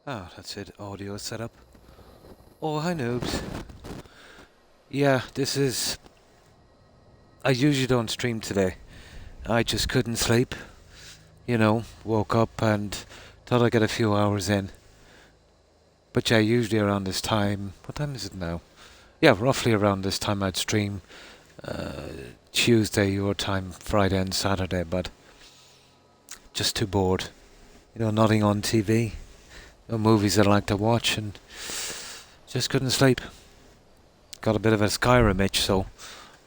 Oh, that's it. Audio setup. Oh, hi noobs. Yeah, this is... I usually don't stream today. I just couldn't sleep. You know, woke up and thought I'd get a few hours in. But yeah, usually around this time... What time is it now? Yeah, roughly around this time I'd stream uh, Tuesday your time, Friday and Saturday, but just too bored. You know, nothing on TV. No movies that I like to watch and just couldn't sleep. Got a bit of a Skyrim itch, so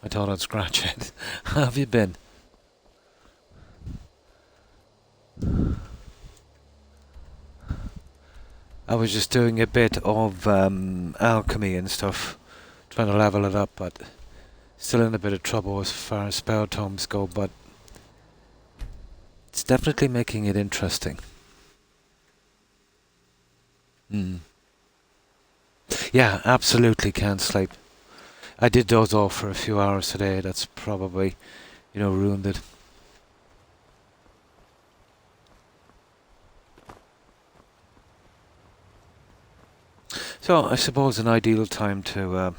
I thought I'd scratch it. How have you been? I was just doing a bit of alchemy and stuff, trying to level it up, but still in a bit of trouble as far as spell tomes go, but it's definitely making it interesting. Mm. Yeah, absolutely can't sleep. I did doze off for a few hours today, that's probably, ruined it. So I suppose an ideal time to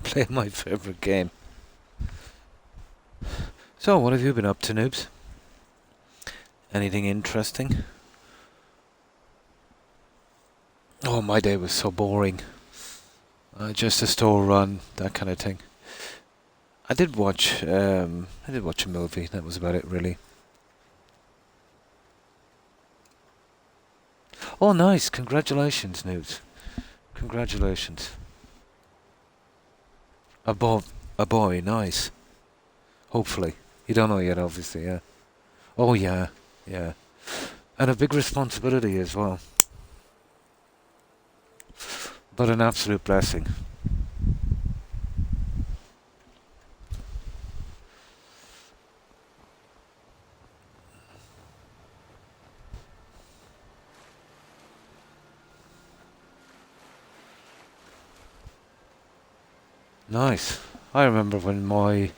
play my favourite game. So what have you been up to, noobs? Anything interesting? Oh, my day was so boring. Just a store run, that kind of thing. I did watch a movie. That was about it, really. Oh, nice! Congratulations, noobs. Congratulations. A boy, nice. Hopefully, you don't know yet, obviously. Yeah. Oh yeah, yeah. And a big responsibility as well. But an absolute blessing. Nice. I remember when my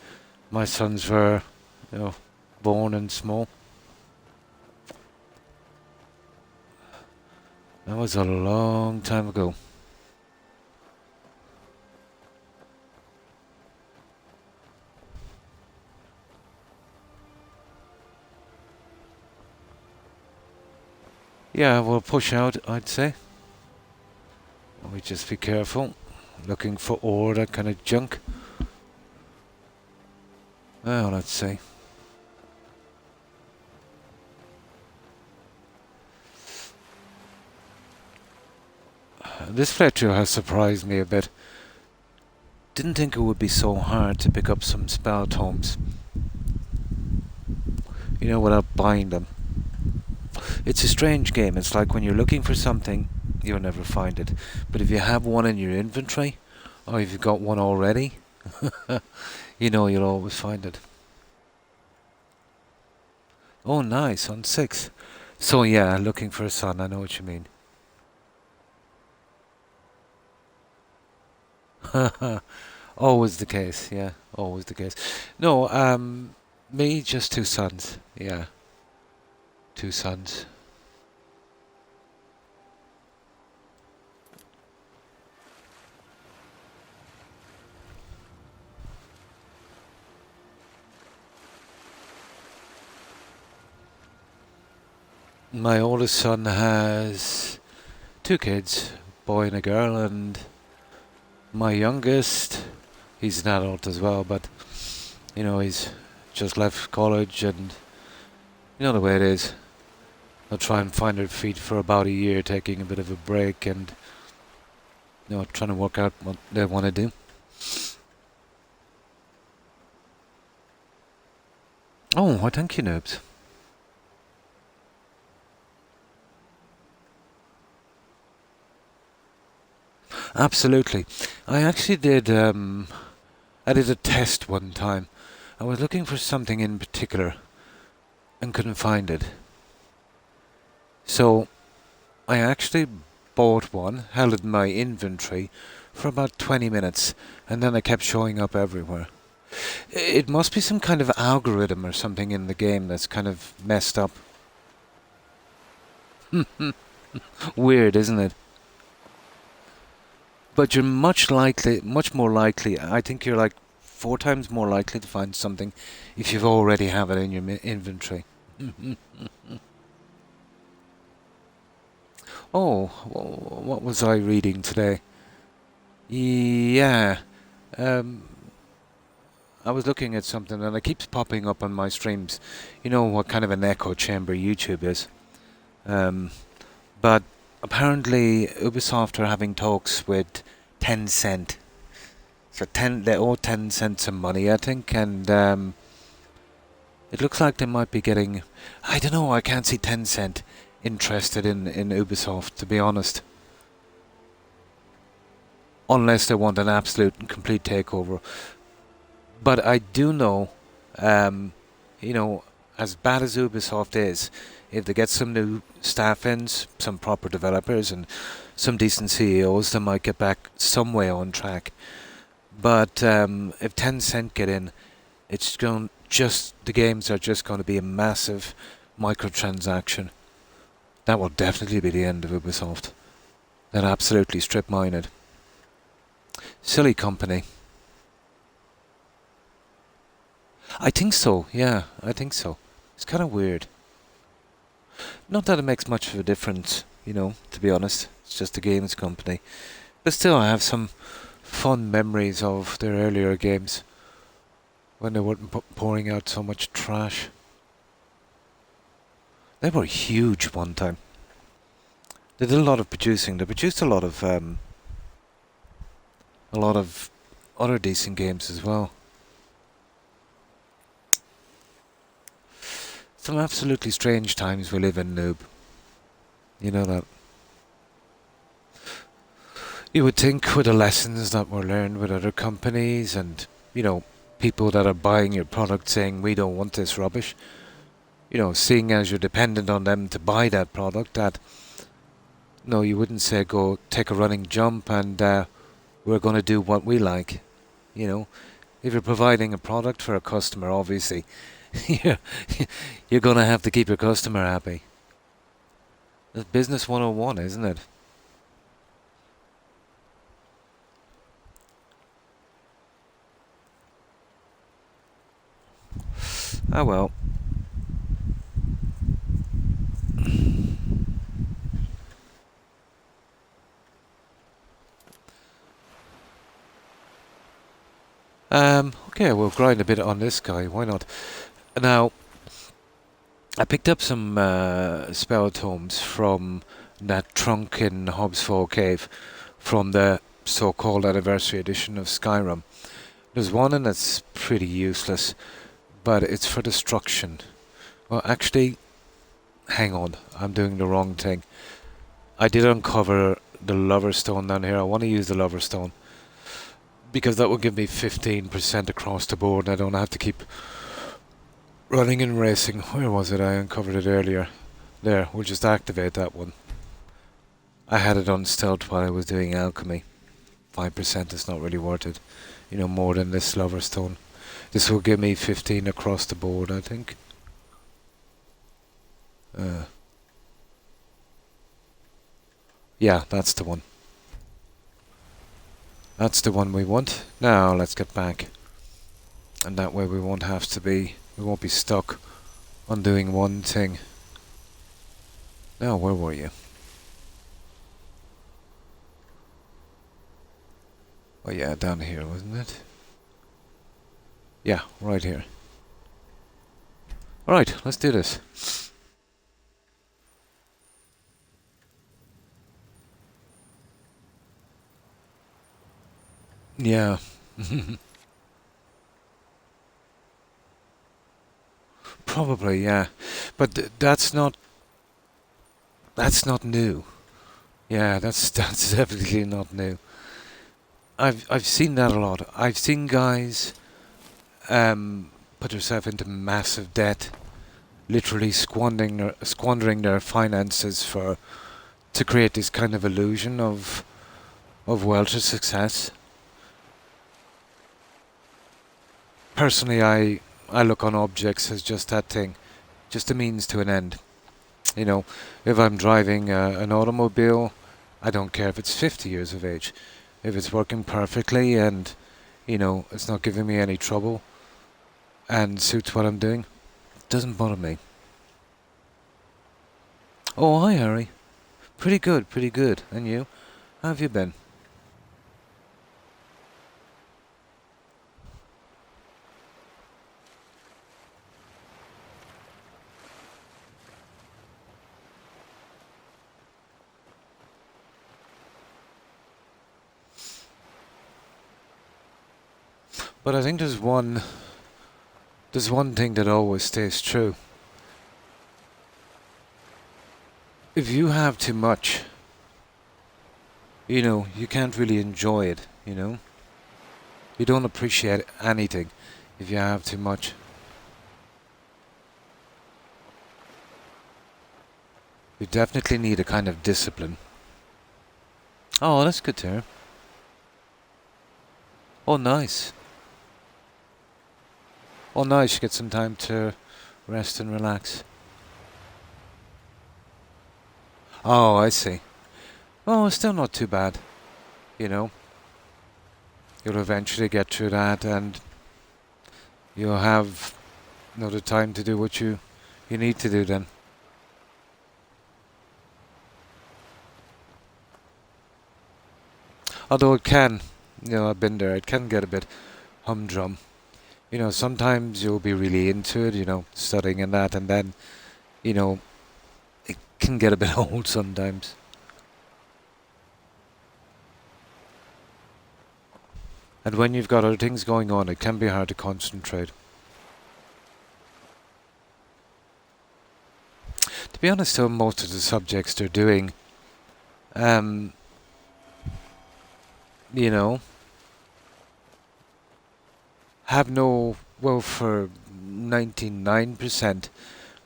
sons were, you know, born and small. That was a long time ago. Yeah, we'll push out, I'd say. We just be careful. Looking for ore, that kind of junk. Well, let's see. This playthrough has surprised me a bit. Didn't think it would be so hard to pick up some spell tomes. Without buying them. It's a strange game. It's like when you're looking for something, you'll never find it. But if you have one in your inventory, or if you've got one already, you'll always find it. Oh, nice, on 6. So yeah, looking for a son, I know what you mean. Always the case, yeah, always the case. No, me, just 2 sons, yeah. 2 sons. My oldest son has 2 kids, boy and a girl, and my youngest, he's an adult as well, but, he's just left college and, you know the way it is. They'll try and find their feet for about a year, taking a bit of a break and, trying to work out what they want to do. Oh, why thank you, noobs. Absolutely. I actually I did a test one time. I was looking for something in particular and couldn't find it. So I actually bought one, held it in my inventory for about 20 minutes, and then it kept showing up everywhere. It must be some kind of algorithm or something in the game that's kind of messed up. Weird, isn't it? But you're much more likely. I think you're like 4 times more likely to find something if you've already have it in your inventory. Oh, what was I reading today? Yeah, um, I was looking at something and it keeps popping up on my streams. You know what kind of an echo chamber YouTube is. Um, but apparently Ubisoft are having talks with Tencent. So they owe 10 cents some money, I think, and it looks like they might be getting. I don't know. I can't see Tencent interested in Ubisoft, to be honest, unless they want an absolute and complete takeover. But I do know, um, you know, as bad as Ubisoft is, if they get some new staff in, some proper developers, and some decent CEOs, they might get back some way on track. But if Tencent get in, it's going just the games are just going to be a massive microtransaction. That will definitely be the end of Ubisoft. They'll absolutely strip mine it. Silly company. I think so. Yeah, I think so. It's kind of weird. Not that it makes much of a difference, to be honest. It's just a games company. But still, I have some fond memories of their earlier games when they weren't pouring out so much trash. They were huge one time. They did a lot of producing. They produced a lot of other decent games as well. Some absolutely strange times we live in, noob. You know that. You would think with the lessons that were learned with other companies and, people that are buying your product saying we don't want this rubbish, seeing as you're dependent on them to buy that product, that, no, you wouldn't say go take a running jump and we're going to do what we like. If you're providing a product for a customer, obviously, you're going to have to keep your customer happy. That's business 101, isn't it? Ah, well. Okay, we'll grind a bit on this guy. Why not? Now, I picked up some spell tomes from that trunk in Hobbs Fall Cave from the so-called anniversary edition of Skyrim. There's one and it's pretty useless, but it's for destruction. Well, actually, hang on, I'm doing the wrong thing. I did uncover the Lover Stone down here. I want to use the Lover Stone because that will give me 15% across the board and I don't have to keep running and racing. Where was it? I uncovered it earlier. There, we'll just activate that one. I had it on stealth while I was doing alchemy. 5% is not really worth it. More than this Lover Stone. This will give me 15 across the board, I think. Yeah, that's the one. That's the one we want. Now let's get back. And that way we won't be stuck on doing one thing. Now, where were you? Oh yeah, down here, wasn't it? Yeah, right here. Alright, let's do this. Yeah. Probably, yeah. But that's not new. Yeah, that's definitely not new. I've seen that a lot. I've seen guys put themselves into massive debt, literally squandering their finances to create this kind of illusion of wealth or success. Personally, I look on objects as just that thing, just a means to an end. You know, if I'm driving an automobile, I don't care if it's 50 years of age. If it's working perfectly and, it's not giving me any trouble and suits what I'm doing, it doesn't bother me. Oh, hi, Harry. Pretty good, pretty good. And you? How have you been? But I think there's one thing that always stays true. If you have too much, you can't really enjoy it. You don't appreciate anything if you have too much. You definitely need a kind of discipline. Oh, that's good to hear. Oh, nice. Oh, nice. You get some time to rest and relax. Oh, I see. Oh, it's still not too bad. You know, you'll eventually get through that, and you'll have the time to do what you need to do then. Although it can, I've been there. It can get a bit humdrum. Sometimes you'll be really into it, studying and that, and then, you know, it can get a bit old sometimes. And when you've got other things going on, it can be hard to concentrate. To be honest, though, most of the subjects they're doing, um, you know, have no, well, for 99%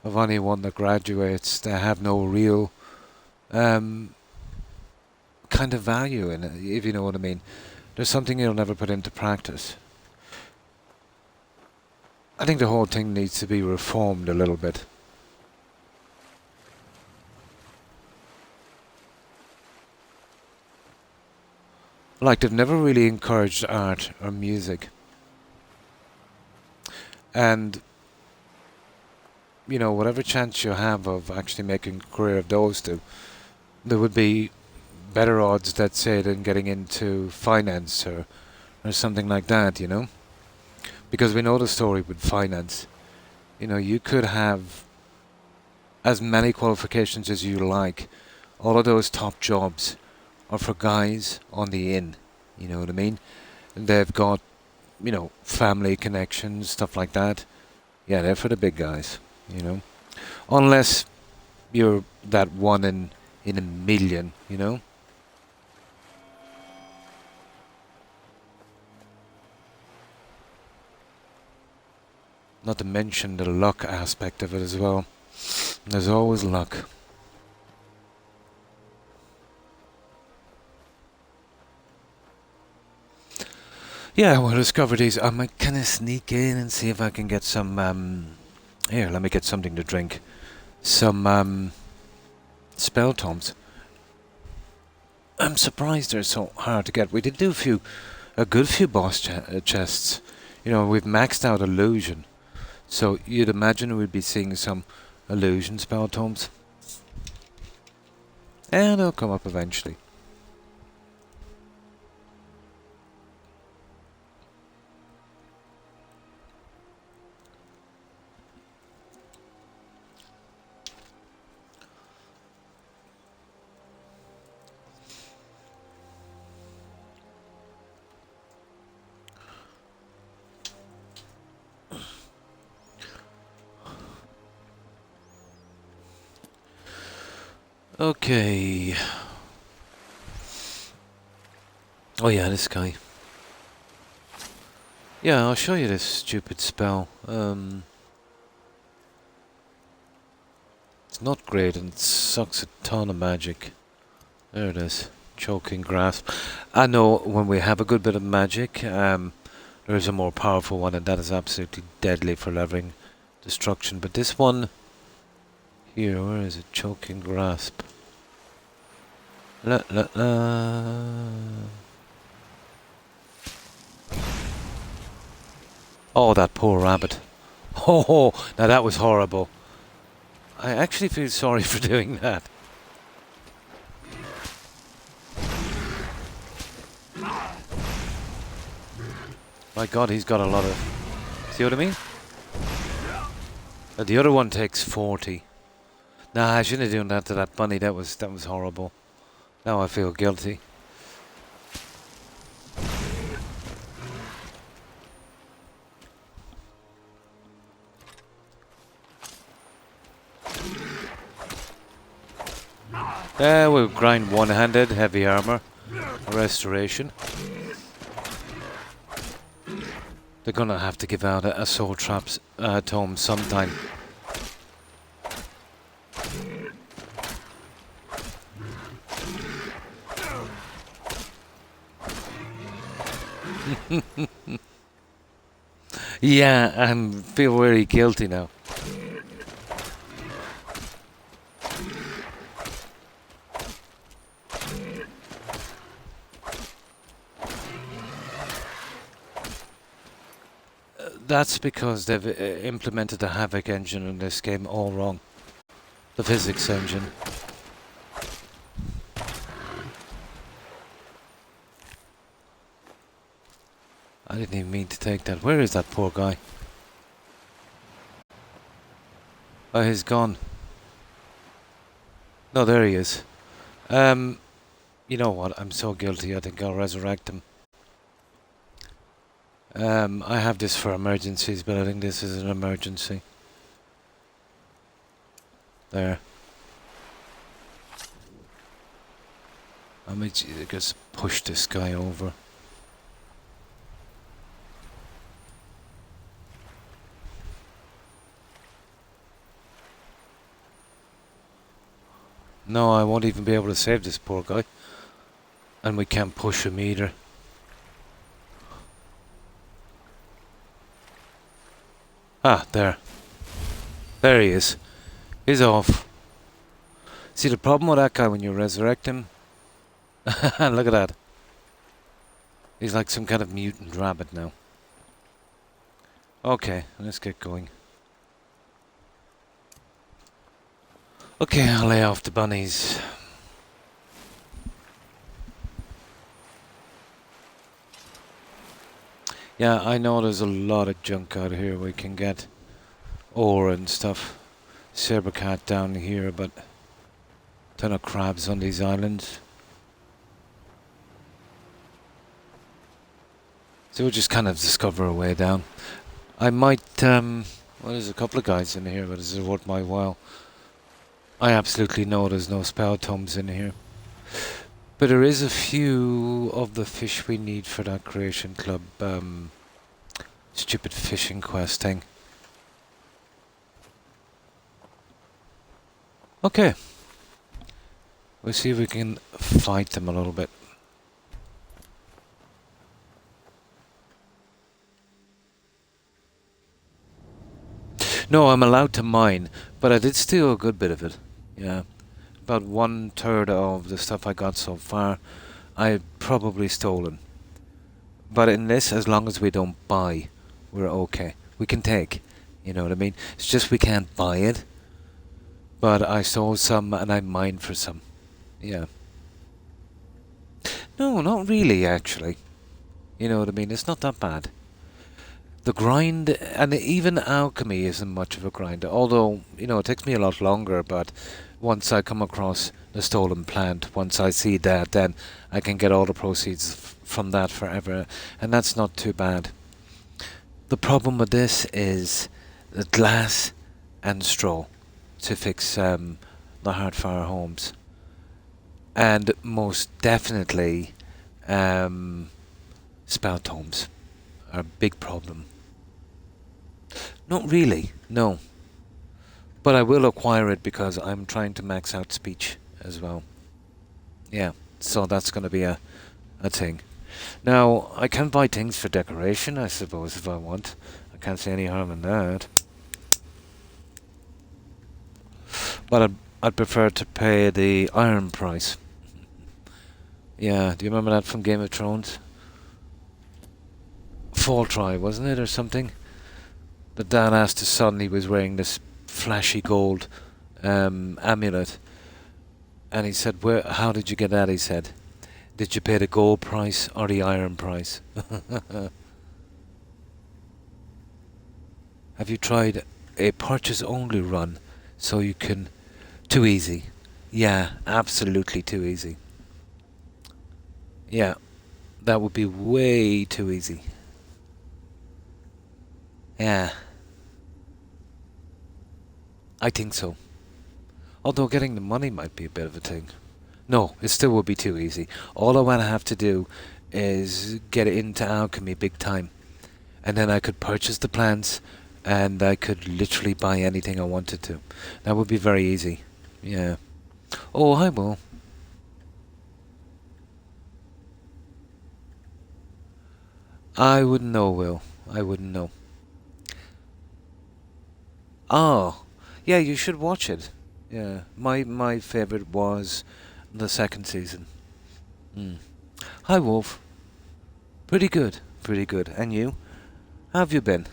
of anyone that graduates, they have no real um, kind of value in it, if you know what I mean. There's something you'll never put into practice. I think the whole thing needs to be reformed a little bit. Like, they've never really encouraged art or music. And, whatever chance you have of actually making a career of those two, there would be better odds, let's say, than getting into finance or something like that. Because we know the story with finance. You could have as many qualifications as you like. All of those top jobs are for guys on the in. You know what I mean? They've got, family connections, stuff like that. Yeah, they're for the big guys. Unless you're that one in a million. Not to mention the luck aspect of it as well. There's always luck. Yeah, we'll discover these. I might kind of sneak in and see if I can get some. Here, let me get something to drink. Some spell tomes. I'm surprised they're so hard to get. We did do a good few boss chests. We've maxed out illusion, so you'd imagine we'd be seeing some illusion spell tomes, and they'll come up eventually. Okay. Oh yeah, this guy. Yeah, I'll show you this stupid spell. It's not great and it sucks a ton of magic. There it is. Choking grasp. I know when we have a good bit of magic, there is a more powerful one, and that is absolutely deadly for leveling destruction. But this one Here, where is it? Choking grasp. La la la. Oh, that poor rabbit. Oh, now that was horrible. I actually feel sorry for doing that. My God, he's got a lot of... See what I mean? The other one takes 40. Nah, I shouldn't have done that to that bunny. That was horrible. Now I feel guilty. We'll grind one-handed, heavy armor, restoration. They're gonna have to give out a soul traps tome sometime. Yeah, I feel very guilty now. That's because they've implemented the Havoc engine in this game all wrong. The physics engine. I didn't even mean to take that. Where is that poor guy? Oh, he's gone. No, there he is. You know what? I'm so guilty. I think I'll resurrect him. I have this for emergencies, but I think this is an emergency. There. Let me just push this guy over. No, I won't even be able to save this poor guy. And we can't push him either. Ah, there. There he is. He's off. See, the problem with that guy when you resurrect him... Look at that. He's like some kind of mutant rabbit now. Okay, let's get going. Okay, I'll lay off the bunnies. Yeah, I know there's a lot of junk out here we can get. Ore and stuff. Sabercat down here, but... ton of crabs on these islands. So we'll just kind of discover a way down. I might, well, there's a couple of guys in here, but is it worth my while? I absolutely know there's no spell tomes in here. But there is a few of the fish we need for that Creation Club, stupid fishing quest thing. Okay. We'll see if we can fight them a little bit. No, I'm allowed to mine, but I did steal a good bit of it. Yeah. About 1/3 of the stuff I got so far, I've probably stolen. But in this, as long as we don't buy, we're okay. We can take, you know what I mean? It's just we can't buy it. But I stole some and I mined for some. Yeah. No, not really, actually. You know what I mean? It's not that bad. The grind, and even alchemy isn't much of a grind. Although, you know, it takes me a lot longer, but once I come across the stolen plant, once I see that, then I can get all the proceeds from that forever. And that's not too bad. The problem with this is the glass and straw to fix the Heartfire homes. And most definitely spell tomes are a big problem. Not really, no. But I will acquire it because I'm trying to max out speech as well. Yeah, so that's going to be a thing. Now, I can buy things for decoration, I suppose, if I want. I can't see any harm in that. But I'd prefer to pay the iron price. Yeah, do you remember that from Game of Thrones? Fall Try, wasn't it, or something? The dad asked his son, he was wearing this flashy gold amulet, and he said, "Where? How did you get that?" He said, "Did you pay the gold price or the iron price?" Have you tried a purchase only run so you can... Too easy. Yeah, absolutely too easy. Yeah, that would be way too easy. Yeah, I think so. Although getting the money might be a bit of a thing. No, it still would be too easy. All I want to have to do is get into alchemy big time. And then I could purchase the plants and I could literally buy anything I wanted to. That would be very easy. Yeah. Oh, I will. I wouldn't know, Will. I wouldn't know. Oh, yeah, you should watch it. Yeah, my favorite was the second season. Mm. Hi, Wolf. Pretty good, pretty good. And you? How have you been?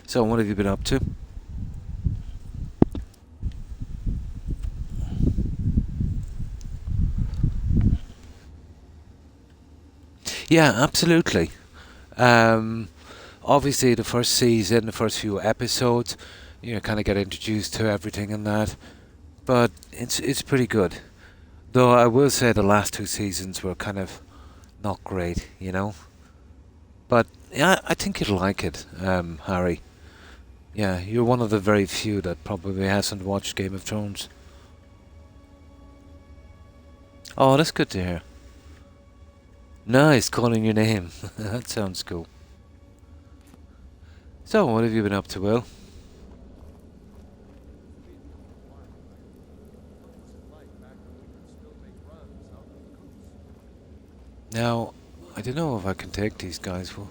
So, what have you been up to? Yeah, absolutely. Um, Obviously, the first season, the first few episodes, you kind of get introduced to everything and that. But it's pretty good. Though I will say the last two seasons were kind of not great, you know. But yeah, I think you'll like it, Harry. Yeah, you're one of the very few that probably hasn't watched Game of Thrones. Oh, that's good to hear. Nice calling your name. That sounds cool. So, what have you been up to, Will? Now, I don't know if I can take these guys. We'll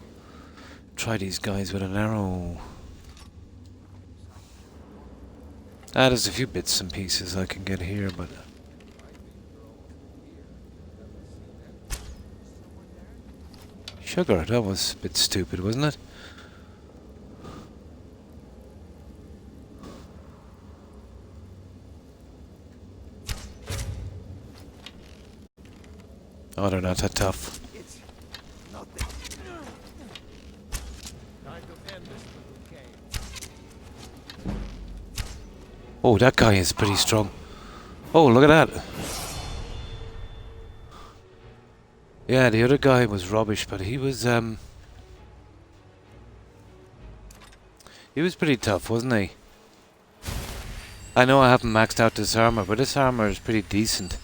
try these guys with an arrow. Ah, there's a few bits and pieces I can get here, but... Sugar, that was a bit stupid, wasn't it? Oh, they're not that tough. Oh, that guy is pretty strong. Oh, look at that. Yeah, the other guy was rubbish, but he was pretty tough, wasn't he? I know I haven't maxed out this armor, but this armor is pretty decent.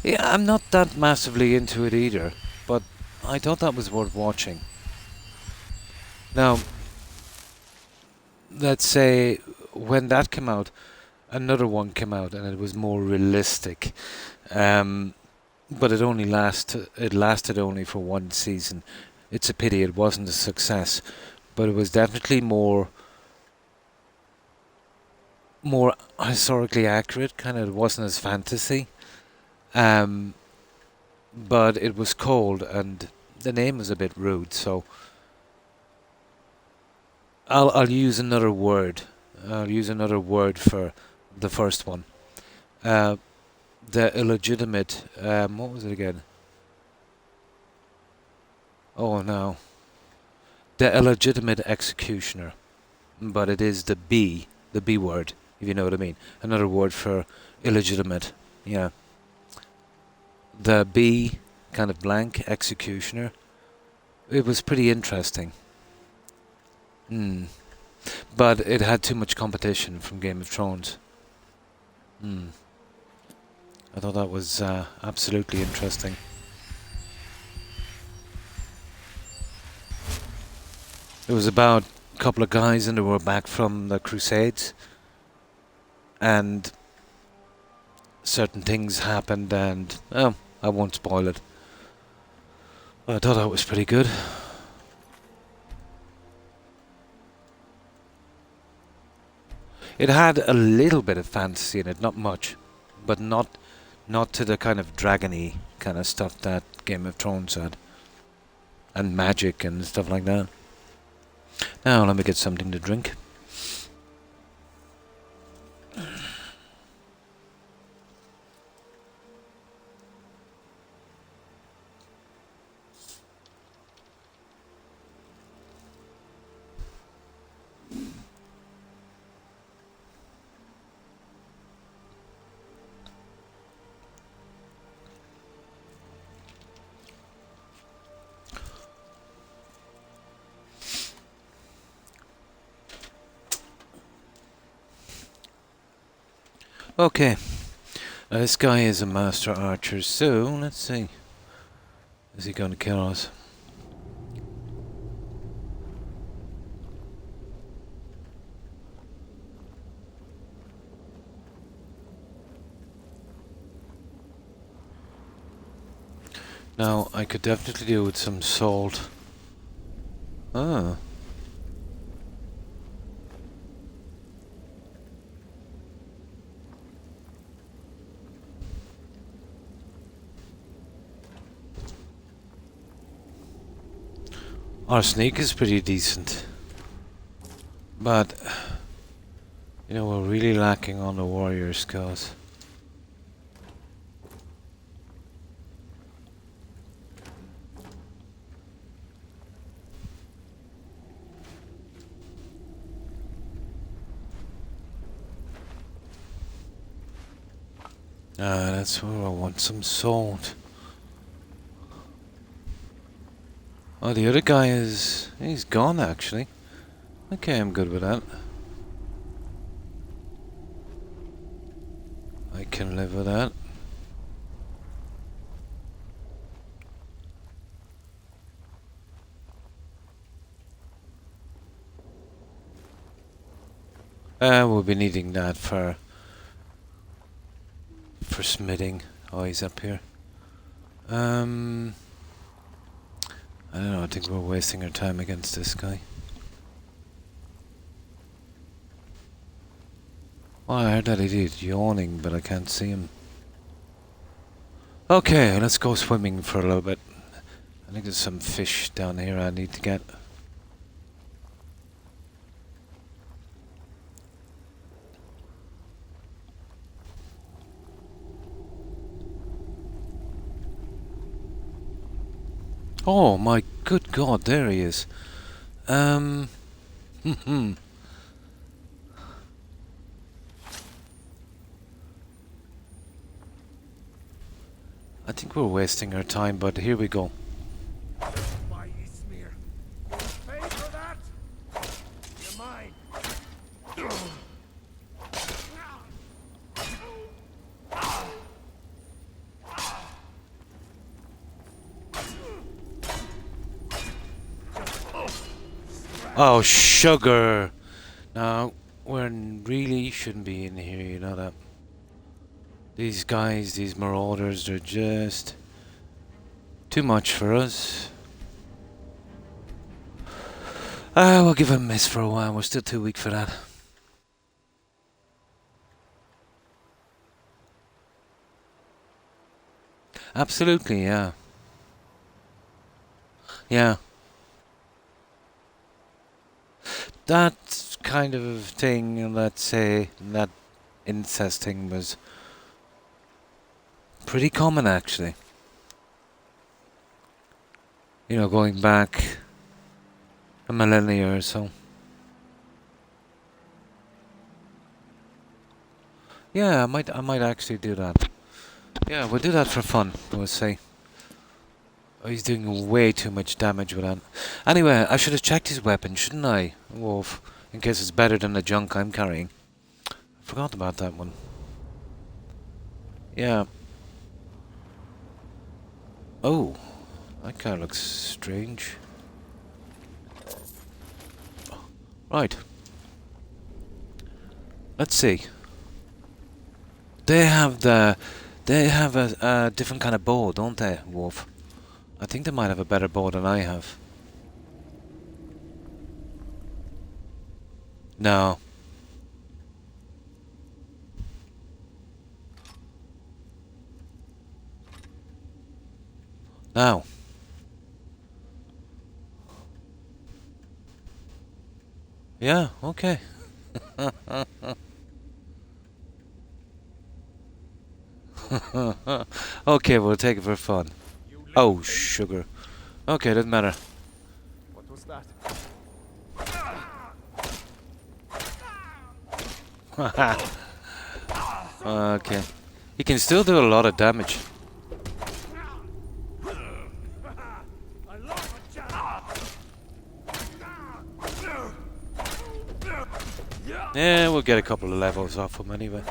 Yeah, I'm not that massively into it either, but I thought that was worth watching. Now, let's say when that came out, another one came out and it was more realistic. But it lasted only for one season. It's a pity it wasn't a success, but it was definitely more historically accurate. Kind of, it wasn't as fantasy. Um, but it was cold and the name was a bit rude, so I'll use another word. I'll use another word for the first one. Uh, the illegitimate. What was it again? Oh no, the illegitimate executioner. But it is the B word, if you know what I mean. Another word for illegitimate. Yeah. The B kind of blank executioner. It was pretty interesting. Hmm. But it had too much competition from Game of Thrones. Hmm. I thought that was absolutely interesting. It was about a couple of guys and they were back from the Crusades. And certain things happened, and I won't spoil it. But I thought that was pretty good. It had a little bit of fantasy in it, not much, but not to the kind of dragony kind of stuff that Game of Thrones had, and magic and stuff like that. Now let me get something to drink. Okay, this guy is a master archer, so let's see. Is he going to kill us? Now, I could definitely do with some salt. Ah. Our sneak is pretty decent. But, you know, we're really lacking on the warrior skills. That's where I want some salt. Oh, the other guy he's gone actually. Okay, I'm good with that. I can live with that. We'll be needing that for smithing. Oh, he's up here. I don't know, I think we're wasting our time against this guy. Oh, I heard that idiot yawning, but I can't see him. Okay, let's go swimming for a little bit. I think there's some fish down here I need to get. Oh my good god, there he is. I think we're wasting our time, but here we go. Oh, sugar! Now, we really shouldn't be in here, you know that. These guys, these marauders, they're just too much for us. We'll give it a miss for a while, we're still too weak for that. Absolutely, yeah. Yeah. That kind of thing, let's say, that incest thing was pretty common actually. You know, going back a millennia or so. Yeah, I might actually do that. Yeah, we'll do that for fun, we'll see. Oh, he's doing way too much damage with that. Anyway, I should have checked his weapon, shouldn't I? Wolf, in case it's better than the junk I'm carrying. I forgot about that one. Yeah. Oh, that guy looks strange. Right. Let's see. they have a different kind of bow, don't they, Wolf? I think they might have a better bow than I have. No. No. Yeah, okay. Okay, we'll take it for fun. Oh, sugar. Okay, doesn't matter. What was that? Okay. He can still do a lot of damage. Yeah, we'll get a couple of levels off him anyway.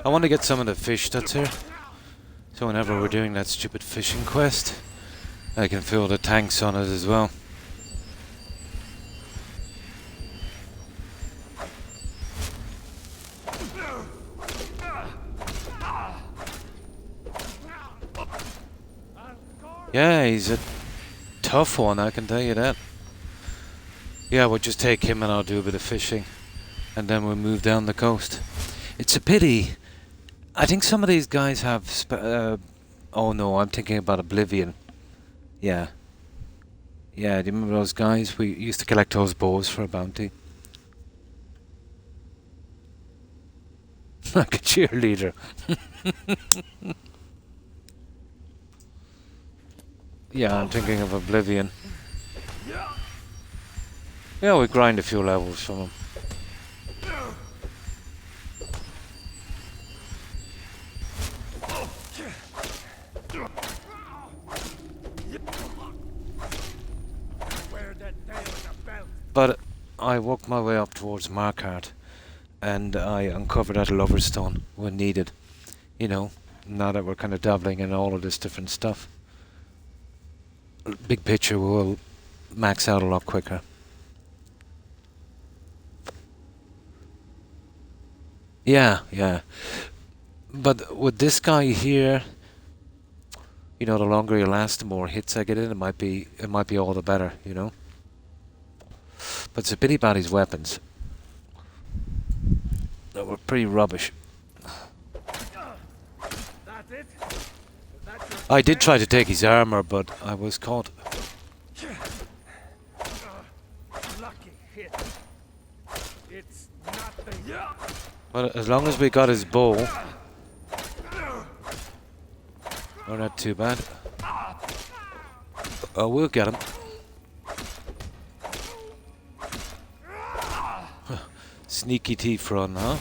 I want to get some of the fish that's here. So whenever we're doing that stupid fishing quest, I can fill the tanks on it as well. Yeah, he's a tough one, I can tell you that. Yeah, we'll just take him and I'll do a bit of fishing. And then we'll move down the coast. It's a pity. I think some of these guys have... oh no, I'm thinking about Oblivion. Yeah. Yeah, do you remember those guys? We used to collect those bows for a bounty. Like a cheerleader. Yeah, I'm thinking of Oblivion. Yeah, we grind a few levels from them. But I walked my way up towards Markarth and I uncovered that lover's stone when needed. You know, now that we're kind of dabbling in all of this different stuff. Big picture will max out a lot quicker. Yeah, yeah. But with this guy here, you know, the longer he lasts, the more hits I get in. It might be all the better, you know. But it's a pity about his weapons. They were pretty rubbish. I did try to take his armor, but I was caught. Lucky hit. It's nothing. But as long as we got his bow, we're not too bad. Oh, we'll get him. Sneaky thief run, huh?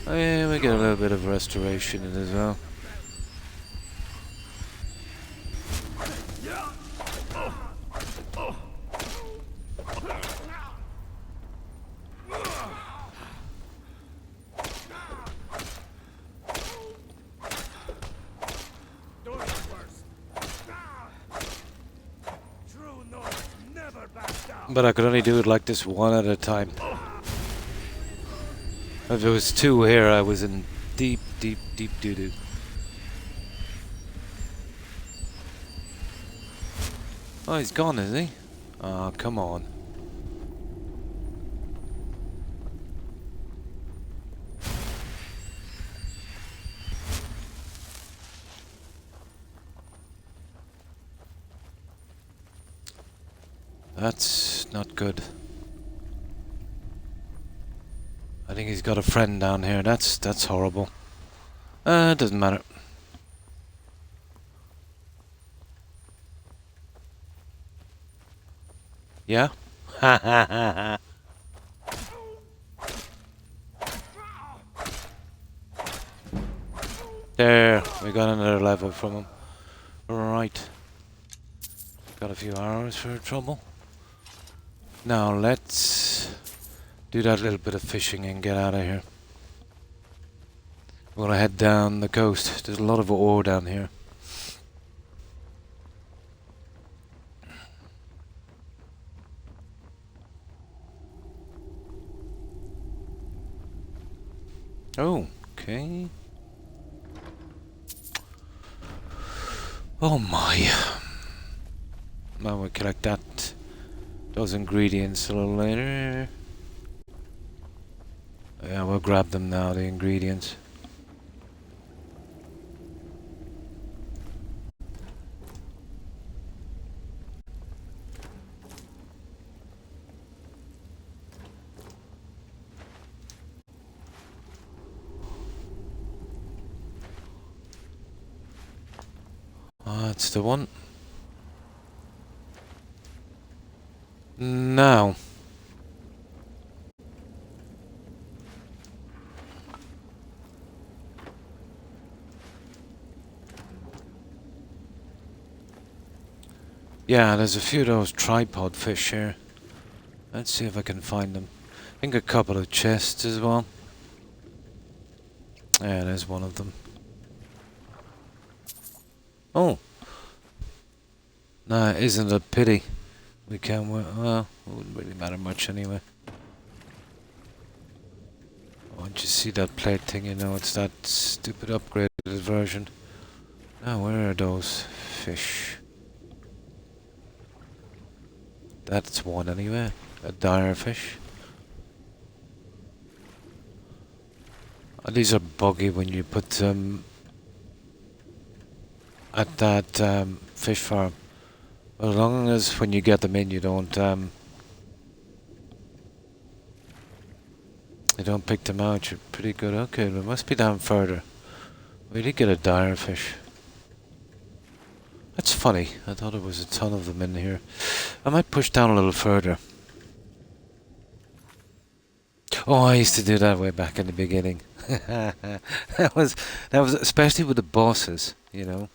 Oh yeah, we get a little bit of restoration in as well. But I could only do it like this one at a time. If it was two here, I was in deep, deep, deep doo-doo. Oh, he's gone, is he? Oh, come on. That's not good. I think he's got a friend down here. That's horrible. It doesn't matter. Yeah? Ha ha ha ha. There, we got another level from him. Right. Got a few arrows for trouble. Now let's do that little bit of fishing and get out of here. We're gonna head down the coast. There's a lot of ore down here. Oh, okay. Oh my. Now we collect those ingredients a little later. Yeah, we'll grab them now, the ingredients. That's the one. Now. Yeah, there's a few of those tripod fish here. Let's see if I can find them. I think a couple of chests as well. Yeah, there's one of them. Oh. Nah, isn't it a pity? We can, well, it wouldn't really matter much anyway. Once you see that plate thing, you know it's that stupid upgraded version. Now, where are those fish? That's one anyway. A dire fish. These are buggy when you put them at that fish farm. As long as when you get them in, you don't pick them out. You're pretty good. Okay, we must be down further. We did get a dire fish. That's funny. I thought there was a ton of them in here. I might push down a little further. Oh, I used to do that way back in the beginning. that was especially with the bosses, you know.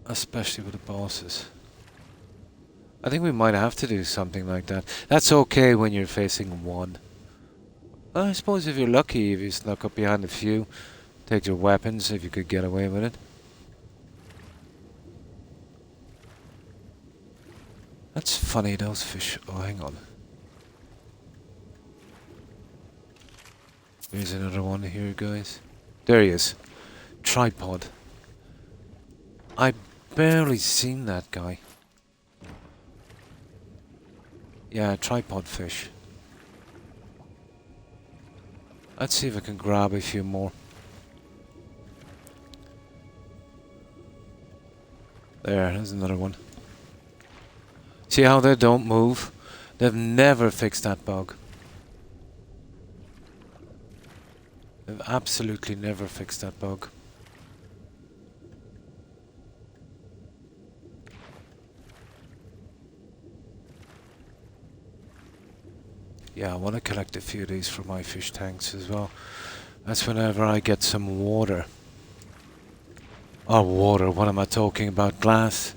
Especially with the bosses. I think we might have to do something like that. That's okay when you're facing one. I suppose if you're lucky, if you snuck up behind a few, take your weapons if you could get away with it. That's funny, those fish. Oh, hang on. Here's another one here, guys. There he is. Tripod. I barely seen that guy. Yeah, tripod fish. Let's see if I can grab a few more. There's another one. See how they don't move? They've never fixed that bug. They've absolutely never fixed that bug. Yeah, I want to collect a few of these for my fish tanks as well. That's whenever I get some water. Oh, water, what am I talking about? Glass.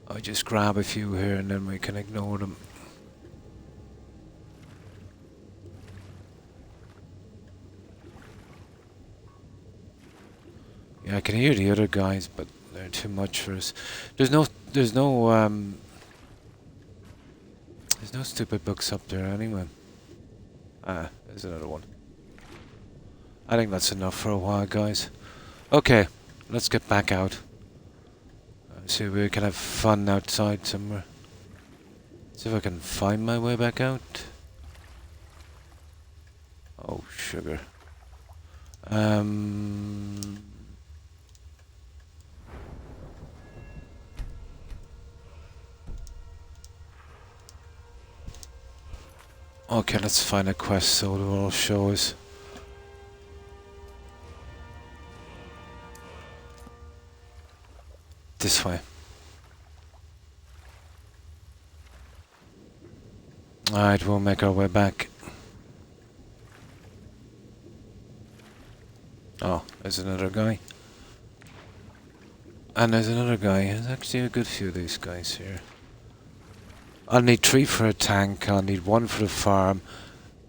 I just grab a few here and then we can ignore them. Yeah, I can hear the other guys, but they're too much for us. There's no stupid books up there anyway. Ah, there's another one. I think that's enough for a while, guys. Okay, let's get back out. See if we can have fun outside somewhere. See if I can find my way back out. Oh, sugar. Okay, let's find a quest so it will show us. This way. Alright, we'll make our way back. Oh, there's another guy. And there's another guy. There's actually a good few of these guys here. I'll need 3 for a tank, I'll need 1 for the farm,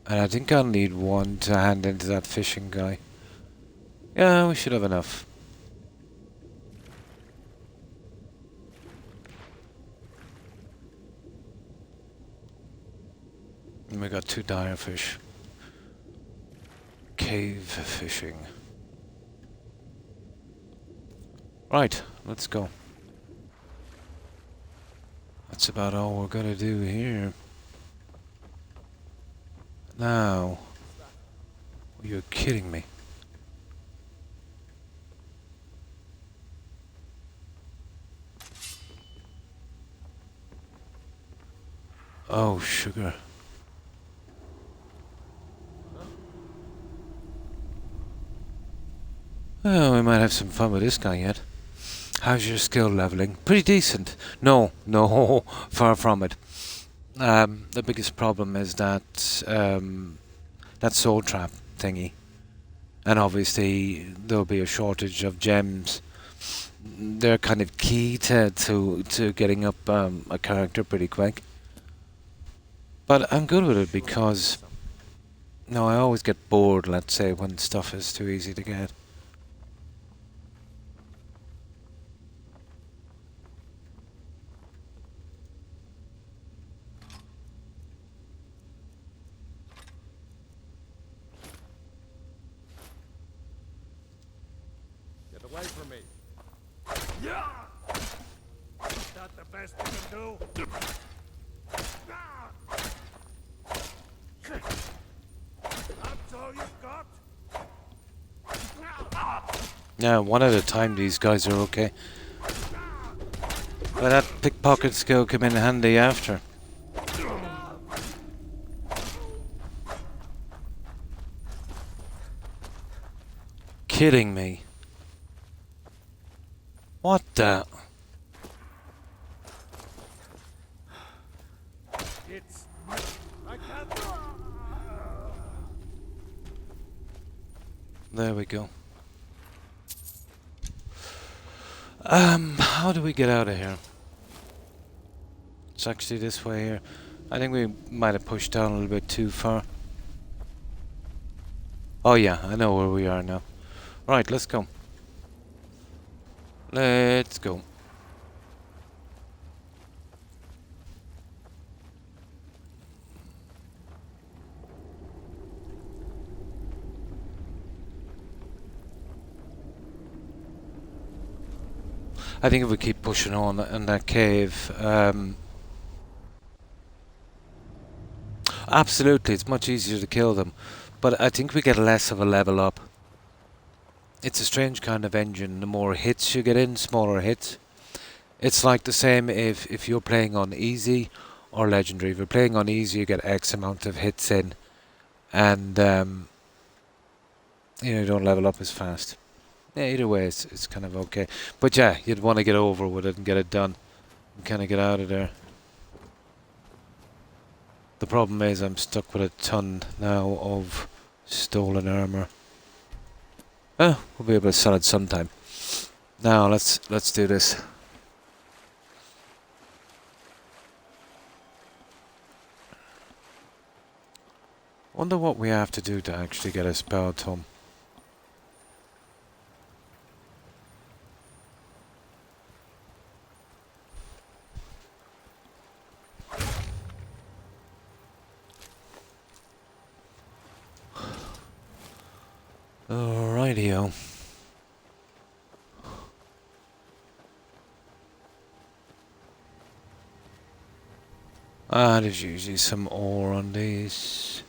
and I think I'll need 1 to hand into that fishing guy. Yeah, we should have enough. And we got 2 dire fish. Cave fishing. Right, let's go. That's about all we're gonna do here. Now, you're kidding me. Oh, sugar. Oh, we might have some fun with this guy yet. How's your skill leveling? Pretty decent. No, far from it. The biggest problem is that soul trap thingy, and obviously there'll be a shortage of gems. They're kind of key to getting up a character pretty quick. But I'm good with it because no, I always get bored. Let's say when stuff is too easy to get. Get away from me. Yeah! Is that the best you can do? That's all you've got? Yeah, one at a time. These guys are okay. But that pickpocket skill came in handy after. Kidding me. What the? It's... I can't... There we go. How do we get out of here? It's actually this way here. I think we might have pushed down a little bit too far. Oh yeah, I know where we are now. Right, let's go. Let's go. I think if we keep pushing on in that cave, absolutely, it's much easier to kill them. But I think we get less of a level up. It's a strange kind of engine. The more hits you get in, smaller hits. It's like the same if you're playing on easy or legendary. If you're playing on easy, you get X amount of hits in, and you don't level up as fast. Yeah, either way, it's kind of okay. But yeah, you'd want to get over with it and get it done, and kind of get out of there. The problem is I'm stuck with a ton now of stolen armor. Oh, we'll be able to sell it sometime. Now let's do this. Wonder what we have to do to actually get a spell tome. Alrighty-o. There's usually some ore on these.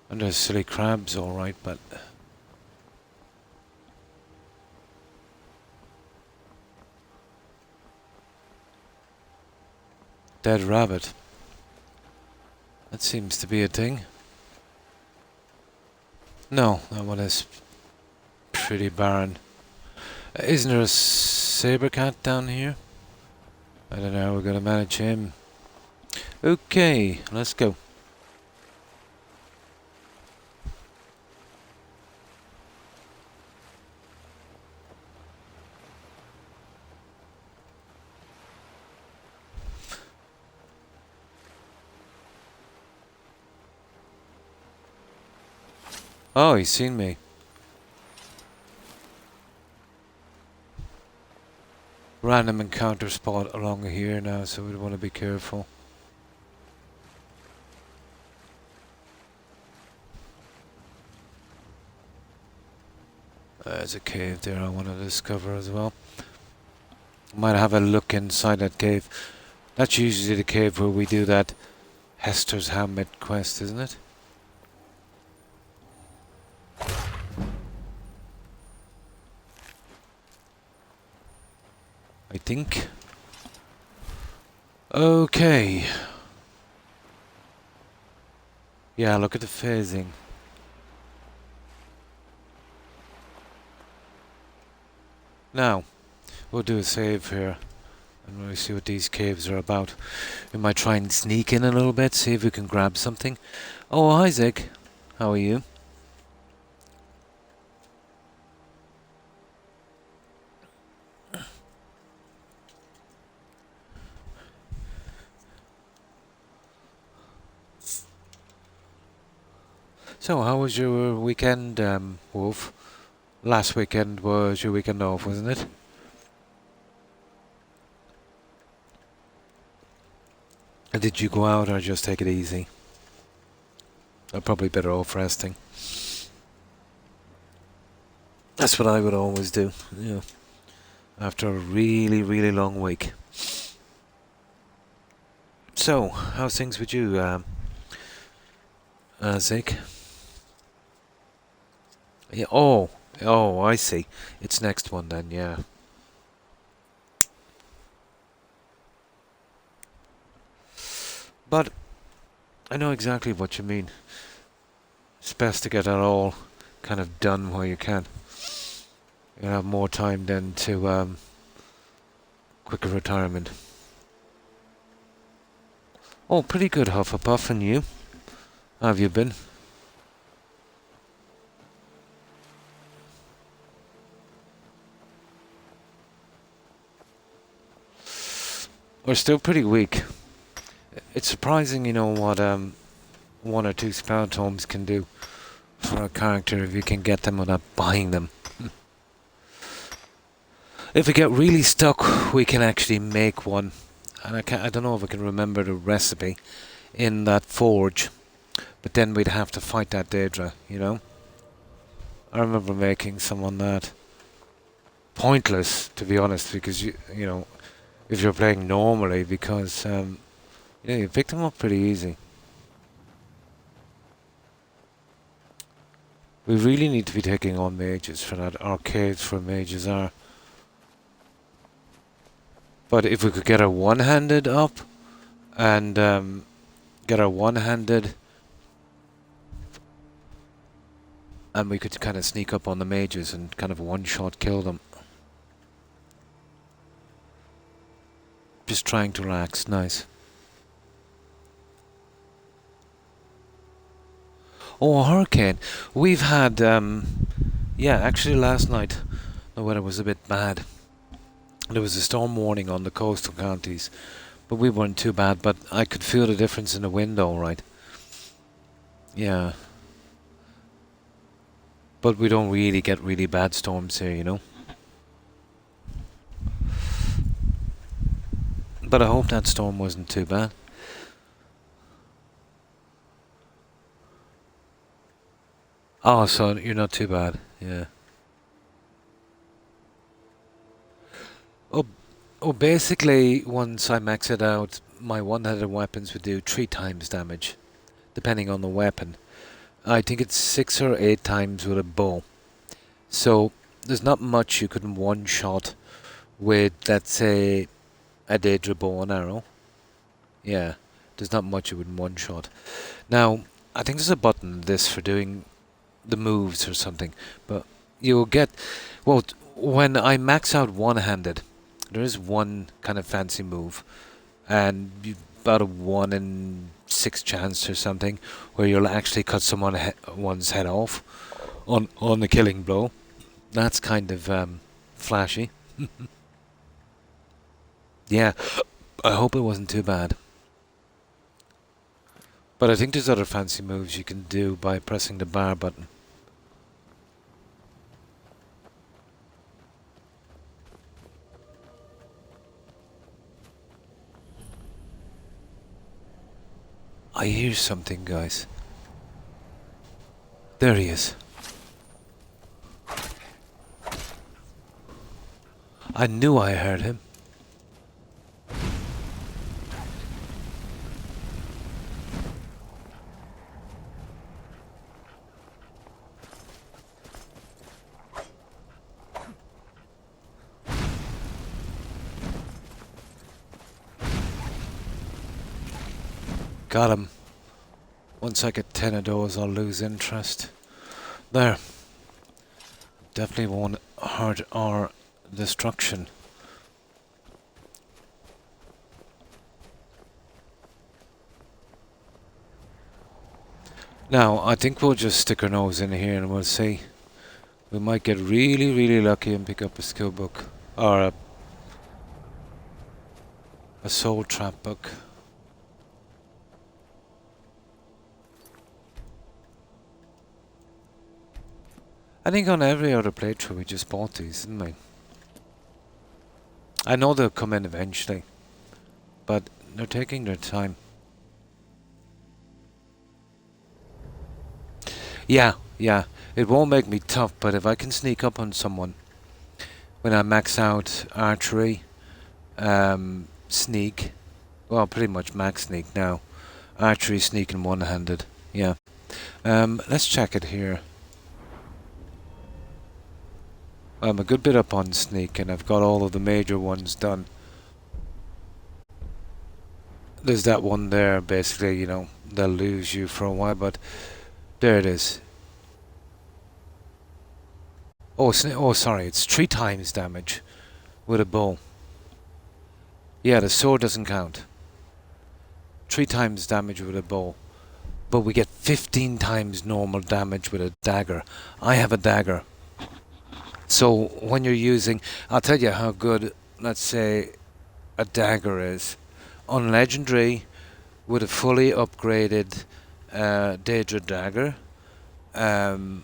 And there's silly crabs, alright, but... Dead rabbit. That seems to be a thing. No, that one is pretty barren. Isn't there a saber cat down here? I don't know, we're gonna manage him. Okay, let's go. Oh, he's seen me. Random encounter spot along here now, so we want to be careful. There's a cave there I want to discover as well. Might have a look inside that cave. That's usually the cave where we do that Hester's Helmet quest, isn't it? I think. Okay. Yeah, look at the phasing. Now, we'll do a save here. And we'll see what these caves are about. We might try and sneak in a little bit, see if we can grab something. Oh, Isaac. How are you? So, how was your weekend, Wolf? Last weekend was your weekend off, wasn't it? Or did you go out or just take it easy? I'm probably better off resting. That's what I would always do, you know, after a really, really long week. So, how's things with you, Zig? Yeah, oh, I see. It's next one then, yeah. But I know exactly what you mean. It's best to get it all kind of done while you can. You have more time then to quicker retirement. Oh, pretty good, Hufflepuff, and you? How have you been? We're still pretty weak. It's surprising, you know, what one or two spell tomes can do for a character if you can get them without buying them. If we get really stuck, we can actually make one. And I don't know if I can remember the recipe in that forge, but then we'd have to fight that Daedra, you know. I remember making some on that. Pointless, to be honest, because you know, if you're playing normally, because yeah, you pick them up pretty easy. We really need to be taking on mages for that. Arcades for mages are. But if we could get our one-handed up and get our one-handed, and we could kind of sneak up on the mages and kind of one-shot kill them. Just trying to relax, nice. Oh, a hurricane. We've had, yeah, actually last night the weather was a bit bad. There was a storm warning on the coastal counties, but we weren't too bad, but I could feel the difference in the wind, all right. Yeah. But we don't really get really bad storms here, you know. But I hope that storm wasn't too bad. Oh, so you're not too bad, yeah. Oh, basically, once I max it out, my one-handed weapons would do 3 times damage, depending on the weapon. I think it's 6 or 8 times with a bow. So, there's not much you can one-shot with, let's say, a Daedra bow and arrow. Yeah, there's not much you would one-shot. Now, I think there's a button in this for doing the moves or something, but you'll get... Well, when I max out one-handed, there is one kind of fancy move, and you've about a 1 in 6 chance or something, where you'll actually cut one's head off on the killing blow. That's kind of flashy. Yeah, I hope it wasn't too bad. But I think there's other fancy moves you can do by pressing the bar button. I hear something, guys. There he is. I knew I heard him. Got him. Once I get 10 of those, I'll lose interest. There. Definitely won't hurt our destruction. Now, I think we'll just stick our nose in here and we'll see. We might get really, really lucky and pick up a skill book. Or a soul trap book. I think on every other playthrough we just bought these, didn't we? I know they'll come in eventually, but they're taking their time. Yeah, it won't make me tough, but if I can sneak up on someone when I max out archery, sneak, well, pretty much max sneak now. Archery, sneak, and one-handed, yeah. Let's check it here. I'm a good bit up on sneak, and I've got all of the major ones done. There's that one there, basically, you know, they'll lose you for a while, but there it is. Oh, sorry, it's 3 times damage with a bow. Yeah, the sword doesn't count. 3 times damage with a bow. But we get 15 times normal damage with a dagger. I have a dagger. So when you're using, I'll tell you how good, let's say, a dagger is. On Legendary, with a fully upgraded Daedra dagger, and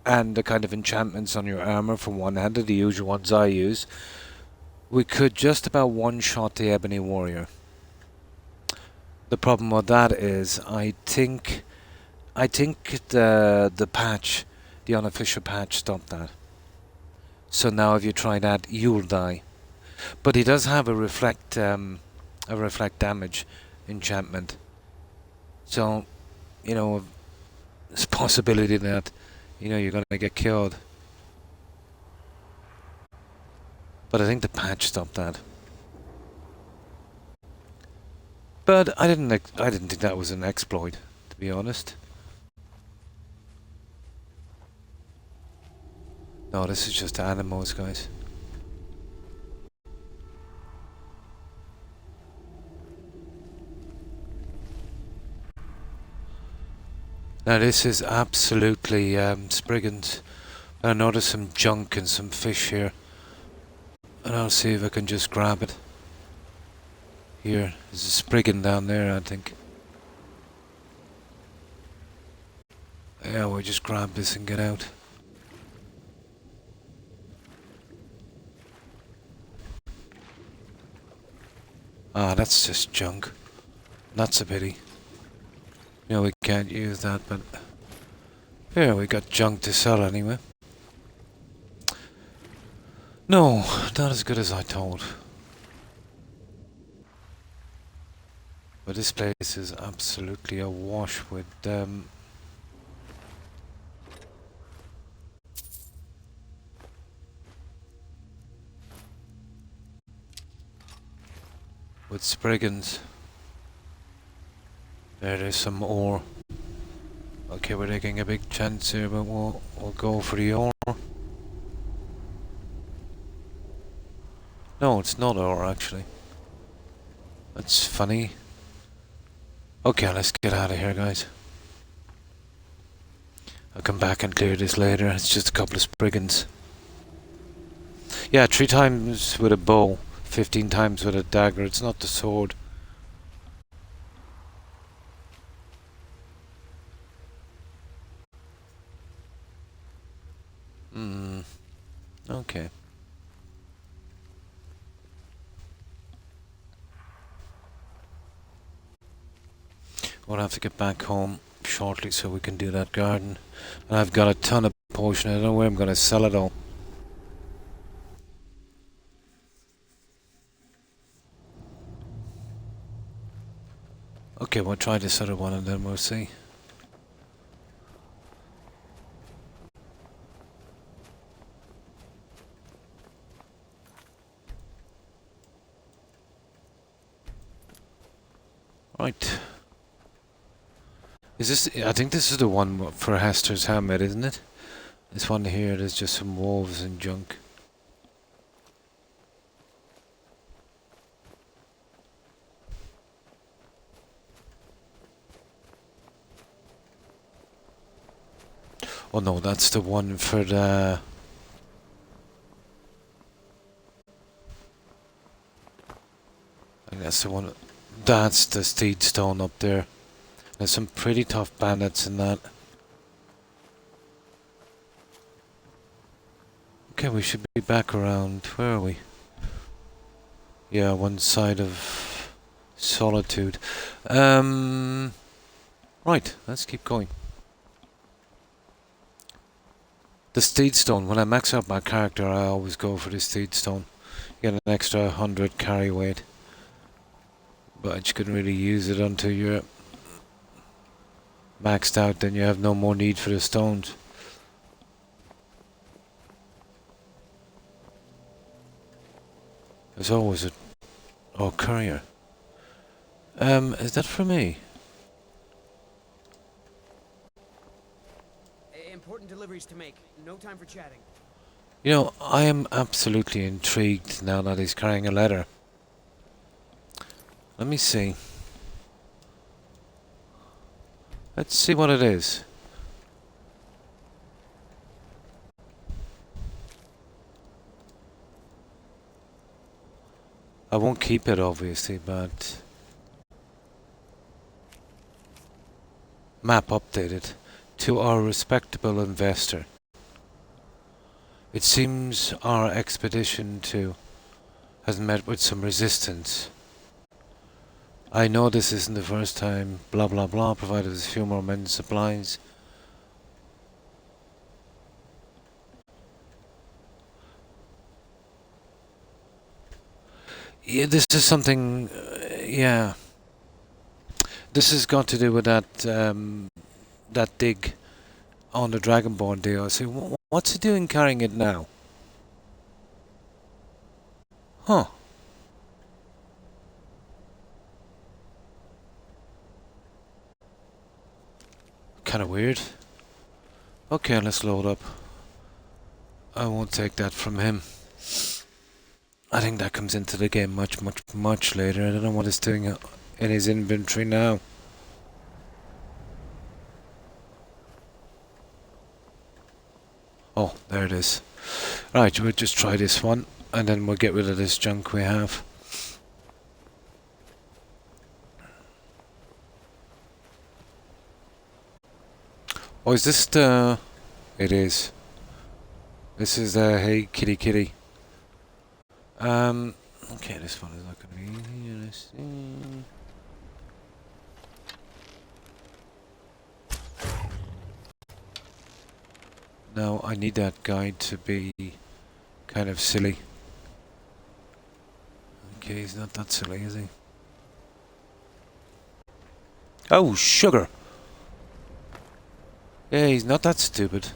the kind of enchantments on your armor from one-handed, the usual ones I use, we could just about one-shot the Ebony Warrior. The problem with that is, I think the patch, the unofficial patch, stopped that. So now if you try that, you'll die. But he does have a reflect damage enchantment. So, you know, there's a possibility that, you know, you're going to get killed. But I think the patch stopped that. But I didn't think that was an exploit, to be honest. No, this is just animals, guys. Now this is absolutely Spriggans. I noticed some junk and some fish here. And I'll see if I can just grab it. Here, there's a Spriggan down there, I think. Yeah, we'll just grab this and get out. Ah, that's just junk. That's a pity. You know, we can't use that, but... Here, we got junk to sell anyway. No, not as good as I thought. But this place is absolutely awash with Spriggans. There's some ore. Okay, we're taking a big chance here, but we'll go for the ore. No, it's not ore actually. That's funny. Okay, let's get out of here, guys. I'll come back and clear this later. It's just a couple of Spriggans. Yeah, 3 times with a bow, 15 times with a dagger. It's not the sword. Okay. We'll have to get back home shortly so we can do that garden. And I've got a ton of potion. I don't know where I'm going to sell it all. Okay, we'll try this other one and then we'll see. Right. Is this... I think this is the one for Hester's helmet, isn't it? This one here, there's just some wolves and junk. Oh no, that's the one for the... I think that's the one... That's the Steed Stone up there. There's some pretty tough bandits in that. Okay, we should be back around... Where are we? Yeah, one side of... Solitude. Right, let's keep going. The Steed Stone. When I max out my character, I always go for the Steed Stone. You get an extra 100 carry weight. But you couldn't really use it until you're maxed out, then you have no more need for the stones. There's always a... Oh, courier. Is that for me? Important deliveries to make. No time for chatting. You know, I am absolutely intrigued now that he's carrying a letter. Let me see. Let's see what it is. I won't keep it, obviously, but... Map updated. To our respectable investor. It seems our expedition has met with some resistance. I know this isn't the first time, blah blah blah, provided us a few more men and supplies. Yeah, this is something, yeah. This has got to do with that, that dig on the Dragonborn deal. So what's he doing carrying it now? Huh. Kinda weird. Okay, let's load up. I won't take that from him. I think that comes into the game much later. I don't know what he's doing in his inventory now. Oh, there it is. Right, we'll just try this one, and then we'll get rid of this junk we have. Oh, is this the... It is. This is the Hey Kitty Kitty. Okay, this one is not going to be easy. Let's see. Now, I need that guide to be kind of silly. Okay, he's not that silly, is he? Oh, sugar! Yeah, he's not that stupid.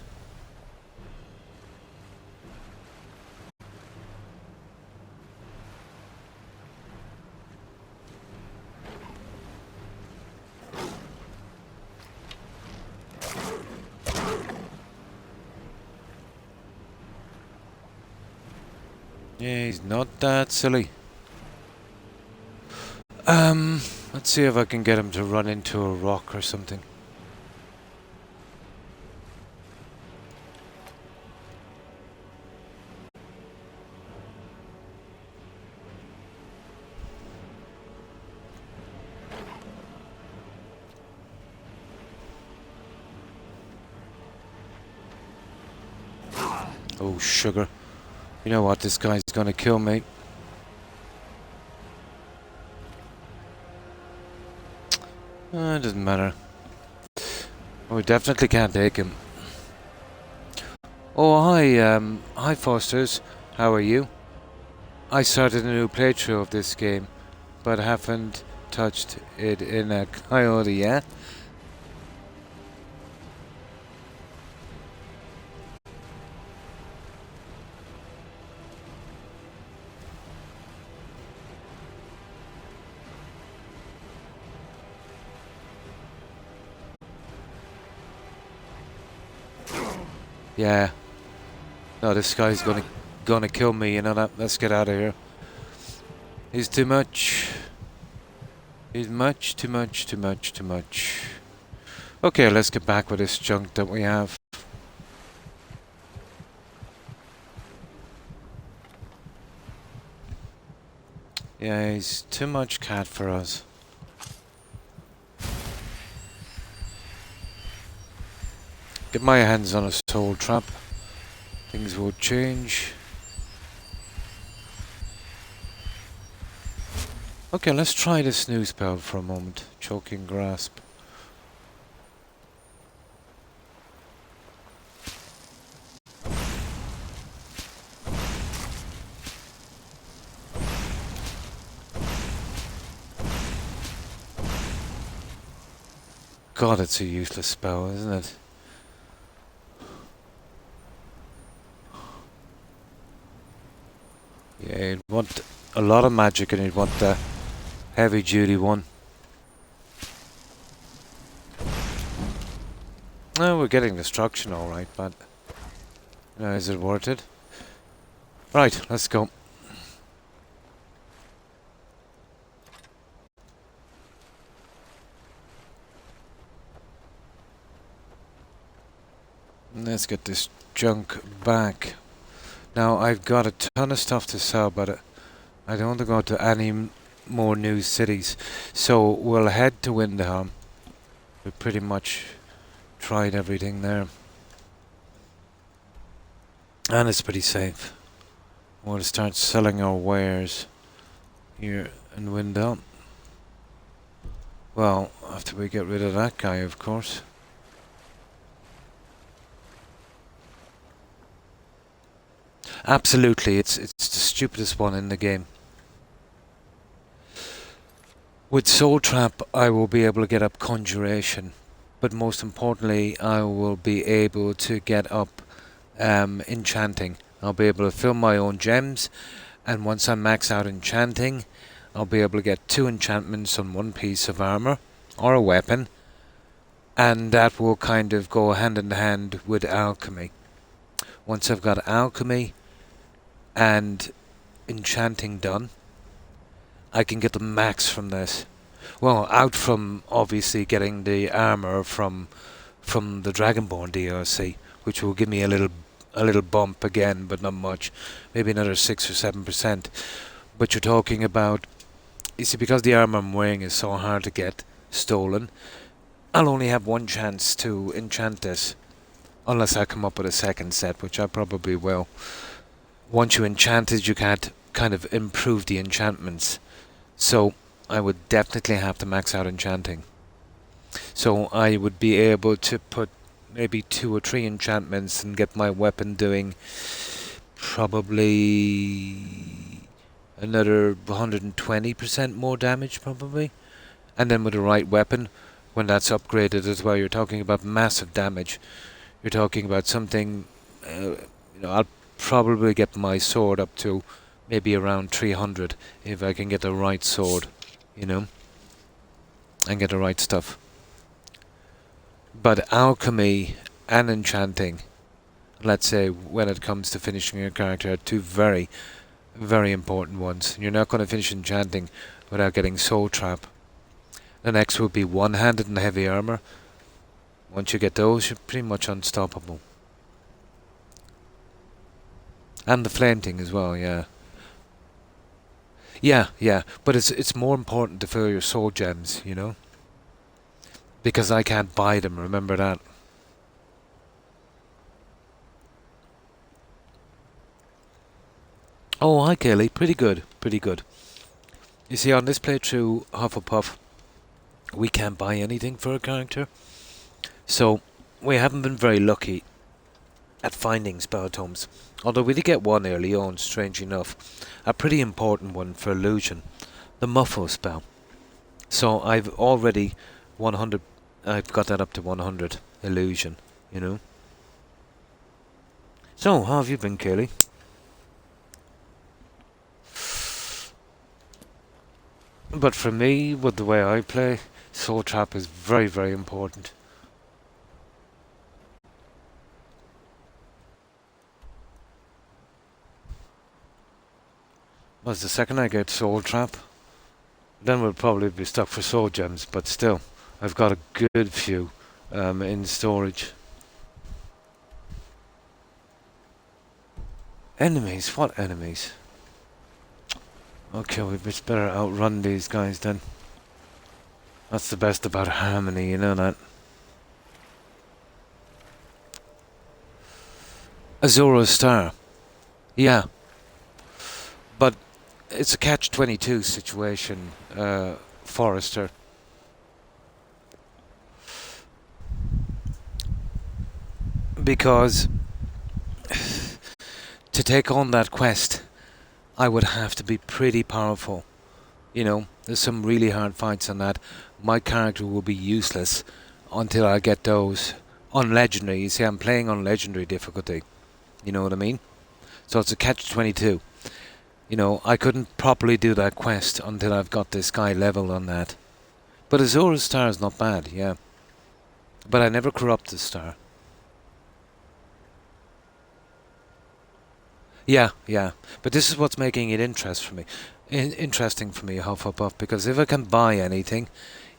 Yeah, he's not that silly. Let's see if I can get him to run into a rock or something. Oh, sugar. You know what, this guy's gonna kill me. It doesn't matter. We definitely can't take him. Oh, hi Fosters. How are you? I started a new playthrough of this game, but haven't touched it in a coyote, yeah? Yeah. No, this guy's gonna kill me, you know that? Let's get out of here. He's too much. He's too much. Okay, let's get back with this junk that we have. Yeah, he's too much cat for us. Get my hands on a soul trap. Things will change. Okay, let's try the snooze spell for a moment. Choking grasp. God, it's a useless spell, isn't it? Yeah, you'd want a lot of magic and you'd want the heavy duty one. No, we're getting destruction alright, but is it worth it? Right, let's go. Let's get this junk back. Now, I've got a ton of stuff to sell, but I don't want to go to any more new cities. So, we'll head to Windhelm. We pretty much tried everything there. And it's pretty safe. We'll start selling our wares here in Windhelm. Well, after we get rid of that guy, of course. Absolutely, it's the stupidest one in the game. With Soul Trap, I will be able to get up Conjuration, but most importantly, I will be able to get up Enchanting. I'll be able to fill my own gems, and once I max out Enchanting, I'll be able to get 2 enchantments on 1 piece of armor or a weapon, and that will kind of go hand in hand with Alchemy. Once I've got Alchemy and Enchanting done, I can get the max from this. Well, out from obviously getting the armor from the Dragonborn DLC, which will give me a little bump again, but not much, maybe another 6 or 7%. But you're talking about, you see, because the armor I'm wearing is so hard to get stolen, I'll only have 1 chance to enchant this, unless I come up with a second set, which I probably will. Once you enchant it, you can't kind of improve the enchantments. So I would definitely have to max out Enchanting. So I would be able to put maybe 2 or 3 enchantments and get my weapon doing probably another 120% more damage, probably. And then with the right weapon, when that's upgraded as well, you're talking about massive damage. You're talking about something, I'll probably get my sword up to maybe around 300 if I can get the right sword, and get the right stuff. But Alchemy and Enchanting, let's say, when it comes to finishing your character, are 2 very, very important ones. You're not going to finish Enchanting without getting Soul Trap. The next will be One-Handed and Heavy Armor. Once you get those, you're pretty much unstoppable. And the Flame thing as well, yeah. Yeah, but it's more important to fill your soul gems, because I can't buy them, remember that. Oh, hi Kaylee, pretty good. You see, on this playthrough, Hufflepuff, we can't buy anything for a character, so we haven't been very lucky at finding spell tomes. Although we did get one early on, strange enough. A pretty important one for illusion. The Muffle spell. So I've already 100. I've got that up to 100 illusion. You know. So how have you been, Kaylee? But for me, with the way I play, Soul Trap is very, very important. Was the second I get Soul Trap, then we'll probably be stuck for Soul Gems, but still, I've got a good few in storage. Enemies? What enemies? Okay, we better outrun these guys then. That's the best about Harmony, you know that. Azura's Star. Yeah. But it's a catch-22 situation, Forrester. Because to take on that quest, I would have to be pretty powerful. You know, there's some really hard fights on that. My character will be useless until I get those on Legendary. You see, I'm playing on Legendary difficulty. You know what I mean? So it's a catch-22. You know, I couldn't properly do that quest until I've got this guy level on that. But Azura's Star is not bad, yeah. But I never corrupt the star. Yeah, yeah. But this is what's making it interesting for me, Hufflepuff, because if I can buy anything,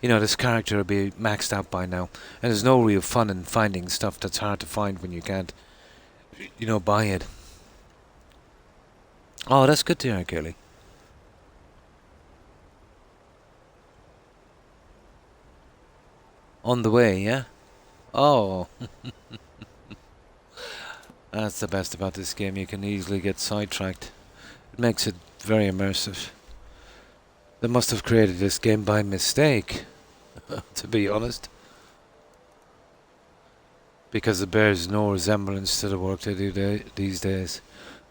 you know, this character will be maxed out by now. And there's no real fun in finding stuff that's hard to find when you can't, you know, buy it. Oh, that's good to hear, Kelly. On the way, yeah? Oh. That's the best about this game, you can easily get sidetracked. It makes it very immersive. They must have created this game by mistake, to be honest. Because it bears no resemblance to the work they do these days.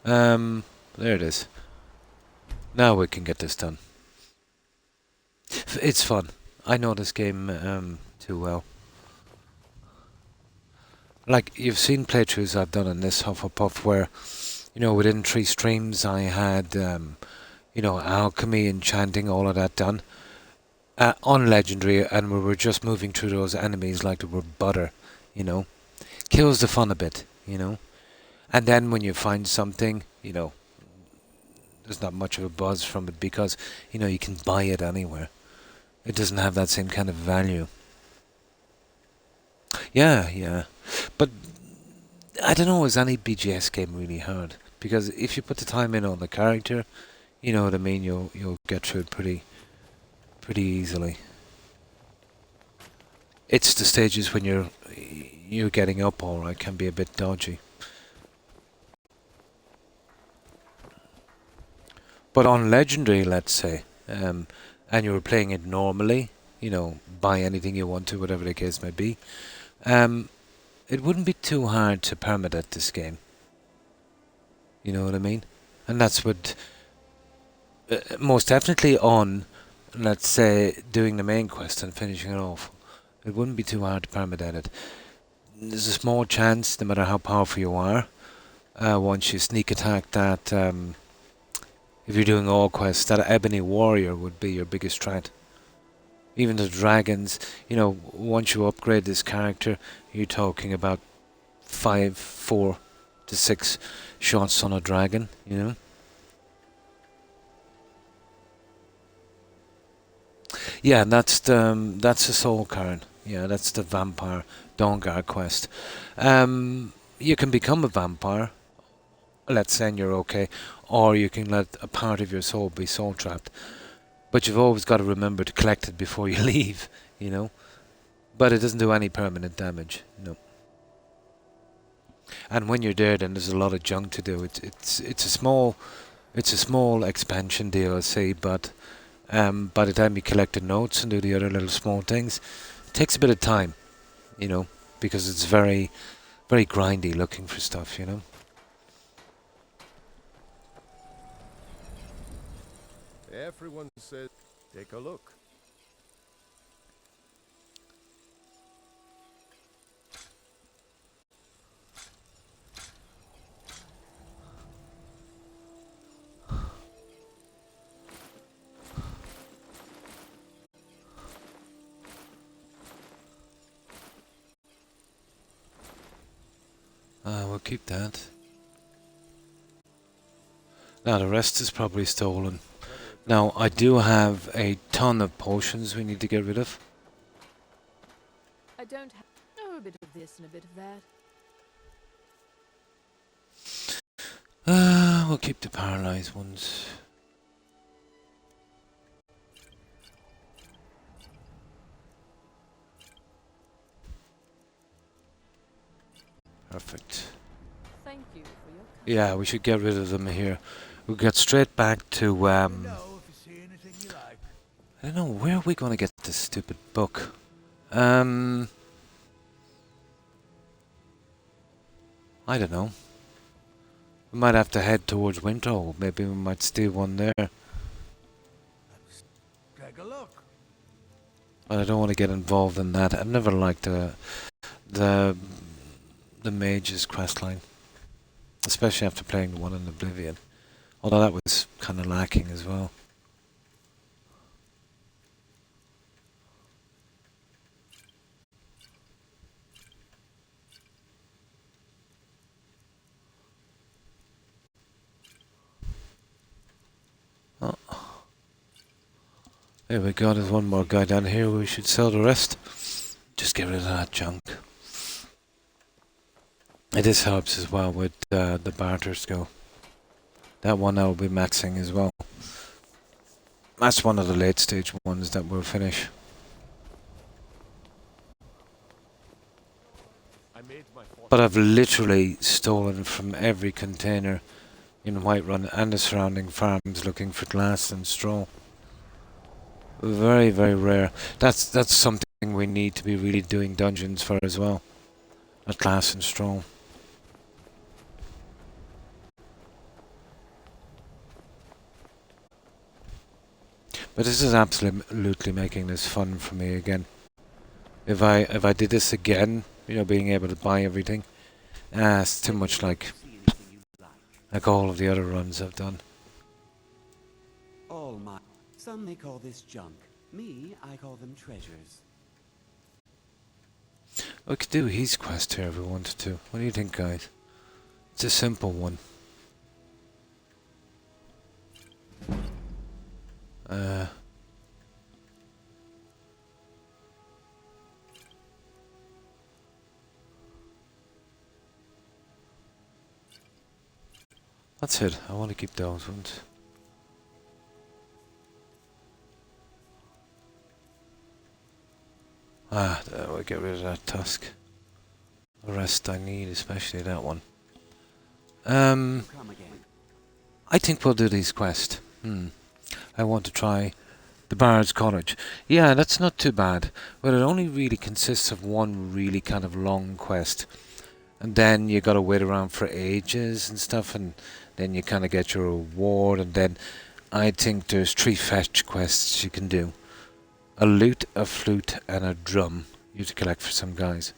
There it is. Now we can get this done. It's fun. I know this game too well. Like, you've seen playthroughs I've done in this Hufflepuff where, you know, within 3 streams I had, you know, alchemy, enchanting, all of that done. On Legendary, and we were just moving through those enemies like they were butter, you know. Kills the fun a bit, you know. And then when you find something, you know, there's not much of a buzz from it because, you know, you can buy it anywhere. It doesn't have that same kind of value. Yeah, yeah. But I don't know, is any BGS game really hard? Because if you put the time in on the character, you know what I mean, you'll get through it pretty easily. It's the stages when you're getting up alright can be a bit dodgy. But on Legendary, let's say, and you were playing it normally, you know, buy anything you want to, whatever the case may be, it wouldn't be too hard to permadeath this game. You know what I mean? And that's what most definitely on, let's say, doing the main quest and finishing it off. It wouldn't be too hard to permadeath it. There's a small chance, no matter how powerful you are, once you sneak attack that, if you're doing all quests, that Ebony Warrior would be your biggest threat. Even the dragons, you know, once you upgrade this character, you're talking about 4 to 6 shots on a dragon, you know. Yeah, and that's the Soul Cairn. Yeah, that's the vampire Dawnguard quest. You can become a vampire, let's say, and you're okay, or you can let a part of your soul be soul trapped. But you've always got to remember to collect it before you leave, you know. But it doesn't do any permanent damage, no. And when you're there, then there's a lot of junk to do. It's a small expansion DLC, but by the time you collect the notes and do the other little small things, it takes a bit of time, you know, because it's very, very grindy looking for stuff, you know. Everyone says, take a look. We'll keep that. Now the rest is probably stolen. Now I do have a ton of potions we need to get rid of. I don't have a bit of this and a bit of that. We'll keep the paralyzed ones. Perfect. Thank you for your Yeah, we should get rid of them here. We'll get straight back to I don't know, where are we gonna get this stupid book? I don't know. We might have to head towards Winterhold. Maybe we might steal one there. Take a look. But I don't want to get involved in that. I've never liked the mage's questline, especially after playing the one in Oblivion. Although that was kind of lacking as well. Oh. There we go, there's one more guy down here. We should sell the rest. Just get rid of that junk. This helps as well with the barter skill. That one I will be maxing as well. That's one of the late stage ones that we'll finish. But I've literally stolen from every container in Whiterun and the surrounding farms looking for glass and straw. Very, very rare. That's something we need to be really doing dungeons for as well. At glass and straw. But this is absolutely making this fun for me again. If I did this again, you know, being able to buy everything, it's too much like all of the other runs I've done. All my... Some may call this junk. Me, I call them treasures. We could do his quest here if we wanted to. What do you think, guys? It's a simple one. That's it. I want to keep those ones. We'll get rid of that tusk. The rest I need, especially that one. Come again. I think we'll do these quests. I want to try the Bard's Cottage. Yeah, that's not too bad. But it only really consists of one really kind of long quest. And then you gotta wait around for ages and stuff, and then you kind of get your reward, and then I think there's 3 fetch quests you can do. A lute, a flute, and a drum you have to collect for some guys.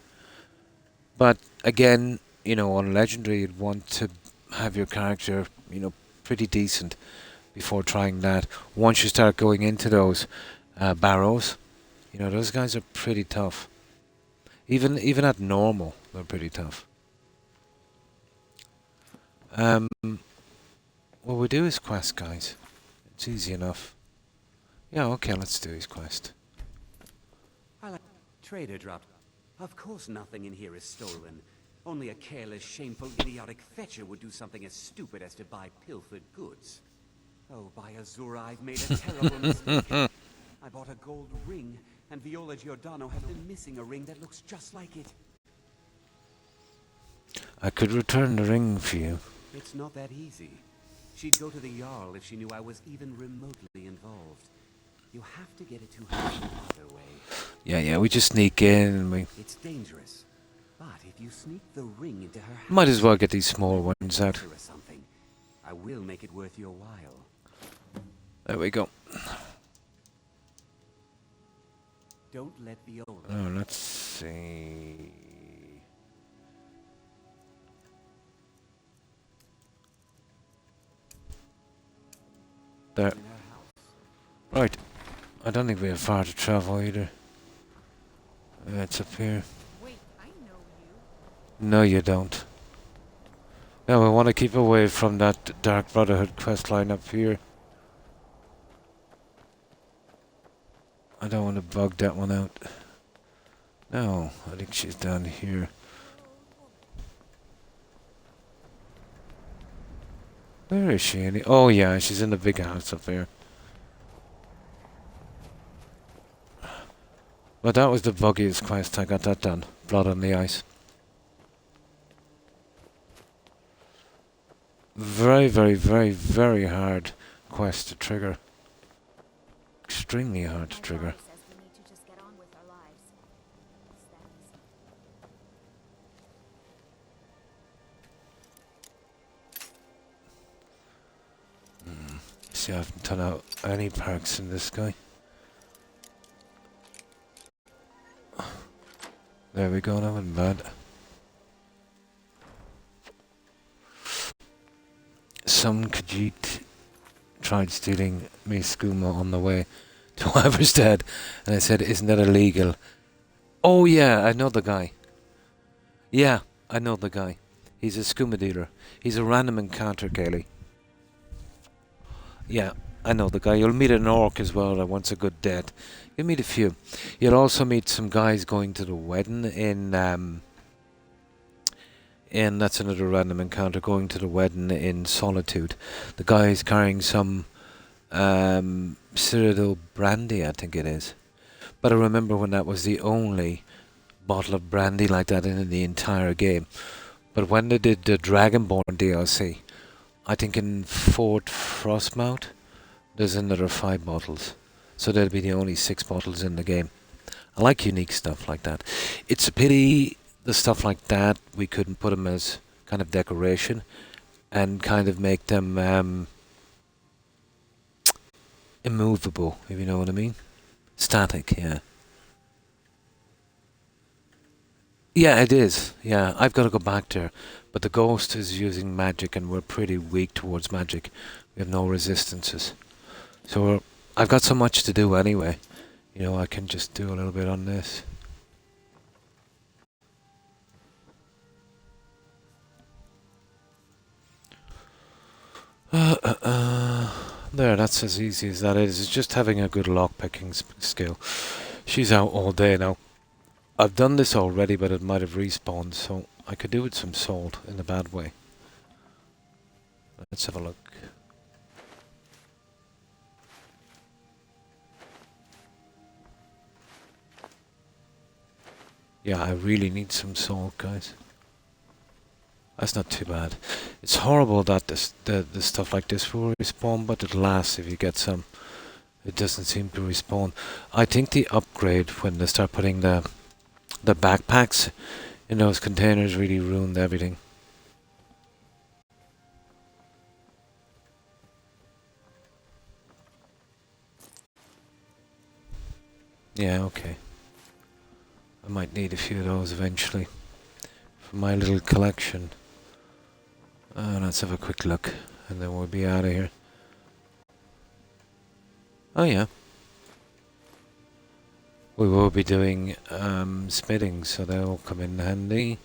But again, you know, on Legendary you'd want to have your character, you know, pretty decent before trying that. Once you start going into those barrows, you know, those guys are pretty tough. Even at normal, they're pretty tough. Well, we do his quest, guys. It's easy enough. Yeah, okay, let's do his quest. Trader dropped. Of course nothing in here is stolen. Only a careless, shameful, idiotic fetcher would do something as stupid as to buy pilfered goods. Oh, by Azura, I've made a terrible mistake. I bought a gold ring, and Viola Giordano has been missing a ring that looks just like it. I could return the ring for you. It's not that easy. She'd go to the Jarl if she knew I was even remotely involved. You have to get it to her some other way. Yeah, we just sneak in and we... It's dangerous. But if you sneak the ring into her house... Might as well get these small ones out. Or something, I will make it worth your while. There we go. Don't let Viola... Oh, let's see... There. in her house. Right. I don't think we have far to travel either. It's up here. Wait, I know you. No, you don't. Now I want to keep away from that Dark Brotherhood quest line up here. I don't want to bug that one out. No, I think she's down here. Where is she? Oh yeah, she's in the big house up there. But that was the buggiest quest. I got that done. Blood on the ice. Very, very, very, very hard quest to trigger. Extremely hard to trigger. See, I haven't done out any perks in this guy. There we go, now in bad. Some Khajiit tried stealing me skooma on the way to Haverstead, and I said, isn't that illegal? Oh yeah, I know the guy. Yeah, I know the guy. He's a skooma dealer. He's a random encounter, Kaylee. Yeah, I know the guy. You'll meet an orc as well that wants a good debt. You'll meet a few. You'll also meet some guys going to the wedding in that's another random encounter, going to the wedding in Solitude. The guy's carrying some Cyrodiil brandy, I think it is. But I remember when that was the only bottle of brandy like that in the entire game. But when they did the Dragonborn DLC, I think in Fort Frostmount, there's another 5 bottles. So there'll be the only 6 bottles in the game. I like unique stuff like that. It's a pity the stuff like that, we couldn't put them as kind of decoration and kind of make them immovable, if you know what I mean. Static, yeah. Yeah, it is. Yeah, I've got to go back there. But the ghost is using magic and we're pretty weak towards magic. We have no resistances. So I've got so much to do anyway. You know, I can just do a little bit on this. There, that's as easy as that is. It's just having a good lockpicking skill. She's out all day now. I've done this already, but it might have respawned, so I could do with some salt in a bad way. Let's have a look. Yeah, I really need some salt, guys. That's not too bad. It's horrible that the stuff like this will respawn, but it lasts if you get some. It doesn't seem to respawn. I think the upgrade when they start putting the backpacks in those containers really ruined everything. Yeah, okay. I might need a few of those eventually for my little collection. Let's have a quick look and then we'll be out of here. Oh yeah. We will be doing smithing, so they'll come in handy.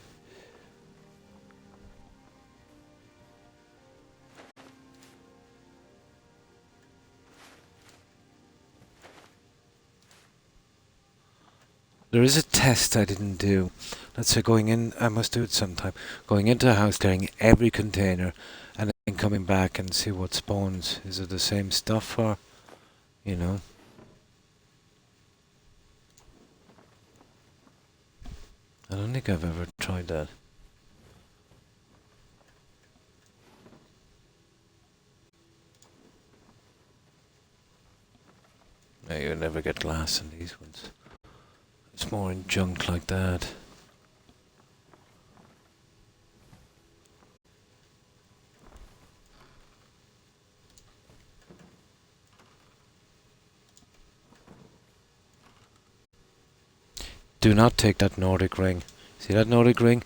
There is a test I didn't do. Let's say going in, I must do it sometime. Going into a house, clearing every container, and then coming back and see what spawns. Is it the same stuff or, you know? I don't think I've ever tried that. No, you'll never get glass in these ones. It's more in junk like that. Do not take that Nordic ring. See that Nordic ring?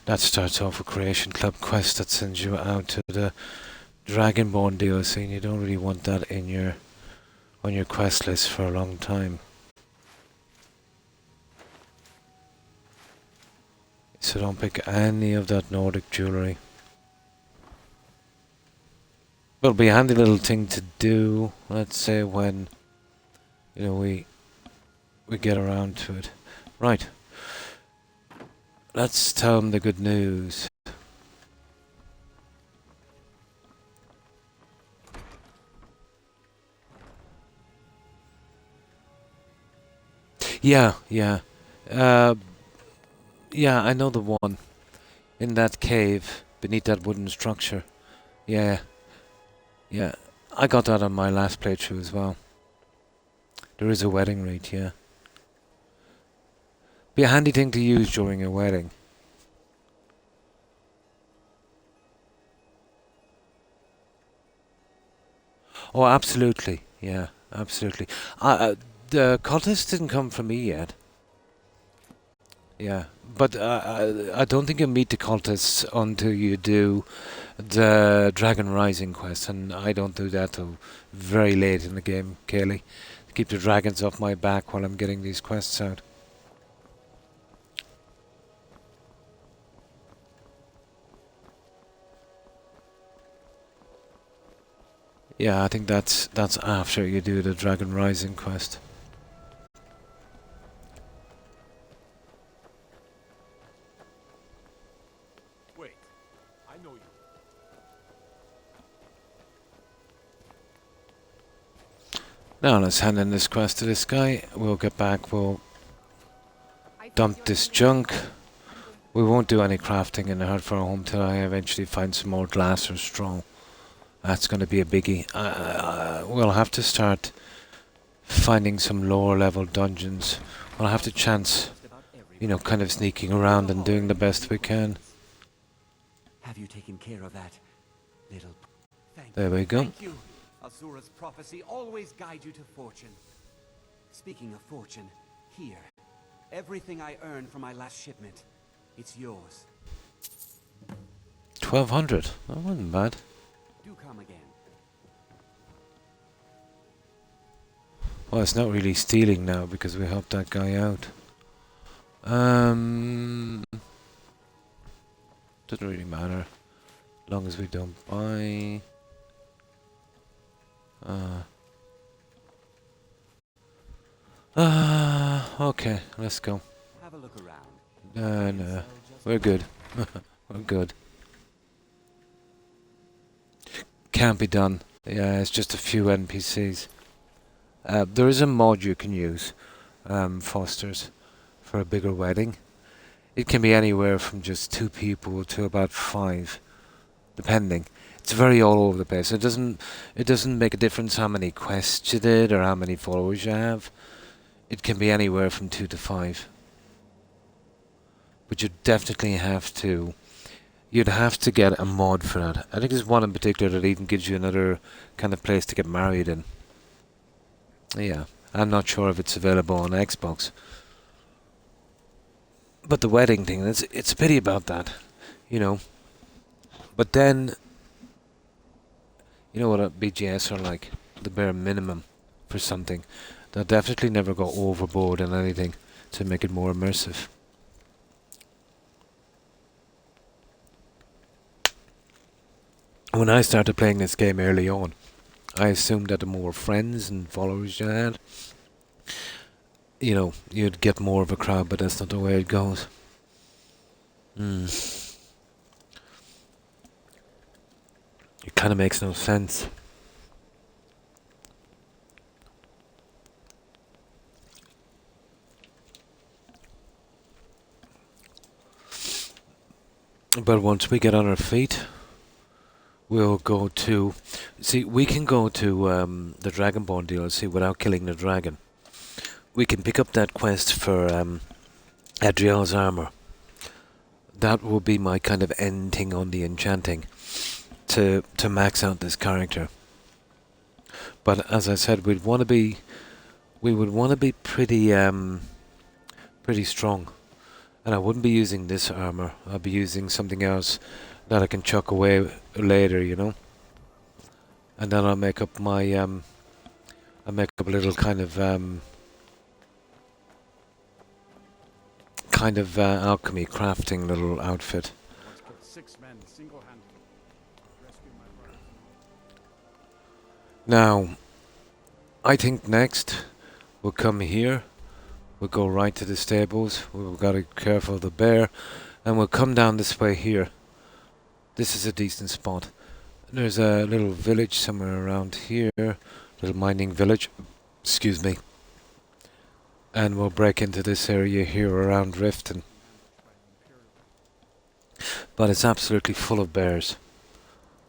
That starts off a Creation Club quest that sends you out to the Dragonborn DLC, and you don't really want that in your on your quest list for a long time. So don't pick any of that Nordic jewellery. It'll be a handy little thing to do, let's say, when, you know, we get around to it. Right. Let's tell them the good news. Yeah, yeah. Yeah, I know the one. In that cave, beneath that wooden structure. Yeah. Yeah. I got that on my last playthrough as well. There is a wedding rite, yeah. Be a handy thing to use during a wedding. Oh, absolutely. Yeah, absolutely. The cultists didn't come from me yet. Yeah, but I don't think you meet the cultists until you do the Dragon Rising quest, and I don't do that till very late in the game, Kaylee. To keep the dragons off my back while I'm getting these quests out. Yeah, I think that's after you do the Dragon Rising quest. Wait, I know you. Now let's hand in this quest to this guy. We'll get back, we'll dump this junk. We won't do any crafting in the Heart for a Home till I eventually find some more glass or straw. That's going to be a biggie. We'll have to start finding some lower level dungeons. We'll have to chance, you know, kind of sneaking around and doing the best we can. Have you taken care of that, little... There we go. Thank you. Azura's prophecy always guide you to fortune. Speaking of fortune, here. Everything I earned from my last shipment. It's yours. 1200. That wasn't bad. Do come again. Well, it's not really stealing now because we helped that guy out. Doesn't really matter. As long as we don't buy... okay, let's go. Have a look around. No, we're good. We're good. Can't be done. Yeah, it's just a few NPCs. There is a mod you can use, Fosters, for a bigger wedding. It can be anywhere from just 2 people to about 5, depending. It's very all over the place. It doesn't make a difference how many quests you did or how many followers you have. It can be anywhere from 2 to 5. But you definitely have to... You'd have to get a mod for that. I think there's one in particular that even gives you another kind of place to get married in. Yeah, I'm not sure if it's available on Xbox. But the wedding thing, it's a pity about that, you know. But then, you know what a BGS are like, the bare minimum for something. They'll definitely never go overboard on anything to make it more immersive. When I started playing this game early on, I assumed that the more friends and followers you had, you know, you'd get more of a crowd, but that's not the way it goes. It kind of makes no sense. But once we get on our feet, we'll go to... See, we can go to the Dragonborn DLC without killing the dragon. We can pick up that quest for Adriel's armor. That will be my kind of end thing on the enchanting, to max out this character. But as I said, we would want to be pretty pretty strong. And I wouldn't be using this armor. I'll be using something else that I can chuck away later, you know. And then I'll make up my I'll make up a little kind of alchemy crafting little outfit. Once killed 6 men single-handedly. Rescue my brothers Now, I think next we'll come here. We'll go right to the stables. We've got to be careful of the bear. And we'll come down this way here. This is a decent spot. There's a little village somewhere around here. Little mining village. Excuse me. And we'll break into this area here around Riften. But it's absolutely full of bears.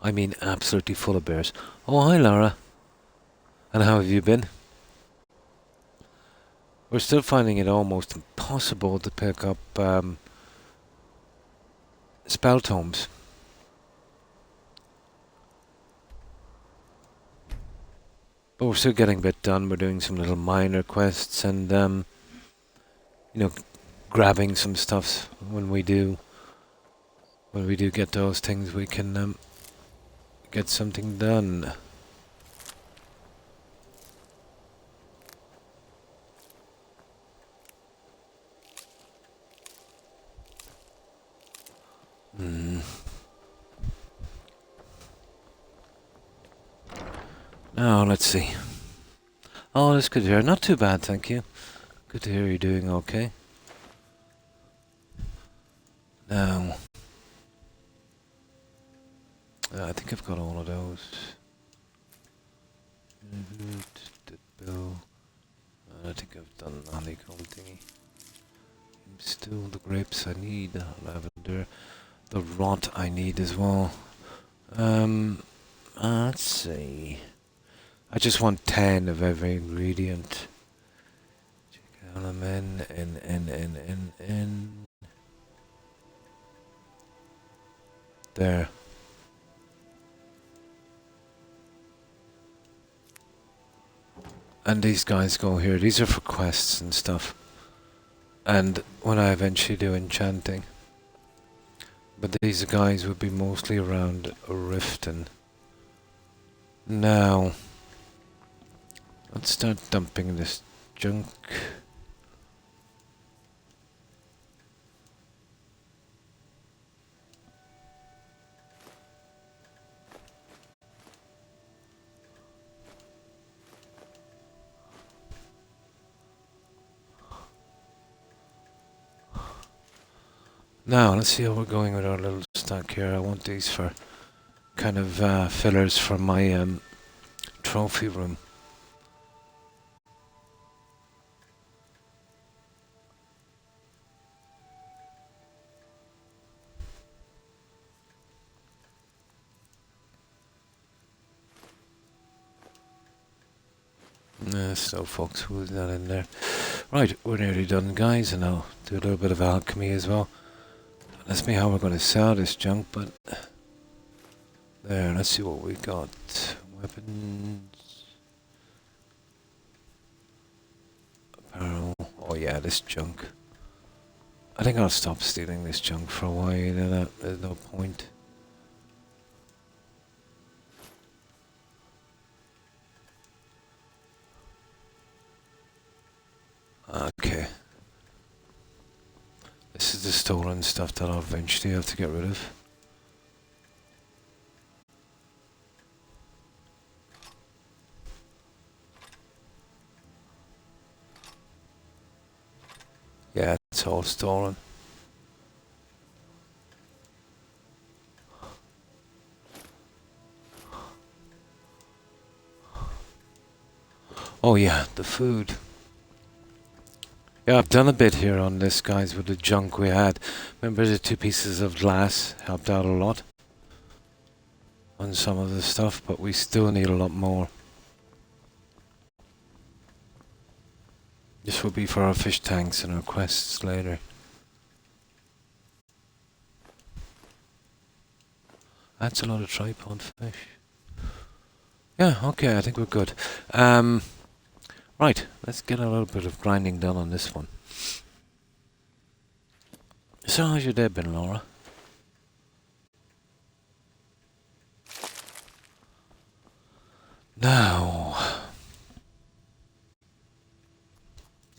I mean absolutely full of bears. Oh, hi Lara. And how have you been? We're still finding it almost impossible to pick up spell tomes. But we're still getting a bit done. We're doing some little minor quests and you know, grabbing some stuff when we do get those things, we can get something done. Now, let's see. Oh, that's good to hear. Not too bad, thank you. Good to hear you're doing okay. Now, I think I've got all of those. I think I've done the honeycomb thingy. Still the grapes I need, lavender. The rot I need as well. Let's see. I just want 10 of every ingredient. Check out them in. There. And these guys go here. These are for quests and stuff. And when I eventually do enchanting. But these guys would be mostly around Riften. Now, let's start dumping this junk. Now, let's see how we're going with our little stack here. I want these for kind of fillers for my trophy room. So folks, who's that in there? Right, we're nearly done, guys, and I'll do a little bit of alchemy as well. Let's see how we're going to sell this junk, but there, let's see what we got. Weapons, apparel. Oh yeah, this junk. I think I'll stop stealing this junk for a while. There's no point. Okay. This is the stolen stuff that I'll eventually have to get rid of. Yeah, it's all stolen. Oh yeah, the food. Yeah, I've done a bit here on this, guys, with the junk we had. Remember the 2 pieces of glass helped out a lot on some of the stuff, but we still need a lot more. This will be for our fish tanks and our quests later. That's a lot of tripod fish. Yeah, okay, I think we're good. Right, let's get a little bit of grinding done on this one. So how's your day been, Laura? Now,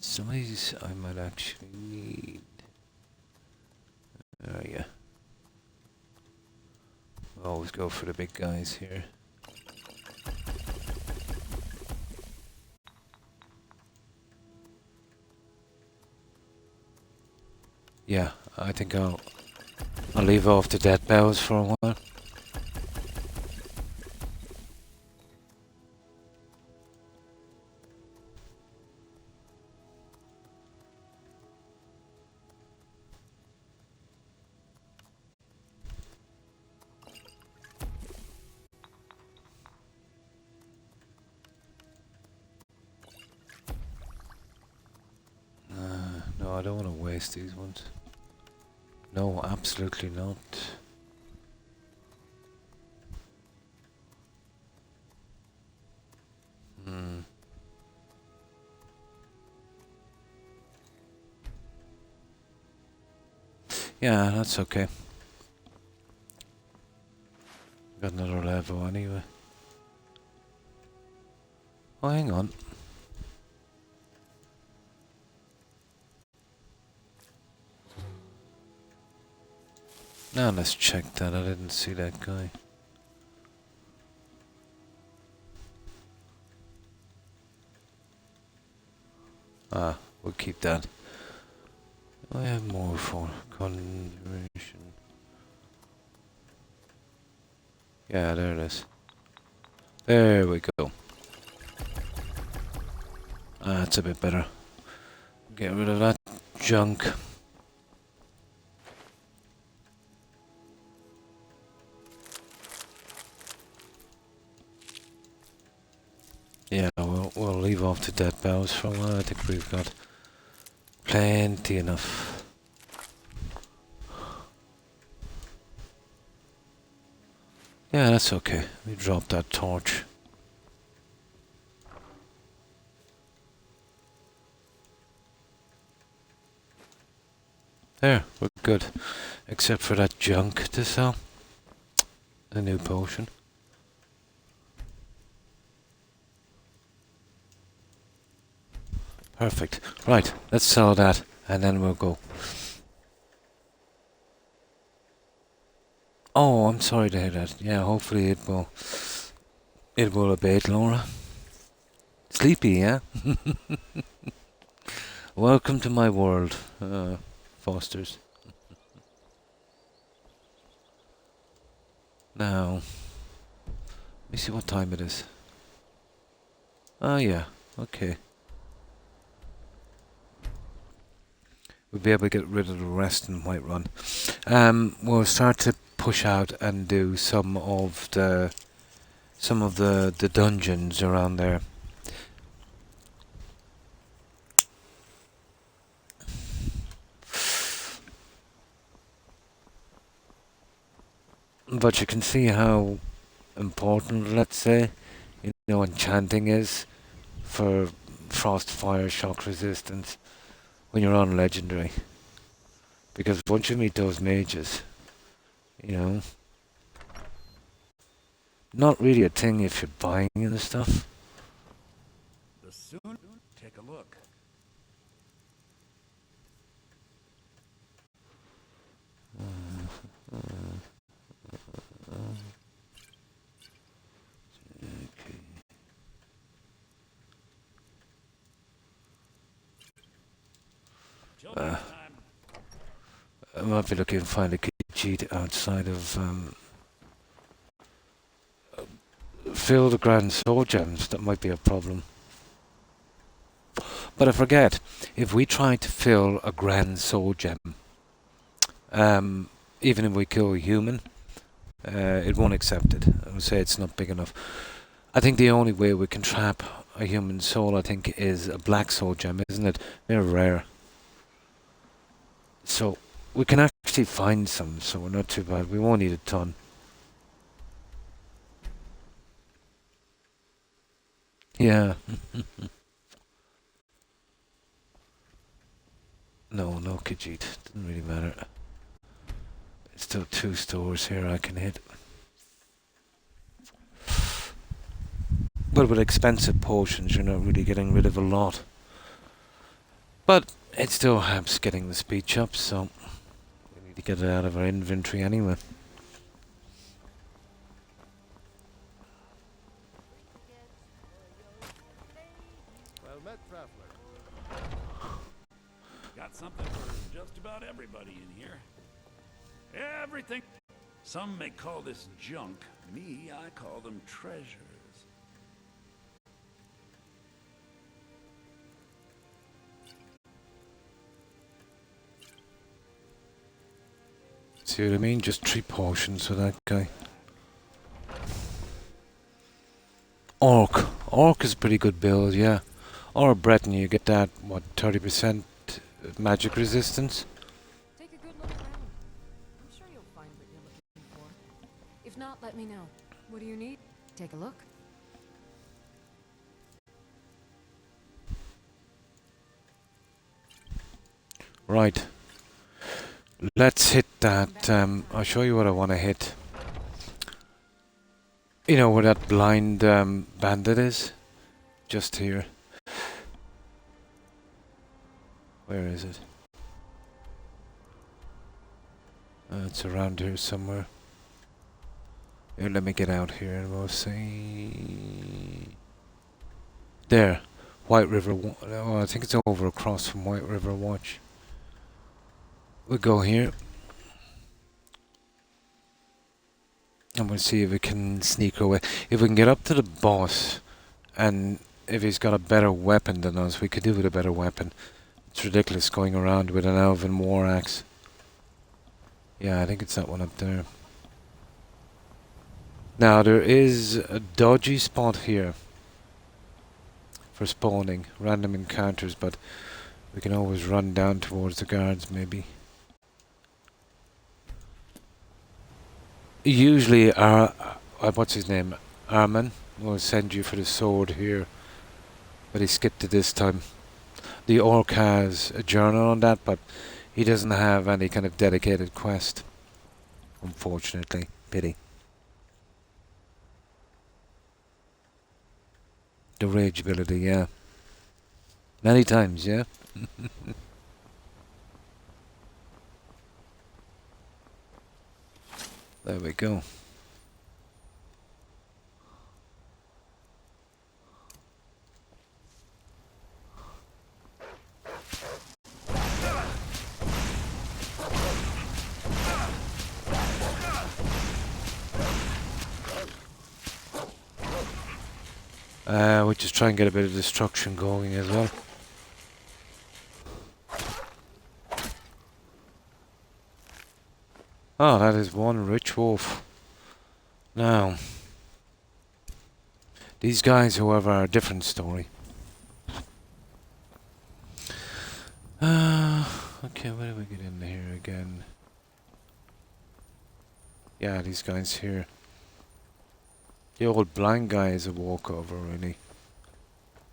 some of these I might actually need. Yeah. We'll always go for the big guys here. Yeah, I think I'll leave off the dead bells for a while. No, I don't want to waste these ones. No, absolutely not. Hmm. Yeah, that's okay. Got another level anyway. Oh, hang on. Now let's check that. I didn't see that guy. Ah, we'll keep that. I have more for conjuration. Yeah, there it is. There we go. Ah, that's a bit better. Get rid of that junk. Yeah, we'll leave off the dead bells for a while. I think we've got plenty enough. Yeah, that's okay. We drop that torch. There, we're good. Except for that junk to sell. A new potion. Perfect. Right, let's sell that and then we'll go. Oh, I'm sorry to hear that. Yeah, hopefully it will abate, Laura. Sleepy, yeah? Welcome to my world, Fosters. Now, let me see what time it is. Oh yeah, okay. We'll be able to get rid of the rest in Whiterun. We'll start to push out and do some of the dungeons around there. But you can see how important, let's say, enchanting is for frost, fire, shock resistance when you're on legendary. Because once you meet those mages, not really a thing if you're buying and stuff. The soon take a look. I might be looking to find a Khajiit outside of fill the grand soul gems. That might be a problem. But I forget, if we try to fill a grand soul gem, even if we kill a human, it won't accept it. I would say it's not big enough. I think the only way we can trap a human soul, I think, is a black soul gem, isn't it? They're rare. So we can actually find some, so we're not too bad. We won't need a ton. Yeah. No Khajiit. Doesn't really matter. There's still 2 stores here I can hit. But with expensive potions, you're not really getting rid of a lot. But it still helps getting the speech up, so we need to get it out of our inventory anyway. Well met, traveler. Got something for just about everybody in here. Everything. Some may call this junk. Me, I call them treasures. See what I mean? Just 3 potions for that guy. Orc. Orc is a pretty good build, yeah. Or Breton, you get that, what, 30% magic resistance? Take a good look around. I'm sure you'll find what you're looking for. If not, let me know. What do you need? Take a look. Right. Let's hit that. I'll show you what I want to hit. You know where that blind bandit is? Just here. Where is it? It's around here somewhere. Here, let me get out here and we'll see. There. White River. Oh, I think it's over across from White River Watch. We'll go here. And we'll see if we can sneak our way. If we can get up to the boss, and if he's got a better weapon than us, we could do with a better weapon. It's ridiculous going around with an elven war axe. Yeah, I think it's that one up there. Now, there is a dodgy spot here for spawning random encounters, but we can always run down towards the guards, maybe. Usually, what's his name? Armin will send you for the sword here, but he skipped it this time. The orc has a journal on that, but he doesn't have any kind of dedicated quest. Unfortunately, pity. The rage ability, yeah. Many times, yeah. There we go. We'll just try and get a bit of destruction going as well. Oh, that is one rich wolf. Now, these guys, however, are a different story. Okay, where do we get in here again? Yeah, these guys here. The old blind guy is a walkover, really.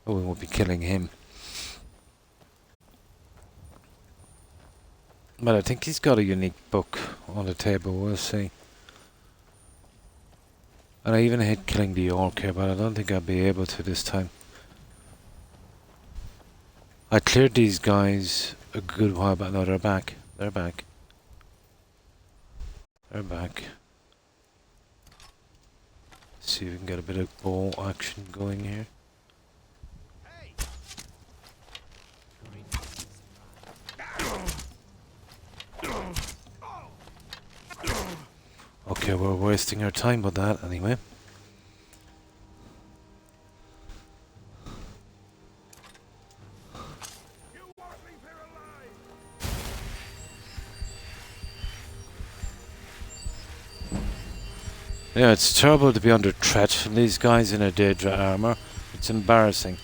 Oh, we won't be killing him. But I think he's got a unique book on the table, we'll see. And I even hate killing the orc here, but I don't think I'll be able to this time. I cleared these guys a good while back. No, they're back. They're back. They're back. See if we can get a bit of bow action going here. Okay, we're wasting our time with that anyway. Yeah, it's terrible to be under threat from these guys in a Daedra armor. It's embarrassing.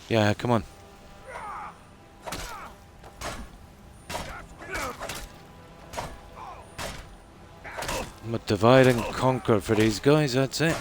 Yeah, come on. But divide and conquer for these guys, that's it.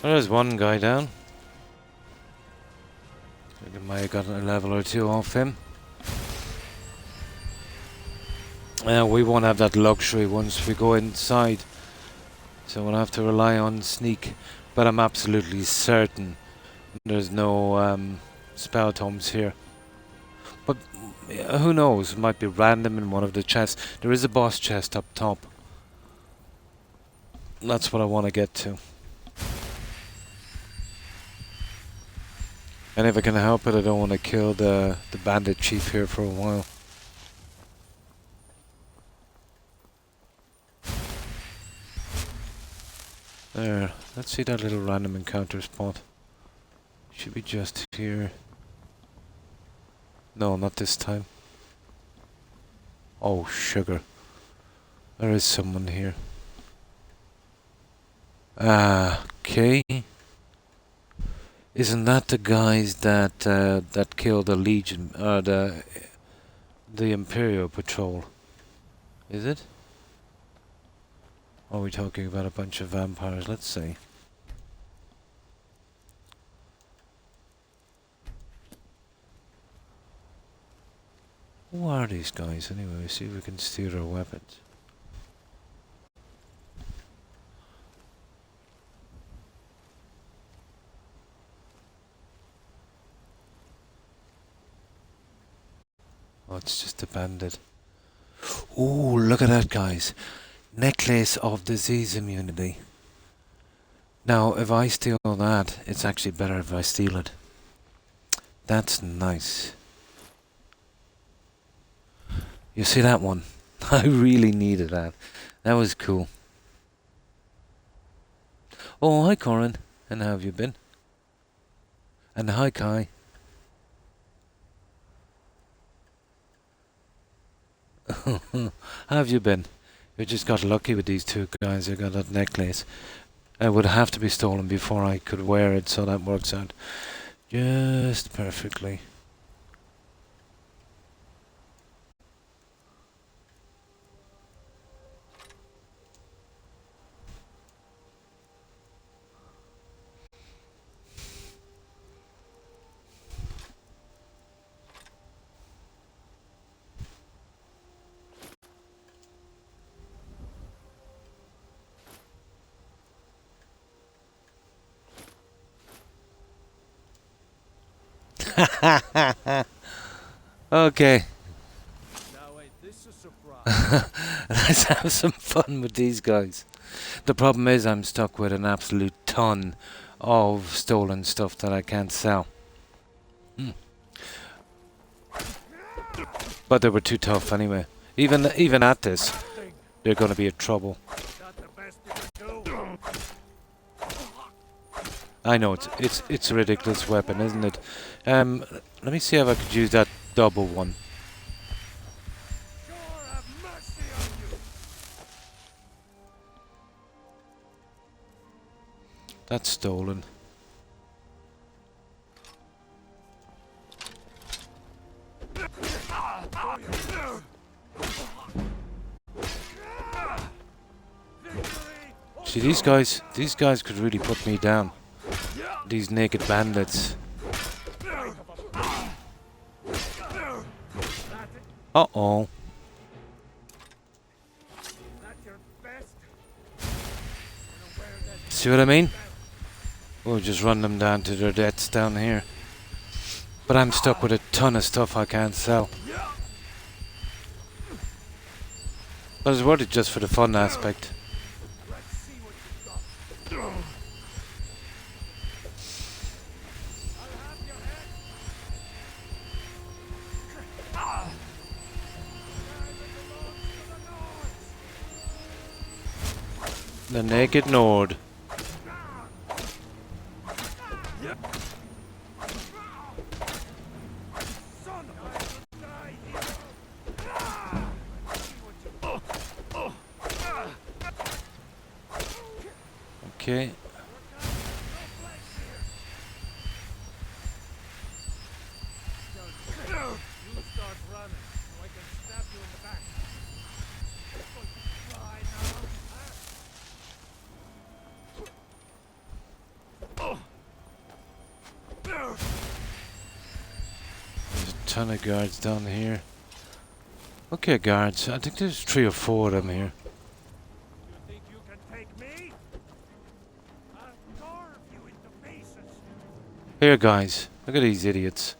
There's one guy down. I might have gotten a level or two off him. We won't have that luxury once we go inside. So we'll have to rely on sneak. But I'm absolutely certain there's no spell tomes here. But who knows? It might be random in one of the chests. There is a boss chest up top. That's what I want to get to. And if I can help it, I don't want to kill the bandit chief here for a while. There, let's see that little random encounter spot. Should be just here. No, not this time. Oh, sugar. There is someone here. Okay. Isn't that the guys that that killed the Legion, the Imperial Patrol? Is it? Or are we talking about a bunch of vampires? Let's see. Who are these guys anyway? See if we can steal their weapons. Oh, it's just a bandit. Ooh, look at that, guys. Necklace of disease immunity. Now, if I steal that, it's actually better if I steal it. That's nice. You see that one? I really needed that. That was cool. Oh, hi Corin. And how have you been? And hi Kai. How have you been? You just got lucky with these two guys who got that necklace. It would have to be stolen before I could wear it, so that works out just perfectly. Okay. Let's have some fun with these guys. The problem is I'm stuck with an absolute ton of stolen stuff that I can't sell. But they were too tough anyway. Even at this, they're going to be a trouble. I know it's a ridiculous weapon, isn't it? Let me see if I could use that double one. That's stolen. See, these guys could really put me down. These naked bandits. Uh-oh. See what I mean? We'll just run them down to their deaths down here. But I'm stuck with a ton of stuff I can't sell. But it's worth it just for the fun aspect. The Naked Nord. Okay. ton of guards down here. Okay, guards. I think there's 3 or 4 of them here. You think you can take me? I'll carve you into pieces. Here, guys. Look at these idiots.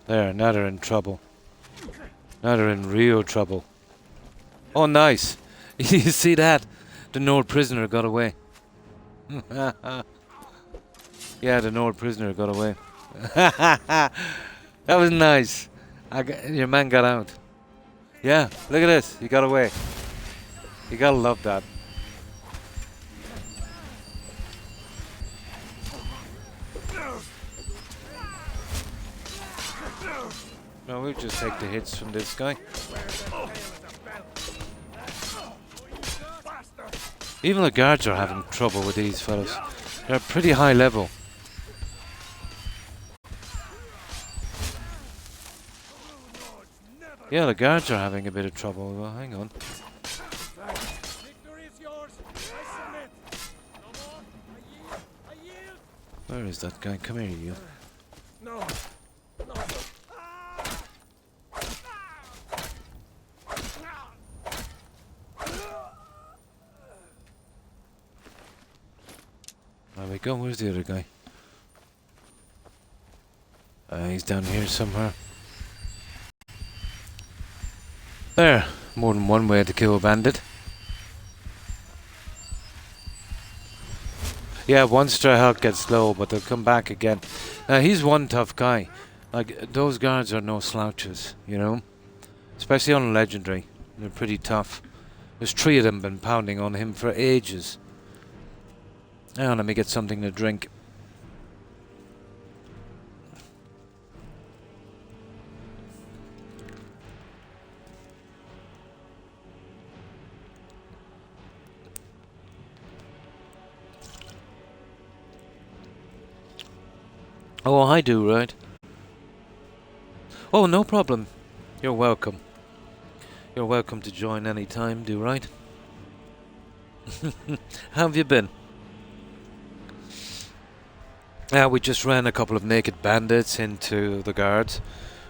There, now they're in trouble. Now they're in real trouble. Oh, nice. You see that? The Nord prisoner got away. Yeah, the Nord prisoner got away. That was nice. Your man got out. Yeah, look at this. He got away. You gotta love that. No, we'll just take the hits from this guy. Even the guards are having trouble with these fellas. They're pretty high level. Yeah, the guards are having a bit of trouble. Well, hang on. Where is that guy? Come here, you. No. There we go. Where's the other guy? He's down here somewhere. There. More than one way to kill a bandit. Yeah, once their health gets low, but they'll come back again. Now, he's one tough guy. Like, those guards are no slouches, you know? Especially on Legendary. They're pretty tough. There's 3 of them been pounding on him for ages. Hang on, let me get something to drink. Oh, I do, right? Oh, no problem. You're welcome. You're welcome to join any time, do right? How have you been? We just ran a couple of naked bandits into the guards.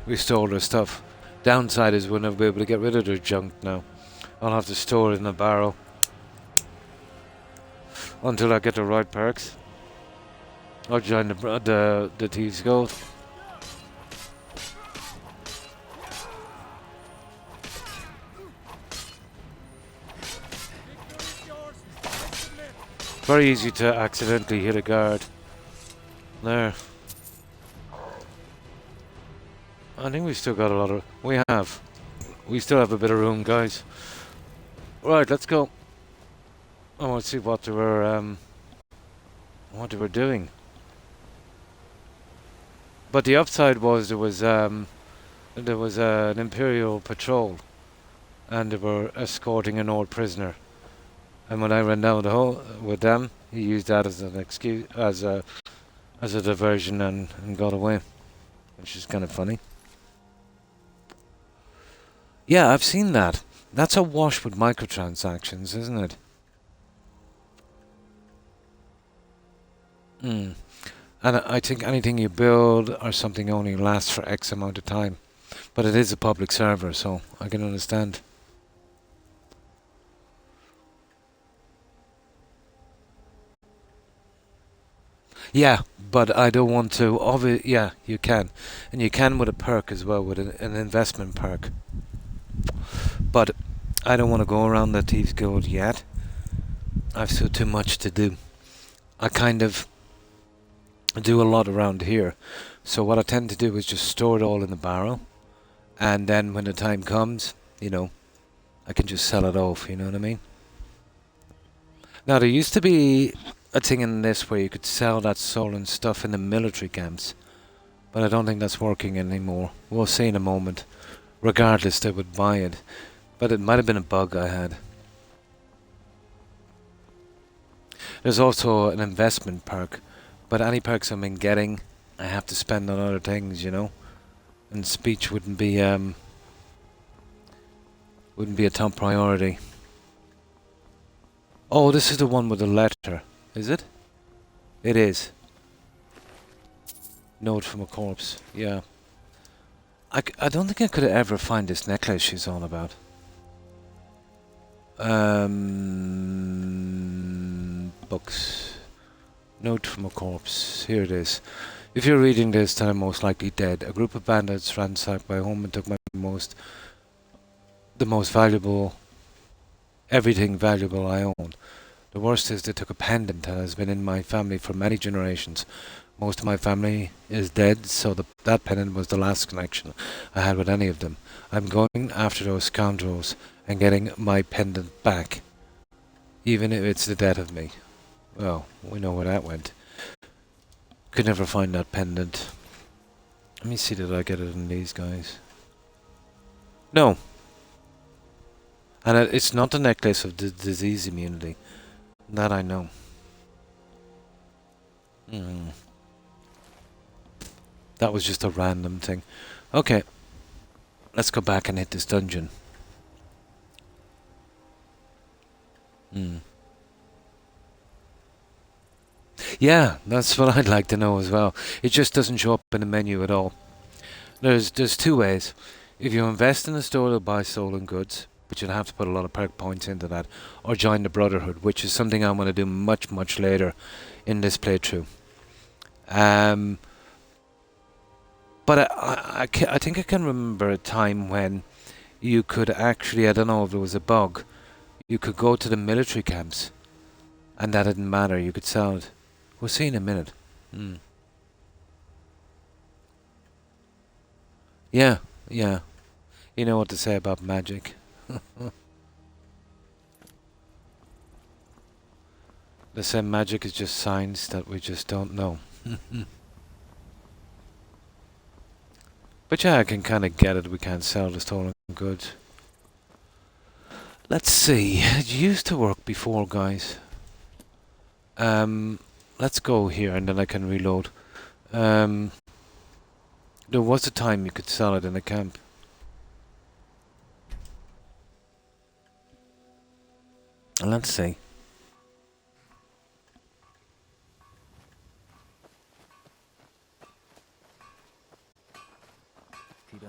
We stole their stuff. Downside is we'll never be able to get rid of their junk now. I'll have to store it in a barrel. Until I get the right perks. I'll join the Thieves Guild. Very easy to accidentally hit a guard. There. I think we still got a lot of... We still have a bit of room, guys. Right, let's go. I want to see what they were doing. But the upside was there was an Imperial patrol, and they were escorting an old prisoner. And when I ran down the hole with them, he used that as an excuse, as a diversion, and got away, which is kind of funny. Yeah, I've seen that. That's a wash with microtransactions, isn't it? And I think anything you build or something only lasts for X amount of time. But it is a public server, so I can understand. Yeah, but I don't want to... yeah, you can. And you can with a perk as well, with an investment perk. But I don't want to go around the Thieves Guild yet. I've still too much to do. I kind of do a lot around here. So what I tend to do is just store it all in the barrel. And then when the time comes, you know, I can just sell it off, you know what I mean? Now, there used to be a thing in this where you could sell that stolen stuff in the military camps. But I don't think that's working anymore. We'll see in a moment. Regardless, they would buy it. But it might have been a bug I had. There's also an investment perk. But any perks I've been getting, I have to spend on other things, you know? And speech wouldn't be a top priority. Oh, this is the one with the letter. Is it? It is. Note from a corpse. Yeah. I don't think I could ever find this necklace she's on about. Books. Note from a corpse. Here it is. If you're reading this, then I'm most likely dead. A group of bandits ransacked my home and took the most valuable, everything valuable I own. The worst is they took a pendant that has been in my family for many generations. Most of my family is dead, so that pendant was the last connection I had with any of them. I'm going after those scoundrels and getting my pendant back, even if it's the death of me. Well, we know where that went. Could never find that pendant. Let me see, did I get it in these guys? No. And it's not the necklace of the disease immunity. That I know. That was just a random thing. Okay. Let's go back and hit this dungeon. Yeah, that's what I'd like to know as well. It just doesn't show up in the menu at all. There's two ways. If you invest in a store to buy stolen goods, but you'll have to put a lot of perk points into that, or join the Brotherhood, which is something I'm going to do much, much later in this playthrough. But I think I can remember a time when you could actually, I don't know if it was a bug, you could go to the military camps, and that didn't matter, you could sell it. We'll see in a minute. Yeah. You know what to say about magic. They say magic is just science that we just don't know. But yeah, I can kind of get it. We can't sell the stolen goods. Let's see. It used to work before, guys. Let's go here and then I can reload. There was a time you could sell it in a camp. Let's see.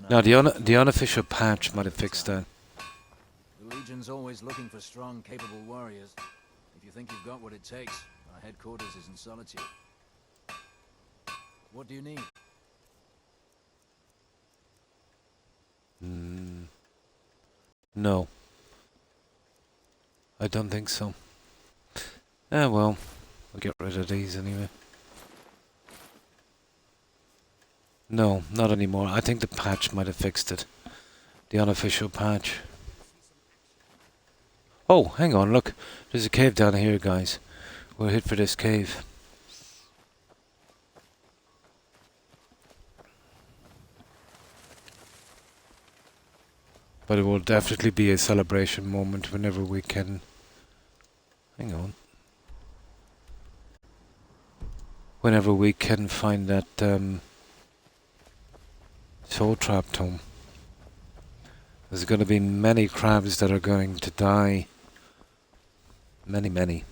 Now the unofficial patch might have fixed that. The Legion's always looking for strong, capable warriors. If you think you've got what it takes, our headquarters is in Solitude. What do you need? No. I don't think so. Well, we'll get rid of these anyway. No, not anymore. I think the patch might have fixed it. The unofficial patch. Oh, hang on, look. There's a cave down here, guys. We'll hit for this cave. But it will definitely be a celebration moment whenever we can... Hang on. Whenever we can find that soul trap tome. There's going to be many crabs that are going to die. Many.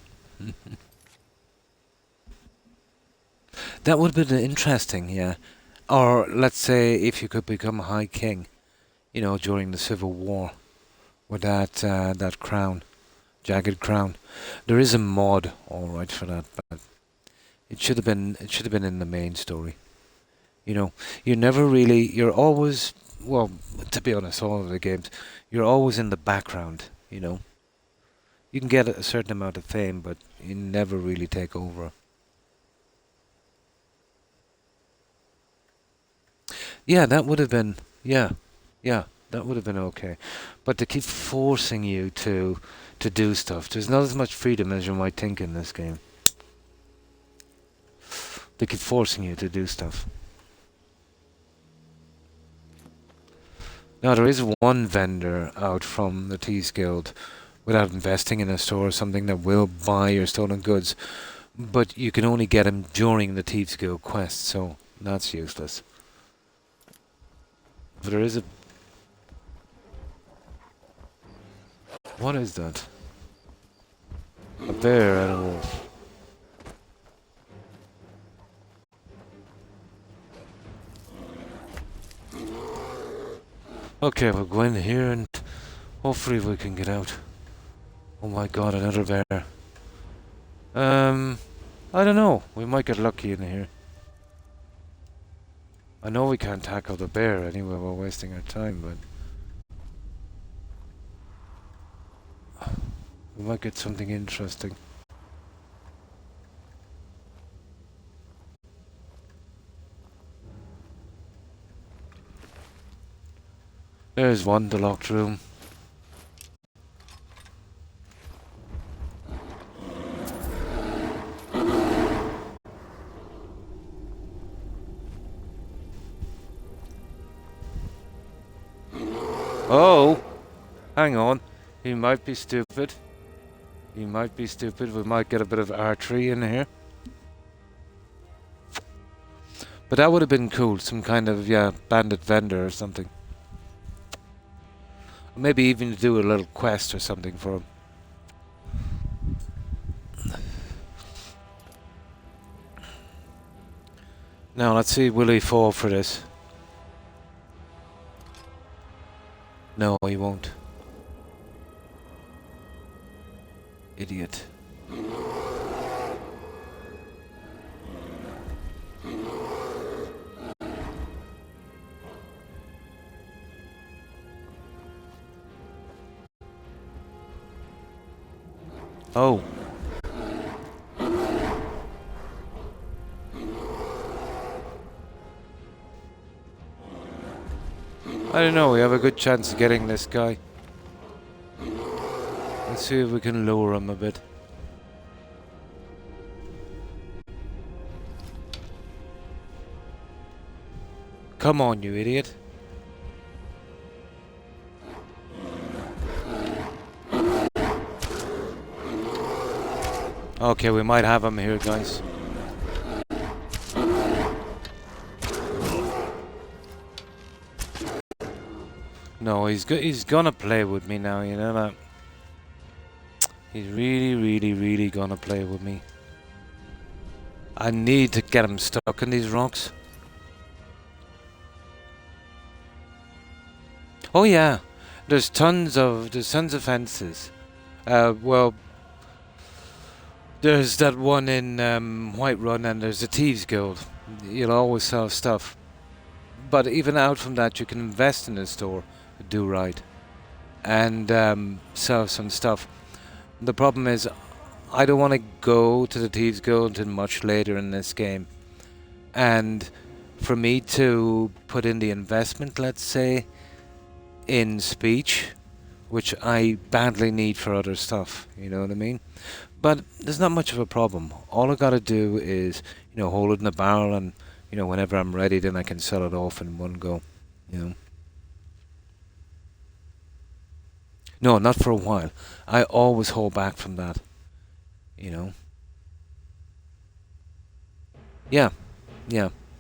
That would have been interesting, yeah. Or let's say if you could become High King, you know, during the Civil War, with that crown, jagged crown. There is a mod, all right, for that, but it should have been in the main story. You know, you're always, well, to be honest, all of the games, you're always in the background, you know. You can get a certain amount of fame, but you never really take over. Yeah, that would have been, yeah, that would have been okay. But to keep forcing you to do stuff, there's not as much freedom as you might think in this game. They keep forcing you to do stuff. Now, there is one vendor out from the Thieves Guild without investing in a store or something that will buy your stolen goods, but you can only get him during the Thieves Guild quest, so that's useless. But there is a... What is that? A bear and a wolf. Okay, we'll go in here and hopefully we can get out. Oh my god, another bear. I don't know. We might get lucky in here. I know we can't tackle the bear anyway, we're wasting our time, but we might get something interesting. There's one, the locked room. Oh! Hang on. He might be stupid. He might be stupid. We might get a bit of archery in here. But that would have been cool. Some kind of, yeah, bandit vendor or something. Maybe even do a little quest or something for him. Now, let's see, will he fall for this? No, he won't. Idiot. Oh. I don't know, we have a good chance of getting this guy. Let's see if we can lower him a bit. Come on, you idiot. Okay, we might have him here, guys. No, he's gonna play with me now, you know that. He's really gonna play with me. I need to get him stuck in these rocks. Oh yeah, there's tons of fences. Well, there's that one in Whiterun, and there's the Thieves Guild. You'll always sell stuff. But even out from that, you can invest in the store, do right, and sell some stuff. The problem is, I don't want to go to the Thieves Guild until much later in this game. And for me to put in the investment, let's say, in speech, which I badly need for other stuff, you know what I mean? But there's not much of a problem. All I gotta do is, you know, hold it in the barrel, and, you know, whenever I'm ready, then I can sell it off in one go, you know. No, not for a while. I always hold back from that, you know. Yeah,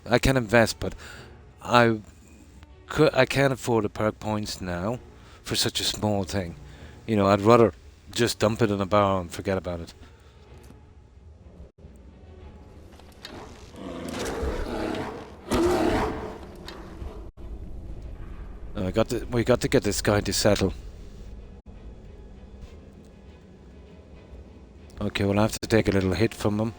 I can invest, but I can't afford the perk points now for such a small thing. You know, I'd rather just dump it in a barrel and forget about it. We got to get this guy to settle. Okay, we'll have to take a little hit from him.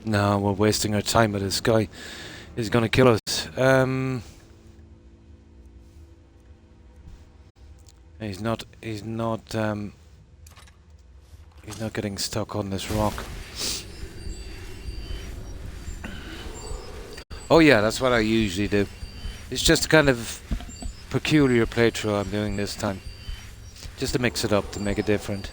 No, we're wasting our time with this guy. He's gonna kill us. He's not getting stuck on this rock. Oh yeah, that's what I usually do. It's just a kind of peculiar playthrough I'm doing this time. Just to mix it up, to make it different.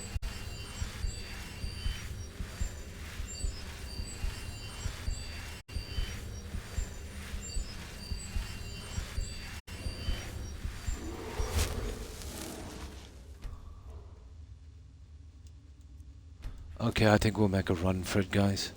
Okay, I think we'll make a run for it, guys.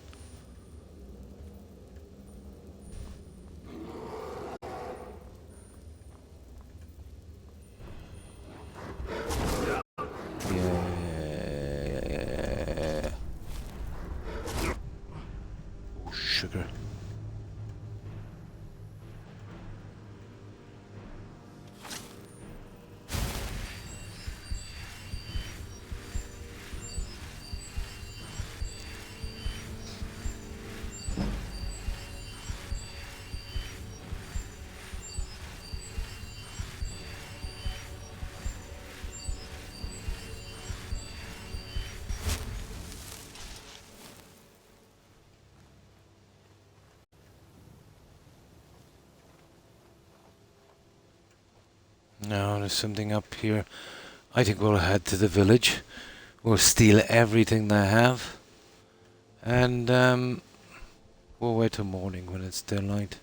sugar. Now there's something up here. I think we'll head to the village. We'll steal everything they have. And we'll wait till morning when it's still light.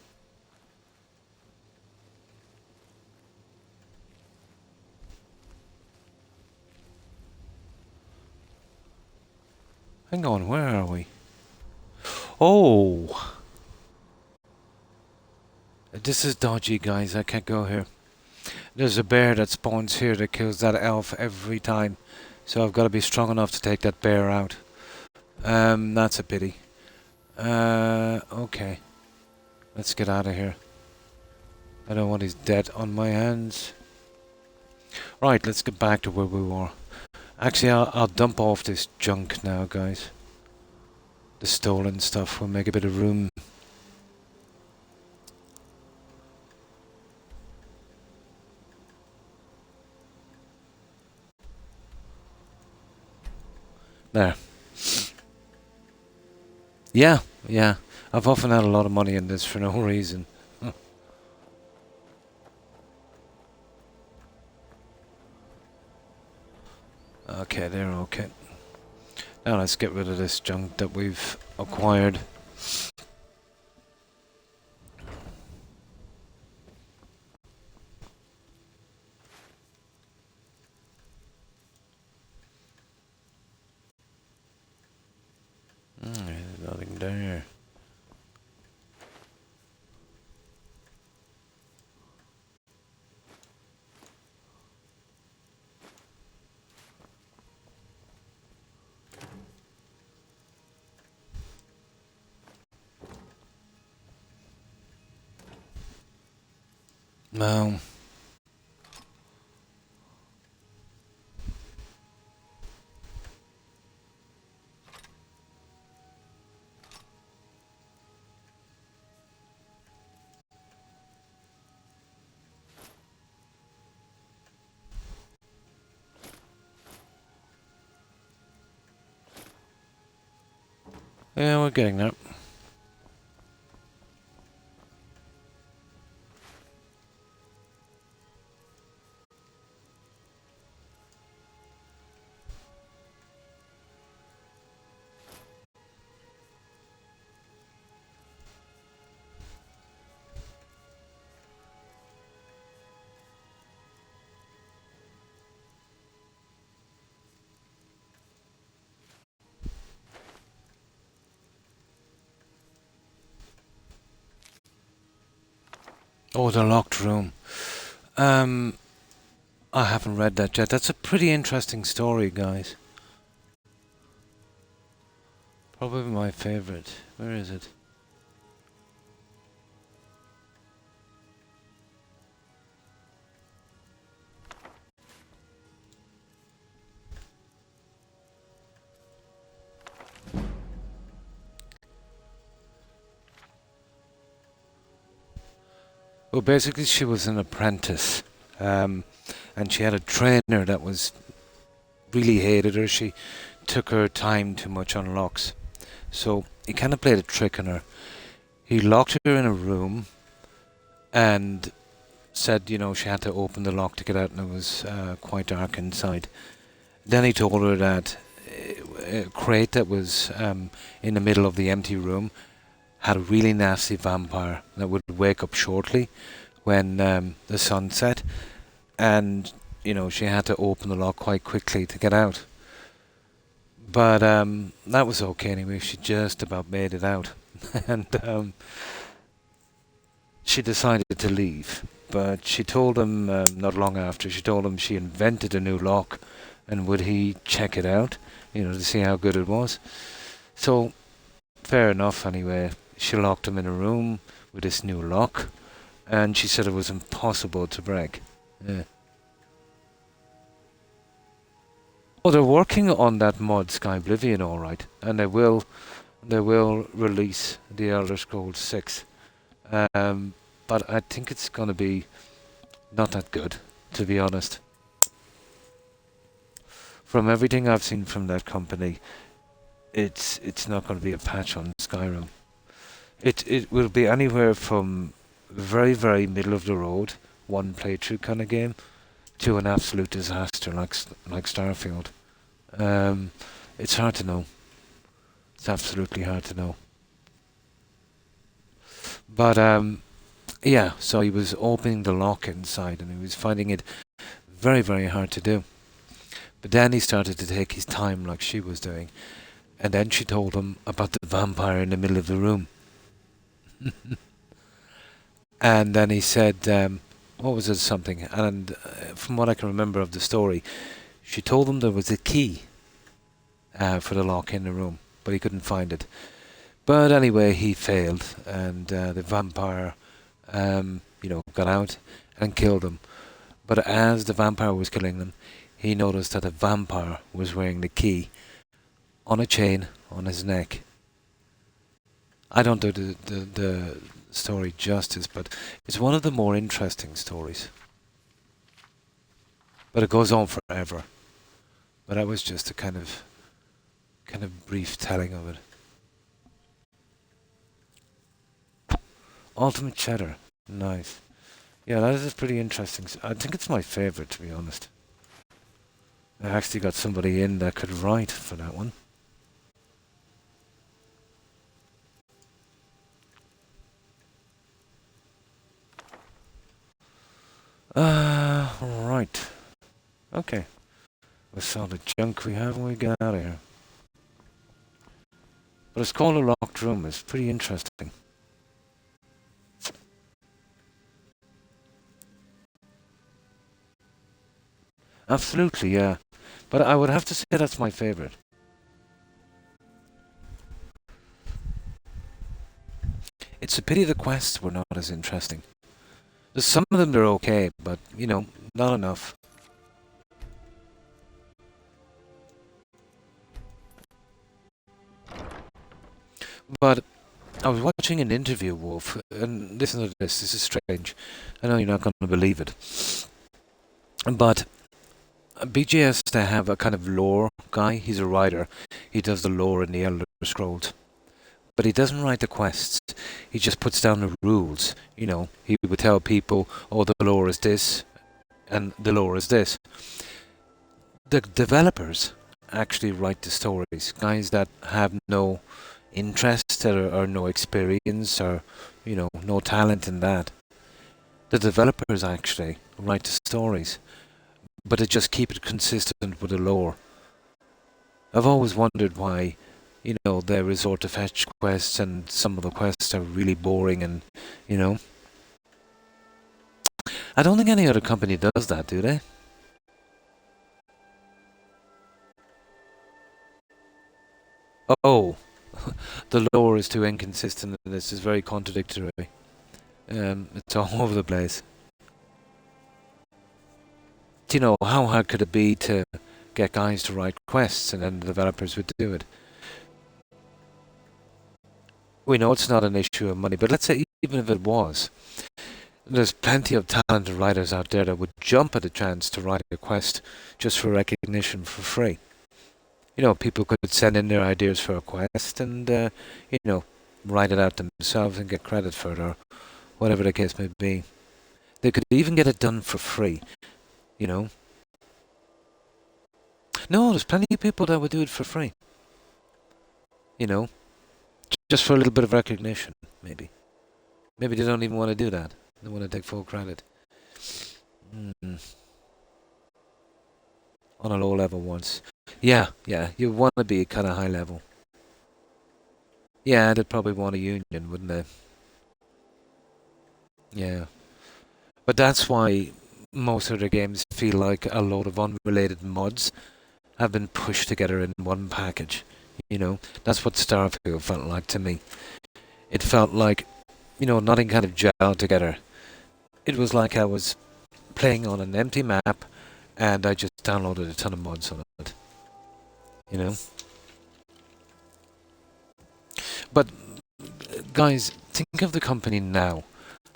Hang on, where are we? Oh! This is dodgy, guys. I can't go here. There's a bear that spawns here that kills that elf every time. So I've got to be strong enough to take that bear out. That's a pity. Okay. Let's get out of here. I don't want his dead on my hands. Right, let's get back to where we were. Actually, I'll dump off this junk now, guys. The stolen stuff. We'll make a bit of room. There. Yeah. I've often had a lot of money in this for no reason. Okay, they're okay. Now let's get rid of this junk that we've acquired. There's nothing there. No. Yeah, we're getting there. Oh, the locked room. I haven't read that yet. That's a pretty interesting story, guys. Probably my favorite. Where is it? Well, basically she was an apprentice. And she had a trainer that was really hated her. She took her time too much on locks. So he kind of played a trick on her. He locked her in a room and said, you know, she had to open the lock to get out, and it was quite dark inside. Then he told her that a crate that was in the middle of the empty room had a really nasty vampire that would wake up shortly when the sun set, and you know, she had to open the lock quite quickly to get out. But that was okay anyway. She just about made it out. And she decided to leave. But she told him, not long after, she told him she invented a new lock, and would he check it out, you know, to see how good it was. So, fair enough anyway. she locked him in a room with this new lock, and she said it was impossible to break. Yeah. Oh, they're working on that mod Sky Oblivion, all right, and they will release the Elder Scrolls 6. But I think it's gonna be not that good, to be honest. From everything I've seen from that company, it's not going to be a patch on Skyrim. It will be anywhere from very, very middle of the road, one playthrough kind of game, to an absolute disaster like Starfield. It's hard to know. It's absolutely hard to know. But yeah, so he was opening the lock inside, and he was finding it very, very hard to do. But then he started to take his time like she was doing. And then she told him about the vampire in the middle of the room. And then he said, what was it, something? And from what I can remember of the story, she told him there was a key for the lock in the room, but he couldn't find it. But anyway, he failed, and the vampire, got out and killed him. But as the vampire was killing them, he noticed that the vampire was wearing the key on a chain on his neck. I don't do the story justice, but it's one of the more interesting stories. But it goes on forever. But that was just a kind of brief telling of it. Ultimate Cheddar, nice. Yeah, that is pretty interesting. I think it's my favourite, to be honest. I actually got somebody in that could write for that one. Right. Okay. We saw the junk we have and we get out of here. But it's called a locked room. It's pretty interesting. Absolutely, yeah. But I would have to say that's my favourite. It's a pity the quests were not as interesting. There's some of them that are okay, but, not enough. But I was watching an interview, Wolf, and listen to this. This is strange. I know you're not going to believe it. But BJ has to have a kind of lore guy. He's a writer. He does the lore in the Elder Scrolls. But he doesn't write the quests. He just puts down the rules. He would tell people, oh, the lore is this, and the lore is this. The developers actually write the stories. Guys that have no interest or no experience or, no talent in that. The developers actually write the stories. But they just keep it consistent with the lore. I've always wondered why, they resort to fetch quests and some of the quests are really boring and, I don't think any other company does that, do they? Oh, the lore is too inconsistent and this is very contradictory. It's all over the place. How hard could it be to get guys to write quests and then the developers would do it? We know it's not an issue of money, but let's say even if it was, there's plenty of talented writers out there that would jump at the chance to write a quest just for recognition for free. People could send in their ideas for a quest and, write it out themselves and get credit for it or whatever the case may be. They could even get it done for free. No, there's plenty of people that would do it for free. Just for a little bit of recognition, maybe. Maybe they don't even want to do that. They want to take full credit. On a low level once. Yeah, you want to be kind of high level. Yeah, they'd probably want a union, wouldn't they? Yeah. But that's why most of the games feel like a load of unrelated mods have been pushed together in one package. That's what Starfield felt like to me. It felt like, nothing kind of gelled together. It was like I was playing on an empty map and I just downloaded a ton of mods on it. You know? But, guys, think of the company now.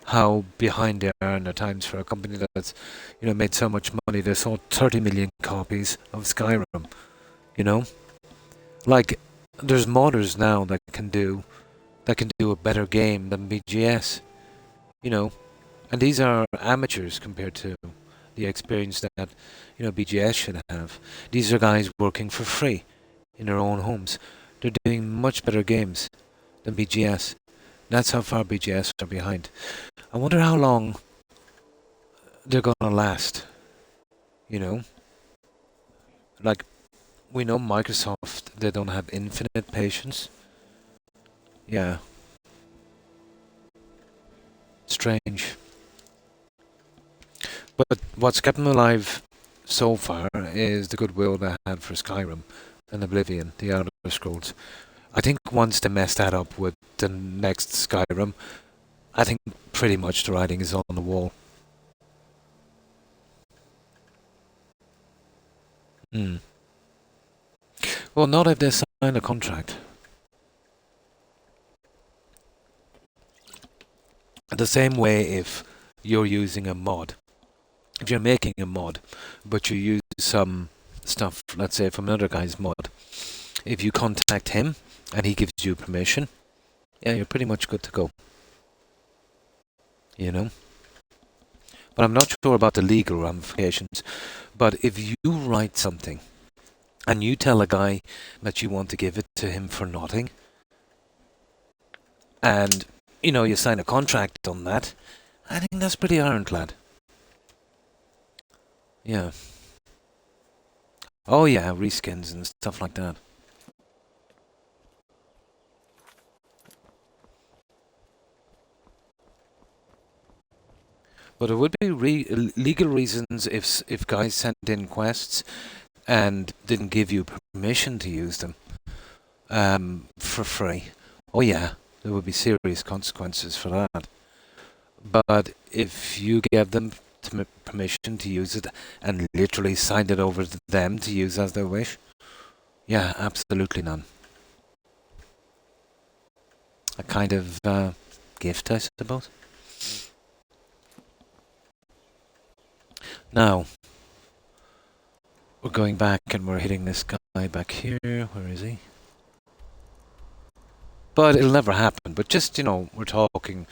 How behind they are in their times for a company that's, made so much money. They sold 30 million copies of Skyrim. Like, there's modders now that can do a better game than BGS. And these are amateurs compared to the experience that, BGS should have. These are guys working for free in their own homes. They're doing much better games than BGS. That's how far BGS are behind. I wonder how long they're gonna last. Like, we know Microsoft, they don't have infinite patience. Yeah. Strange. But what's kept them alive so far is the goodwill they had for Skyrim and Oblivion, the Elder Scrolls. I think once they mess that up with the next Skyrim, I think pretty much the writing is on the wall. Well, not if they sign a contract. The same way if you're using a mod. If you're making a mod, but you use some stuff, let's say from another guy's mod, if you contact him and he gives you permission, yeah, you're pretty much good to go. But I'm not sure about the legal ramifications. But if you write something and you tell a guy that you want to give it to him for nothing, and, you sign a contract on that, I think that's pretty ironclad. Yeah. Oh yeah, reskins and stuff like that. But there would be legal reasons if guys sent in quests and didn't give you permission to use them for free. Oh yeah, there would be serious consequences for that. But if you gave them permission to use it and literally signed it over to them to use as they wish, yeah, absolutely none. A kind of gift, I suppose. Now, we're going back and we're hitting this guy back here. Where is he? But it'll never happen. But just, we're talking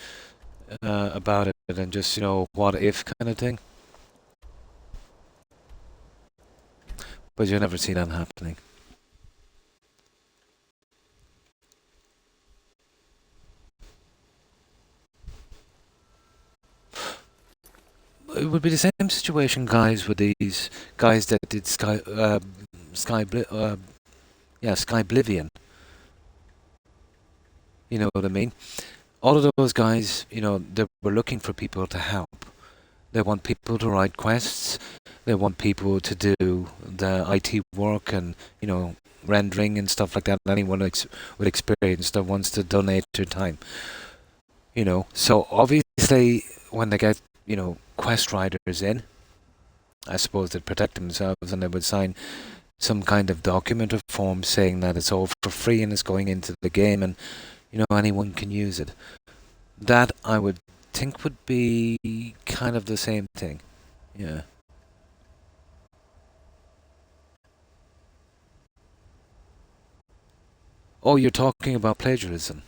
about it and just, what if kind of thing. But you'll never see that happening. It would be the same situation, guys, with these guys that did Skyblivion. You know what I mean? All of those guys, they were looking for people to help. They want people to write quests. They want people to do the IT work and, rendering and stuff like that. Anyone with experience that wants to donate their time. So obviously when they get, quest writers in, I suppose they'd protect themselves and they would sign some kind of document or form saying that it's all for free and it's going into the game and, anyone can use it. That, I would think, would be kind of the same thing. Yeah. Oh, you're talking about plagiarism.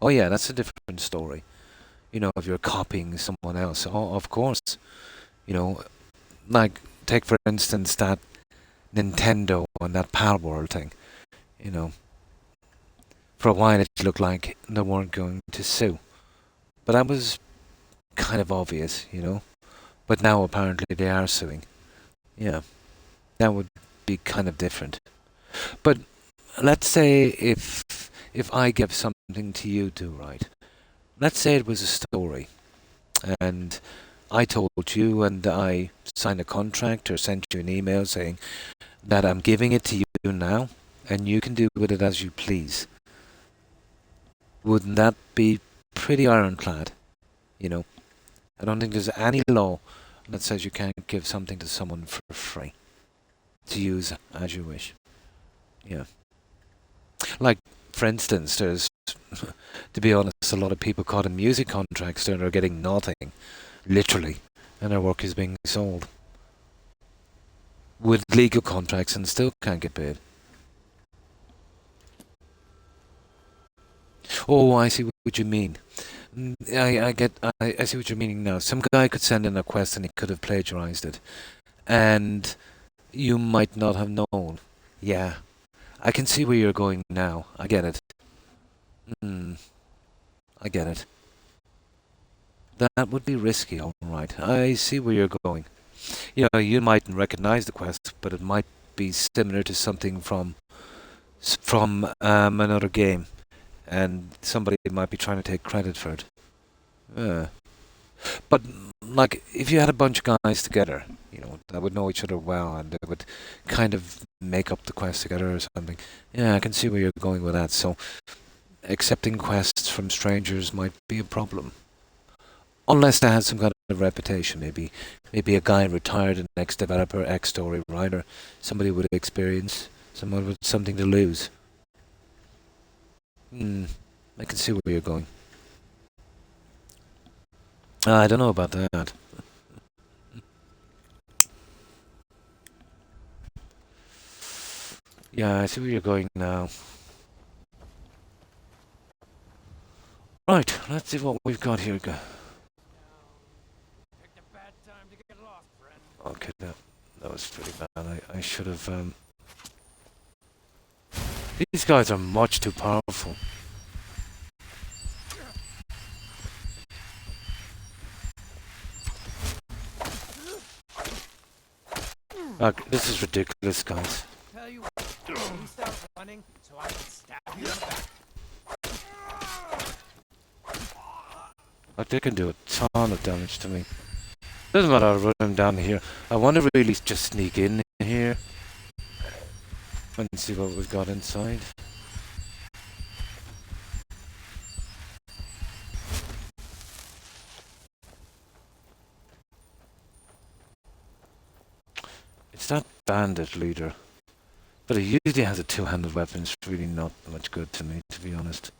Oh yeah, that's a different story. If you're copying someone else. Oh, of course. Like, take for instance that Nintendo and that Palworld thing. For a while it looked like they weren't going to sue. But that was kind of obvious, But now apparently they are suing. Yeah. That would be kind of different. But let's say if I give something to you to write. Let's say it was a story. And I told you and I signed a contract or sent you an email saying that I'm giving it to you now and you can do with it as you please. Wouldn't that be pretty ironclad? You know, I don't think there's any law that says you can't give something to someone for free to use as you wish. Yeah. Like, for instance, there's, to be honest, a lot of people caught in music contracts that are getting nothing, literally, and their work is being sold. With legal contracts and still can't get paid. Oh, I see what you mean. I see what you're meaning now. Some guy could send in a quest and he could have plagiarized it. And you might not have known. Yeah. I can see where you're going now. I get it. I get it. That would be risky, alright. I see where you're going. You know, you mightn't recognize the quest, but it might be similar to something from another game. And somebody might be trying to take credit for it. But, like, if you had a bunch of guys together, you know, that would know each other well, and they would kind of make up the quest together or something. Yeah, I can see where you're going with that. So, accepting quests from strangers might be a problem. Unless they had some kind of reputation, maybe a guy retired, an ex-developer, ex-story writer, somebody with experience, someone with something to lose. I can see where you're going. I don't know about that. Yeah, I see where you're going now. Right, let's see what we've got here. Okay, that was pretty bad. I should have... These guys are much too powerful. This is ridiculous, guys. Tell you what, you start running so I can stab you in the back. Like, they can do a ton of damage to me. Doesn't matter, I'll run them down here. I want to really just sneak in here and see what we've got inside. It's that bandit leader. But he usually has a two-handed weapon. It's really not much good to me, to be honest.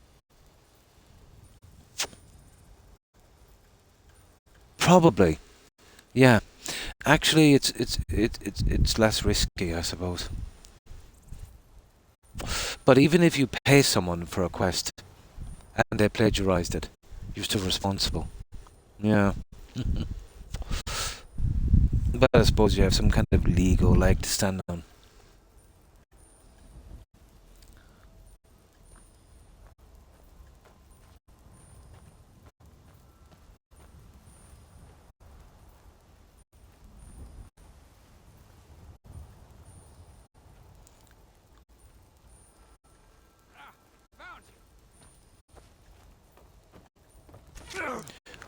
Probably. Yeah. Actually, it's less risky, I suppose. But even if you pay someone for a quest and they plagiarized it, you're still responsible. Yeah. But I suppose you have some kind of legal leg to stand on.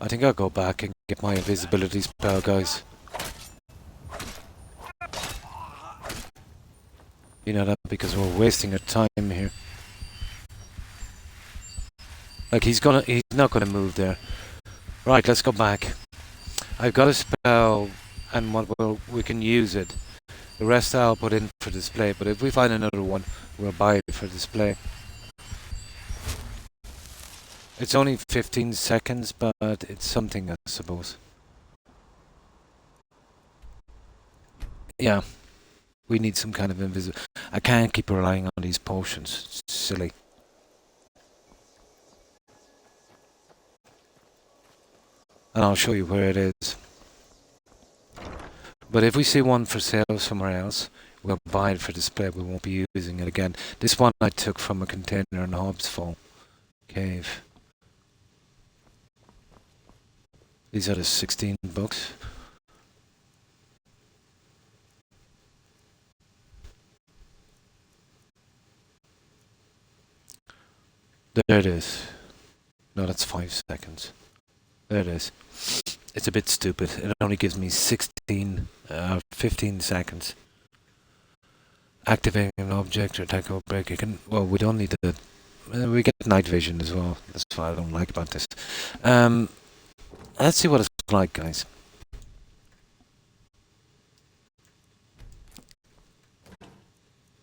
I think I'll go back and get my invisibility spell, guys. You know that because we're wasting our time here. Like, he's not gonna move there. Right, let's go back. I've got a spell, and we can use it. The rest I'll put in for display, but if we find another one, we'll buy it for display. It's only 15 seconds, but it's something, I suppose. Yeah. We need some kind of invisible... I can't keep relying on these potions. It's silly. And I'll show you where it is. But if we see one for sale somewhere else, we'll buy it for display. We won't be using it again. This one I took from a container in Hobbs Fall Cave. These are the 16 bucks. There it is. No, that's 5 seconds. There it is. It's a bit stupid. It only gives me 15 seconds. Activating an object or attack or break. You can. Well, we don't need to We get night vision as well. That's what I don't like about this. Let's see what it's like, guys.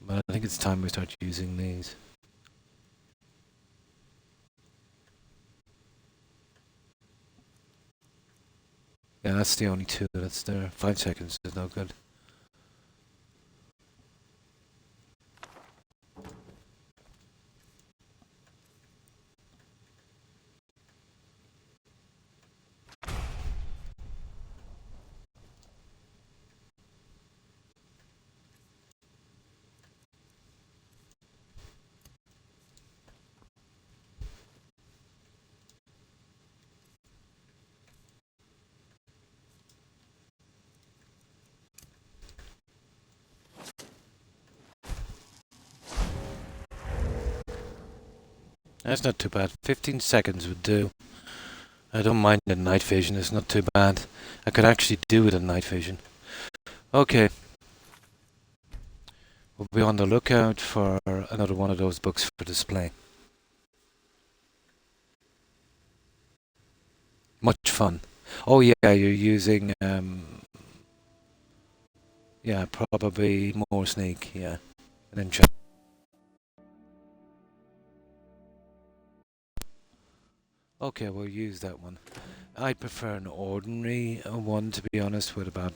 But I think it's time we start using these. Yeah, that's the only two that's there. 5 seconds is no good. That's not too bad. 15 seconds would do. I don't mind the night vision, it's not too bad. I could actually do with a night vision. Okay. We'll be on the lookout for another one of those books for display. Much fun. Oh yeah, you're using yeah, probably more snake, yeah. And then check. Okay, we'll use that one. I prefer an ordinary one, to be honest, with about,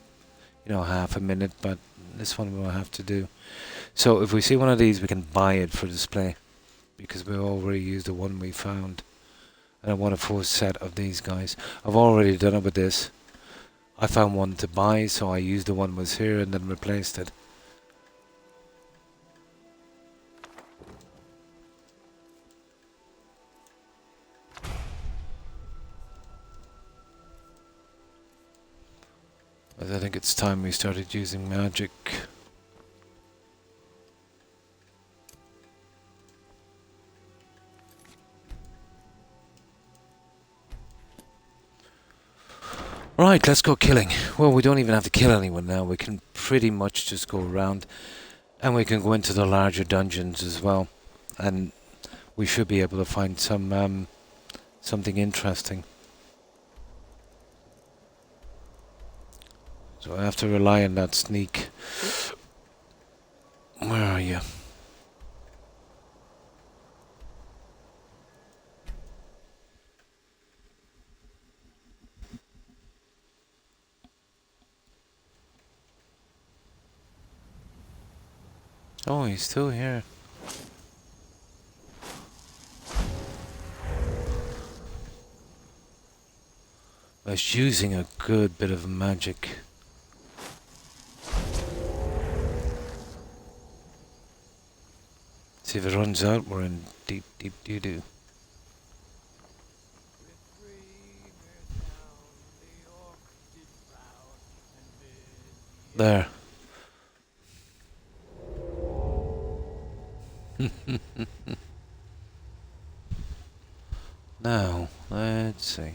half a minute, but this one we'll have to do. So if we see one of these, we can buy it for display, because we already used the one we found. And I want a full set of these guys. I've already done it with this. I found one to buy, so I used the one that was here and then replaced it. But I think it's time we started using magic. Right, let's go killing. Well, we don't even have to kill anyone now. We can pretty much just go around, and we can go into the larger dungeons as well. And we should be able to find some something interesting. So I have to rely on that sneak. Where are you? Oh, he's still here. I was using a good bit of magic. See if it runs out, we're in deep, deep doo-doo. There. Now, let's see.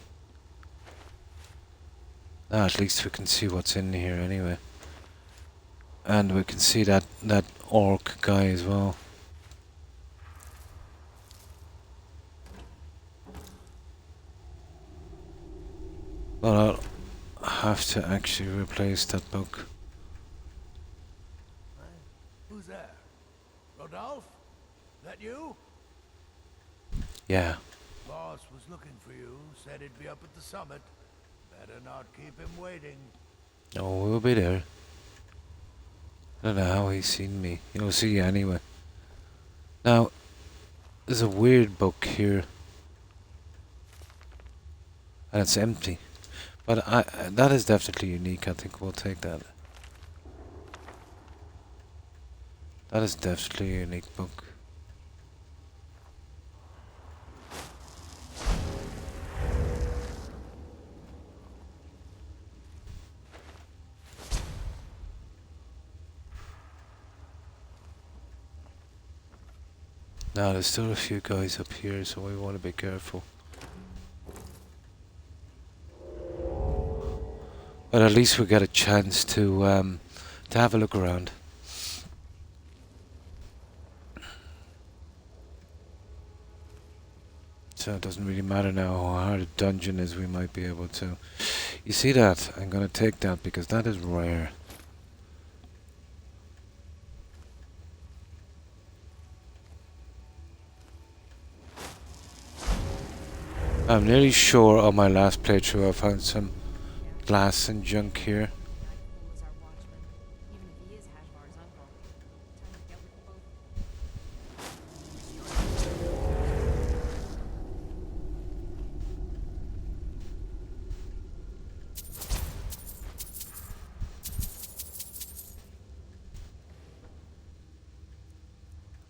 Now at least we can see what's in here anyway. And we can see that orc guy as well. But I'll have to actually replace that book. Who's there? Rodolphe? That you? Yeah. Boss was looking for you, said he'd be up at the summit. Better not keep him waiting. Oh, we'll be there. I don't know how he's seen me. He'll see you anyway. Now, there's a weird book here. And it's empty. But that is definitely unique. I think we'll take that. That is definitely a unique book. Now there's still a few guys up here, so we want to be careful. But at least we get a chance to have a look around. but it doesn't really matter now how hard a dungeon is. We might be able to. You see that? I'm gonna take that because that is rare. I'm nearly sure on my last playthrough I found some glass and junk here. Was our watchman, even if he is Hashvar's uncle. Time to get with both.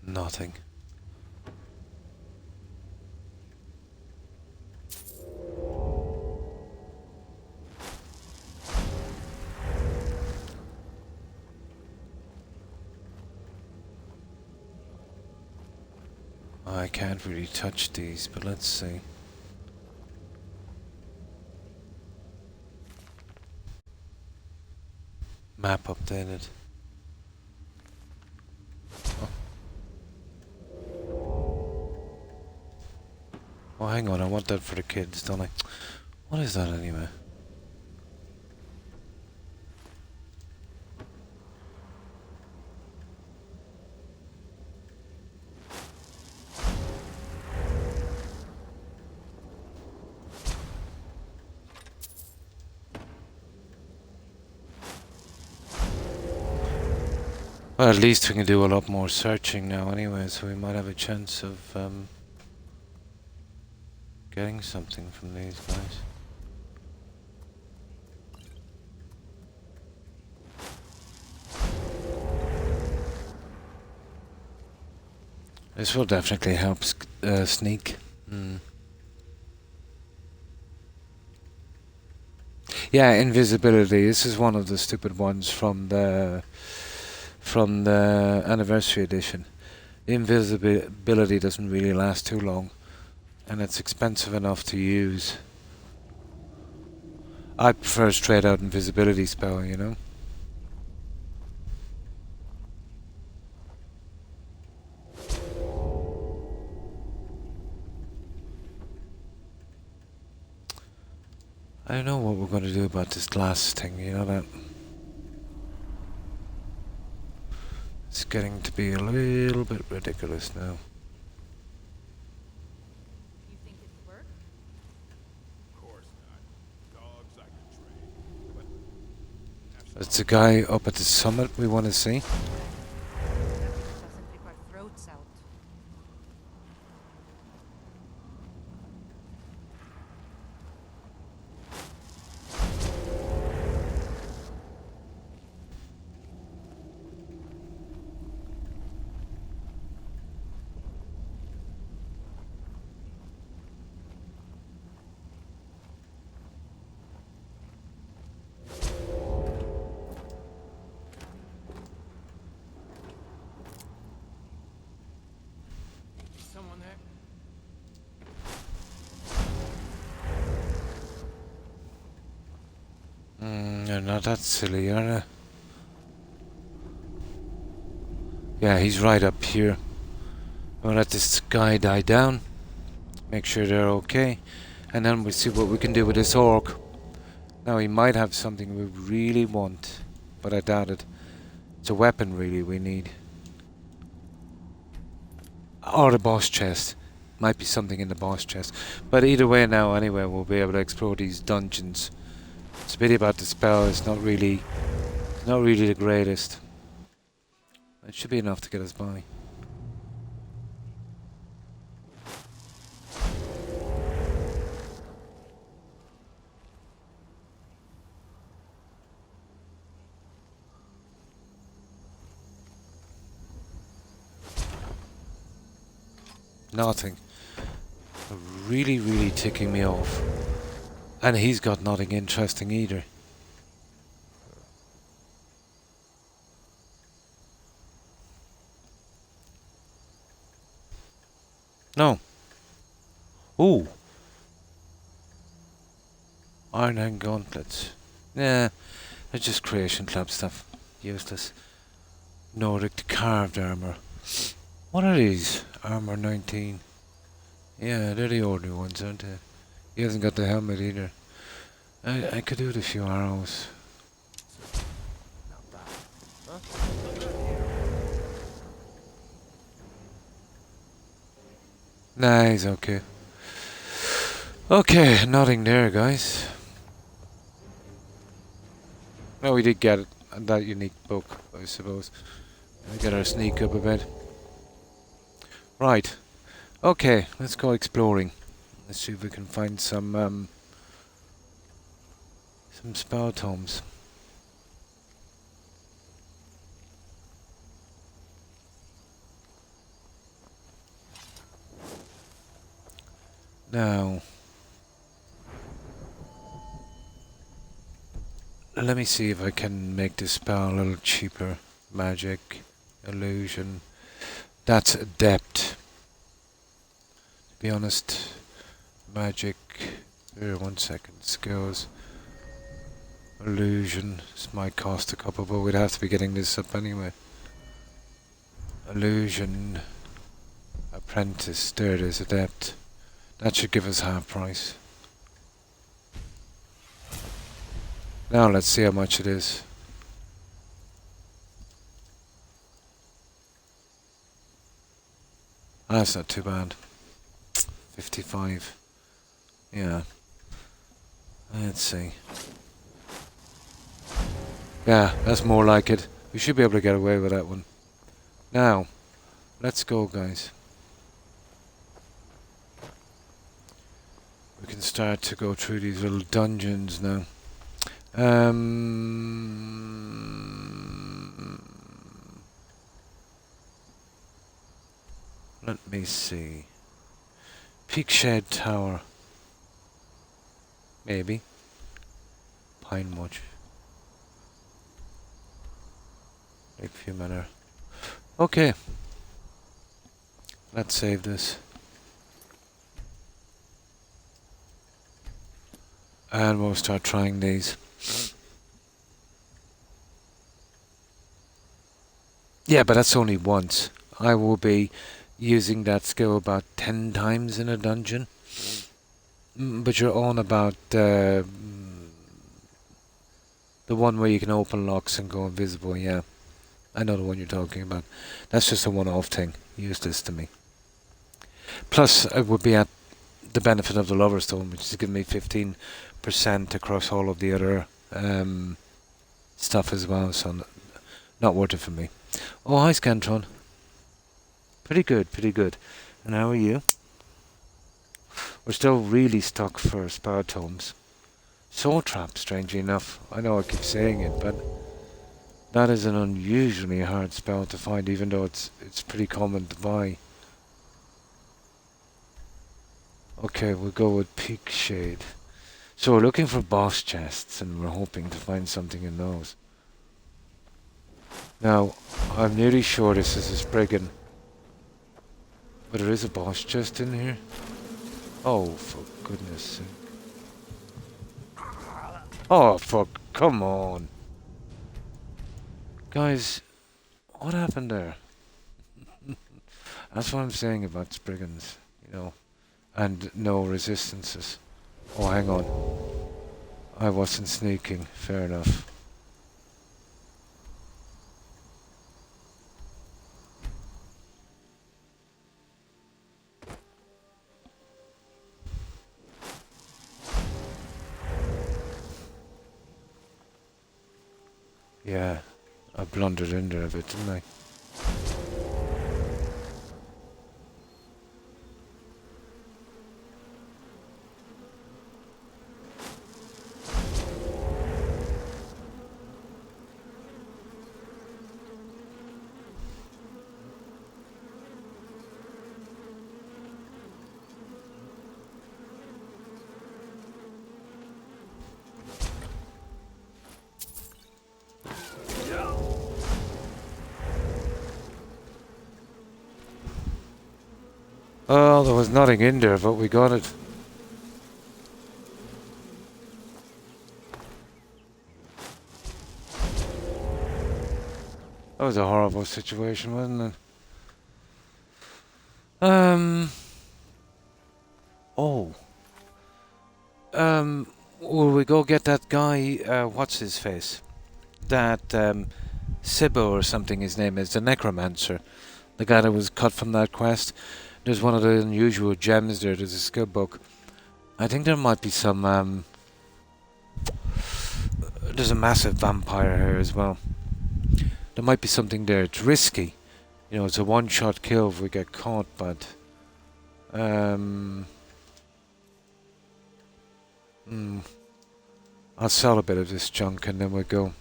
Nothing. I can't really touch these, but let's see. Map updated. Oh, hang on, I want that for the kids, don't I? What is that anyway? Well, at least we can do a lot more searching now anyway, so we might have a chance of getting something from these guys. This will definitely help sneak. Yeah, invisibility. This is one of the stupid ones from the anniversary edition. Invisibility doesn't really last too long, and it's expensive enough to use. I prefer a straight out invisibility spell, you know. I don't know what we're going to do about this glass thing, you know that? It's getting to be a little bit ridiculous now. You think it'd work? Of course not. Dogs I could train. But It's a guy up at the summit we want to see. Doesn't rip our throats out. Someone there? They're not that silly, are they? Yeah, he's right up here. We'll let this guy die down. Make sure they're okay. And then we'll see what we can do with this orc. Now he might have something we really want, but I doubt it. It's a weapon really we need. Or the boss chest. Might be something in the boss chest. But either way now anyway we'll be able to explore these dungeons. It's a pity about the spell, it's not really the greatest. It should be enough to get us by. Nothing. Really, really ticking me off. And he's got nothing interesting either. No. Ooh. Iron hand gauntlets. Nah, they're just creation club stuff. Useless. Nordic carved armor. What are these? Armor 19. Yeah, they're the older ones, aren't they? He hasn't got the helmet either. I could do with a few arrows. Not bad. Huh? Nah, he's okay. Okay, nothing there, guys. No, we did get that unique book, I suppose. We get our sneak up a bit. Right. Okay, let's go exploring. Let's see if we can find some spell tomes. Now, let me see if I can make this spell a little cheaper. Magic, illusion. That's adept. To be honest, magic. Here, 1 second. Skills. Illusion. This might cost a couple, but we'd have to be getting this up anyway. Illusion. Apprentice. There it is, adept. That should give us half price. Now let's see how much it is. That's not too bad. 55. Yeah. Let's see. Yeah, that's more like it. We should be able to get away with that one. Now, let's go, guys. We can start to go through these little dungeons now. Let me see. Peak Shed Tower. Maybe. Pine Much. Lakeview Manor. Okay. Let's save this. And we'll start trying these. Yeah, but that's only once. I will be using that skill about 10 times in a dungeon. But you're on about the one where you can open locks and go invisible, yeah. I know the one you're talking about. That's just a one-off thing. Use this to me. Plus, it would be at the benefit of the Lover's Stone, which is giving me 15% across all of the other stuff as well, so not worth it for me. Oh, hi, Scantron. Pretty good, pretty good. And how are you? We're still really stuck for spell tomes. Soul Trap, strangely enough. I know I keep saying it, but that is an unusually hard spell to find, even though it's pretty common to buy. Okay, we'll go with Peak Shade. So we're looking for boss chests, and we're hoping to find something in those. Now, I'm nearly sure this is a Spriggan. But there is a boss chest in here. Oh, for goodness sake. Oh, come on. Guys, what happened there? That's what I'm saying about Spriggans, you know. And no resistances. Oh, hang on. I wasn't sneaking. Fair enough. Yeah, I blundered in there a bit, didn't I? Oh, there was nothing in there, but we got it. That was a horrible situation, wasn't it? Oh. Will we go get that guy, what's his face? That, Sibo or something his name is, the necromancer. The guy that was cut from that quest. There's one of the unusual gems there, there's a skill book. I think there might be some, there's a massive vampire here as well. There might be something there, it's risky. You know, it's a one-shot kill if we get caught, but... I'll sell a bit of this junk and then we'll go.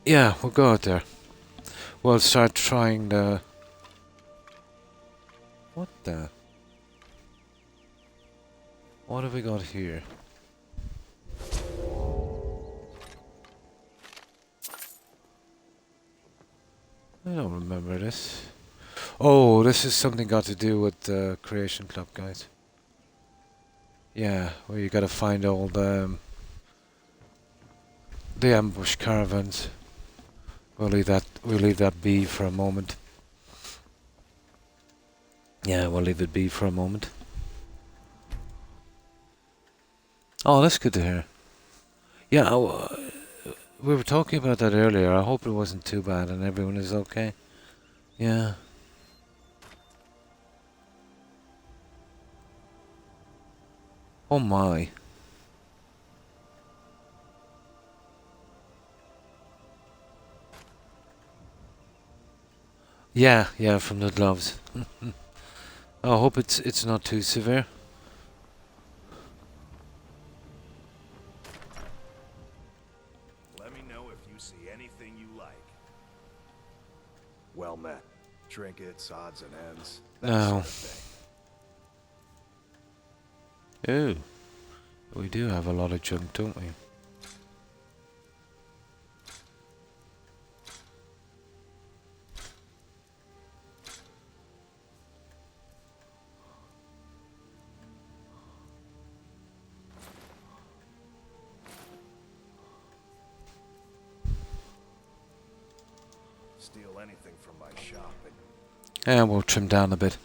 Yeah, we'll go out there. We'll start trying the... What the... What have we got here? I don't remember this. Oh, this is something got to do with the Creation Club, guys. Yeah, where you gotta find all the ambush caravans. We'll leave that be for a moment. Yeah, we'll leave it be for a moment. Oh, that's good to hear. Yeah, we were talking about that earlier. I hope it wasn't too bad and everyone is okay. Yeah. Oh my. Yeah, from the gloves. I hope it's not too severe. Let me know if you see anything you like. Well met. Trinkets, odds and ends. That No. sort of thing. Ooh. We do have a lot of junk, don't we? Steal anything from my shop and Yeah, we'll trim down a bit.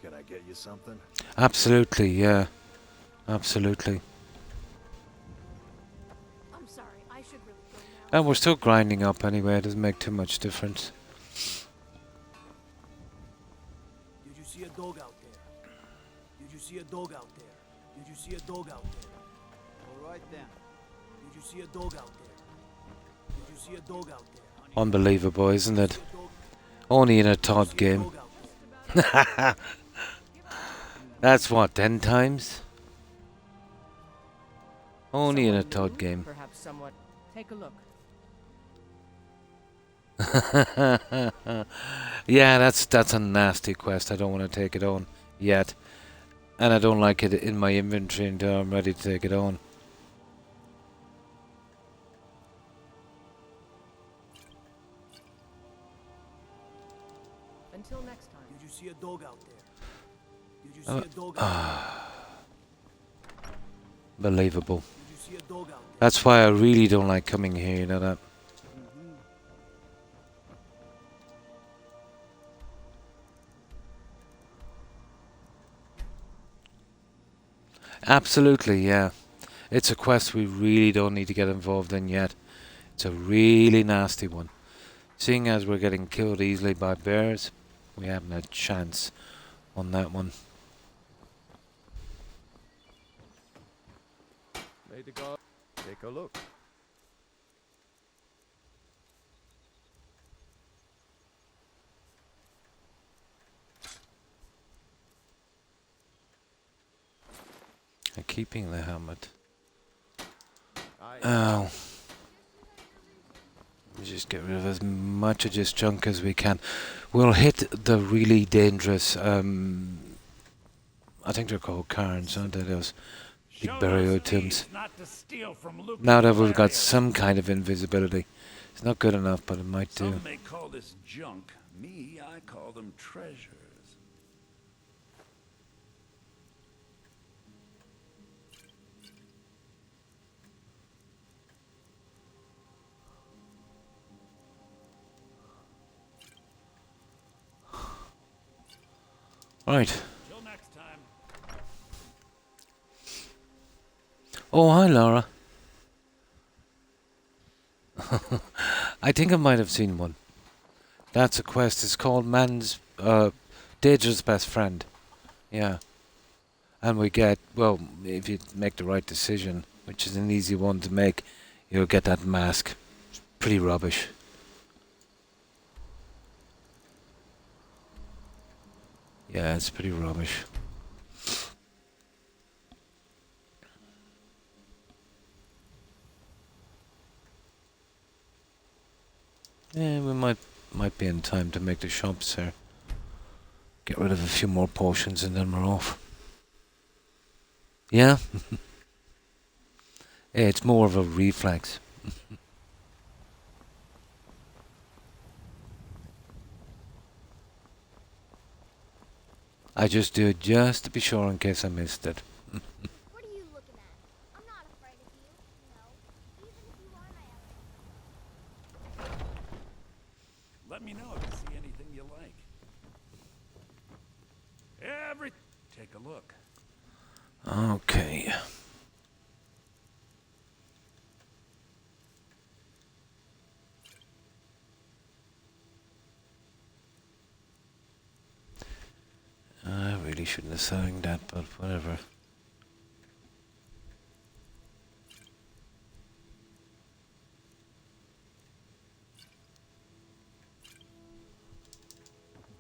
can I get you something? Absolutely, yeah. Absolutely. I'm sorry, I should really go now. And we're still grinding up anyway, it doesn't make too much difference. Did you see a dog out there? Did you see a dog out there? Did you see a dog out there? All right then. Did you see a dog out there? Did you see a dog out there? Unbelievable, isn't it? See a dog- Only in a Todd see a game. dog out there? That's what, 10 times? Only in a Todd game. Perhaps somewhat. Take a look. Yeah, that's a nasty quest. I don't want to take it on yet. And I don't like it in my inventory until I'm ready to take it on. Until next time. Did you see a dog out there? Did you see a dog out there? Believable. Did you see a dog out there? That's why I really don't like coming here, you know that? Absolutely, yeah. It's a quest we really don't need to get involved in yet. It's a really nasty one. Seeing as we're getting killed easily by bears, we haven't a chance on that one. May the god take a look. And keeping the helmet. I Oh. Just get rid of as much of this junk as we can. We'll hit the really dangerous, I think they're called cairns, aren't they? Those big Show burial those tombs. thieves not to steal from Luke's Now that we've got hilarious. some kind of invisibility. It's not good enough, but it might do. Some may call this junk. Me, I call them treasures. Right. Till next time. Oh, hi, Laura. I think I might have seen one. That's a quest. It's called Daedra's Best Friend. Yeah. And we get, well, if you make the right decision, which is an easy one to make, you'll get that mask. It's pretty rubbish. Yeah, it's pretty rubbish. Yeah, we might be in time to make the shops here. Get rid of a few more potions and then we're off. Yeah? Yeah, it's more of a reflex. I just do it just to be sure in case I missed it. What are you looking at? I'm not afraid of you, even if you are my enemy. Let me know if you see anything you like. Take a look. Okay. I really shouldn't have sang that, but whatever.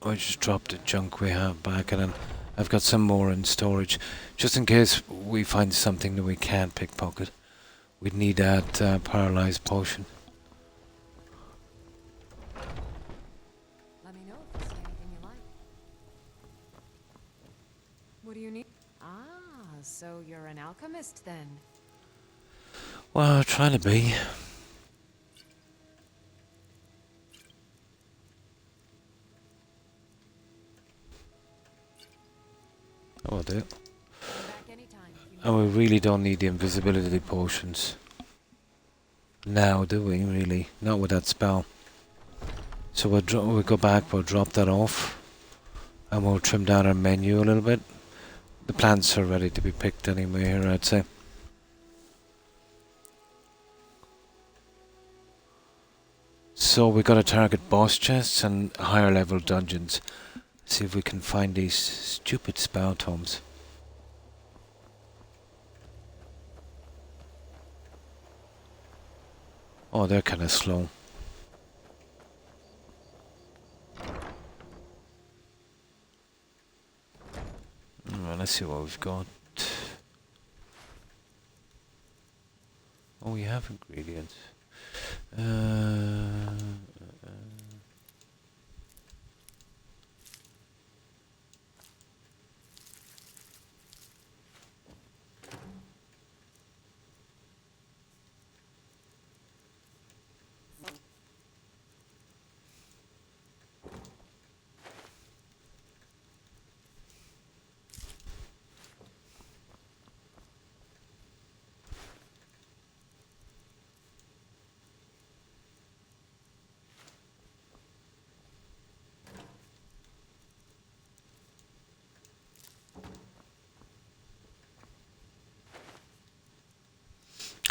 I just dropped the junk we have back and then I've got some more in storage. Just in case we find something that we can't pickpocket. We'd need that paralyzed potion. Let me know if you see anything you like. What do you need? Ah, so you're an alchemist then. Well, trying to be. Oh, do. Come back anytime if you need. And we really don't need the invisibility potions. Now, do we, really? Not with that spell. So we'll go back, we'll drop that off. And we'll trim down our menu a little bit. The plants are ready to be picked anyway here, I'd say. So we got to target boss chests and higher level dungeons. See if we can find these stupid spell tomes. Oh, they're kind of slow. Well, let's see what we've got. Oh, we have ingredients.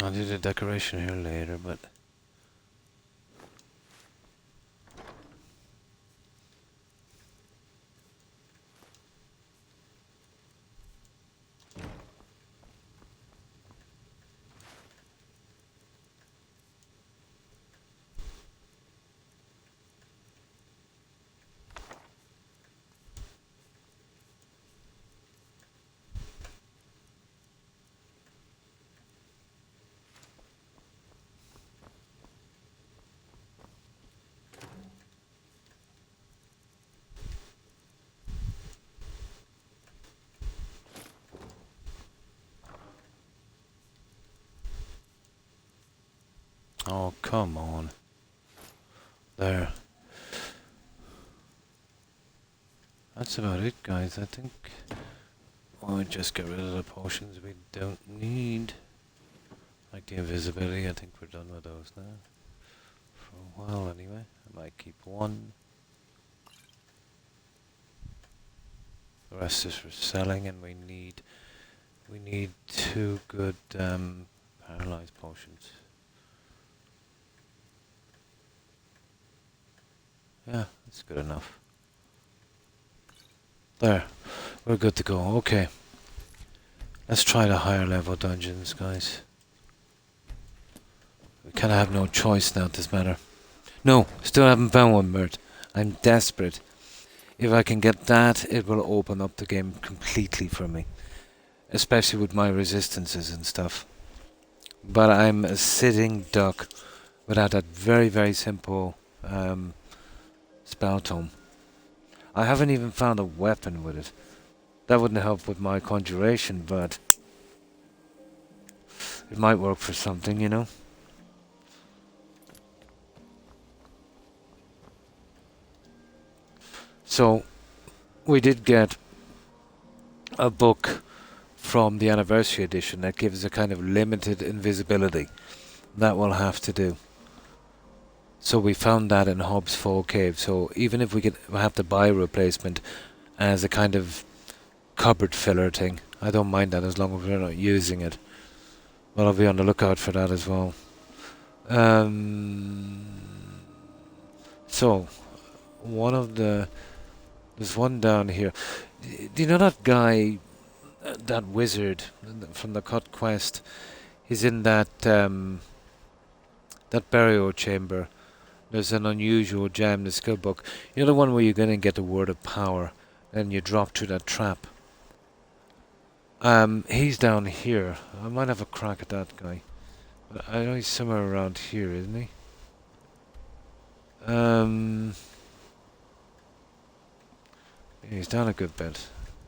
I'll do the decoration here later, but... Oh, come on. There. That's about it, guys, I think. We'll just get rid of the potions we don't need. Like the invisibility, I think we're done with those now. For a while, anyway. I might keep one. The rest is for selling, and we need 2 good paralyzed potions. Yeah, that's good enough. There, we're good to go. Okay, let's try the higher level dungeons, guys. We kind of have no choice now, this matter. No, still haven't found one, Mert. I'm desperate. If I can get that, it will open up the game completely for me. Especially with my resistances and stuff. But I'm a sitting duck without that very, very simple spell tome. I haven't even found a weapon with it. That wouldn't help with my conjuration, but it might work for something, you know? So, we did get a book from the anniversary edition that gives a kind of limited invisibility. That will have to do. So we found that in Hobbs Fall Cave. So even if we have to buy a replacement as a kind of cupboard filler thing, I don't mind that as long as we're not using it. Well, I'll be on the lookout for that as well. So, there's one down here. Do you know that guy, that wizard from the Cut Quest? He's in that burial chamber. There's an unusual gem, the skill book. You know the one where you're going to get the word of power, and you drop through that trap. He's down here. I might have a crack at that guy. But I know he's somewhere around here, isn't he? He's down a good bit.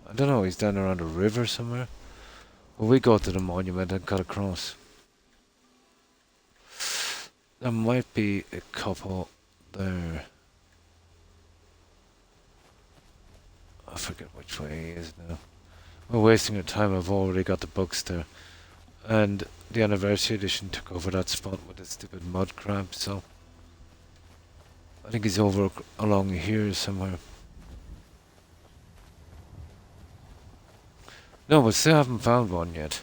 I don't know, he's down around a river somewhere. Well, we go to the monument and cut across. There might be a couple there. I forget which way he is now. We're wasting our time, I've already got the books there. And the anniversary edition took over that spot with the stupid mud crab, so I think he's over along here somewhere. No, but still haven't found one yet.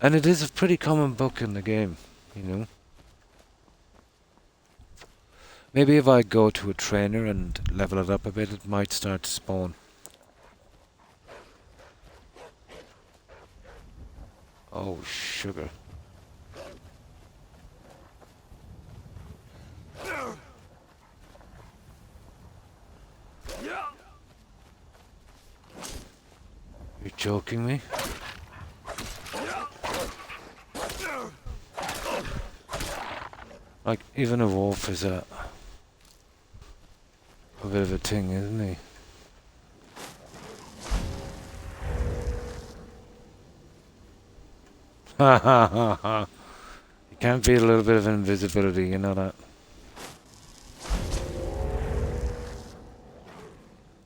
And it is a pretty common book in the game, you know. Maybe if I go to a trainer and level it up a bit, it might start to spawn. Oh, sugar. You're joking me? Like, even a wolf is a bit of a thing, isn't he? Ha ha ha ha. You can't beat a little bit of invisibility, you know that.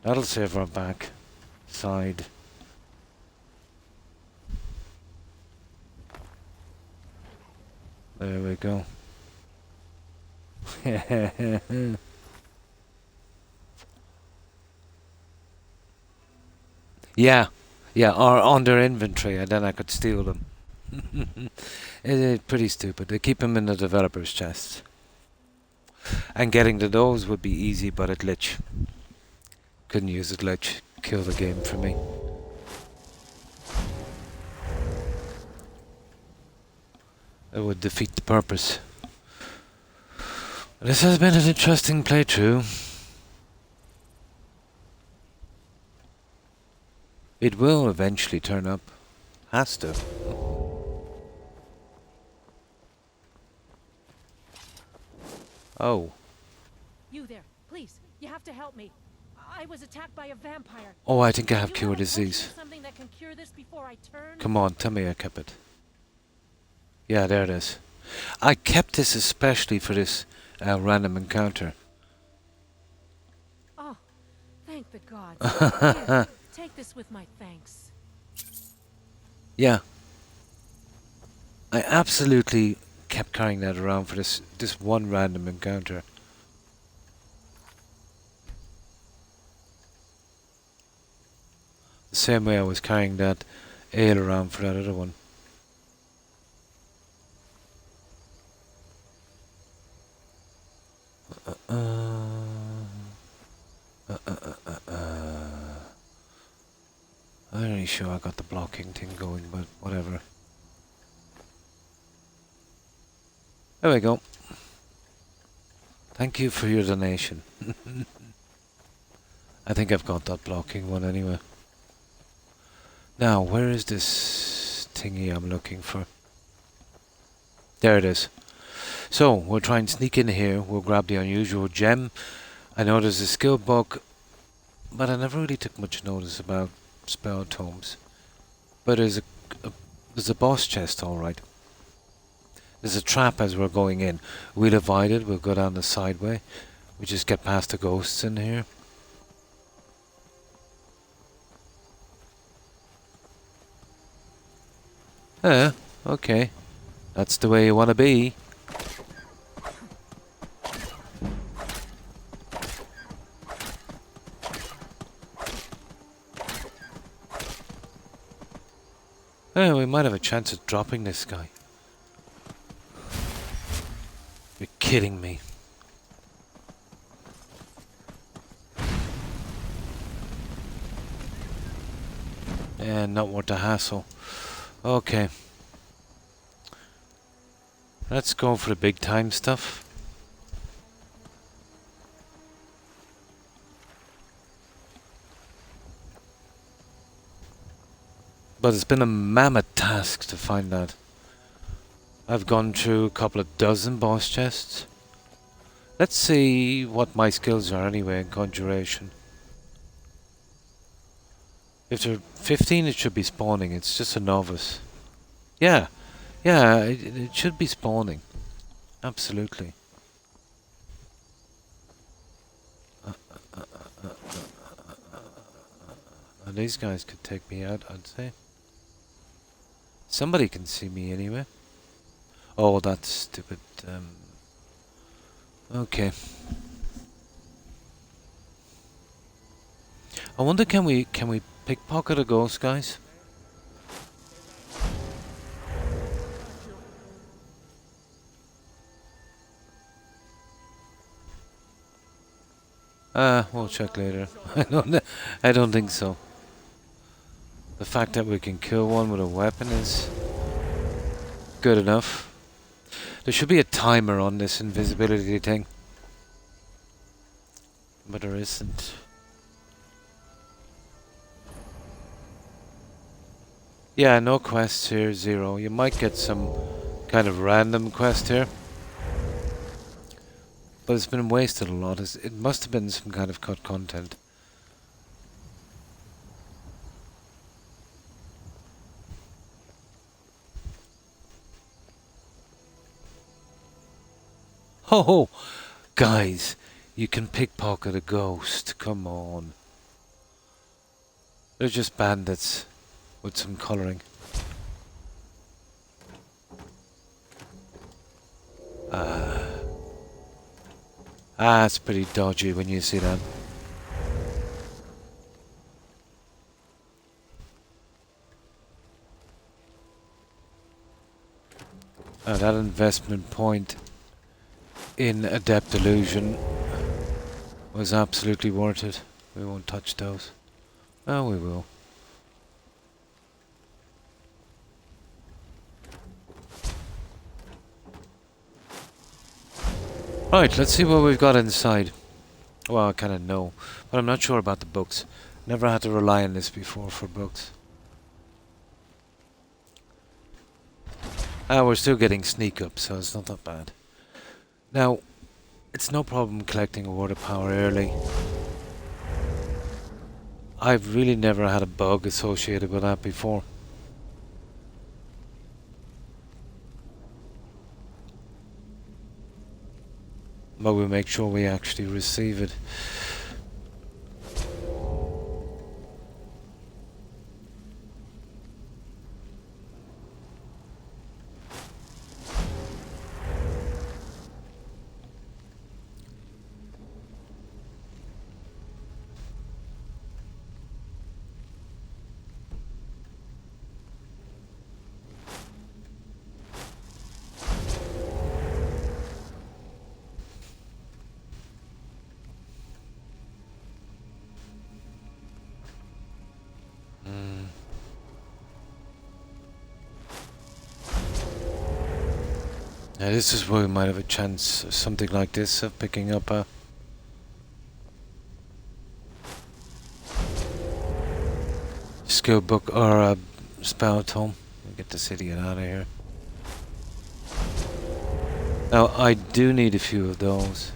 That'll save our back side. There we go. Yeah, or on their inventory, and then I could steal them. It's pretty stupid. They keep them in the developer's chest. And getting to those would be easy, but a glitch. Couldn't use a glitch. Kill the game for me. It would defeat the purpose. This has been an interesting playthrough. It will eventually turn up. Has to. Oh. You there, please. You have to help me. I was attacked by a vampire. Oh, I think I have cure disease. Something that can cure this before I turn? Come on, tell me I kept it. Yeah, there it is. I kept this especially for this random encounter. Oh, thank the gods. Here, take this with my thanks. Yeah. I absolutely kept carrying that around for this one random encounter. The same way I was carrying that ale around for that other one. I'm not really sure I got the blocking thing going, but whatever. There we go. Thank you for your donation. I think I've got that blocking one anyway. Now, where is this thingy I'm looking for? There it is. So, we'll try and sneak in here. We'll grab the unusual gem. I know there's a skill book, but I never really took much notice about spell tomes. But there's a boss chest, alright. There's a trap as we're going in. We'll avoid it. We'll go down the side way. We just get past the ghosts in here. Okay. That's the way you want to be. We might have a chance of dropping this guy. You're kidding me. And not worth the hassle. Okay. Let's go for the big time stuff. But it's been a mammoth task to find that. I've gone through a couple of dozen boss chests. Let's see what my skills are anyway in conjuration. If they're 15, it should be spawning. It's just a novice. Yeah, it should be spawning. Absolutely. And these guys could take me out, I'd say. Somebody can see me anyway. Oh, that's stupid. Okay. I wonder, can we pickpocket a ghost, guys? We'll check later. I don't think so. The fact that we can kill one with a weapon is good enough. There should be a timer on this invisibility thing. But there isn't. Yeah, no quests here, 0. You might get some kind of random quest here. But it's been wasted a lot. It must have been some kind of cut content. Oh, guys, you can pickpocket a ghost. Come on. They're just bandits with some colouring. It's pretty dodgy when you see that. That investment point in Adept Illusion was absolutely worth it. We won't touch those. Oh, we will. Right, let's see what we've got inside. Well, I kind of know, but I'm not sure about the books. Never had to rely on this before for books. We're still getting sneak up, so it's not that bad. Now, it's no problem collecting a word of power early. I've really never had a bug associated with that before. But we make sure we actually receive it. Now this is where we might have a chance of something like this, of picking up a skill book or a spell tome. We'll get this idiot out of here. Now I do need a few of those.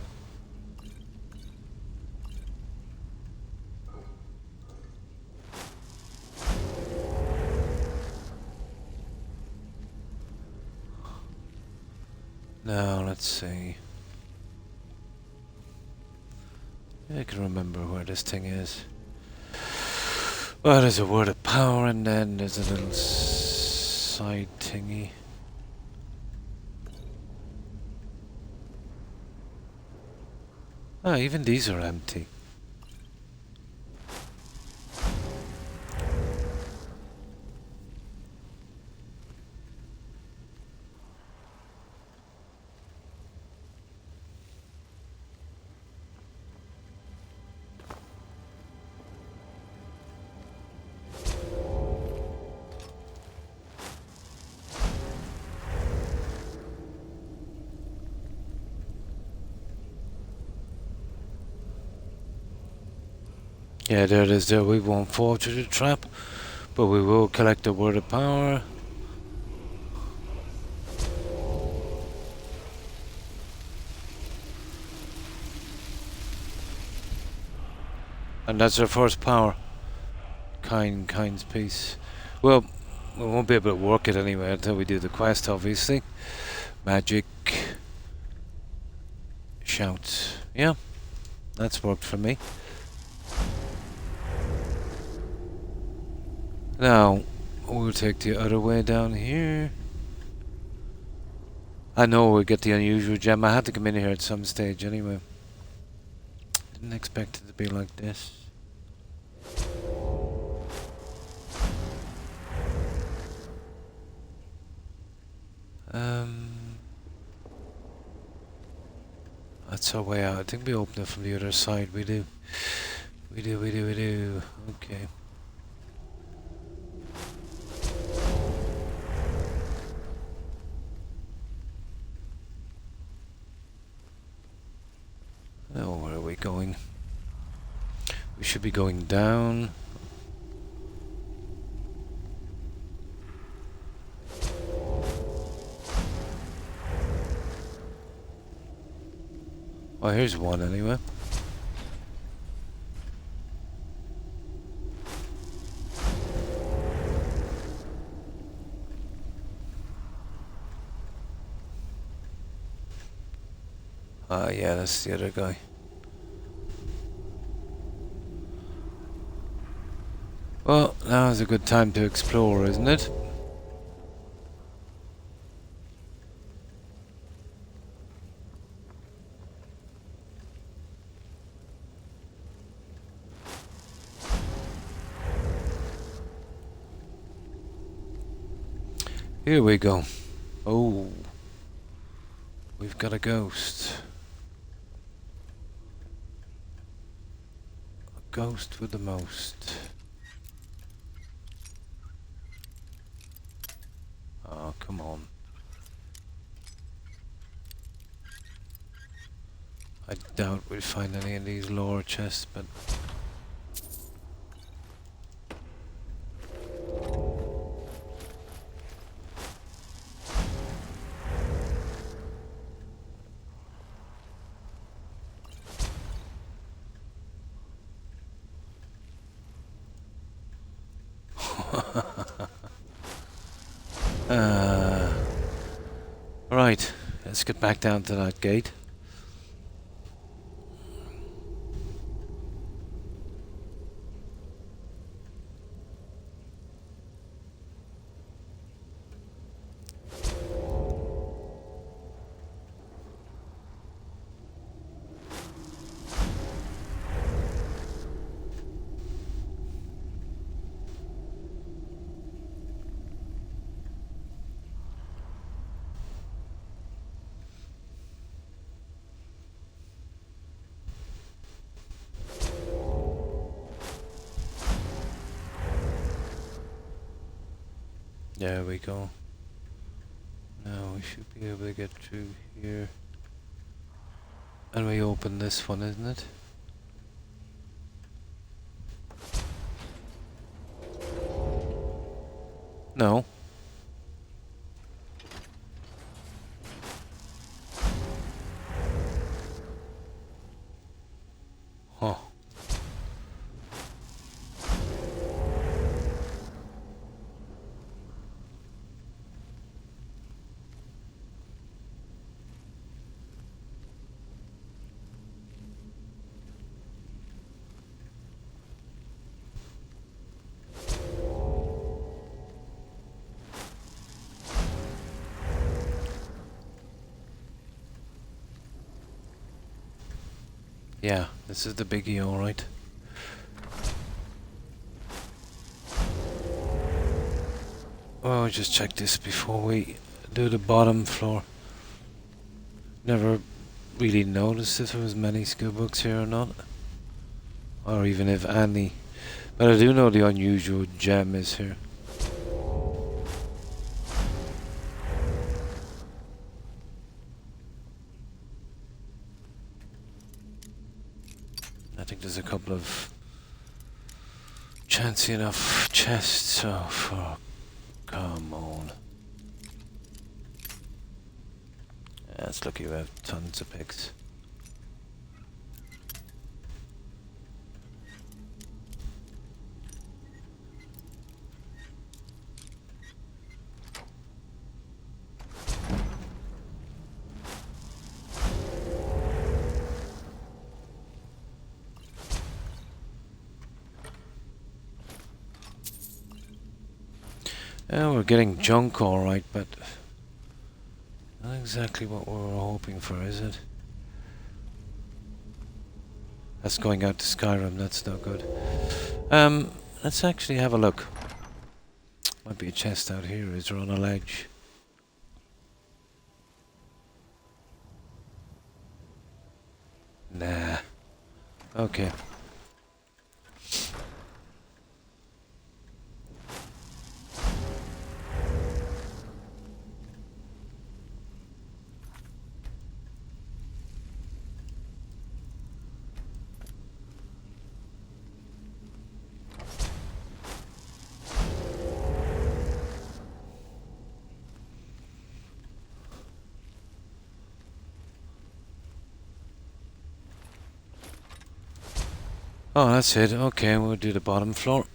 Now let's see. I can remember where this thing is. Well, there's a word of power, and then there's a little side thingy. Ah, even these are empty. Yeah, there it is there. We won't fall to the trap, but we will collect the word of power. And that's our first power. Kind's peace. Well, we won't be able to work it anyway until we do the quest, obviously. Magic. Shout. Yeah, that's worked for me. Now, we'll take the other way down here. I know we'll get the unusual gem. I had to come in here at some stage anyway. Didn't expect it to be like this. That's our way out. I think we open it from the other side. We do. We do. Okay. Now, where are we going? We should be going down. Oh, here's one anyway. Yeah, that's the other guy. Well, now is a good time to explore, isn't it? Here we go. Oh, we've got a ghost. A ghost with the most. Oh, come on. I doubt we'll find any of these lore chests, but... Right, let's get back down to that gate. There we go. Now we should be able to get through here. And we open this one, isn't it? No. Huh. Yeah, this is the biggie, alright. Well, just check this before we do the bottom floor. Never really noticed if there was many skill books here or not. Or even if any. But I do know the unusual gem is here. I think there's a couple of chancy enough chests. Oh, fuck. Come on. Yeah, it's lucky we have tons of picks. Yeah, we're getting junk alright, but not exactly what we were hoping for, is it? That's going out to Skyrim, that's no good. Let's actually have a look. Might be a chest out here, is there on a ledge? Nah. Okay. Oh, that's it. Okay, we'll do the bottom floor.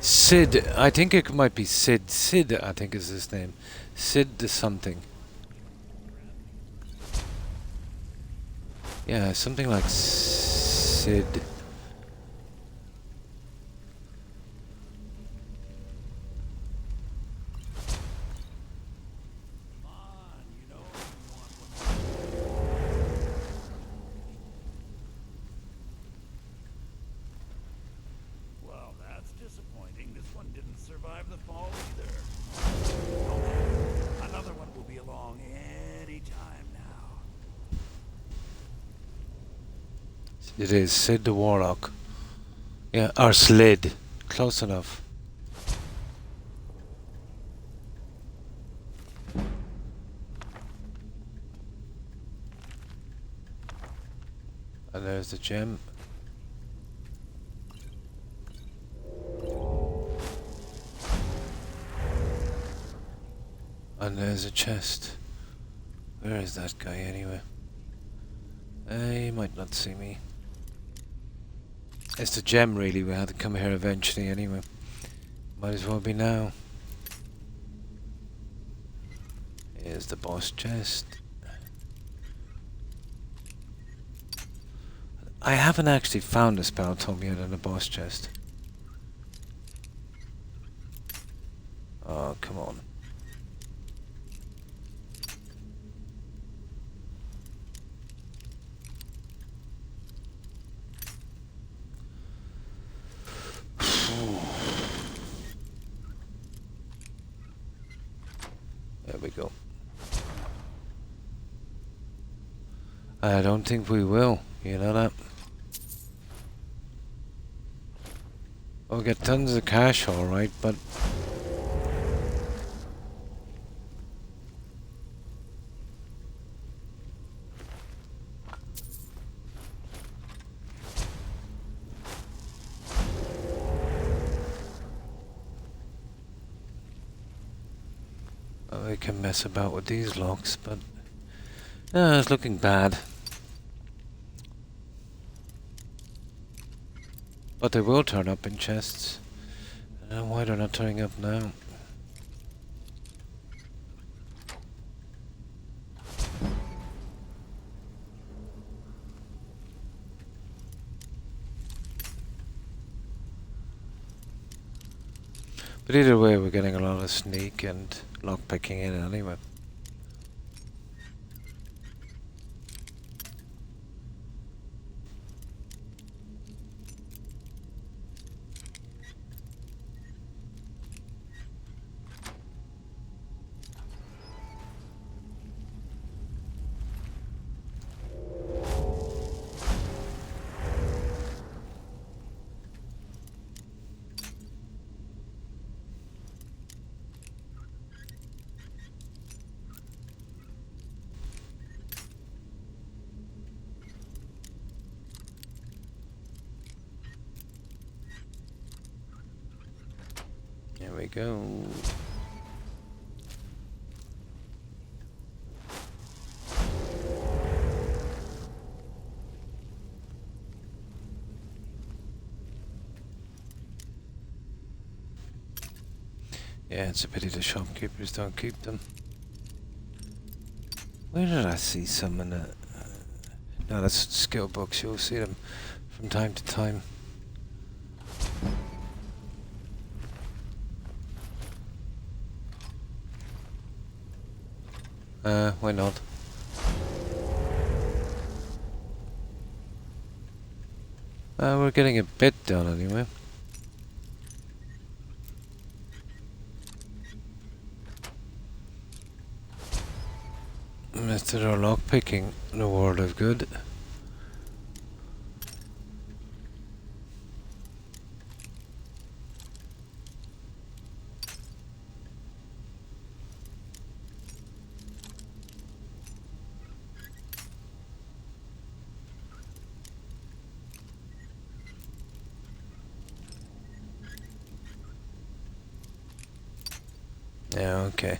Sid, I think it might be Sid. Sid, I think is his name. Sid the something. Yeah, something like Sid. Well, that's disappointing. This one didn't survive the fall either. Okay, another one will be along any time now. It is Sid the Warlock. Yeah, or Slid. Close enough. And there's the gem. And there's a chest. Where is that guy anyway? He might not see me. It's the gem really, we had to come here eventually anyway. Might as well be now. Here's the boss chest. I haven't actually found a spell tome yet in the boss chest. Oh, come on. I don't think we will. You know that. We'll get tons of cash, alright, but... we can mess about with these locks, but... it's looking bad. But they will turn up in chests. I don't know why they're not turning up now. But either way, we're getting a lot of sneak and lockpicking in anyway. There we go. Yeah, it's a pity the shopkeepers don't keep them. Where did I see some in the... no, that's skill books. You'll see them from time to time. Why not? We're getting a bit done anyway. Mr. Lockpicking, the world of good. Yeah, okay.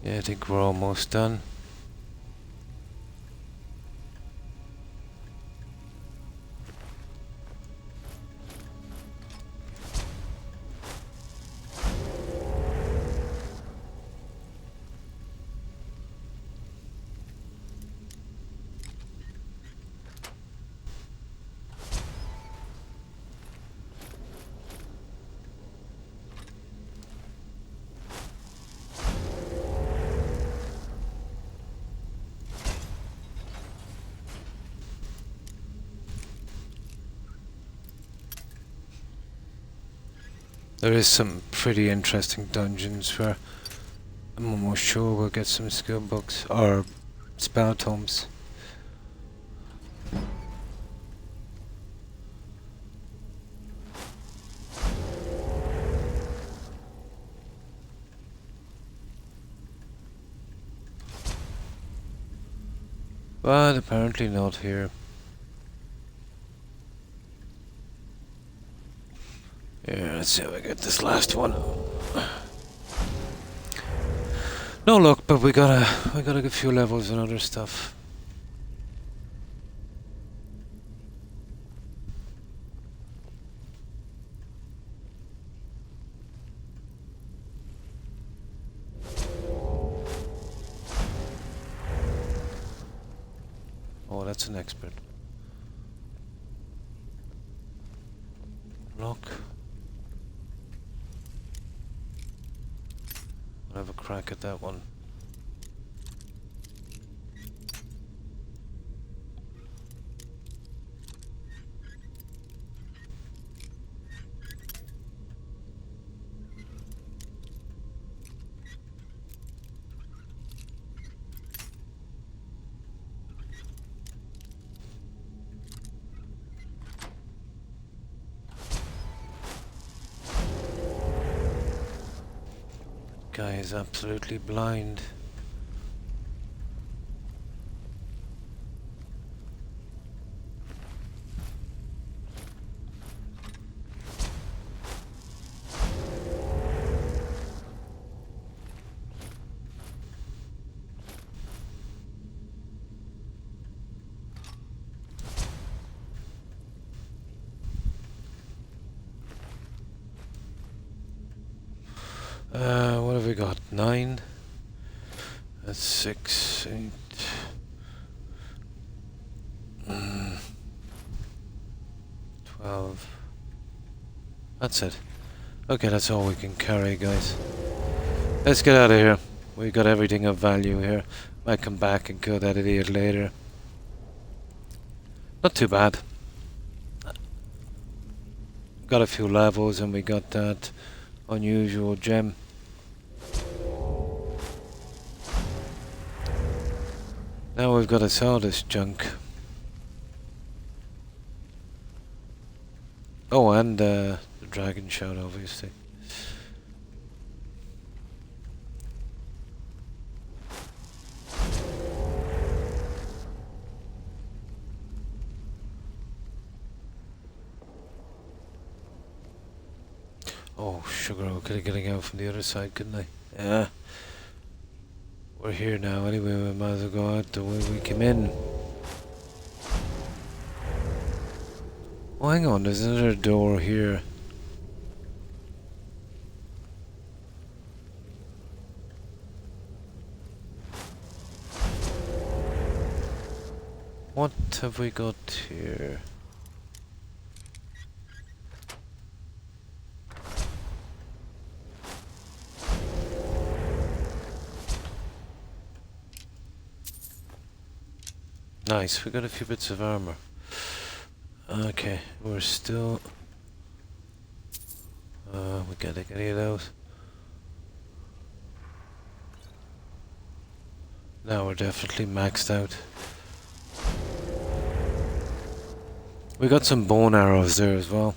Yeah, I think we're almost done. There is some pretty interesting dungeons where I'm almost sure we'll get some skill books or spell tomes. But apparently not here. Yeah, let's see how we get this last one. No luck, but we got a few levels and other stuff. Oh, that's an expert. Lock. I'll have a crack at that one. guy is absolutely blind. What have we got? 9? That's 6, 8. 12. That's it. Okay, that's all we can carry, guys. Let's get out of here. We got everything of value here. Might come back and kill that idiot later. Not too bad. Got a few levels and we got that unusual gem. Now we've got to sell this junk. Oh, and the dragon shot, obviously. Oh, sugar, I could have getting out from the other side, couldn't I? Yeah. We're here now anyway, we might as well go out the way we came in. Oh, hang on, there's another door here. What have we got here? Nice, we got a few bits of armor. Okay, we're still... we gotta get it out. Now we're definitely maxed out. We got some bone arrows there as well.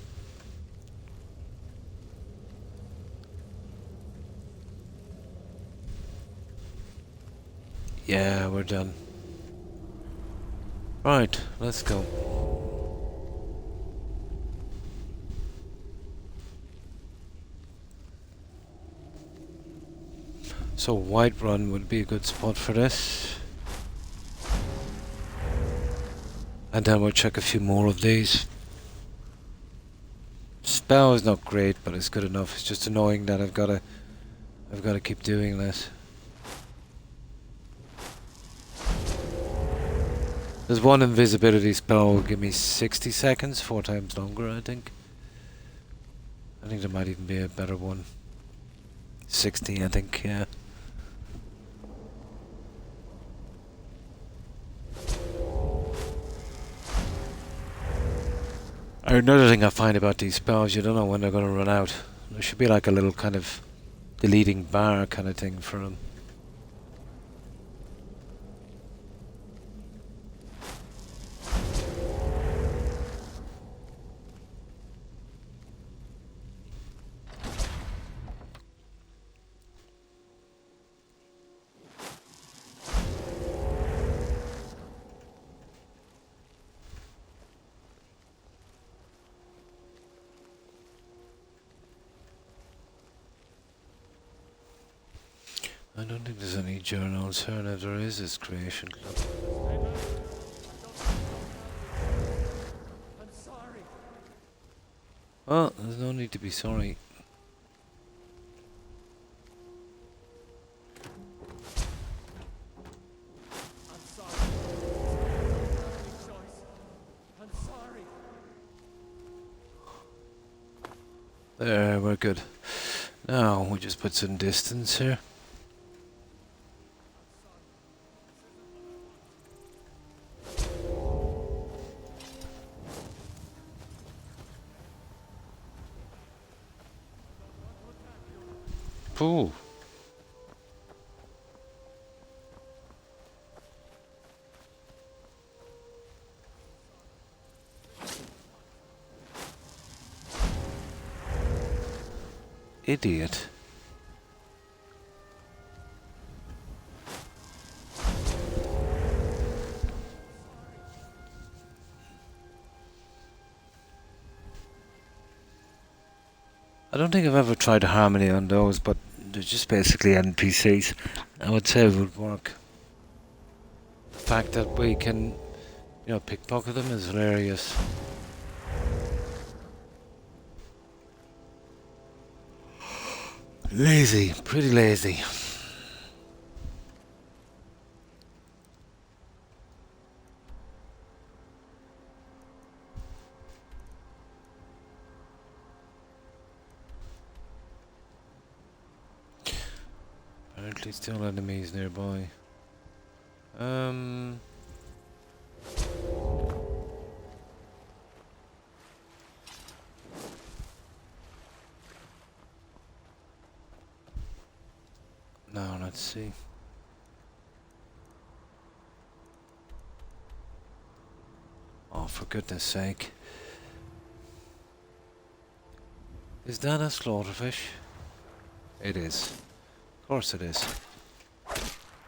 Yeah, we're done. Right, let's go. So Whiterun would be a good spot for this. And then we'll check a few more of these. Spell is not great, but it's good enough. It's just annoying that I've gotta keep doing this. There's one invisibility spell will give me 60 seconds, 4 times longer, I think. I think there might even be a better one. 60, I think, yeah. Another thing I find about these spells, you don't know when they're going to run out. There should be like a little kind of deleting bar kind of thing for them. I don't think there's any journals here, and if there is, it's Creation Club. I'm sorry. Well, there's no need to be sorry. I'm sorry. I don't have any choice. I'm sorry. There, we're good. Now, we just put some distance here. Ooh. Idiot. I don't think I've ever tried harmony on those, but they're just basically NPCs. I would say it would work. The fact that we can, pickpocket them is hilarious. Lazy, pretty lazy. Apparently still enemies nearby. Now let's see. Oh, for goodness sake. Is that a slaughterfish? It is. Of course it is.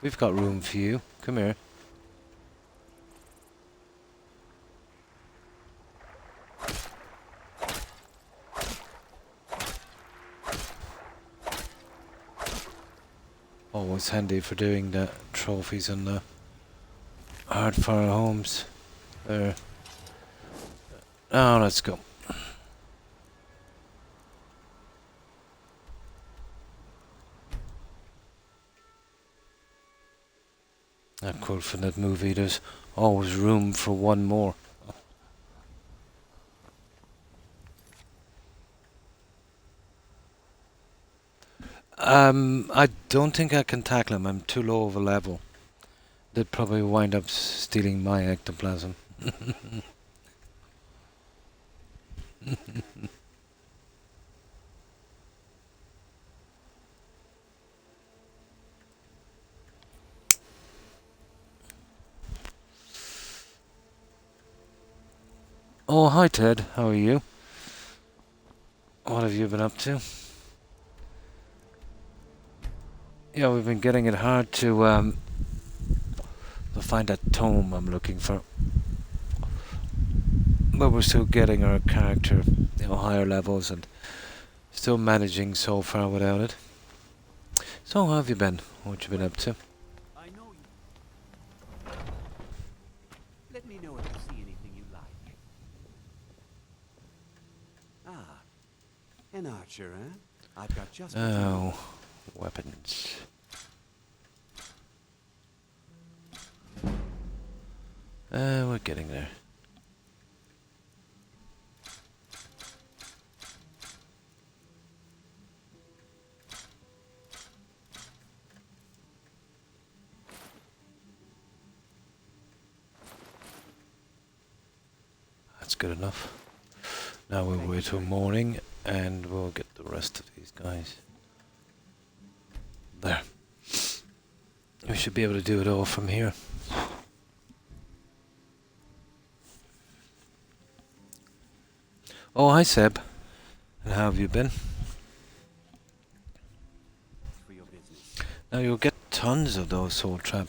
We've got room for you. Come here. Always handy for doing the trophies on the hardfire homes. There. Now let's go. That quote from that movie, there's always room for one more. I don't think I can tackle him. I'm too low of a level. They'd probably wind up stealing my ectoplasm. Oh, hi Ted. How are you? What have you been up to? Yeah, we've been getting it hard to find that tome I'm looking for. But we're still getting our character, higher levels and still managing so far without it. So how have you been? What you been up to? I know you. Let me know if you see anything you like. Ah, an archer, huh? I've got just what you need. Oh, weapons. We're getting there. That's good enough. Now we'll wait till morning and we'll get the rest of these guys. There. We should be able to do it all from here. Oh, hi Seb. And how have you been? For your business. Now you'll get tons of those soul trap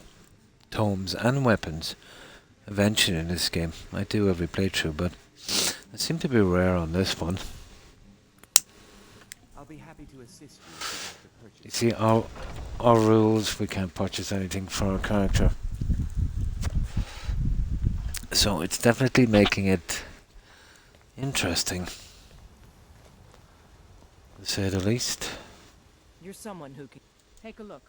tomes and weapons eventually in this game. I do every playthrough, but they seem to be rare on this one. I'll be happy to assist you if you want to purchase. You see, our rules, we can't purchase anything for our character. So it's definitely making it interesting, to say the least. You're someone who can take a look.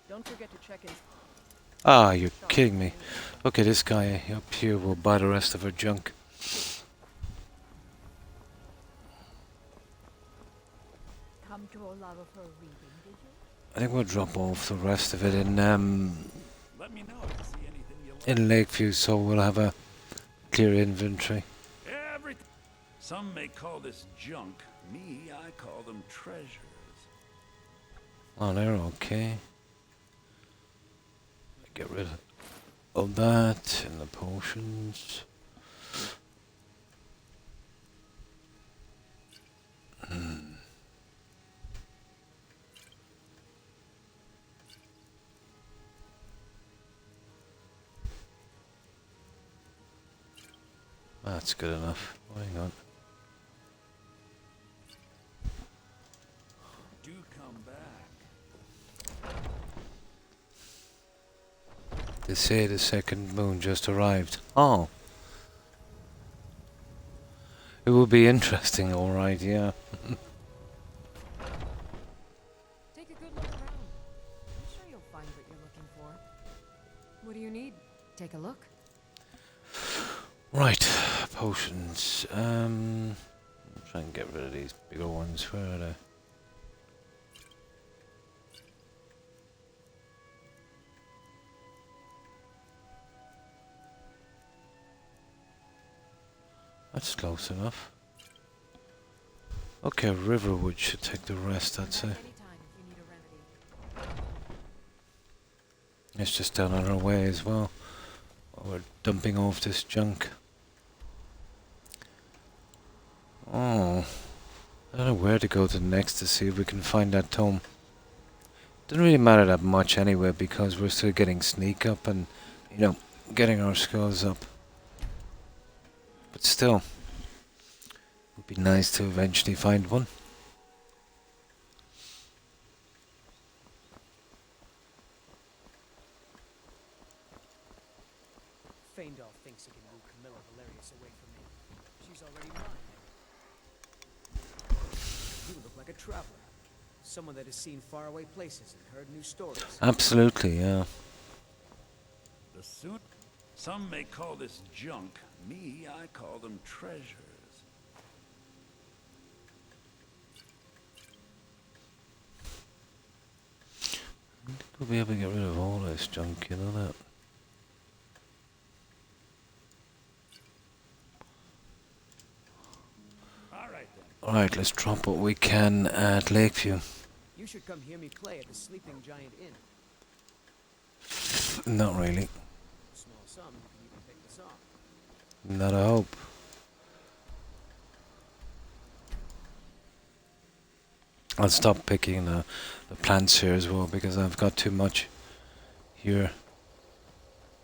Don't forget to check in. Ah, you're kidding me. Okay, this guy up here will buy the rest of our junk. Come to Olava for a reading, did you? I think we'll drop off the rest of it in in Lakeview, so we'll have a clear inventory. Everything. Some may call this junk. Me, I call them treasures. Oh, they're okay. Get rid of that and the potions. That's good enough. Oh, hang on. Do come back. They say the second moon just arrived. Oh. It would be interesting, alright, yeah. Take a good look around. I'm sure you'll find what you're looking for. What do you need? Take a look. Right, potions. Try and get rid of these bigger ones. Where are they? That's close enough. Okay, Riverwood should take the rest, I'd say. Anytime if you need a remedy. It's just down on our way as well. While we're dumping off this junk. Oh. I don't know where to go to next to see if we can find that tome. Doesn't really matter that much anyway, because we're still getting sneak up and, you know, getting our skulls up. But still, it would be nice to eventually find one. Feindal thinks he can woo Camilla Valerius away from me. She's already mine. You look like a traveler. Someone that has seen faraway places and heard new stories. Absolutely, yeah. The suit. Some may call this junk. Me, I call them treasures. We'll be able to get rid of all this junk, you know that. Alright then. Alright, let's drop what we can at Lakeview. You should come hear me play at the Sleeping Giant Inn. Not really. Small sum, you can even pick the song. Not a hope. I'll stop picking the plants here as well because I've got too much here.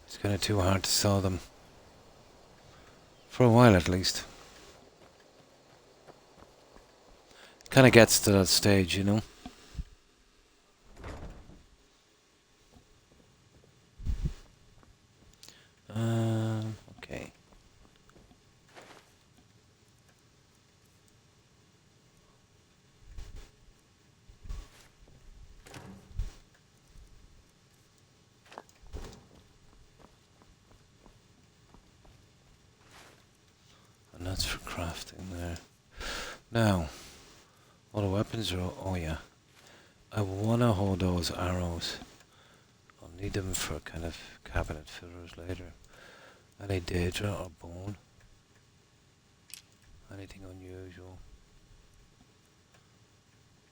It's kind of too hard to sell them. For a while at least. Kind of gets to that stage, you know. Okay. And that's for crafting there. Now, all the weapons are... Oh yeah. I want to hold those arrows. I'll need them for kind of cabinet fillers later. Any Daedra or bone? Anything unusual?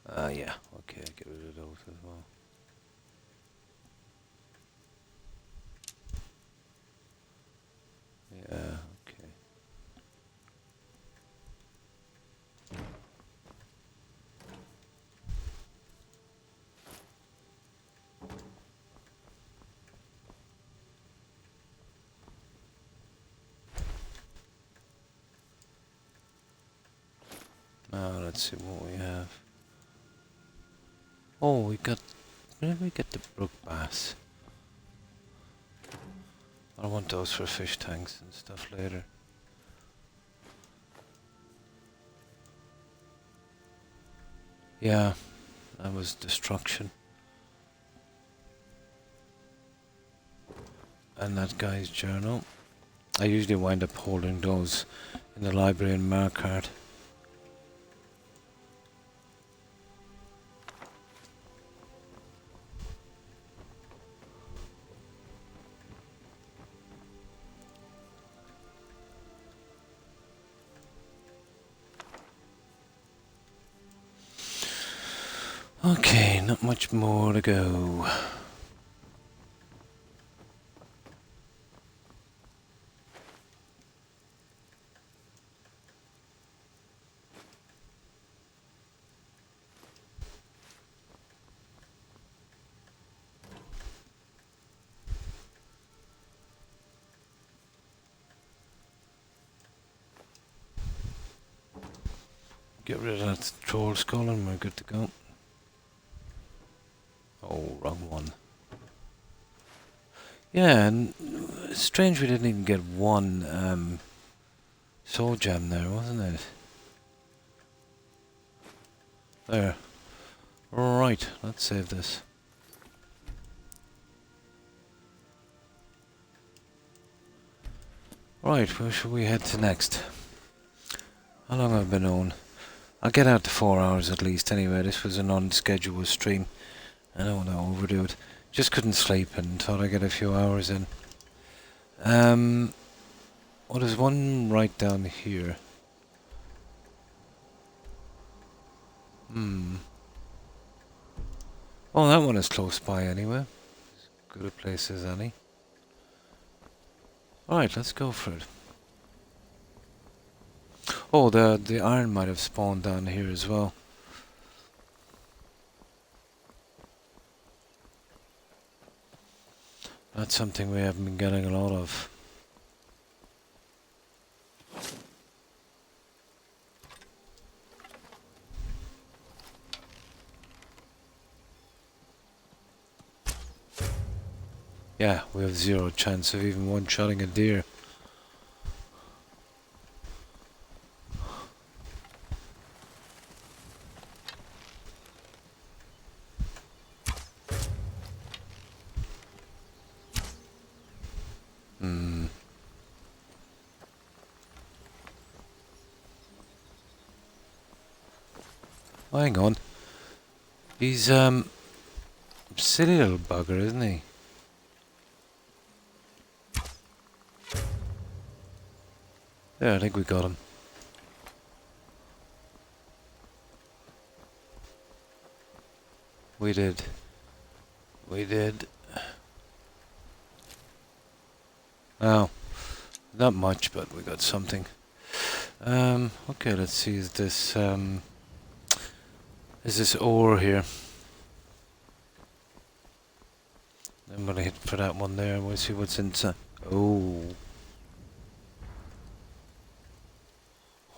Yeah, okay, get rid of those as well. Yeah, okay. Now let's see what we have. Oh, we got... Where did we get the brook bass? I want those for fish tanks and stuff later. Yeah, that was destruction. And that guy's journal. I usually wind up holding those in the library in Marquardt. Okay, not much more to go. Get rid of that troll skull and we're good to go. Oh, wrong one. Yeah, and strange we didn't even get one soul gem there, wasn't it? There. Right, let's save this. Right, where should we head to next? How long have I been on? I'll get out to 4 hours at least anyway. This was an unscheduled stream. I don't want to overdo it. Just couldn't sleep and thought I'd get a few hours in. Well, there's one right down here. Oh, that one is close by anyway. As good a place as any. Alright, let's go for it. Oh, the iron might have spawned down here as well. That's something we haven't been getting a lot of. Yeah, we have 0 chance of even one-shotting a deer. Oh, hang on. He's silly little bugger, isn't he? Yeah, I think we got him. We did. We did. Oh, not much, but we got something. Okay, let's see, is this ore here? I'm gonna hit for that one there, we'll see what's inside. Oh.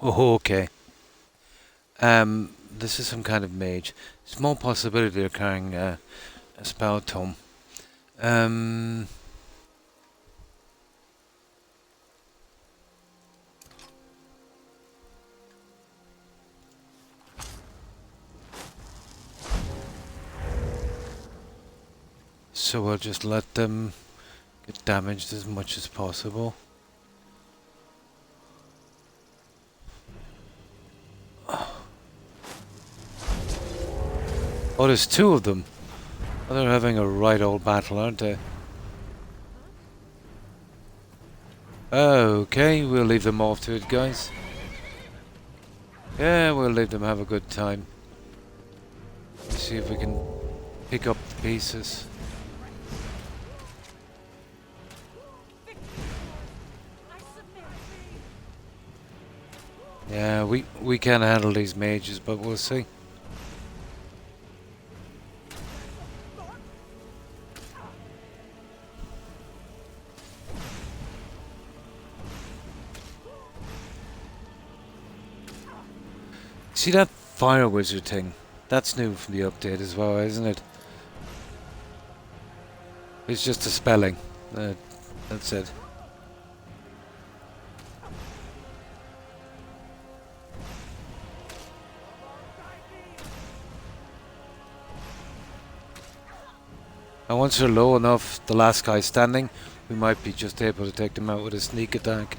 Oh, okay. This is some kind of mage. Small possibility they're carrying a spell tome. So we'll just let them get damaged as much as possible. Oh, there's 2 of them. Oh, they're having a right old battle, aren't they? Okay, we'll leave them off to it, guys. Yeah, we'll leave them have a good time. Let's see if we can pick up the pieces. Yeah, we can't handle these mages, but we'll see. See that fire wizard thing? That's new from the update as well, isn't it? It's just a spelling. That's it. And once they're low enough, the last guy standing, we might be just able to take them out with a sneak attack.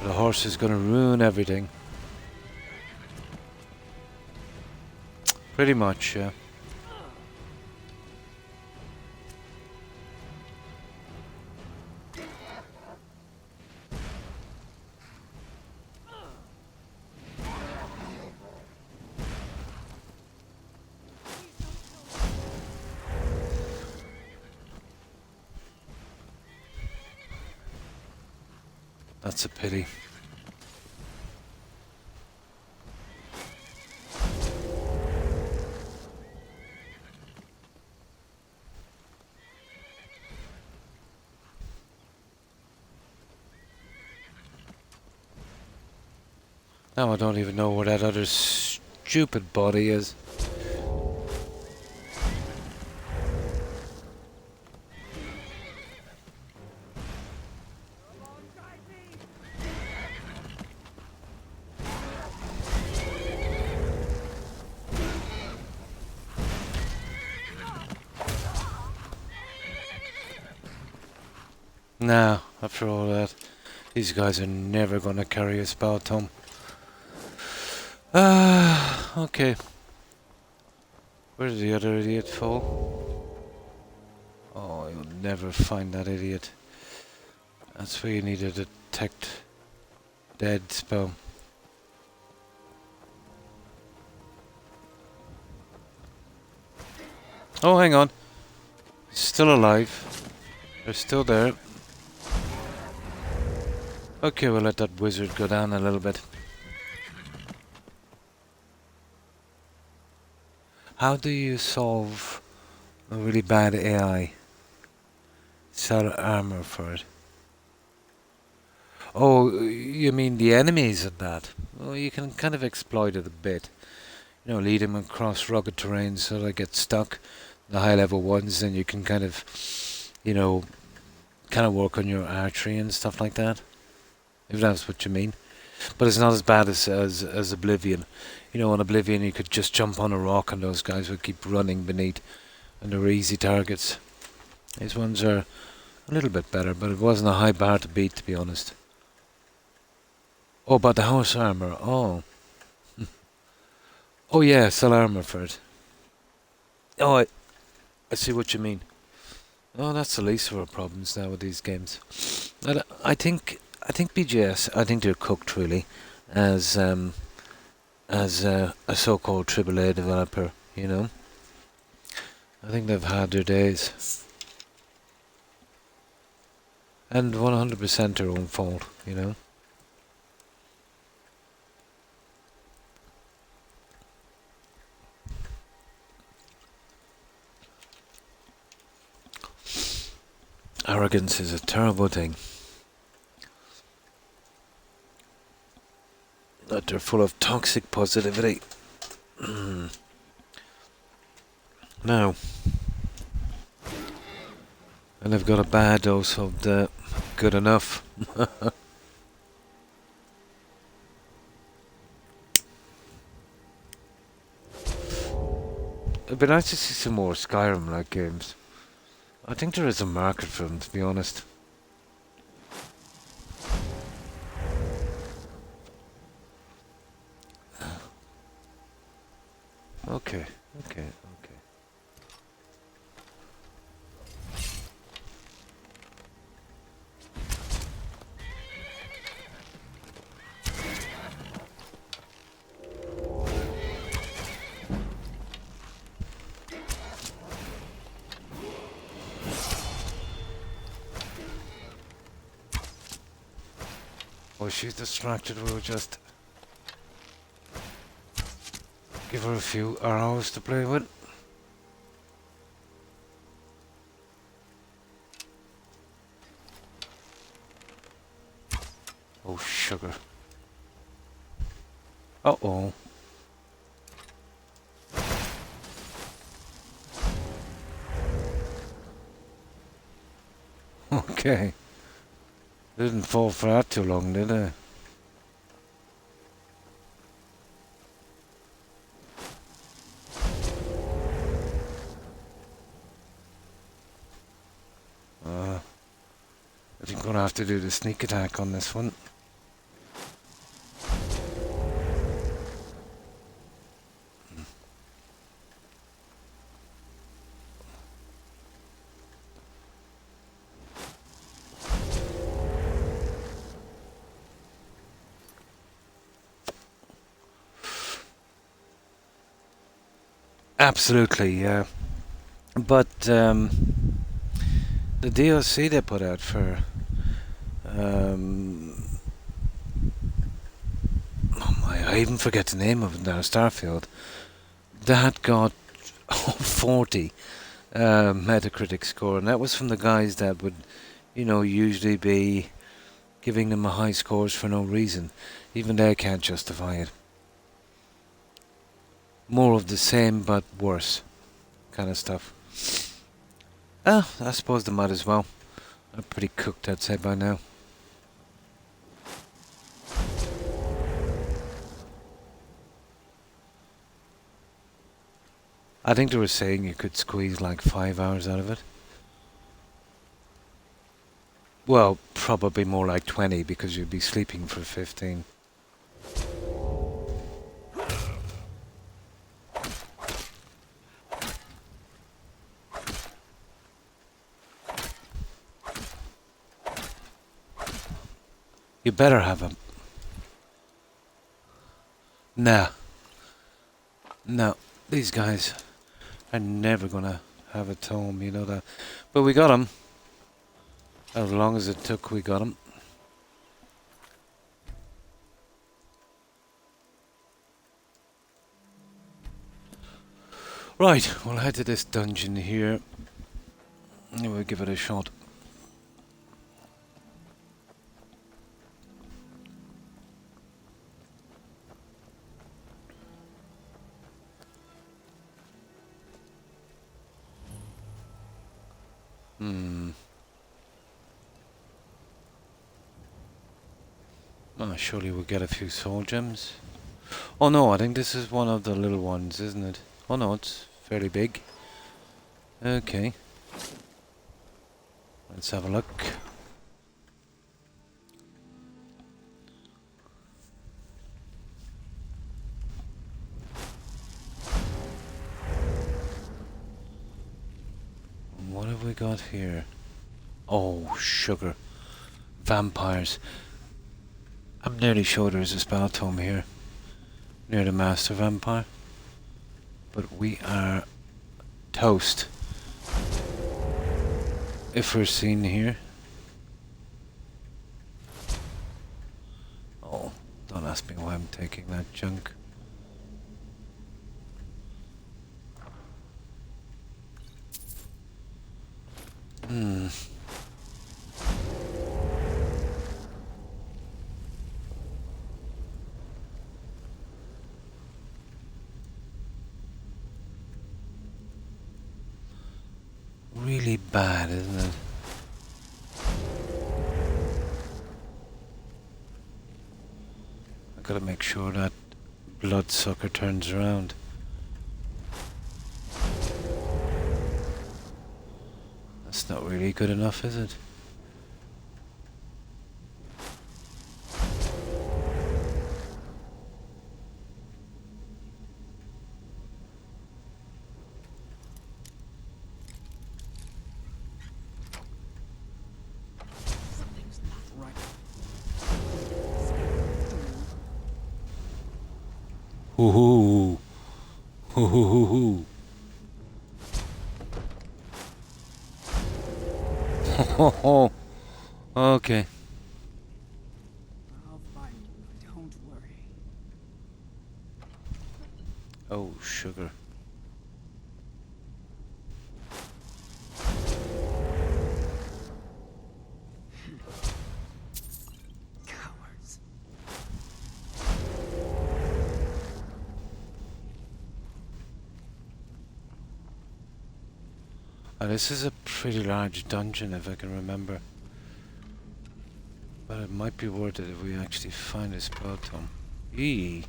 The horse is going to ruin everything. Pretty much, yeah. That's a pity. Now I don't even know where that other stupid body is. Now, after all that, these guys are never gonna carry a spell tome. Okay. Where did the other idiot fall? Oh, you'll never find that idiot. That's where you need a detect dead spell. Oh, hang on. Still alive. They're still there. Okay, we'll let that wizard go down a little bit. How do you solve a really bad AI? Sell armor for it. Oh, you mean the enemies and that? Well, you can kind of exploit it a bit. You know, lead them across rugged terrain so they get stuck. The high level ones, then you can kind of, you know, kind of work on your archery and stuff like that. If that's what you mean. But it's not as bad as Oblivion. You know, on Oblivion you could just jump on a rock and those guys would keep running beneath. And they were easy targets. These ones are a little bit better, but it wasn't a high bar to beat, to be honest. Oh, about the house armor. Oh. Oh yeah, sell armor for it. Oh, I see what you mean. Oh, that's the least of our problems now with these games. I think BGS, I think they're cooked really as a so-called AAA developer, you know. I think they've had their days. And 100% their own fault, you know. Arrogance is a terrible thing. That they're full of toxic positivity. Now, and they've got a bad dose of the good enough. It'd be nice to see some more Skyrim-like games. I think there is a market for them, to be honest. Okay. Oh, she's distracted. We'll just give her a few arrows to play with. Oh, sugar. Uh-oh. Okay. Didn't fall for that too long, did I? I think I'm gonna have to do the sneak attack on this one. Absolutely, yeah. But the DLC they put out for I even forget the name of it now, Starfield. That got 40 Metacritic score, and that was from the guys that would, usually be giving them a high scores for no reason. Even they can't justify it. More of the same but worse kind of stuff. I suppose they might as well. I'm pretty cooked, I'd say, by now. I think they were saying you could squeeze like 5 hours out of it. Well, probably more like 20 because you'd be sleeping for 15. You better have them. Nah. No, these guys are never gonna have a tome, you know that. But we got them. As long as it took, we got them. Right, we'll head to this dungeon here. And we'll give it a shot. Oh, surely we'll get a few soul gems. Oh no, I think this is one of the little ones, isn't it? Oh no, it's fairly big. Okay. Let's have a look. What have we got here? Oh, sugar. Vampires. I'm nearly sure there's a spell tome here. Near the Master Vampire. But we are toast. If we're seen here. Oh, don't ask me why I'm taking that junk. Really bad, isn't it? I gotta make sure that bloodsucker turns around. That's not really good enough, is it? Something's not right. Hoo hoo. Hoo hoo hoo hoo. Ho ho. Okay. I'll find you. Don't worry. Oh, sugar. Cowards. This is a pretty large dungeon, if I can remember. But it might be worth it if we actually find a spell tome. Eee.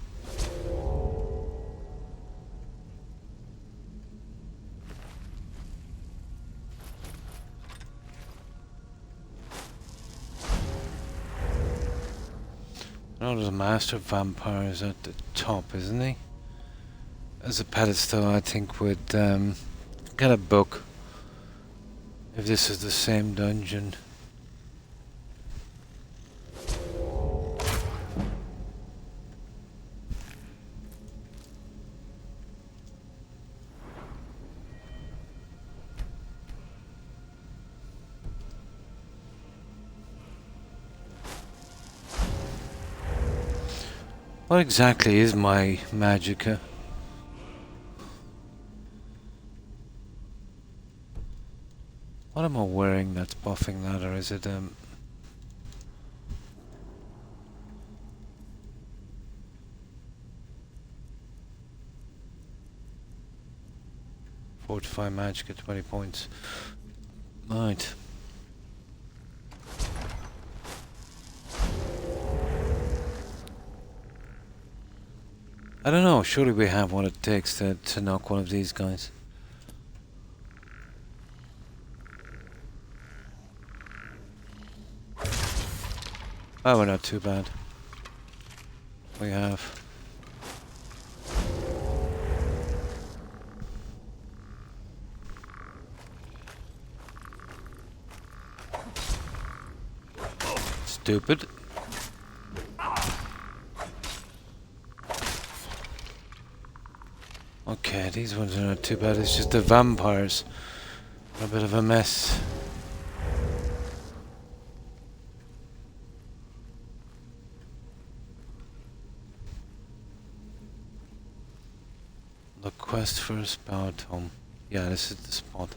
Oh, there's a Master Vampire is at the top, isn't he? As a pedestal, I think would get a book. If this is the same dungeon. What exactly is my magicka? What am I wearing that's buffing that, or is it Fortify magic at 20 points. Right. I don't know, surely we have what it takes to knock one of these guys. Oh, we're not too bad. We have. Stupid. Okay, these ones are not too bad. It's just the vampires are a bit of a mess. The quest for a spout home. Yeah, this is the spot.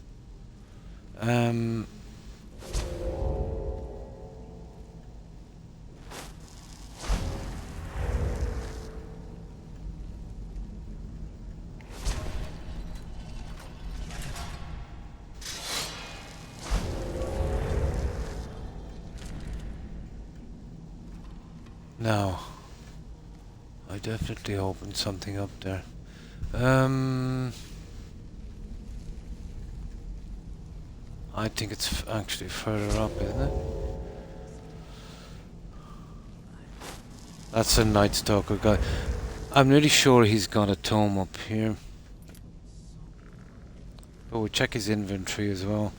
Now, I definitely opened something up there. I think it's actually further up, isn't it? That's a Night Stalker guy. I'm really sure he's got a tome up here. But we'll check his inventory as well.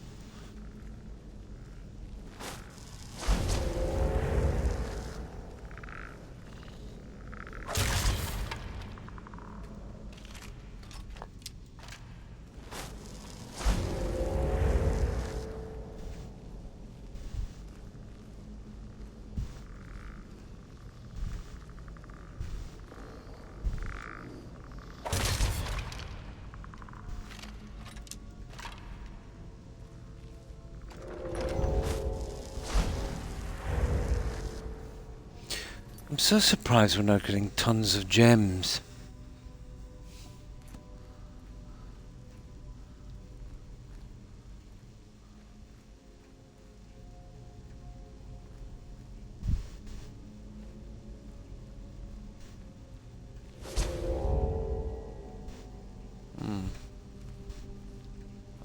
I'm so surprised we're not getting tons of gems.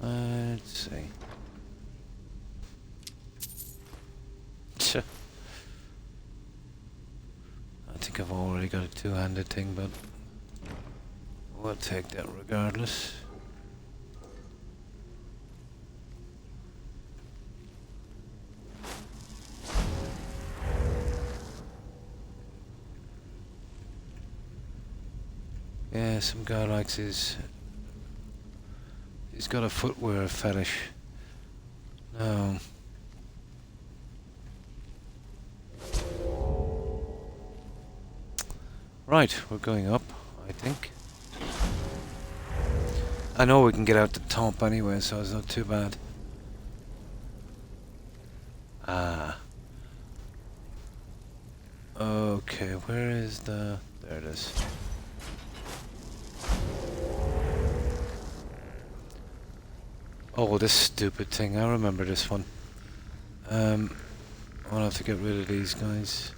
Let's see. I think I've already got a two-handed thing, but we'll take that regardless. Yeah, some guy likes his... He's got a footwear fetish. No. Right, we're going up, I think. I know we can get out the top anyway, so it's not too bad. Ah. Okay, where is the... There it is. Oh, this stupid thing. I remember this one. I'll have to get rid of these guys.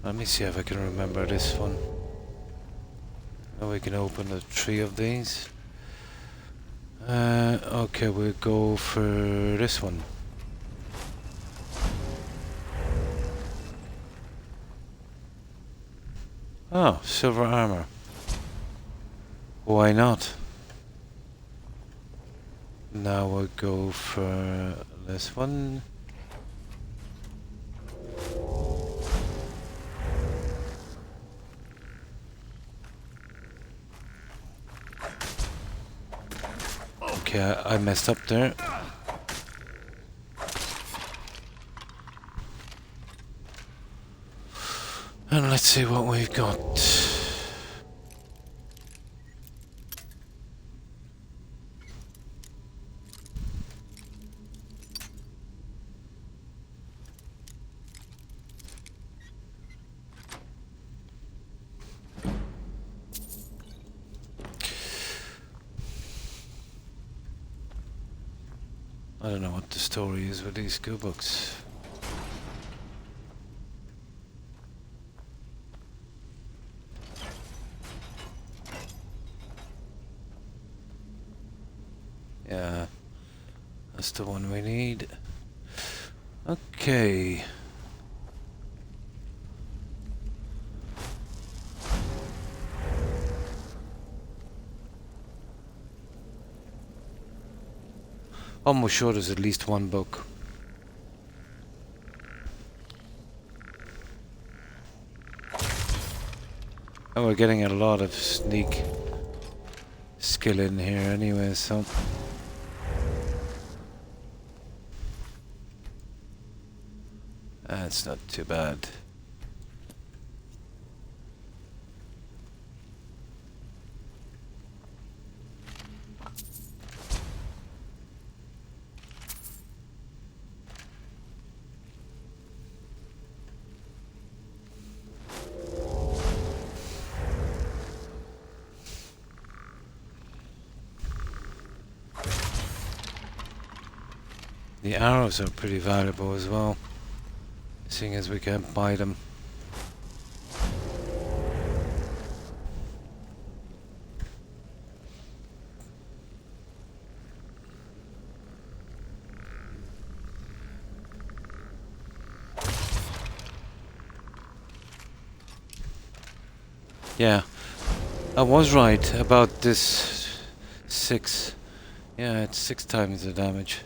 Let me see if I can remember this one. Now we can open the 3 of these. Okay, we'll go for this one. Oh, silver armor. Why not? Now we'll go for this one. Okay, I messed up there. And let's see what we've got. I don't know what the story is with these school books. Yeah, that's the one we need. Okay. Almost sure there's at least one book. And we're getting a lot of sneak skill in here anyway, so... That's not too bad. The arrows are pretty valuable as well, seeing as we can't buy them. Yeah, I was right about this 6. Yeah, it's 6 times the damage.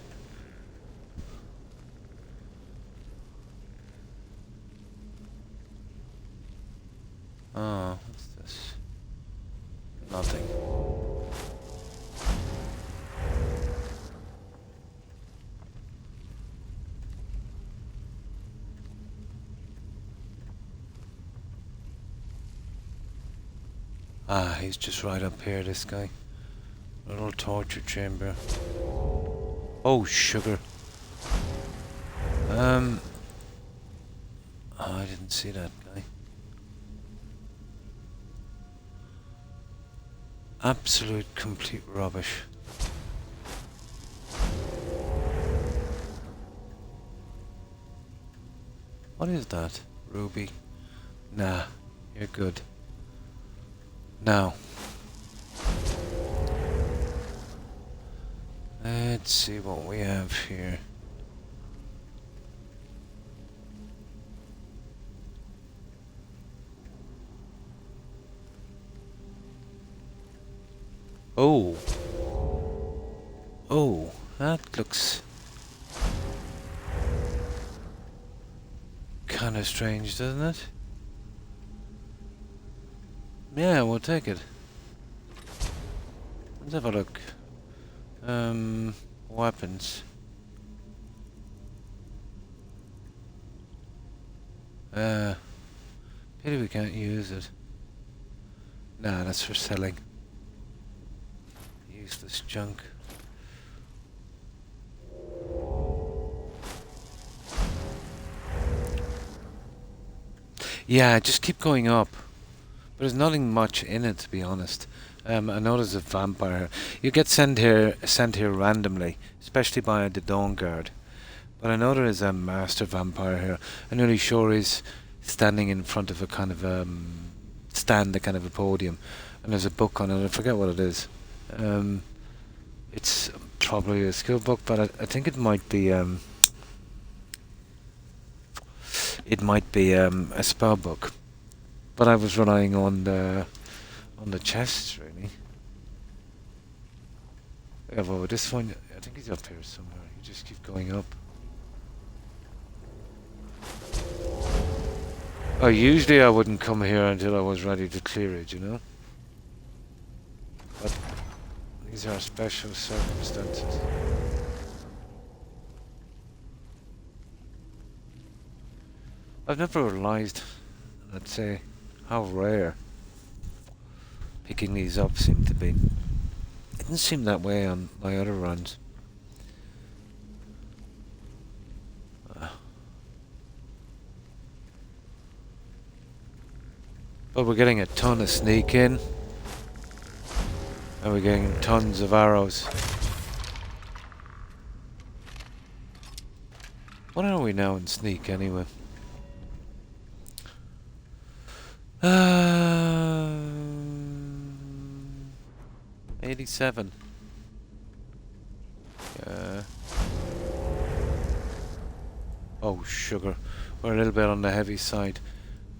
Oh, what's this? Nothing. Ah, he's just right up here, this guy. Little torture chamber. Oh, sugar. Oh, I didn't see that guy. Absolute complete rubbish. What is that? Ruby? Nah, you're good. Now, let's see what we have here. Oh. Oh, that looks kind of strange, doesn't it? Yeah, we'll take it. Let's have a look. Weapons. Pity we can't use it. Nah, that's for selling. Useless junk. Yeah, just keep going up. But there's nothing much in it, to be honest. I know there's a vampire. You get sent here randomly, especially by the Dawn Guard. But I know there is a master vampire here. I'm nearly sure he's standing in front of a kind of stand, a kind of a podium, and there's a book on it. I forget what it is. It's probably a skill book, but I think it might be a spell book. But I was relying on the chests really. Yeah, well, this one, I think he's up here somewhere. You just keep going up. Oh, usually I wouldn't come here until I was ready to clear it, you know? But these are special circumstances. I've never realized, let's say, how rare picking these up seem to be. It didn't seem that way on my other runs. But we're getting a ton of sneak in. And we're getting tons of arrows. What are we now in sneak anyway? 87. Oh, sugar. We're a little bit on the heavy side.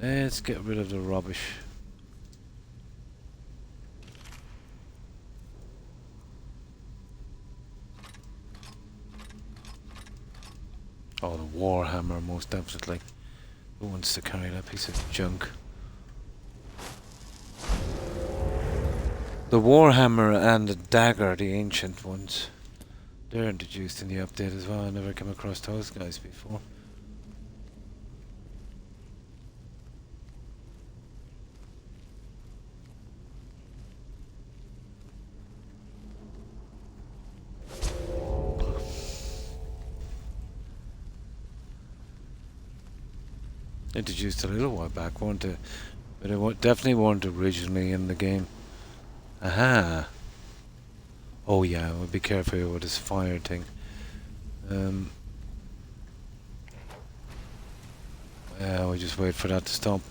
Let's get rid of the rubbish. Oh, the Warhammer, most definitely. Who wants to carry that piece of junk? The Warhammer and the dagger, the ancient ones. They're introduced in the update as well. I never came across those guys before. Introduced a little while back, weren't they? But they definitely weren't originally in the game. Aha! Oh yeah, we'll be careful here with this fire thing. Yeah, we'll just wait for that to stop.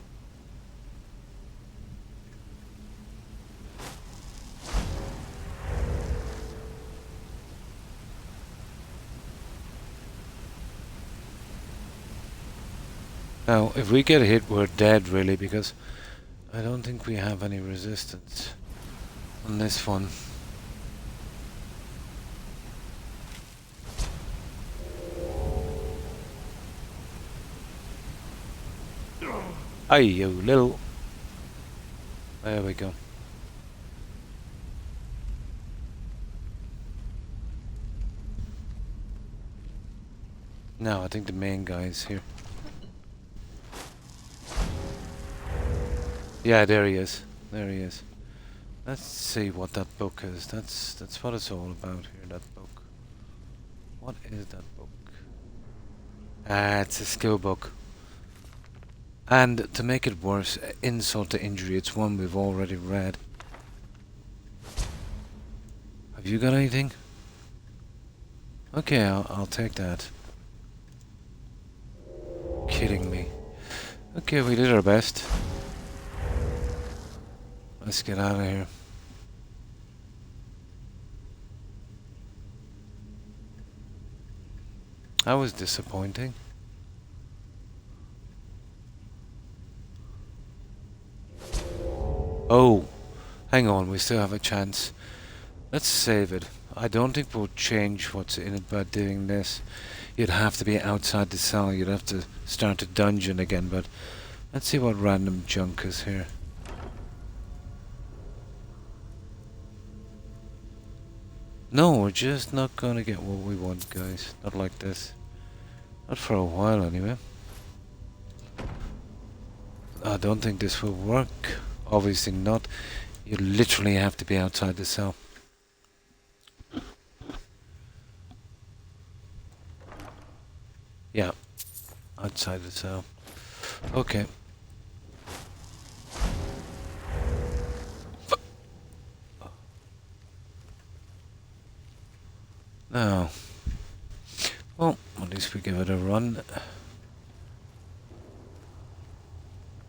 Now, if we get hit, we're dead, really, because I don't think we have any resistance on this one. Aye, you little... There we go. Now, I think the main guy is here. Yeah, there he is. There he is. Let's see what that book is. That's what it's all about here, that book. What is that book? Ah, it's a skill book. And to make it worse, insult to injury, it's one we've already read. Have you got anything? Okay, I'll take that. Kidding me. Okay, we did our best. Let's get out of here. That was disappointing. Oh, hang on, we still have a chance. Let's save it. I don't think we'll change what's in it by doing this. You'd have to be outside the cell, you'd have to start a dungeon again, but let's see what random junk is here. No, we're just not gonna get what we want, guys. Not like this. Not for a while, anyway. I don't think this will work. Obviously not. You literally have to be outside the cell. Yeah. Outside the cell. Okay. Now, well, at least we give it a run.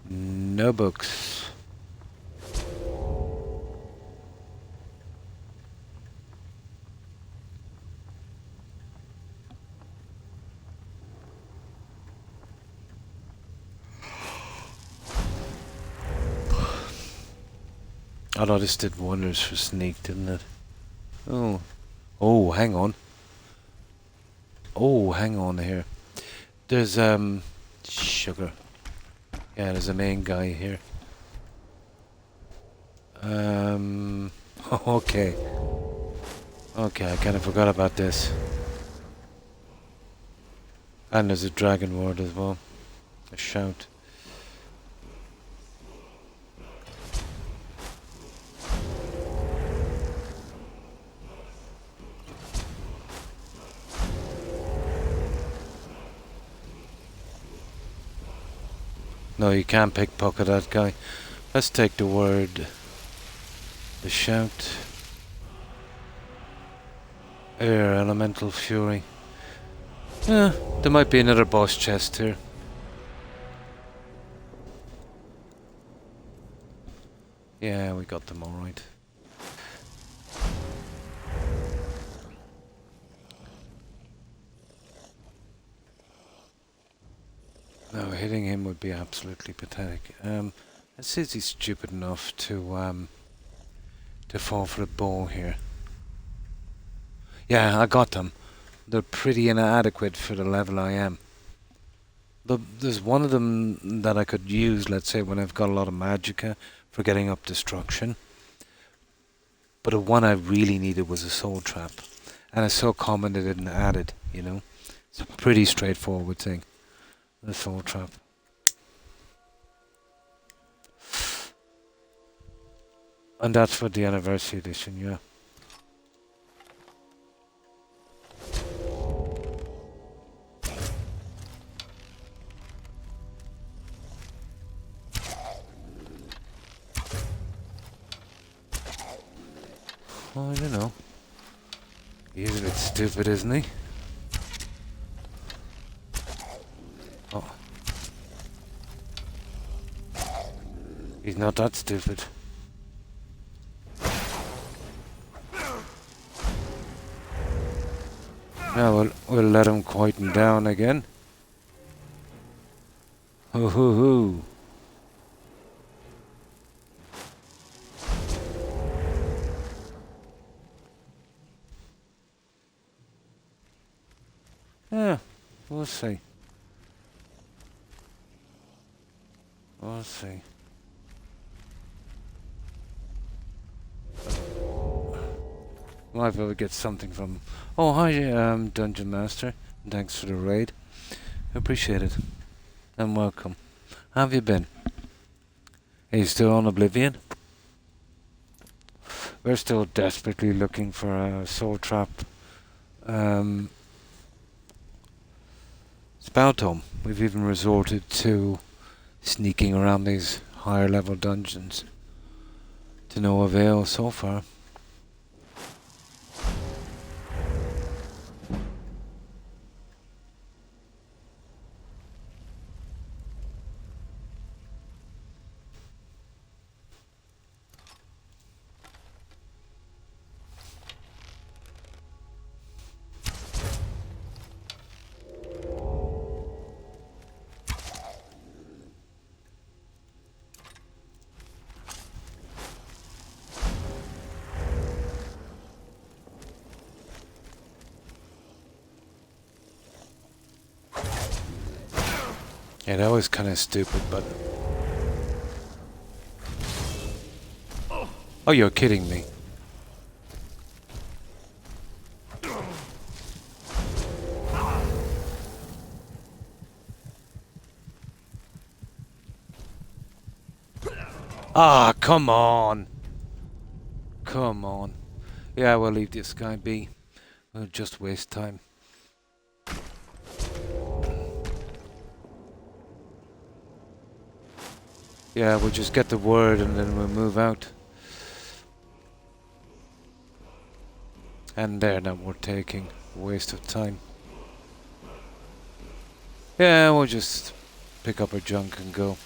No books. Although this did wonders for sneak, didn't it? Oh. Oh, hang on. Oh, hang on here. There's, sugar. Yeah, there's a main guy here. Okay. Okay, I kind of forgot about this. And there's a dragon ward as well. A shout. No, you can't pickpocket that guy. Let's take the word. The shout. Air, elemental fury. Yeah, there might be another boss chest here. Yeah, we got them alright. No, hitting him would be absolutely pathetic. Let's see if he's stupid enough to fall for a bow here. Yeah, I got them. They're pretty inadequate for the level I am. There's one of them that I could use, let's say, when I've got a lot of magicka for getting up destruction. But the one I really needed was a soul trap. And it's so common they didn't add it, you know. It's a pretty straightforward thing. The soul trap. And that's for the anniversary edition, yeah. Oh, you know. He's a bit stupid, isn't he? Oh. He's not that stupid. Now we'll let him quieten down again. Hoo hoo hoo. Yeah, we'll see. We'll see. Might be able to get something from... Oh, hi, Dungeon Master. Thanks for the raid. Appreciate it. And welcome. How have you been? Are you still on Oblivion? We're still desperately looking for a soul trap. Spell tome. We've even resorted to sneaking around these higher level dungeons. To no avail so far. Yeah, that was kind of stupid, but... Oh, you're kidding me. Ah, come on. Come on. Yeah, we'll leave this guy be. We'll just waste time. Yeah, we'll just get the word and then we'll move out. And they're not worth taking. Waste of time. Yeah, we'll just pick up our junk and go.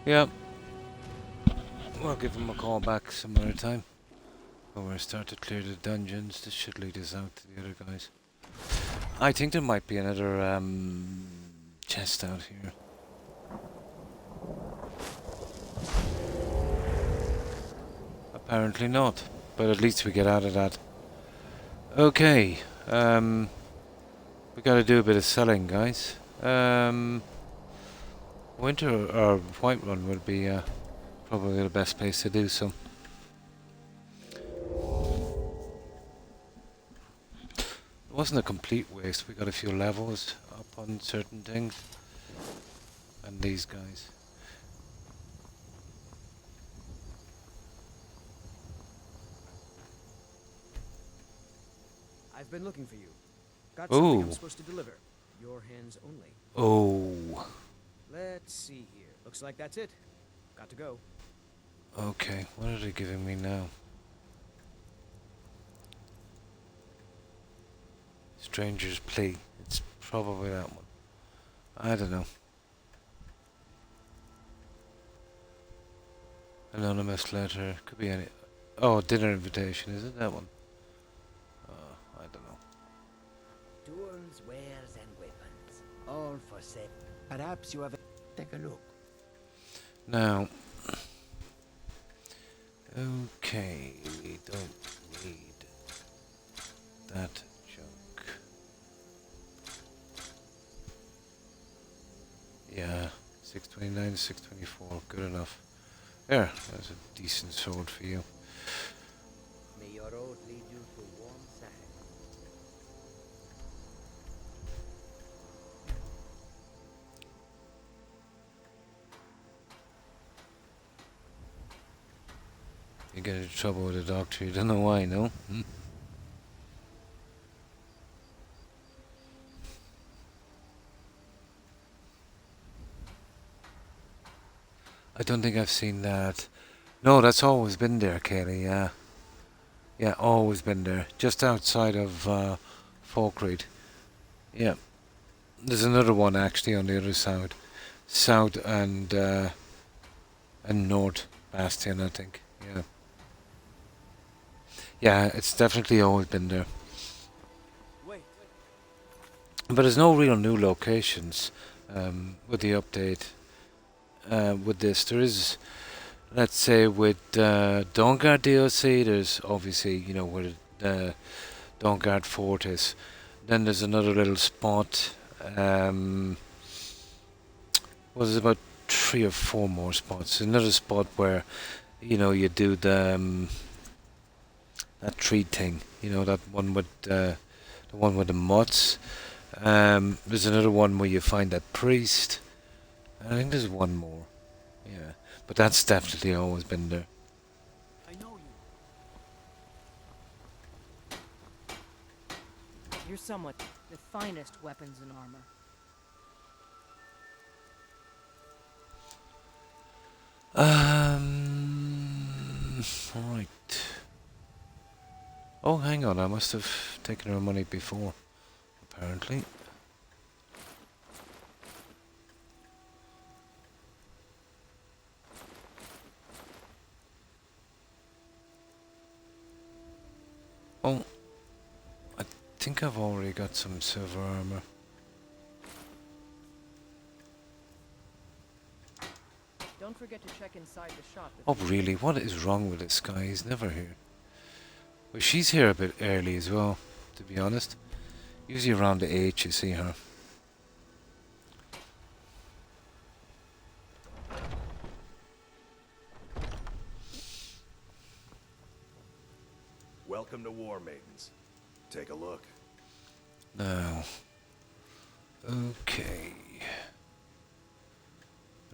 Yep. We'll give him a call back some other time. When we start to clear the dungeons, this should lead us out to the other guys. I think there might be another chest out here. Apparently not, but at least we get out of that. Okay, we gotta do a bit of selling, guys. Winter or Whiterun would be probably the best place to do so. It wasn't a complete waste. We got a few levels up on certain things, and these guys. I've been looking for you. Got something Ooh. I'm supposed to deliver. Your hands only. Oh. Let's see here. Looks like that's it. Got to go. Okay, what are they giving me now? Stranger's Plea. It's probably that one. I don't know. Anonymous letter. Could be any. Oh, dinner invitation. Is it that one? I don't know. Tools, wares, and weapons. All for sale. Perhaps you have. Take a look. Now. Okay, we don't need that junk. Yeah, 629, 624, good enough. There, that's a decent sword for you. May your road lead you to warm sand. You get into trouble with the doctor, you don't know why, no? Hmm? I don't think I've seen that. No, that's always been there, Kaylee, yeah. Yeah, always been there. Just outside of Falkreath. Yeah. There's another one actually on the other side. South and North Bastion, I think. Yeah. Yeah, it's definitely always been there. Wait. But there's no real new locations with the update. With this, there is, let's say, with Dawnguard DLC, there's obviously, you know, where the Dawnguard Fort is. Then there's another little spot. Well, there's about 3 or 4 more spots. Another spot where, you know, you do the that tree thing. You know, that one with the one with the mutts. There's another one where you find that priest. I think there's one more. Yeah, but that's definitely always been there. I know you. You're somewhat the finest weapons and armor. Right. Oh, hang on, I must have taken her money before, apparently. Oh, I think I've already got some silver armor. Don't forget to check inside the shop. Oh, really? What is wrong with this guy? He's never here. Well, she's here a bit early as well, to be honest. Usually around the 8 you see her. Welcome to War Maidens. Take a look. Now. Okay.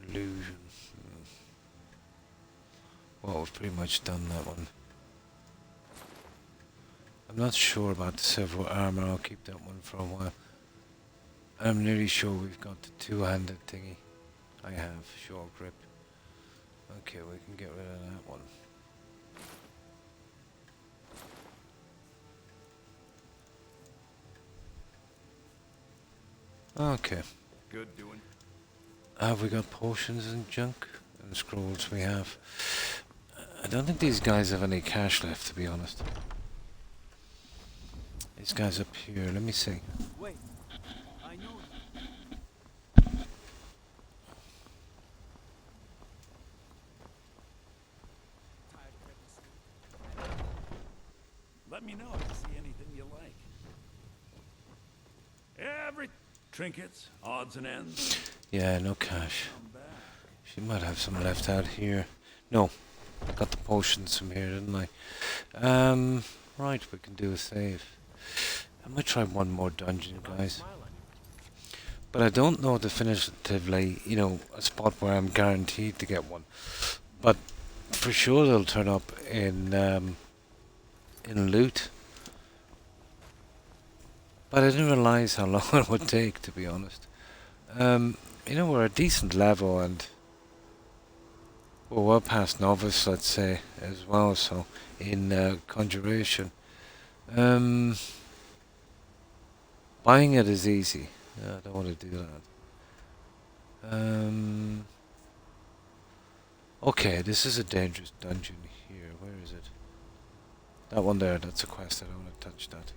Illusion. Well, we've pretty much done that one. I'm not sure about the silver armor. I'll keep that one for a while. I'm nearly sure we've got the two-handed thingy. I have short grip. Okay, we can get rid of that one. Okay. Good doing. Have we got potions and junk? And scrolls we have. I don't think these guys have any cash left, to be honest. These guys up here, let me see. Wait, I know you. Tired of pregnancy. Let me know if you see anything you like. Every trinkets, odds and ends. Yeah, no cash. Come back. She might have some left out here. No, I got the potions from here, didn't I? Right, we can do a save. I might try one more dungeon, guys. But I don't know definitively, you know, a spot where I'm guaranteed to get one. But for sure they'll turn up in loot. But I didn't realise how long it would take, to be honest. You know, we're a decent level and we're well past novice, let's say, as well, so in conjuration. Buying it is easy. I don't want to do that. Okay, this is a dangerous dungeon here. Where is it? That one there, that's a quest. I don't want to touch that.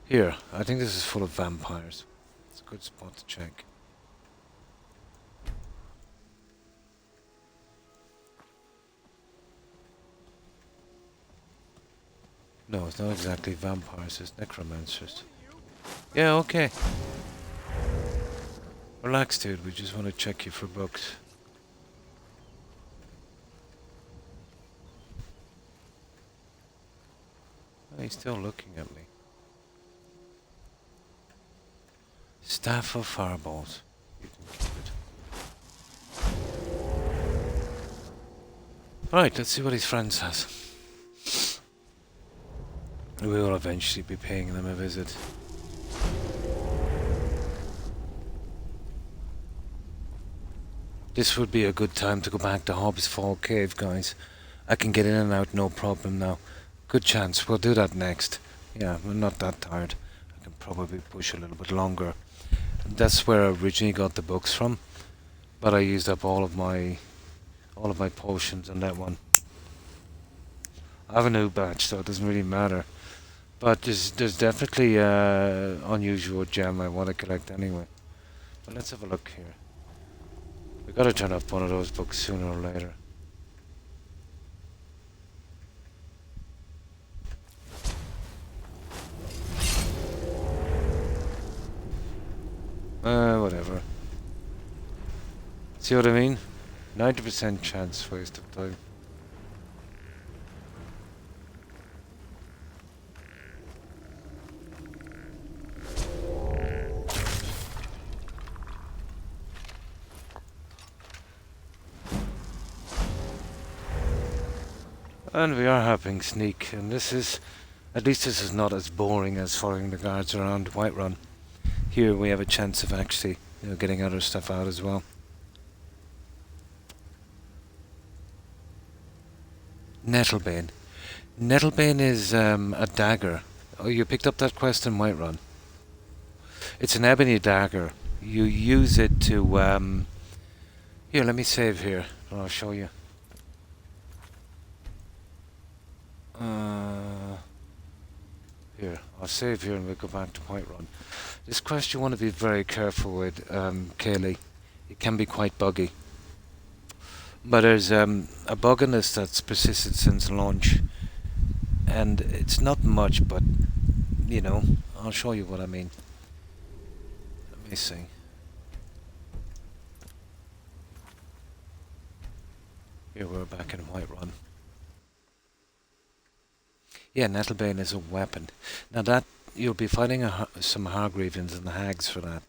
Here, I think this is full of vampires. It's a good spot to check. No, it's not exactly vampires, it's necromancers. Yeah, okay. Relax, dude, we just want to check you for books. Oh, he's still looking at me. Staff of Fireballs. You can keep it. Right, let's see what his friend says. We will eventually be paying them a visit. This would be a good time to go back to Hobbs Fall Cave, guys. I can get in and out no problem now. Good chance, we'll do that next. Yeah, we're not that tired. I can probably push a little bit longer. That's where I originally got the books from, but I used up all of my potions on that one. I have a new batch, so it doesn't really matter. But there's definitely an unusual gem I want to collect anyway. But let's have a look here. We gotta turn up one of those books sooner or later. Whatever. See what I mean? 90% chance waste of time. And we are having sneak, and this is, at least this is not as boring as following the guards around Whiterun. Here we have a chance of actually, you know, getting other stuff out as well. Nettlebane. Nettlebane is a dagger. Oh, you picked up that quest in Whiterun. It's an ebony dagger. You use it to, here, let me save here, and I'll show you. Here, I'll save here and we'll go back to Whiterun. This quest you want to be very careful with, Kaylee. It can be quite buggy. But there's a bug in this that's persisted since launch. And it's not much, but, you know, I'll show you what I mean. Let me see. Here we're back in Whiterun. Yeah, Nettlebane is a weapon. Now that, you'll be fighting some Hargreavens and the Hags for that.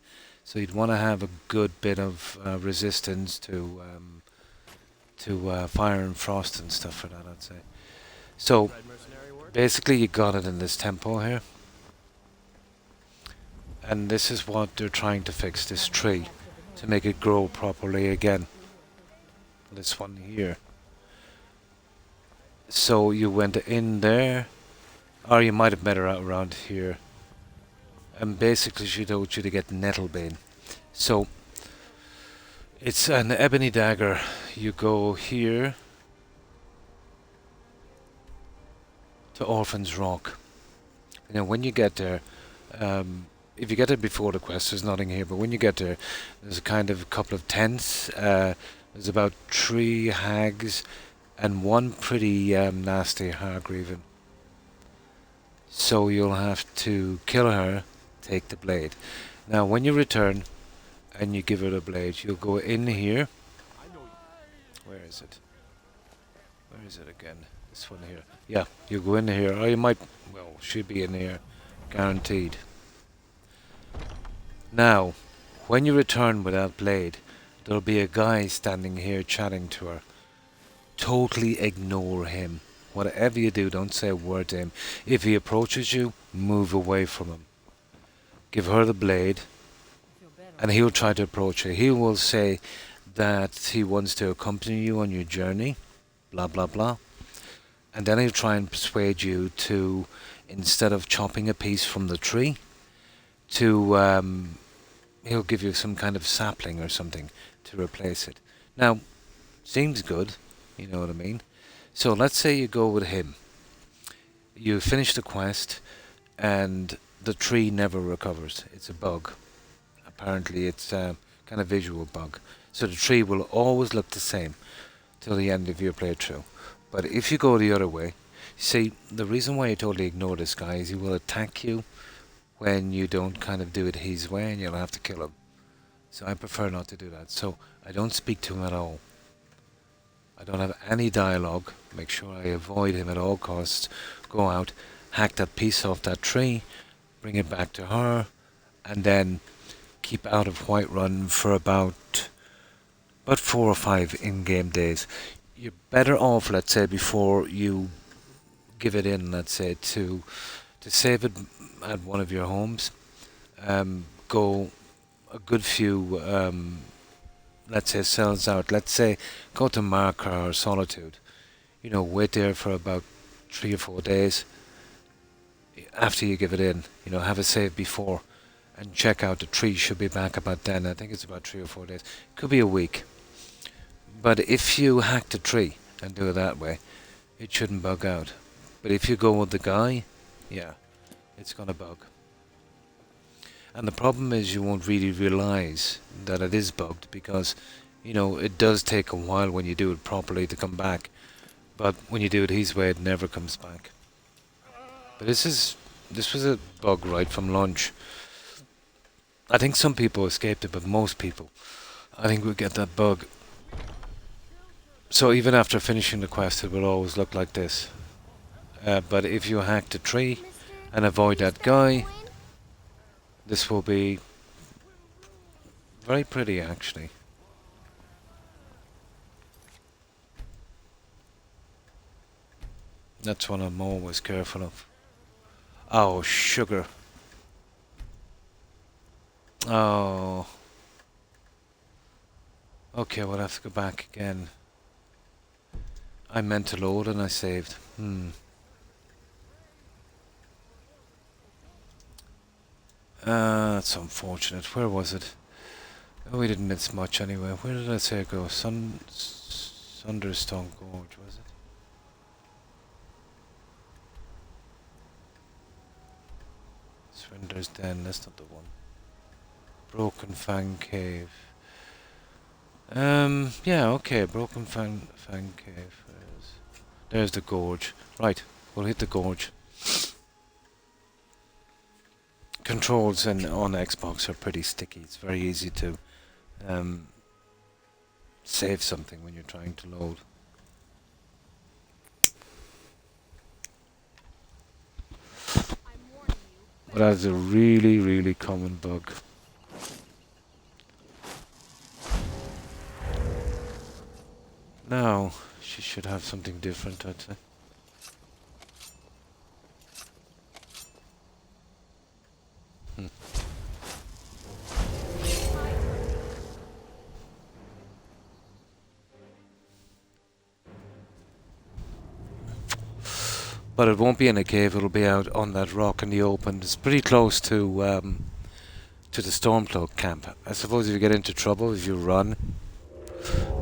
So you'd want to have a good bit of resistance to fire and frost and stuff for that, I'd say. So, basically you got it in this temple here. And this is what they're trying to fix, this tree, to make it grow properly again. This one here. So you went in there, or you might have met her out around here, and basically she told you to get Nettlebane. So it's an ebony dagger. You go here, to Orphan's Rock. You know, when you get there, if you get there before the quest, there's nothing here. But when you get there, there's a kind of a couple of tents. There's about 3 hags and one pretty nasty Hargreaven. So you'll have to kill her, take the blade. Now, when you return and you give her the blade, you'll go in here. Where is it? Where is it again? This one here. Yeah, you go in here, or you might, well, should be in here, guaranteed. Now, when you return with that blade, there'll be a guy standing here chatting to her. Totally ignore him. Whatever you do, don't say a word to him. If he approaches you, move away from him. Give her the blade, and he'll try to approach her. He will say that he wants to accompany you on your journey, blah blah blah. And then he'll try and persuade you to, instead of chopping a piece from the tree, to he'll give you some kind of sapling or something to replace it. Now, seems good, you know what I mean? So let's say you go with him. You finish the quest, and the tree never recovers. It's a bug. Apparently, it's a kind of visual bug. So the tree will always look the same till the end of your playthrough. But if you go the other way, see, the reason why you totally ignore this guy is he will attack you when you don't kind of do it his way, and you'll have to kill him. So I prefer not to do that. So I don't speak to him at all. I don't have any dialogue. Make sure I avoid him at all costs. Go out, hack that piece off that tree, bring it back to her, and then keep out of Whiterun for about 4 or 5 in-game days. You're better off, let's say, before you give it in, let's say, to save it at one of your homes. Go a good few, let's say, cells out. Let's say, go to Marker or Solitude. You know, wait there for about 3 or 4 days after you give it in. You know, have a save before, and check out the tree. Should be back about then. I think it's about 3 or 4 days. Could be a week. But if you hack the tree and do it that way, it shouldn't bug out. But if you go with the guy, yeah, it's gonna bug. And the problem is you won't really realize that it is bugged, because, you know, it does take a while when you do it properly to come back. But when you do it his way, it never comes back. But this was a bug right from launch. I think some people escaped it, but most people, I think, will get that bug. So even after finishing the quest, it will always look like this. But if you hack the tree and avoid that guy, this will be very pretty, actually. That's what I'm always careful of. Oh, sugar. Oh. Okay, we'll have to go back again. I meant to load and I saved. That's unfortunate. Where was it? Oh, we didn't miss much anyway. Where did I say go? Sunderstone Gorge, was it? Surrender's Den, that's not the one. Broken Fang Cave. Yeah, okay, Broken Fang Cave. There's the gorge. Right, we'll hit the gorge. Controls on Xbox are pretty sticky. It's very easy to save something when you're trying to load. But that's a really, really common bug. Now, she should have something different, I'd say. But it won't be in a cave, it'll be out on that rock in the open. It's pretty close to the Stormcloak camp. I suppose if you get into trouble, if you run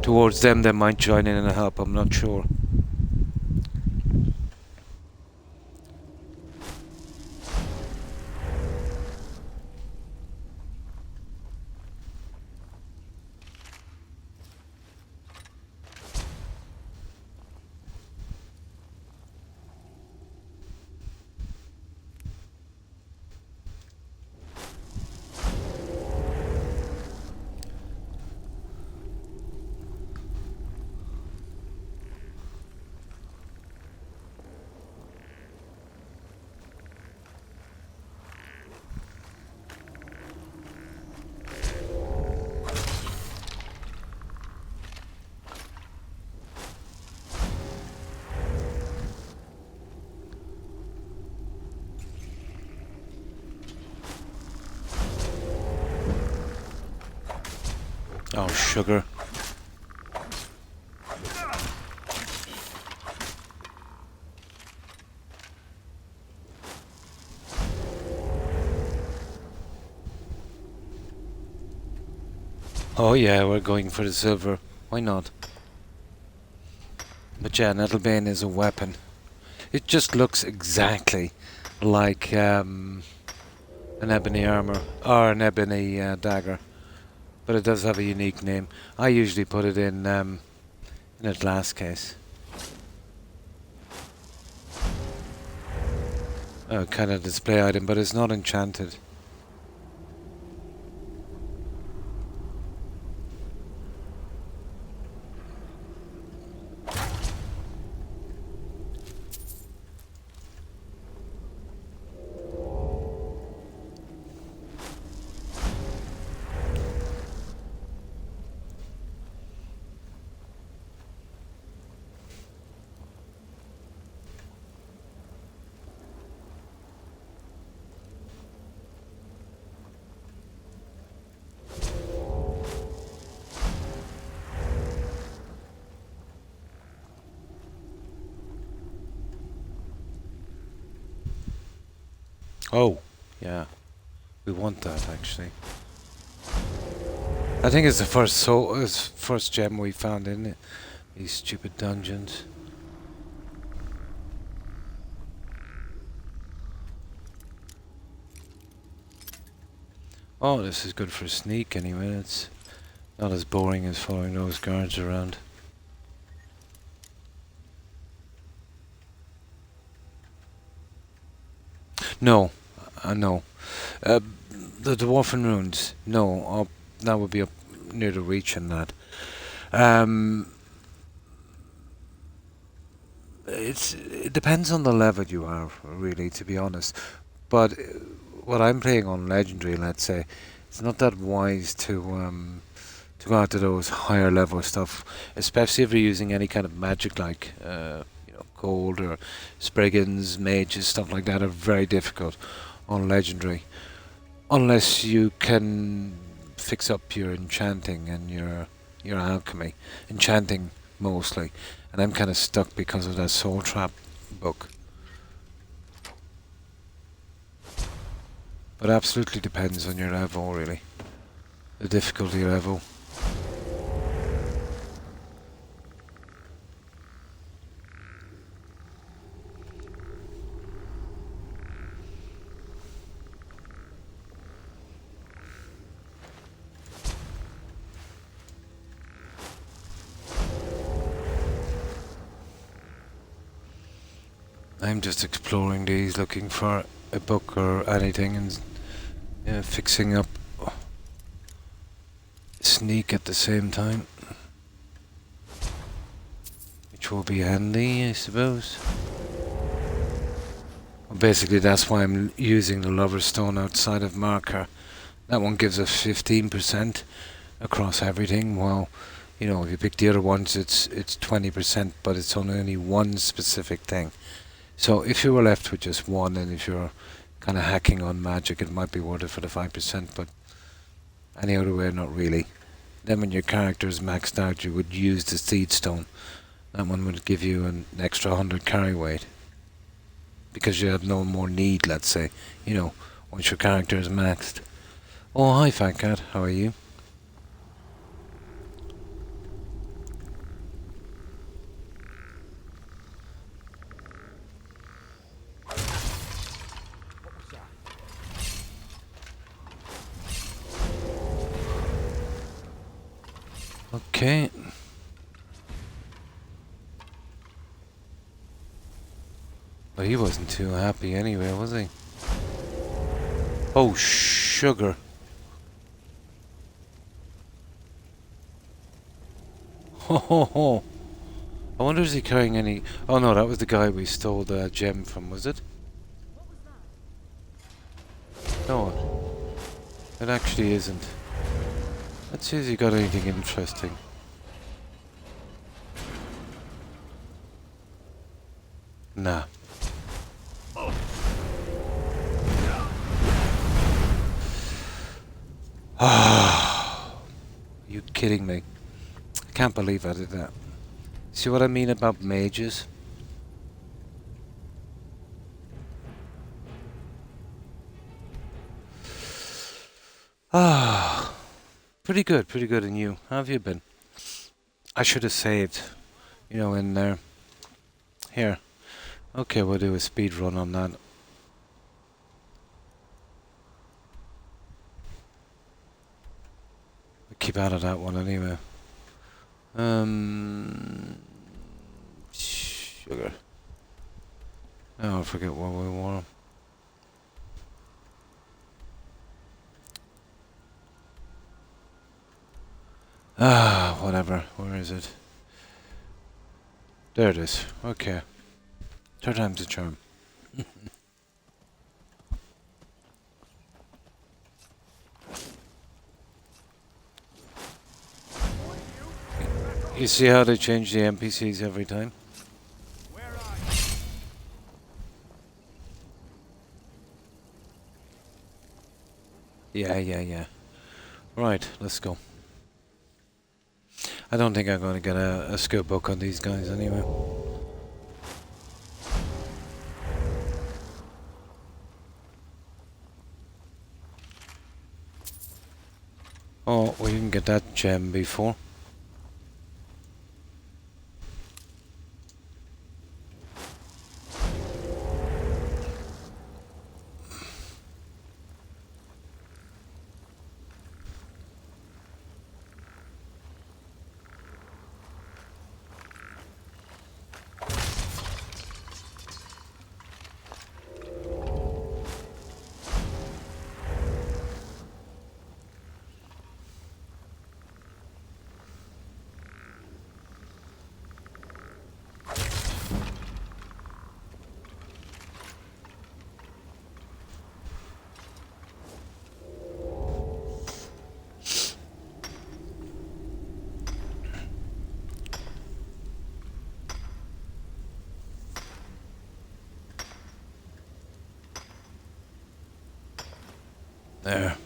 towards them, they might join in and help, I'm not sure. Oh, sugar. Oh yeah, we're going for the silver. Why not? But yeah, Nettlebane is a weapon. It just looks exactly like an ebony armor or an ebony dagger, but it does have a unique name. I usually put it in a glass case. Oh, kind of display item, but it's not enchanted. Oh, yeah. We want that, actually. I think it's the first gem we found in it. These stupid dungeons. Oh, this is good for a sneak anyway. It's not as boring as following those guards around. No, no. The Dwarfen Runes, no. That would be up near the reach in that. It depends on the level you are, really, to be honest. But what I'm playing on Legendary, let's say, it's not that wise to go out to those higher level stuff, especially if you're using any kind of magic like gold or Spriggans, mages, stuff like that are very difficult on Legendary. Unless you can fix up your enchanting and your alchemy. Enchanting mostly. And I'm kind of stuck because of that Soul Trap book. But absolutely depends on your level, really. The difficulty level. I'm just exploring these, looking for a book or anything, and fixing up sneak at the same time, which will be handy, I suppose. Well, basically, that's why I'm using the Lover's Stone outside of marker. That one gives us 15% across everything. Well, if you pick the other ones, it's 20%, but it's on only one specific thing. So if you were left with just one, and if you're kind of hacking on magic, it might be worth it for the 5%, but any other way, not really. Then when your character is maxed out, you would use the Seed Stone. That one would give you an extra 100 carry weight. Because you have no more need, let's say, once your character is maxed. Oh, hi Fat Cat, how are you? Okay. But he wasn't too happy anyway, was he? Oh, sugar. Ho ho ho. I wonder is he carrying any... Oh no, that was the guy we stole the gem from, was it? No, it actually isn't. Let's see if he got anything interesting. Nah. Ah, you kidding me? I can't believe I did that. See what I mean about mages? Ah, pretty good in you. How have you been? I should have saved, you know, in there. Here. Okay, we'll do a speed run on that. We'll keep out of that one anyway. Sugar. Oh, I forget what we want. Ah, whatever. Where is it? There it is. Okay. Third time's a charm. You see how they change the NPCs every time? Where are you? Yeah. Right, let's go. I don't think I'm going to get a skill book on these guys anyway. Oh, we didn't get that gem before. There.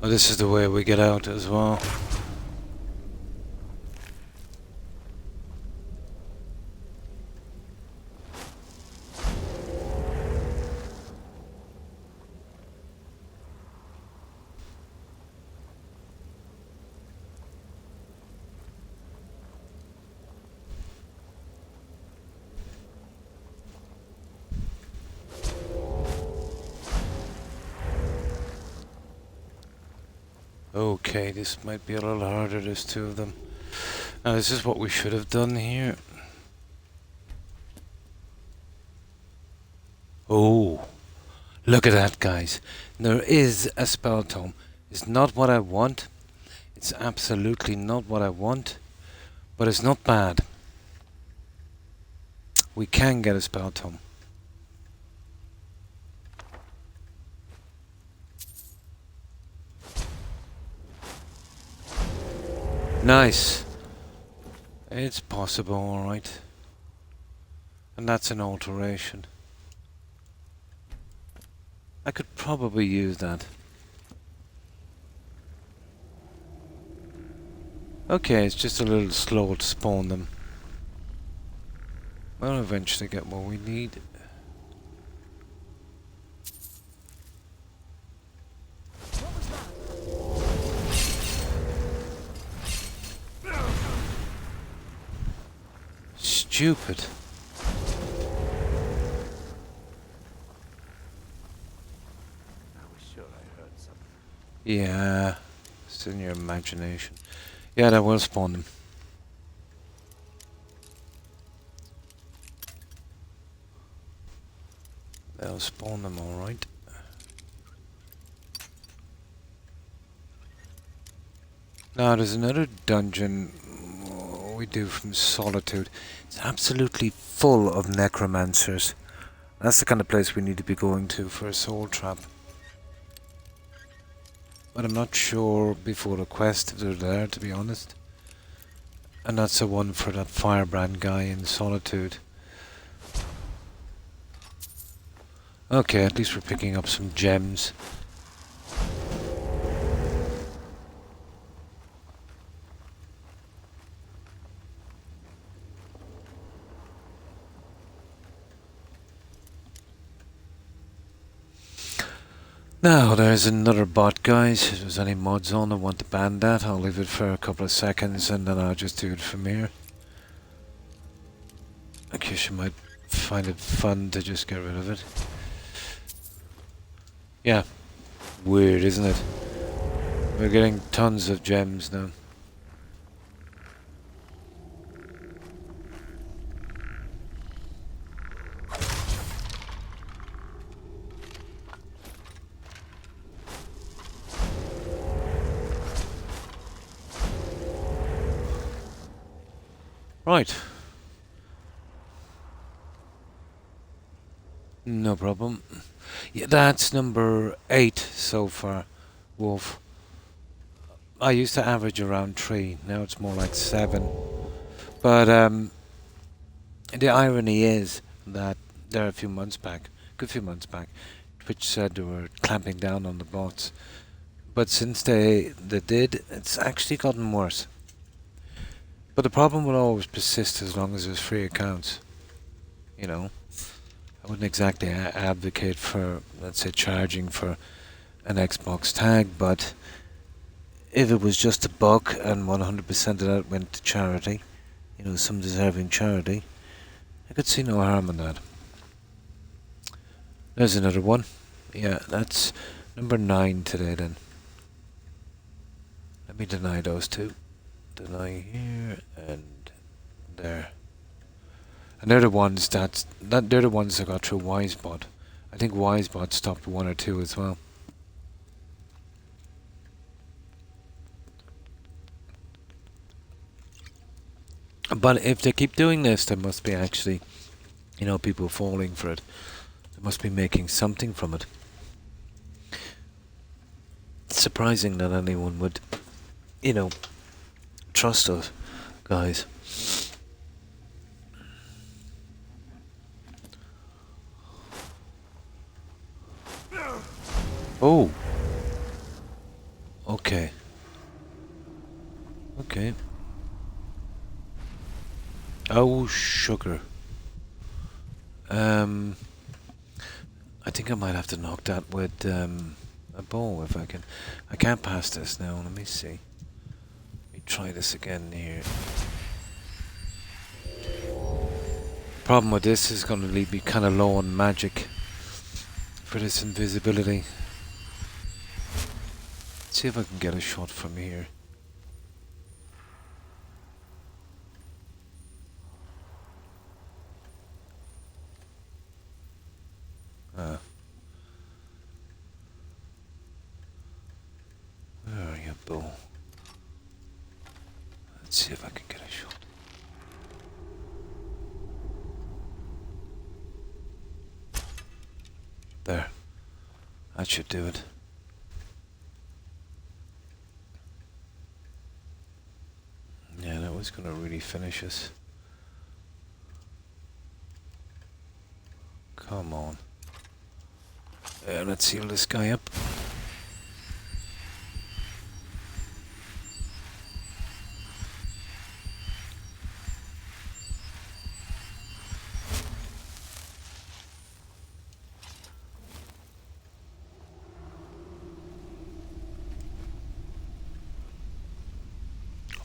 Oh, this is the way we get out as well. Okay, this might be a little harder, there's two of them. Now this is what we should have done here. Oh, look at that, guys. There is a spell tome. It's not what I want. It's absolutely not what I want. But it's not bad. We can get a spell tome. Nice. It's possible, alright. And that's an alteration. I could probably use that. Okay, it's just a little slow to spawn them. We'll eventually get what we need. Stupid. I was sure I heard something. Yeah, it's in your imagination. Yeah, that will spawn them. They'll spawn them alright. Now there's another dungeon we do from Solitude. It's absolutely full of necromancers. That's the kind of place we need to be going to for a soul trap. But I'm not sure before the quest if they're there, to be honest. And that's the one for that firebrand guy in Solitude. Okay, at least we're picking up some gems. Now, there's another bot, guys. If there's any mods on that want to ban that, I'll leave it for a couple of seconds and then I'll just do it from here. In case you might find it fun to just get rid of it. Yeah. Weird, isn't it? We're getting tons of gems now. Right. No problem. Yeah, that's number 8 so far, Wolf. I used to average around 3, now it's more like 7. But the irony is that there are a few months back, good few months back, Twitch said they were clamping down on the bots. But since they did, it's actually gotten worse. But the problem will always persist as long as there's free accounts. You know, I wouldn't exactly advocate for, let's say, charging for an Xbox tag, but if it was just a buck and 100% of that went to charity, you know, some deserving charity, I could see no harm in that. There's another one. Yeah, that's number 9 today then. Let me deny those two. Deny here and there. And they're the ones they're the ones that got through Wisebot. I think Wisebot stopped 1 or 2 as well. But if they keep doing this, there must be actually, you know, people falling for it. They must be making something from it. It's surprising that anyone would, you know, trust us, guys. Oh. Okay. Okay. Oh, sugar. I think I might have to knock that with a bow if I can. I can't pass this now. Let me see. Let me try this again here. Problem with this is going to leave me kind of low on magic for this invisibility. Let's see if I can get a shot from here. Where are you, Bo? Let's see if I can get a shot. There. That should do it. Yeah, that was gonna really finish us. Come on. Let's seal this guy up.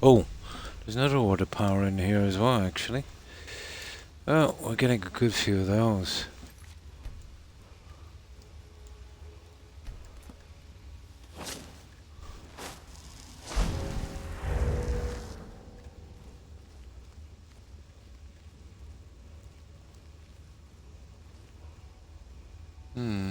Oh, there's another order power in here as well, actually. Oh, we're getting a good few of those. Hmm.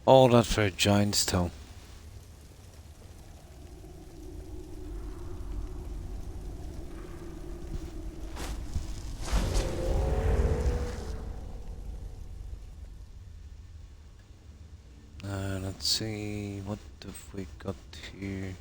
All that for a giant's toe. Let's see, what have we got here?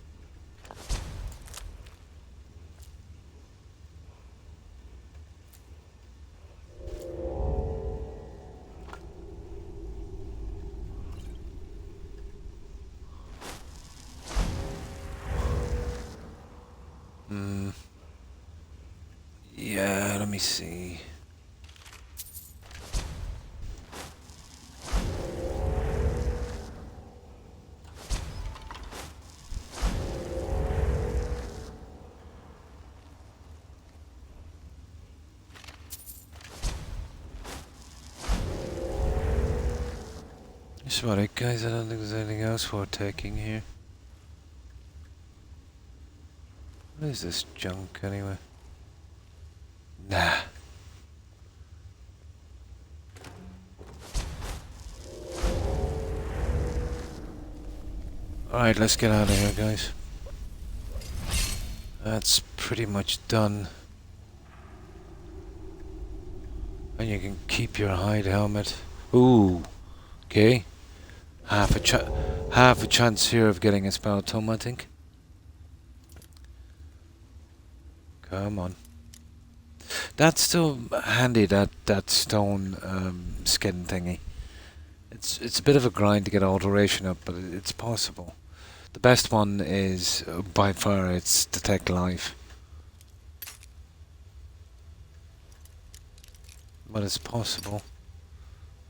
Yeah, let me see. That's about it, guys. I don't think there's anything else worth taking here. What is this junk, anyway? Nah. Alright, let's get out of here, guys. That's pretty much done. And you can keep your hide helmet. Ooh. Okay. Half a chance here of getting a spell tome, I think. Come on. That's still handy, that stone skin thingy. It's a bit of a grind to get alteration up, but it's possible. The best one is, by far, it's Detect Life. But it's possible.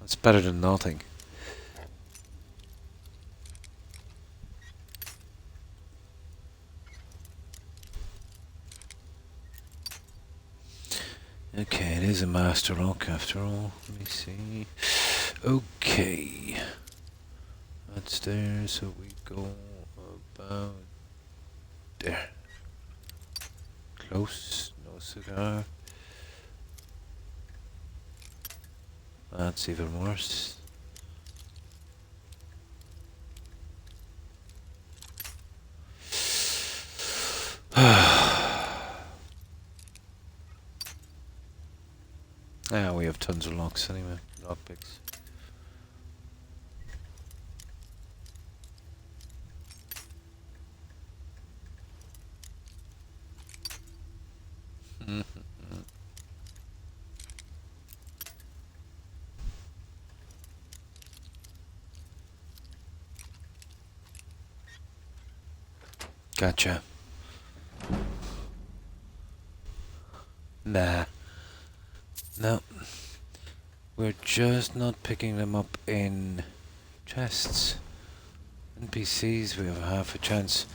It's better than nothing. Okay, it is a master lock after all. Let me see. Okay. That's there, so we go about there. Close, no cigar. That's even worse. Yeah, we have tons of locks anyway. Lockpicks. Gotcha. Nah. No. We're just not picking them up in chests. NPCs, we have half a chance.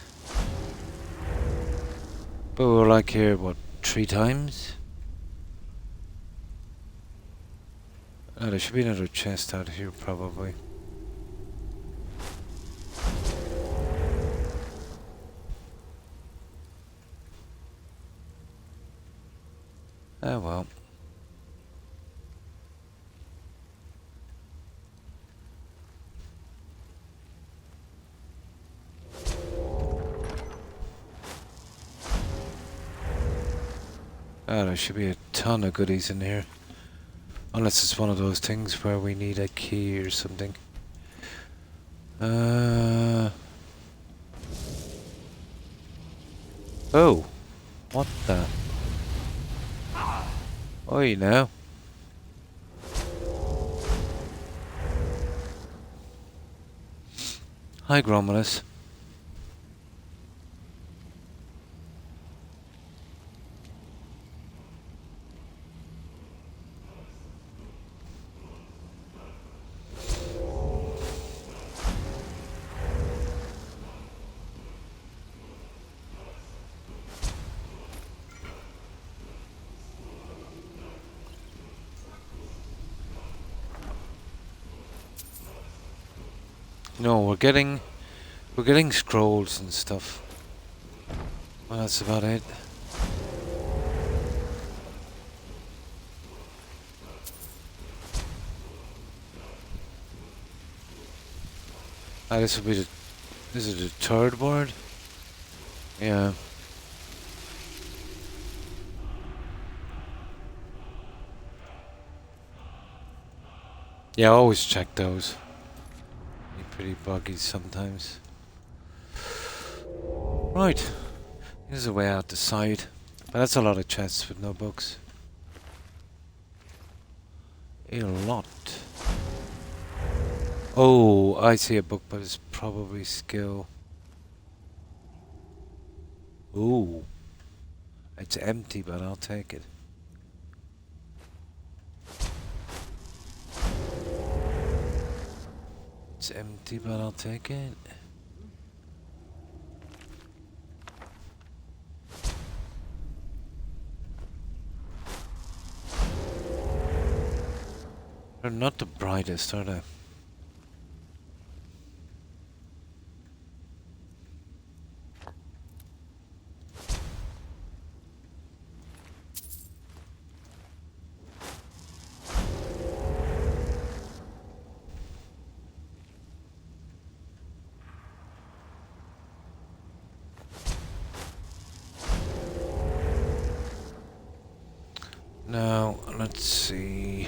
But we're like here, what, 3 times? Oh, there should be another chest out here, probably. Oh well. Oh, there should be a ton of goodies in here. Unless it's one of those things where we need a key or something. Oh! What the? Oh, you know. Hi, Gromulus. No, we're getting scrolls and stuff. Well, that's about it. Ah, this will be the... This is the third word? Yeah. Yeah, always check those. They're pretty buggy sometimes. Right. This is a way out the side. But that's a lot of chests with no books. A lot. Oh, I see a book, but it's probably skill. Ooh. It's empty, but I'll take it. It's empty, but I'll take it. They're not the brightest, are they? Now, let's see.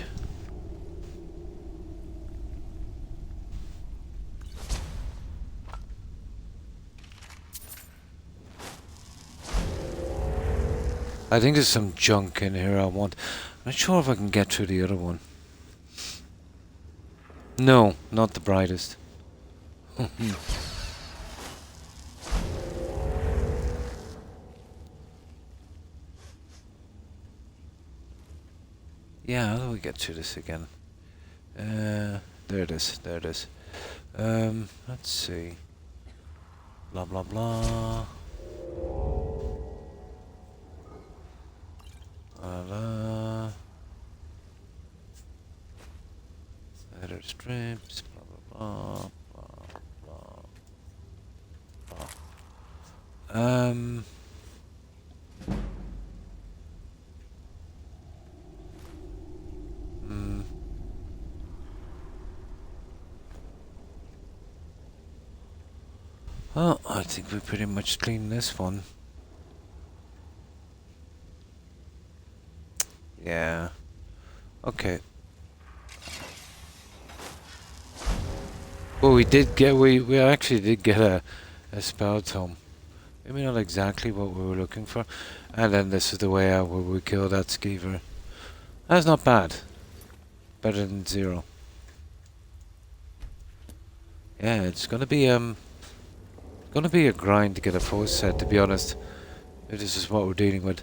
I think there's some junk in here I want. I'm not sure if I can get through the other one. No, not the brightest. Yeah, how do we get through this again? There it is, there it is. Let's see. Blah blah blah. Letter strips, blah blah blah blah blah blah. Well, I think we pretty much cleaned this one. Yeah. Okay. Well, we actually did get a spell tome. Maybe not exactly what we were looking for. And then this is the way out where we killed that skeever. That's not bad. Better than 0. Yeah, it's gonna be a grind to get a force set, to be honest. If this is what we're dealing with.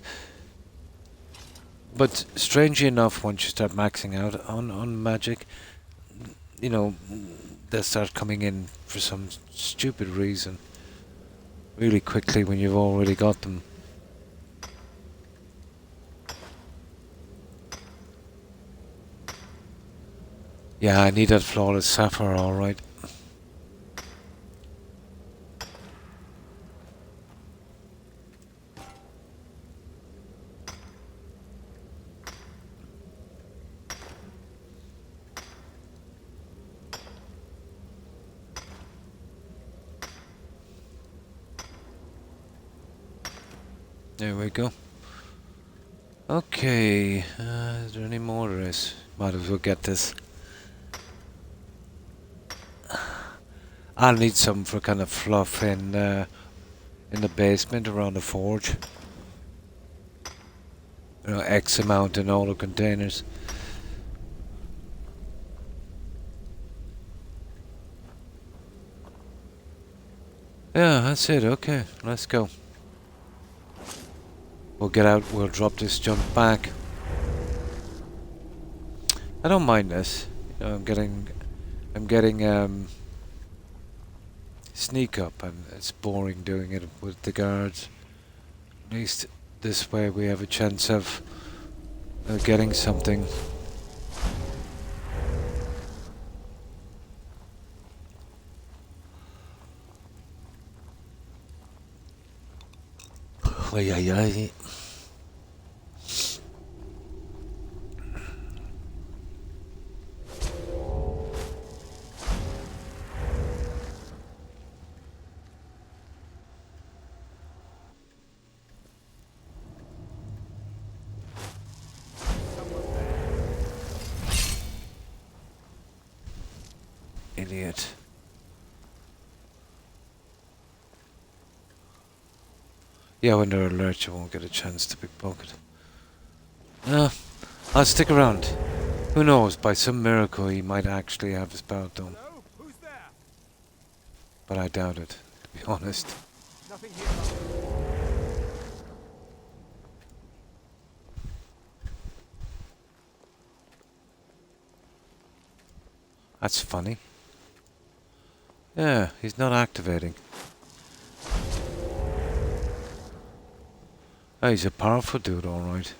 But strangely enough, once you start maxing out on magic, you know, they start coming in for some stupid reason really quickly when you've already got them. Yeah, I need that flawless sapphire, alright. There we go. Okay, is there any more of this? Might as well get this. I'll need some for kind of fluff in the basement around the forge. You know, X amount in all the containers. Yeah, that's it. Okay, let's go. We'll get out, we'll drop this junk back. I don't mind this. You know, I'm getting sneak up, and it's boring doing it with the guards. At least this way we have a chance of getting something. Ay, ay, ay. idiot. Yeah, when they're alert, you won't get a chance to pickpocket. I'll stick around. Who knows, by some miracle he might actually have his power done. Hello? Who's there? But I doubt it, to be honest. Nothing here. That's funny. Yeah, he's not activating. Oh, he's a powerful dude, alright.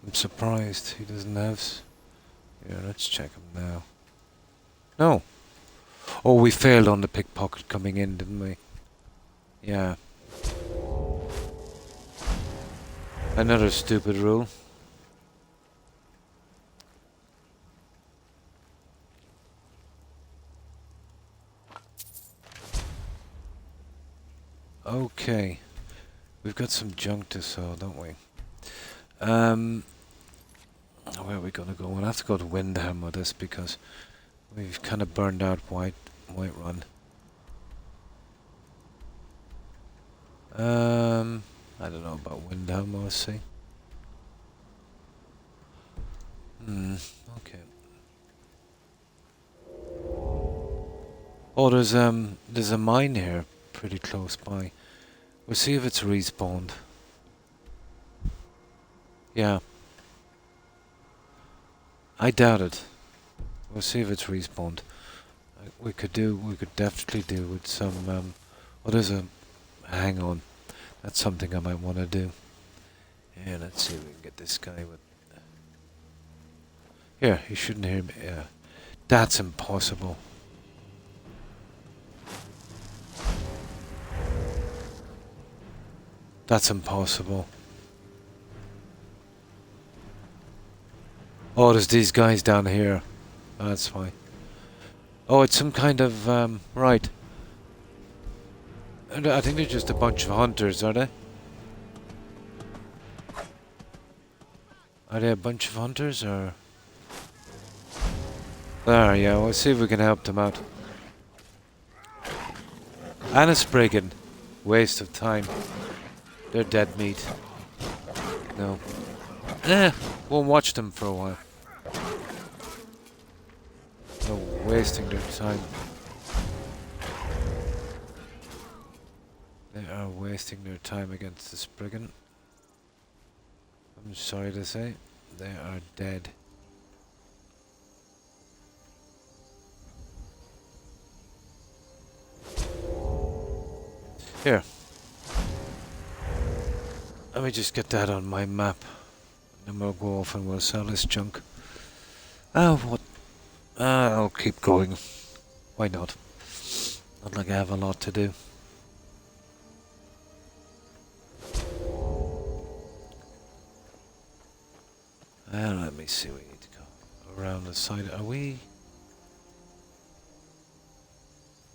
I'm surprised he doesn't have... Yeah, let's check him now. No! Oh, we failed on the pickpocket coming in, didn't we? Yeah. Another stupid rule. Okay. We've got some junk to sell, don't we? Where are we gonna go? We'll have to go to Windham with this because we've kind of burned out White Run. I don't know about Windham, we'll see. Okay. Oh, there's a mine here pretty close by. We'll see if it's respawned. Yeah. I doubt it. We'll see if it's respawned. We could definitely do with some, oh, there's a, hang on. That's something I might want to do. Yeah, let's see if we can get this guy with... Here, he shouldn't hear me. Yeah. That's impossible. That's impossible. Oh, there's these guys down here. That's fine. Oh, it's some kind of, right. And I think they're just a bunch of hunters, are they? Are they a bunch of hunters, or...? There, yeah, we'll see if we can help them out. And a Spriggan. Waste of time. They're dead meat. No. Won't watch them for a while. No, wasting their time. They are wasting their time against the Spriggan. I'm sorry to say, they are dead. Here. Let me just get that on my map. Then we'll go off and we'll sell this junk. What? I'll keep going. Why not? Not like I have a lot to do. Let me see, we need to go around the side. Are we?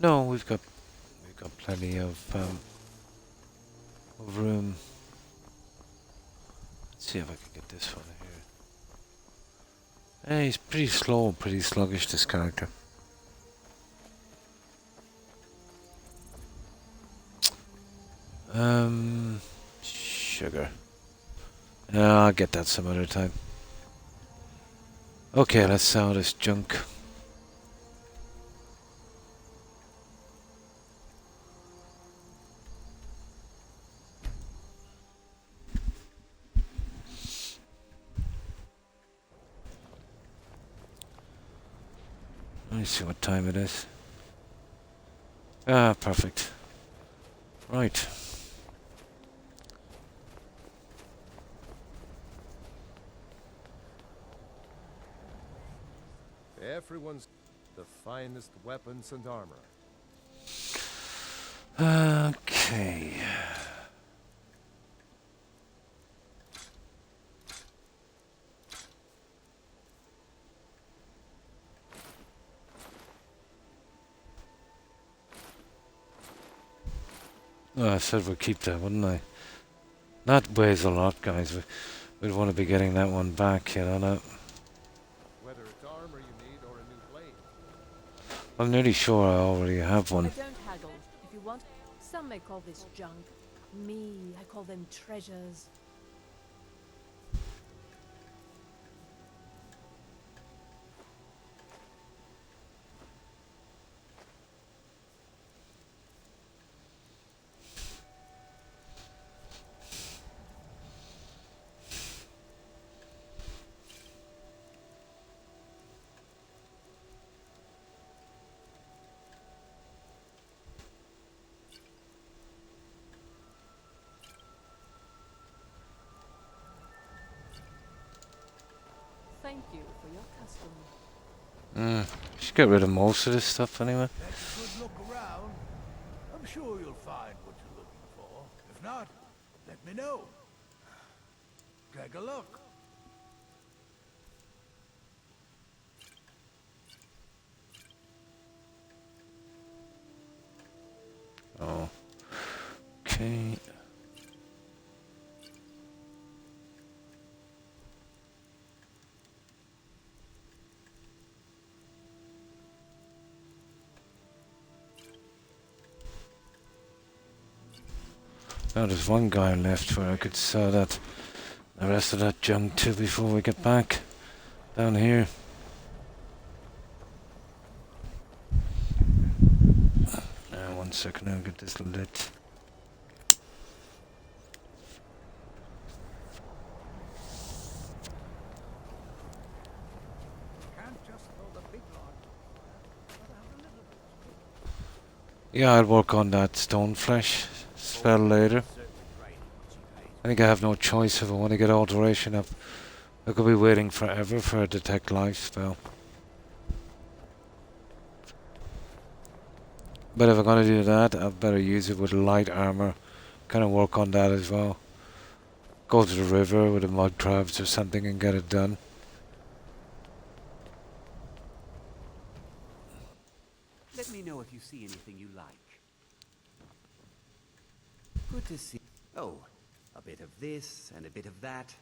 No, we've got plenty of room. Let's see if I can get this one here. He's pretty slow, pretty sluggish, this character. Sugar. I'll get that some other time. Okay, let's sell this junk. Let me see what time it is. Perfect. Right. Everyone's the finest weapons and armor. Okay. Oh, I said we'd keep that, wouldn't I? That weighs a lot, guys. We'd want to be getting that one back, you know. Whether it's armor you need or a new blade. I'm nearly sure I already have I one. don't haggle. If you want, some may call this junk. Me, I call them treasures. Thank you for your custom. Should get rid of most of this stuff anyway. Take a good look around. I'm sure you'll find what you're looking for. If not, let me know. Take a look. Oh. Okay. Now there's one guy left where I could sell the rest of that junk to before we get back down here. One second, I'll get this lit. Yeah, I'll work on that stone flesh spell later. I think I have no choice if I want to get alteration up. I could be waiting forever for a detect life spell. But if I'm gonna do that, I'd better use it with light armor. Kind of work on that as well. Go to the river with the mud crabs or something and get it done. Let me know if you see anything you like. Good to see. Oh, a bit of this and a bit of that.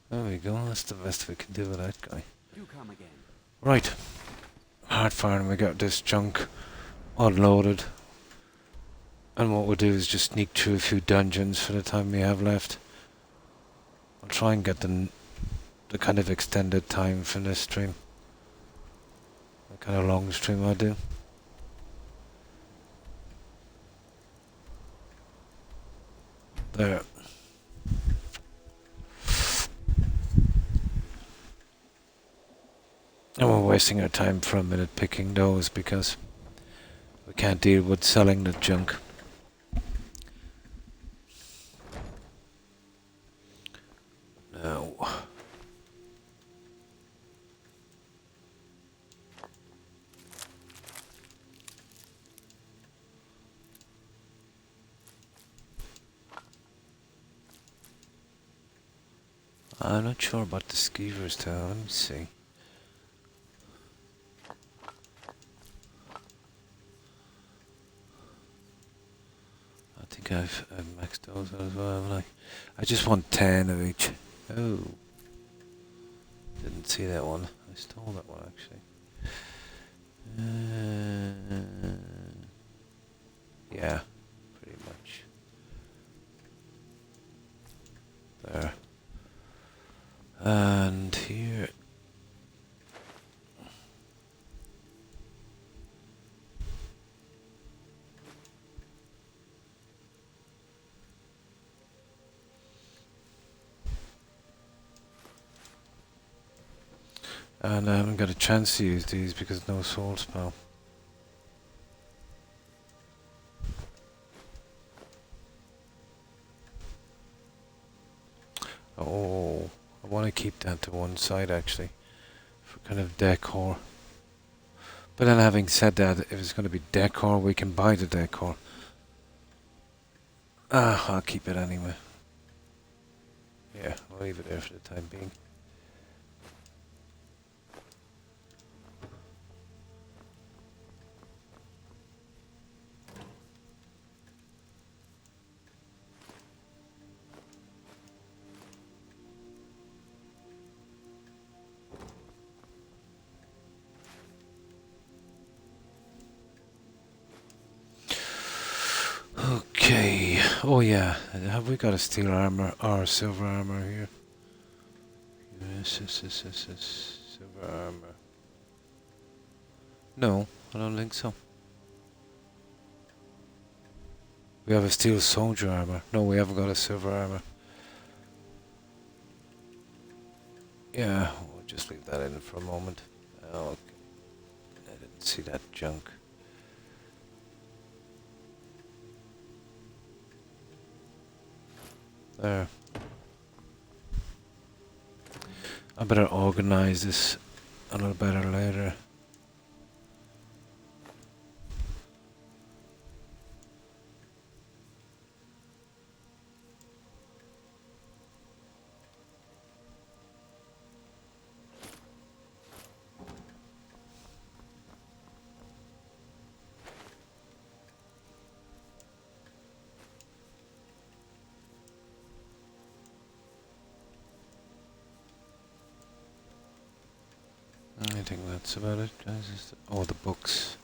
There we go, that's the best we can do with that guy. Do come again. Right. Hard firing, we got this junk unloaded. And what we'll do is just sneak through a few dungeons for the time we have left. I'll try and get the kind of extended time from this stream. The kind of long stream I do. There. And we're wasting our time for a minute picking those because we can't deal with selling the junk. No. I'm not sure about the skeevers tower. Let me see. I think I've maxed those out as well, haven't I? I just want 10 of each. Oh. Didn't see that one. I stole that one actually. Yeah, pretty much. There. And here. And I haven't got a chance to use these because no soul spell. Oh, I want to keep that to one side actually, for kind of decor. But then having said that, if it's going to be decor, we can buy the decor. I'll keep it anyway. Yeah, I'll leave it there for the time being. Oh yeah, have we got a steel armor or silver armor here? Yes. Silver armor. No, I don't think so. We have a steel soldier armor. No, we haven't got a silver armor. Yeah, we'll just leave that in for a moment. Okay. I didn't see that junk. There. I better organize this a little better later. I think that's about it, guys. Oh, the books.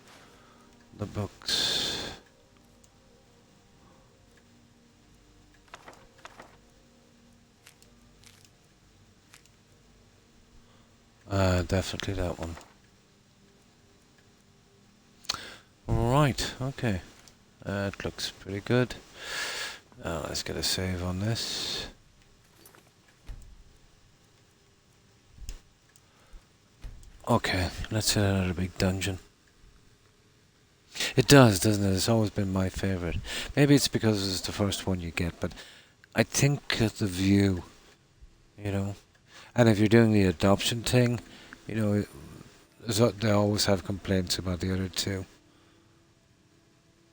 The books. Definitely that one. Right, okay. That looks pretty good. Now let's get a save on this. Okay, let's hit another big dungeon. It does, doesn't it? It's always been my favourite. Maybe it's because it's the first one you get, but I think the view, you know, and if you're doing the adoption thing, you know, they always have complaints about the other two.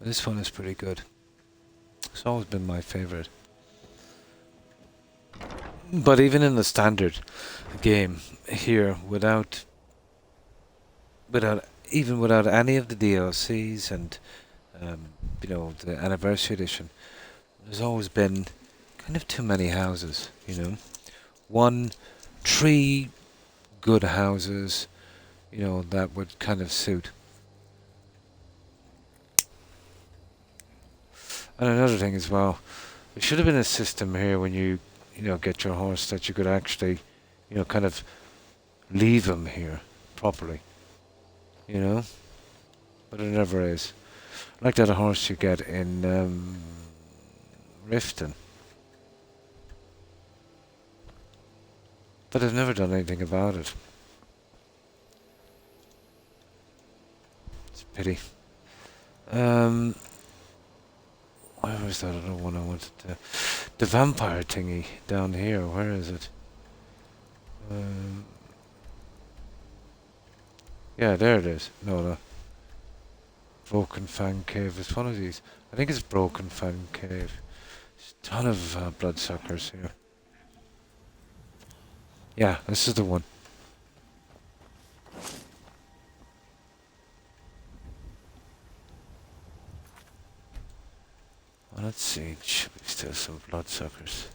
This one is pretty good. It's always been my favourite. But even in the standard game here, without any of the DLCs and you know, the anniversary edition, there's always been kind of too many houses, you know. 3 good houses, you know, that would kind of suit. And another thing as well, there should have been a system here when you know, get your horse that you could actually, you know, kind of leave him here properly, you know. But it never is. Like that horse you get in Riften. But they've never done anything about it. It's a pity. Where was that other one I wanted to... The vampire thingy down here, where is it? Yeah, there it is. No. Broken Fang Cave. It's one of these. I think it's Broken Fang Cave. There's a ton of bloodsuckers here. Yeah, this is the one. Well, let's see. Should be still some bloodsuckers.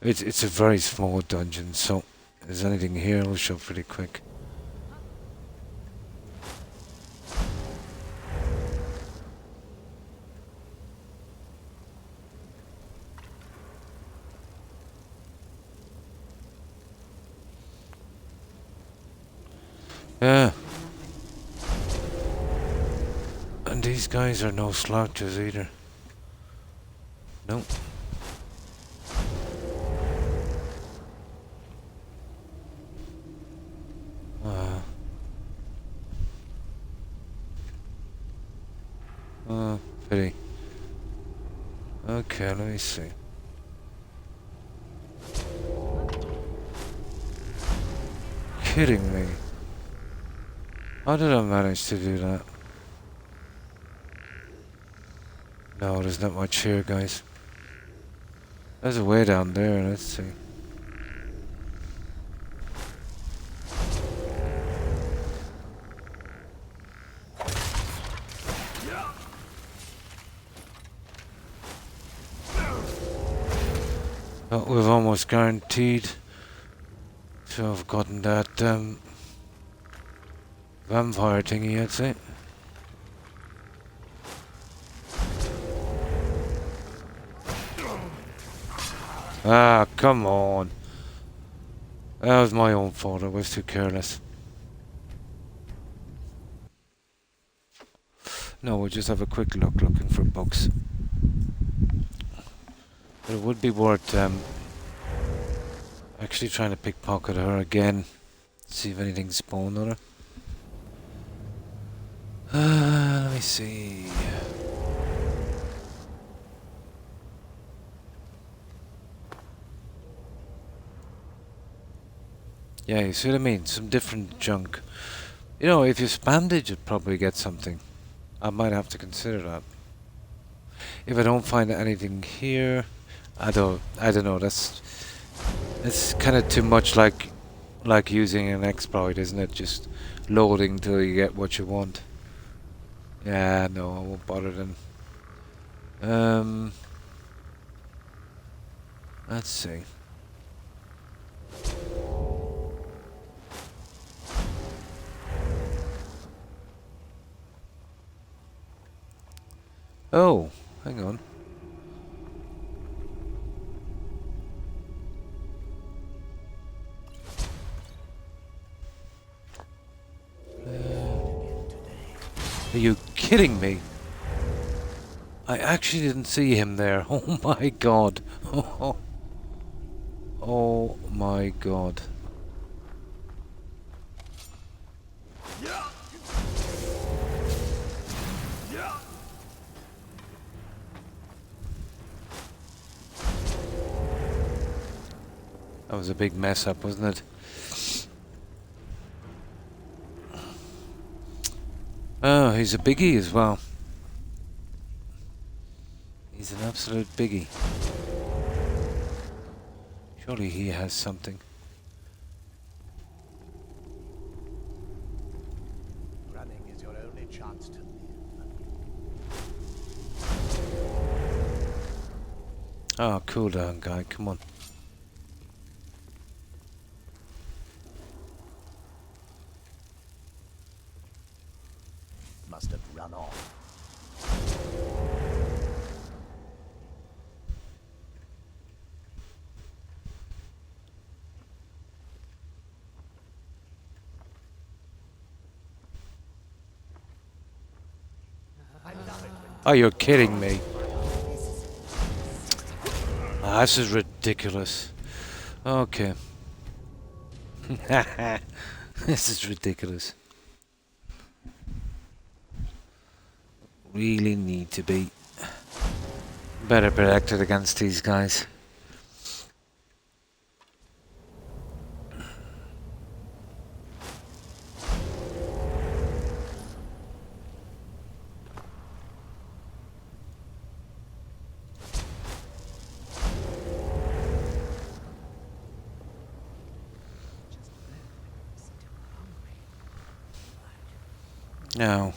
It's a very small dungeon, so if there's anything here, it'll show pretty quick. Yeah. And these guys are no slouches either. Nope. Oh, pity. Okay, let me see. Kidding me. How did I manage to do that? No, there's not much here, guys. There's a way down there, let's see. Oh, we've almost guaranteed to have gotten that vampire thingy, I'd say. Ah, come on. That was my own fault. I was too careless. No, we'll just have a quick look looking for books. But it would be worth actually trying to pickpocket her again. See if anything's spawned on her. Let me see. Yeah, you see what I mean? Some different junk. You know, if you spammed it, you'd probably get something. I might have to consider that. If I don't find anything here, I don't know. It's kind of too much like using an exploit, isn't it? Just loading till you get what you want. Yeah, no, I won't bother then. Let's see. Oh, hang on. Are you kidding me? I actually didn't see him there. Oh my god. Oh my god. That was a big mess up, wasn't it? Oh, he's a biggie as well. He's an absolute biggie. Surely he has something. Running is your only chance to live. Oh, cool down, guy. Come on. Must have run off. Oh, you're kidding me. Ah, this is ridiculous. Okay. This is ridiculous. Really need to be better protected against these guys. Now,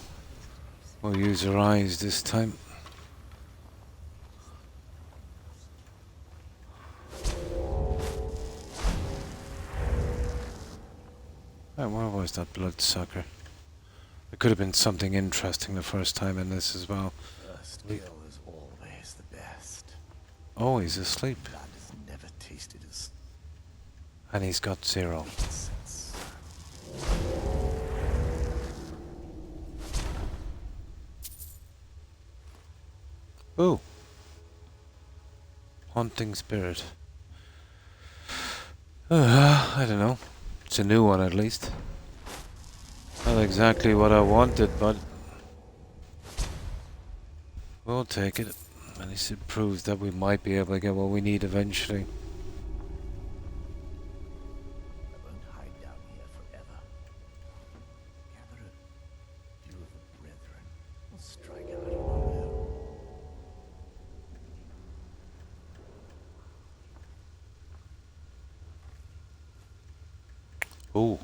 we'll use our eyes this time. Oh, where was that bloodsucker? There could have been something interesting the first time in this as well. First kill is always the best. Oh, he's asleep. Blood has never tasted as And he's got 0. since. Oh. Haunting spirit. I don't know. It's a new one at least. Not exactly what I wanted, but we'll take it. At least it proves that we might be able to get what we need eventually. I won't hide down here forever. Gather a few of the brethren. We'll strike out on our own. Oh.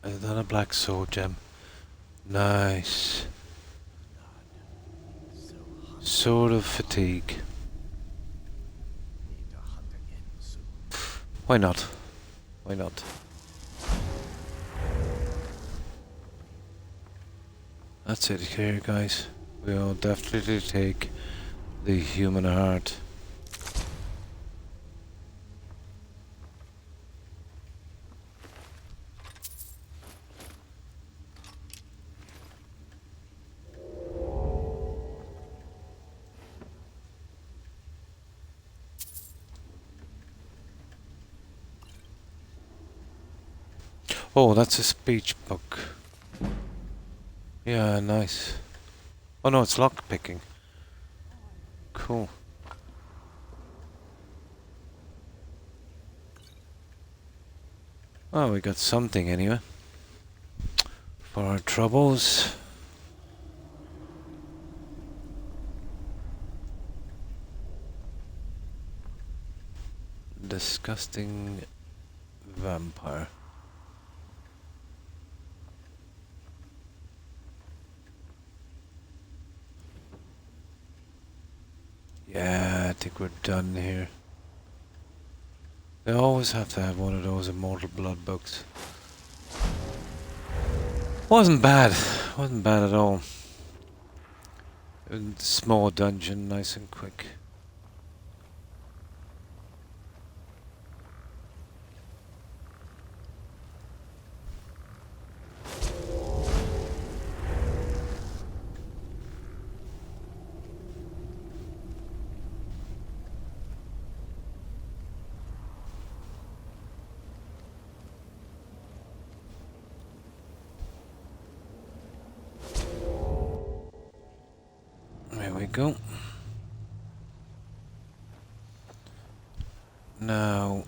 Is that a black sword gem? Nice. So hot. Sword of fatigue. Need to hunt again soon. Why not? Why not? That's it here, guys. We'll definitely take the human heart. Oh, that's a speech book. Yeah, nice. Oh no, it's lock picking. Cool. Oh, we got something anyway. For our troubles. Disgusting vampire. Yeah, I think we're done here. They always have to have one of those Immortal Blood books. Wasn't bad. Wasn't bad at all. Small dungeon, nice and quick. There we go. Now,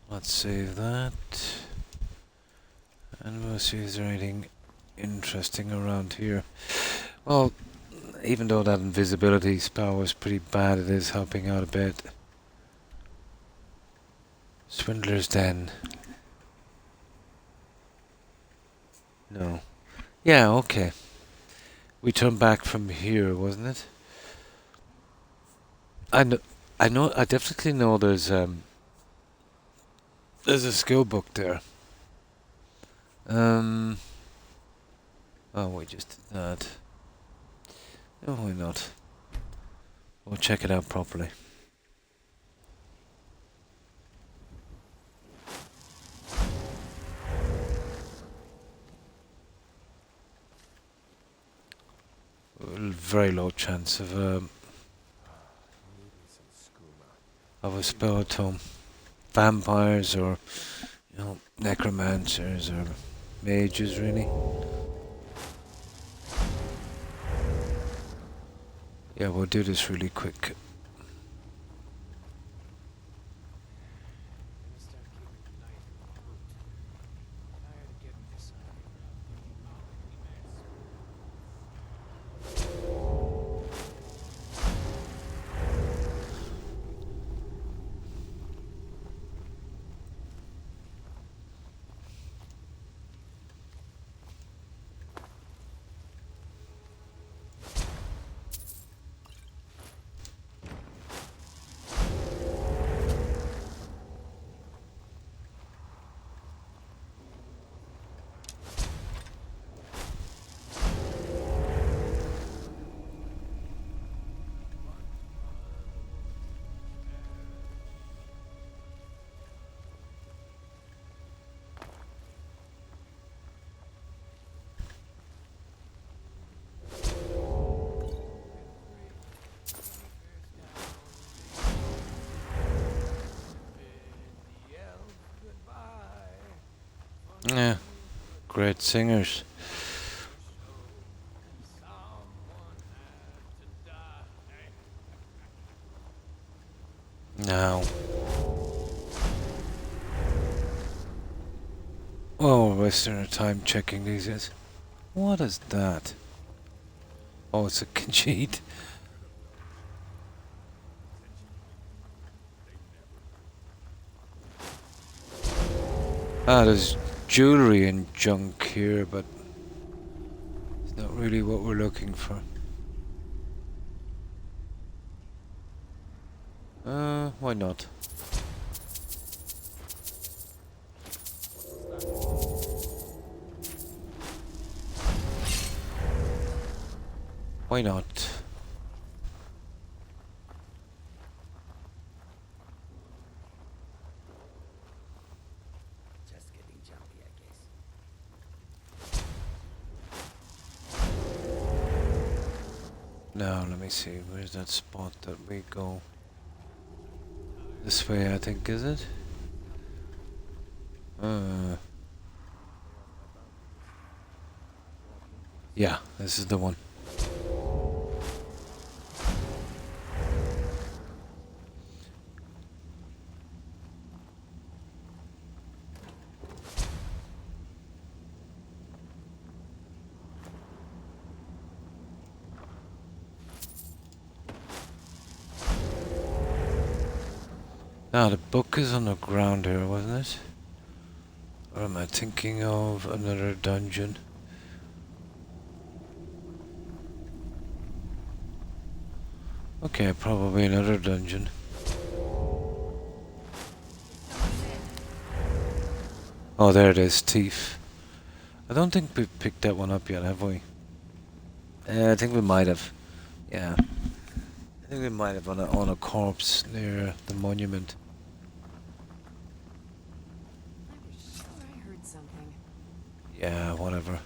let's save that. And we'll see if there's anything interesting around here. Well, even though that invisibility spell was pretty bad, it is helping out a bit. Swindler's Den. No. Yeah, okay. We turned back from here, wasn't it? I definitely know there's a skill book there. Oh, we just did that. Oh, why not? We'll check it out properly. Very low chance of a spell at home. Vampires or, you know, necromancers or mages, really. Yeah, we'll do this really quick. Yeah, great singers. Now, oh, we're wasting our time checking these guys. What is that? Oh, it's a cheat. Ah, there's jewelry and junk here, but it's not really what we're looking for. Why not? Why not? Just getting jumpy, I guess. Now, let me see. Where's that spot that we go? This way, I think, is it? Yeah, this is the one. Ah, the book is on the ground here, wasn't it? Or am I thinking of another dungeon? Okay, probably another dungeon. Oh, there it is, Thief. I don't think we've picked that one up yet, have we? I think we might have. Yeah. I think we might have on a corpse near the monument. I was sure I heard something. Yeah, whatever.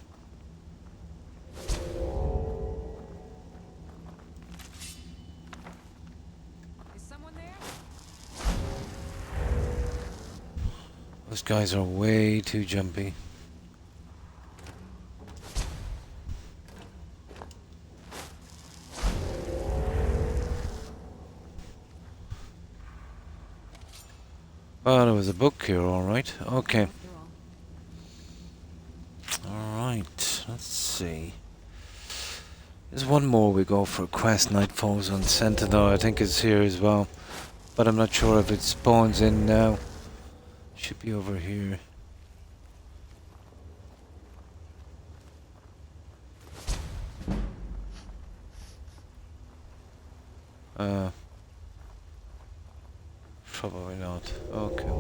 Is someone there? Those guys are way too jumpy. Oh, there was a book here, alright. Okay. After all. Alright, let's see. There's one more we go for. Quest Nightfalls on Sentinel, I think it's here as well. But I'm not sure if it spawns in now. Should be over here. Probably not. Okay.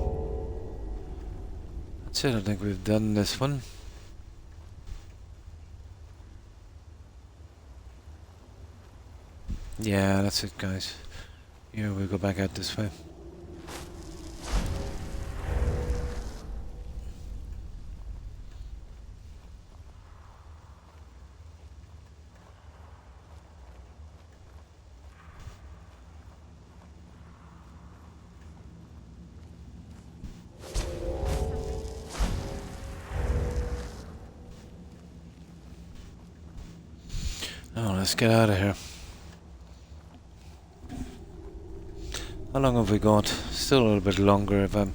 That's it, I think we've done this one. Yeah, that's it, guys. Here, we'll go back out this way. Oh, let's get out of here. How long have we got? Still a little bit longer if I'm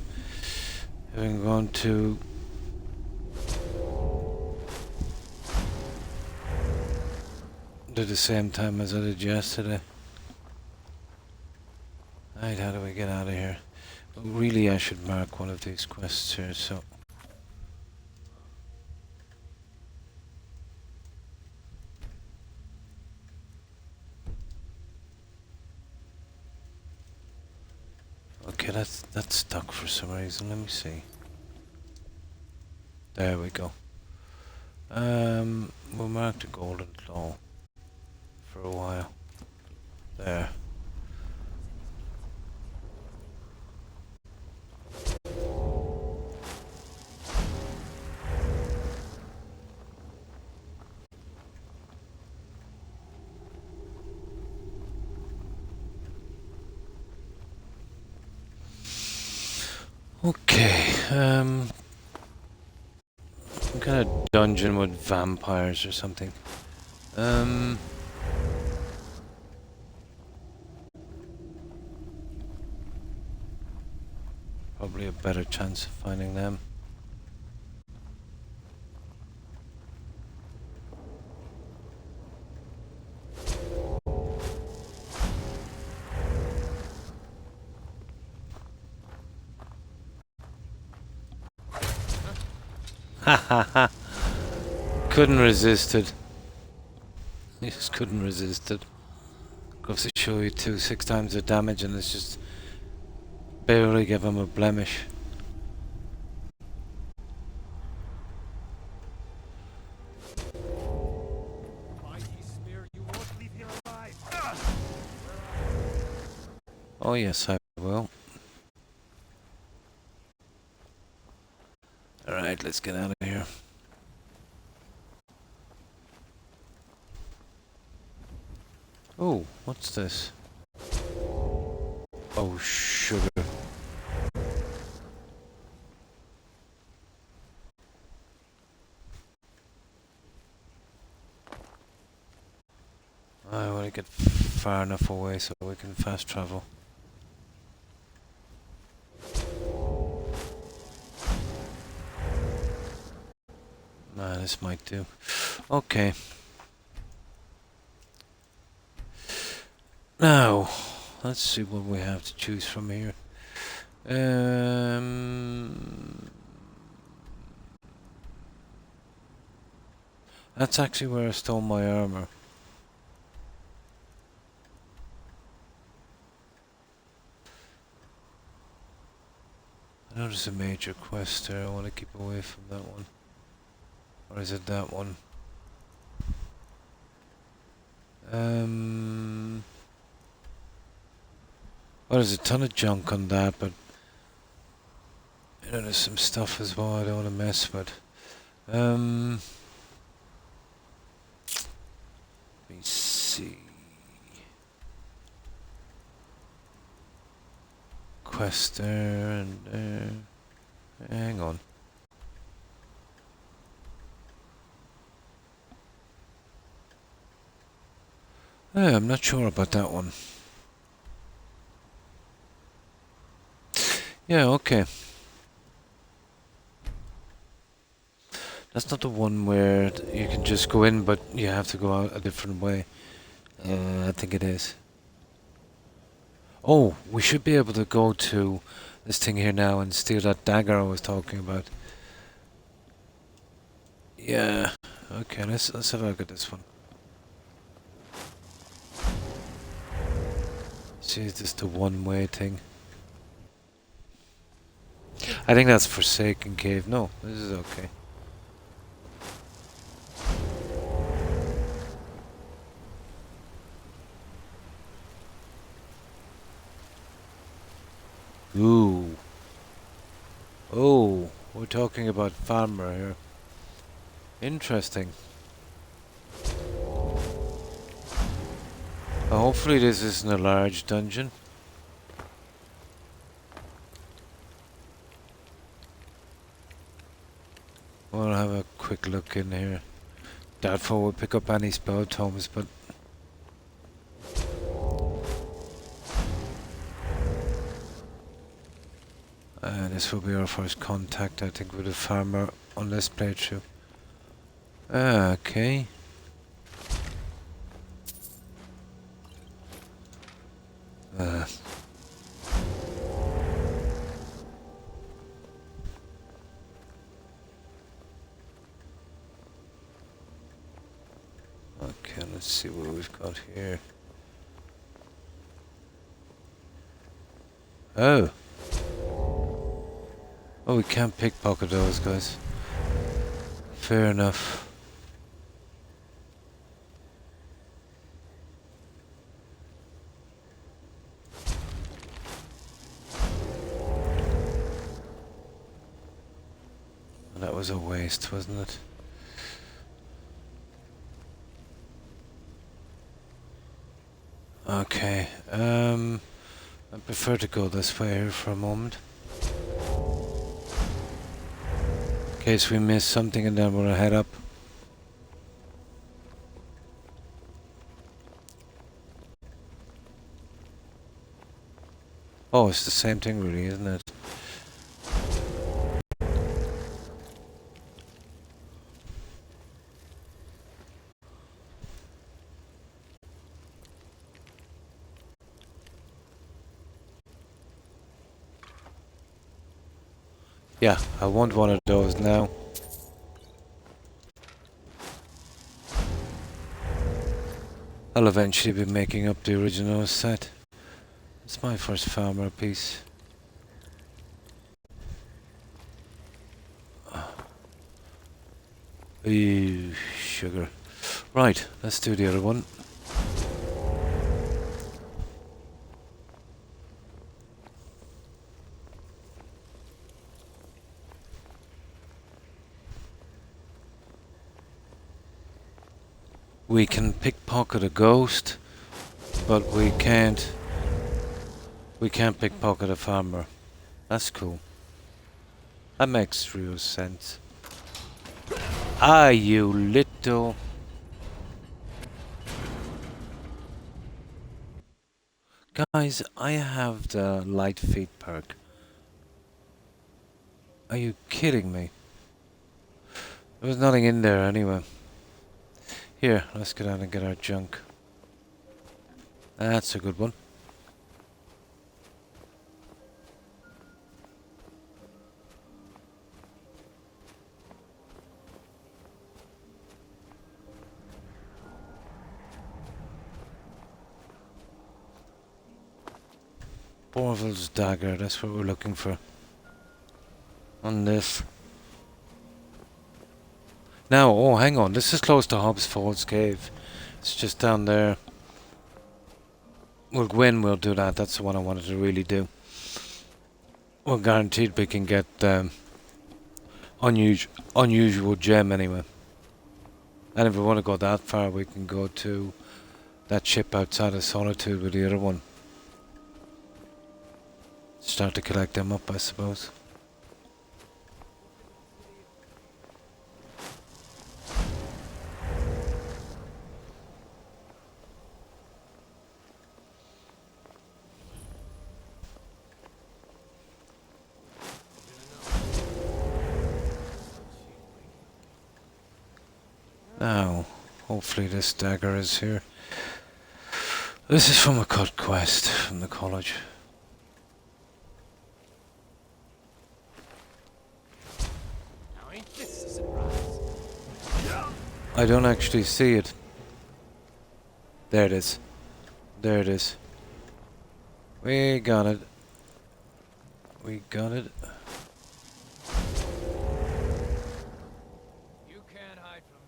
going to do the same time as I did yesterday. Right, how do we get out of here? Really, I should mark one of these quests here, so... Okay, that's stuck for some reason. Let me see. There we go. We'll mark the golden claw for a while. There. Okay, some kind of dungeon with vampires or something. Probably a better chance of finding them. Ha ha ha! Couldn't resist it. You just couldn't resist it. Goes to show you 6 times the damage and it's just barely give him a blemish. Oh yes, I will. Alright, let's get out of here. Oh, what's this? Oh, sugar. make it far enough away so we can fast travel. Nah, this might do. Okay. Now, let's see what we have to choose from here. That's actually where I stole my armor. I know there's a major quest there. I want to keep away from that one. Or is it that one? Well, there's a ton of junk on that, but you know, there's some stuff as well I don't want to mess with. Let me see. Quest there and there. Hang on. I'm not sure about that one. Yeah, okay. That's not the one where you can just go in, but you have to go out a different way. I think it is. Oh, we should be able to go to this thing here now and steal that dagger I was talking about. Yeah. Okay, let's have a look at this one. See, is this the one-way thing? I think that's Forsaken Cave. No, this is okay. Ooh. Oh, we're talking about farmer here. Interesting. Hopefully this isn't a large dungeon. We'll have a quick look in here. Doubtful we'll pick up any spell tomes, but this will be our first contact, I think, with a farmer on this playthrough. Okay. Okay, let's see what we've got here. Oh. Oh, we can't pickpocket those guys. Fair enough. That was a waste, wasn't it? Okay, I prefer to go this way here for a moment. In case we miss something and then we'll head up. Oh, it's the same thing really, isn't it? Yeah, I want one of those now. I'll eventually be making up the original set. It's my first farmer piece. Ew, sugar. Right, let's do the other one. We can pickpocket a ghost, but we can't pickpocket a farmer. That's cool. That makes real sense. Ah, you little... Guys, I have the light feet perk. Are you kidding me? There was nothing in there anyway. Here, let's get out and get our junk. That's a good one. Orville's dagger, that's what we're looking for. On this. Now, oh hang on, this is close to Hobbs Ford's cave. It's just down there. Well, Gwen will do that, that's the one I wanted to really do. Well, guaranteed we can get unusual gem anyway. And if we want to go that far, we can go to that ship outside of Solitude with the other one. Start to collect them up, I suppose. Now, hopefully this dagger is here. This is from a cut quest from the college. I don't actually see it. There it is. There it is. We got it. We got it. You can't hide from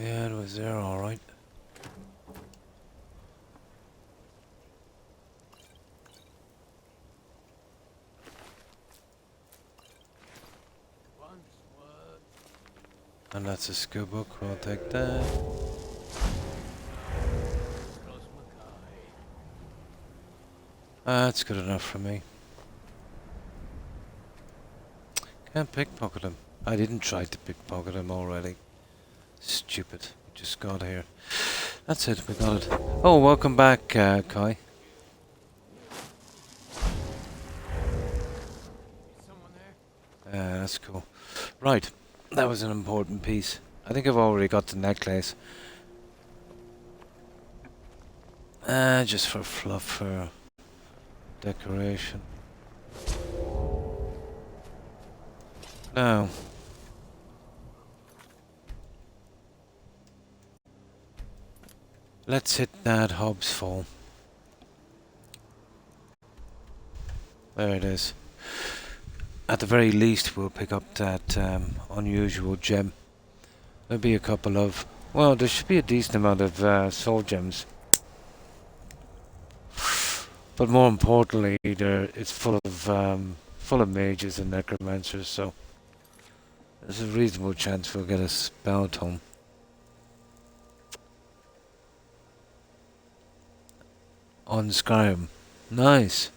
me. Yeah, it was there, all right. And that's a skill book, we'll take that. That's good enough for me. Can't pickpocket him. I didn't try to pickpocket him already. Stupid. We just got here. That's it, we got it. Oh, welcome back, Kai. Someone there? That's cool. Right. That was an important piece. I think I've already got the necklace. Just for fluff, for decoration. Now. Let's hit that Hobbs Fall. There it is. At the very least, we'll pick up that unusual gem. There'll be a couple of... Well, there should be a decent amount of soul gems. But more importantly, it's full of mages and necromancers, so... There's a reasonable chance we'll get a spell tome. On Skyrim. Nice.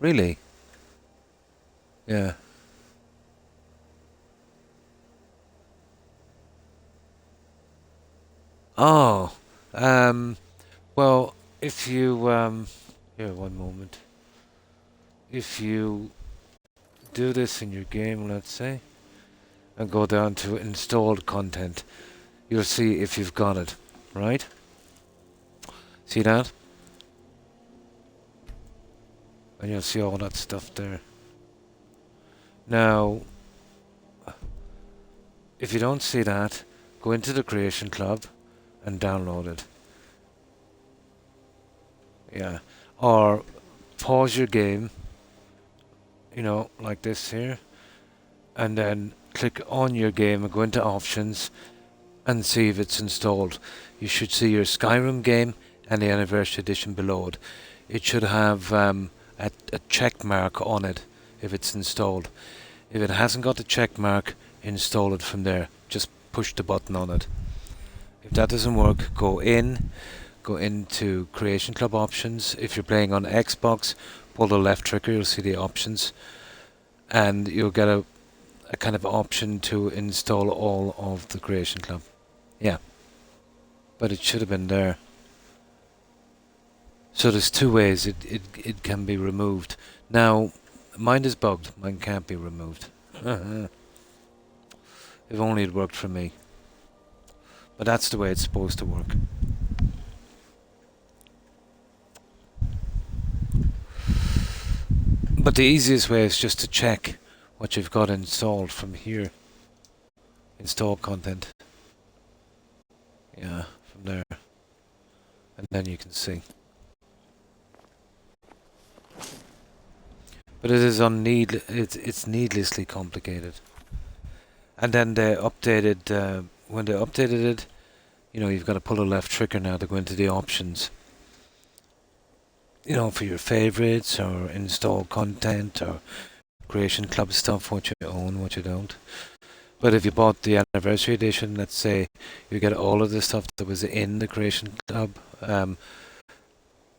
Really? Yeah. Oh. Well, if you, here, one moment. If you do this in your game, let's say, and go down to installed content, you'll see if you've got it, right? See that? And you'll see all that stuff there. Now, if you don't see that, go into the Creation Club and download it. Yeah. Or pause your game, you know, like this here, and then click on your game and go into options and see if it's installed. You should see your Skyrim game and the Anniversary Edition below it. It should have a check mark on it if it's installed. If it hasn't got the check mark, install it from there. Just push the button on it. If that doesn't work, go in, go into Creation Club options. If you're playing on Xbox, pull the left trigger, you'll see the options, and you'll get a kind of option to install all of the Creation Club. Yeah, but it should have been there. So there's two ways it can be removed. Now, mine is bugged. Mine can't be removed. If only it worked for me. But that's the way it's supposed to work. But the easiest way is just to check what you've got installed from here. Install content. Yeah, from there. And then you can see. But it is it's needlessly complicated. And then they updated, when they updated it, you know, you've got to pull the left trigger now to go into the options. You know, for your favorites, or install content, or Creation Club stuff, what you own, what you don't. But if you bought the Anniversary Edition, let's say, you get all of the stuff that was in the Creation Club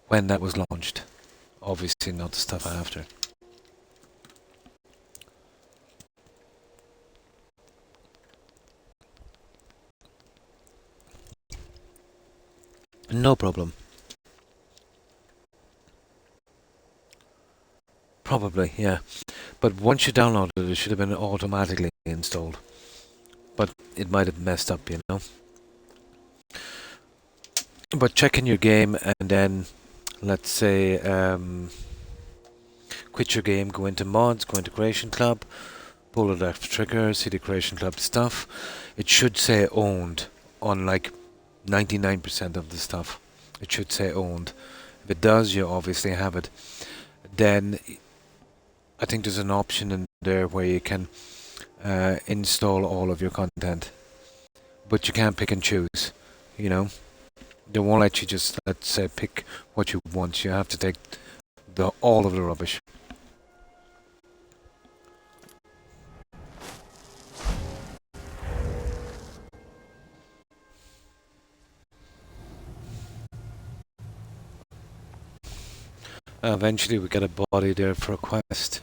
when that was launched. Obviously not the stuff after. No problem. Probably, yeah. But once you downloaded it, it should have been automatically installed. But it might have messed up, you know. But check in your game and then, let's say, quit your game, go into mods, go into Creation Club, pull the left trigger, see the Creation Club stuff. It should say owned on like 99% of the stuff. It should say owned. If it does, you obviously have it. Then I think there's an option in there where you can install all of your content, but you can't pick and choose, you know. They won't let you just, let's say, pick what you want. You have to take all of the rubbish. Eventually we get a body there for a quest.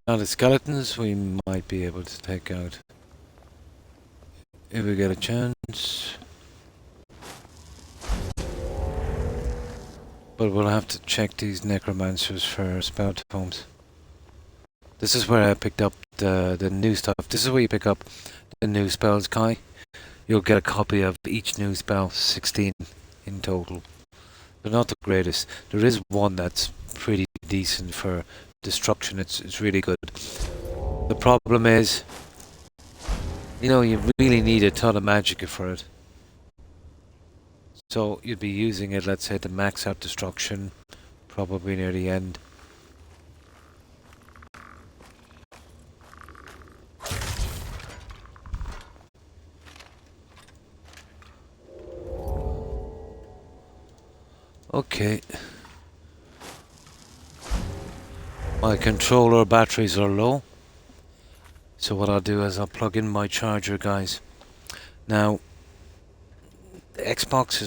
Now the skeletons we might be able to take out if we get a chance. But we'll have to check these necromancers for spell tomes. This is where I picked up the new stuff. This is where you pick up the new spells, Kai. You'll get a copy of each new spell, 16 in total. They're not the greatest. There is one that's pretty decent for destruction. It's really good. The problem is, you know, you really need a ton of magicka for it. So you'd be using it, let's say, to max out destruction, probably near the end. Okay. My controller batteries are low. So what I'll do is I'll plug in my charger, guys. Now, the Xbox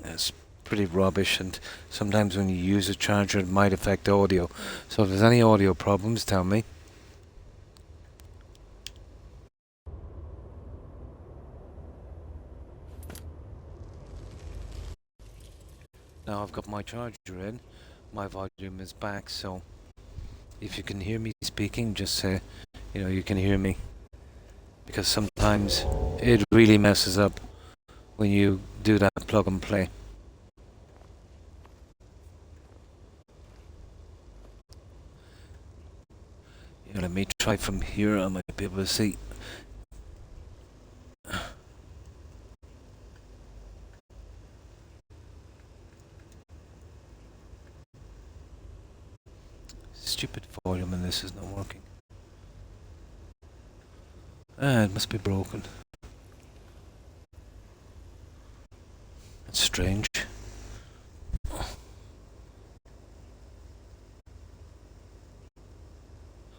is pretty rubbish, and sometimes when you use a charger it might affect audio. So if there's any audio problems, tell me. Now I've got my charger in, my volume is back, so if you can hear me speaking, just say, you know, you can hear me. Because sometimes it really messes up when you do that plug and play. You know, let me try from here, I might be able to see. Stupid volume in this is not working. Ah, it must be broken. That's strange.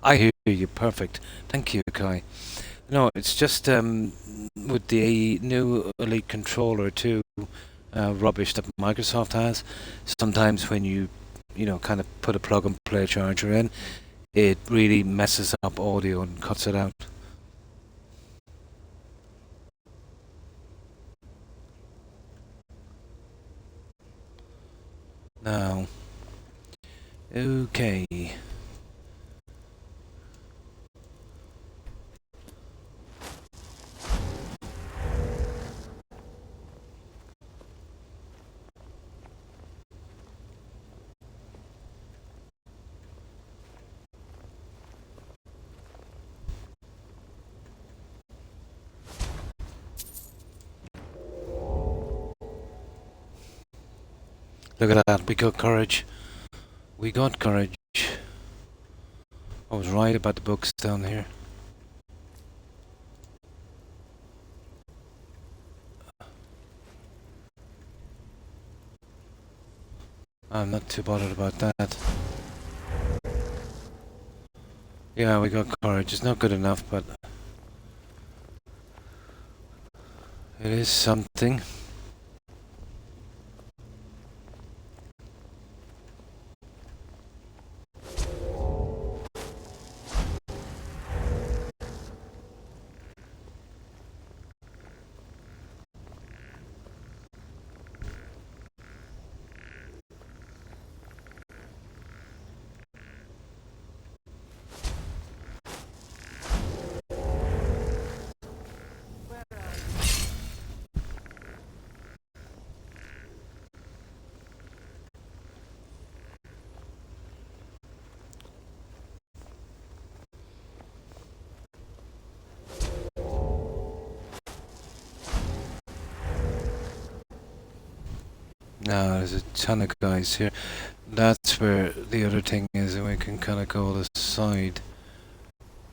I hear you perfect. Thank you, Kai. No, it's just with the new Elite controller too, rubbish that Microsoft has. Sometimes when you know, kind of put a plug and play charger in, it really messes up audio and cuts it out. Now, okay. Look at that, we got courage. We got courage. I was right about the books down here. I'm not too bothered about that. Yeah, we got courage. It's not good enough, but it is something. No, there's a ton of guys here. That's where the other thing is, and we can kind of go aside.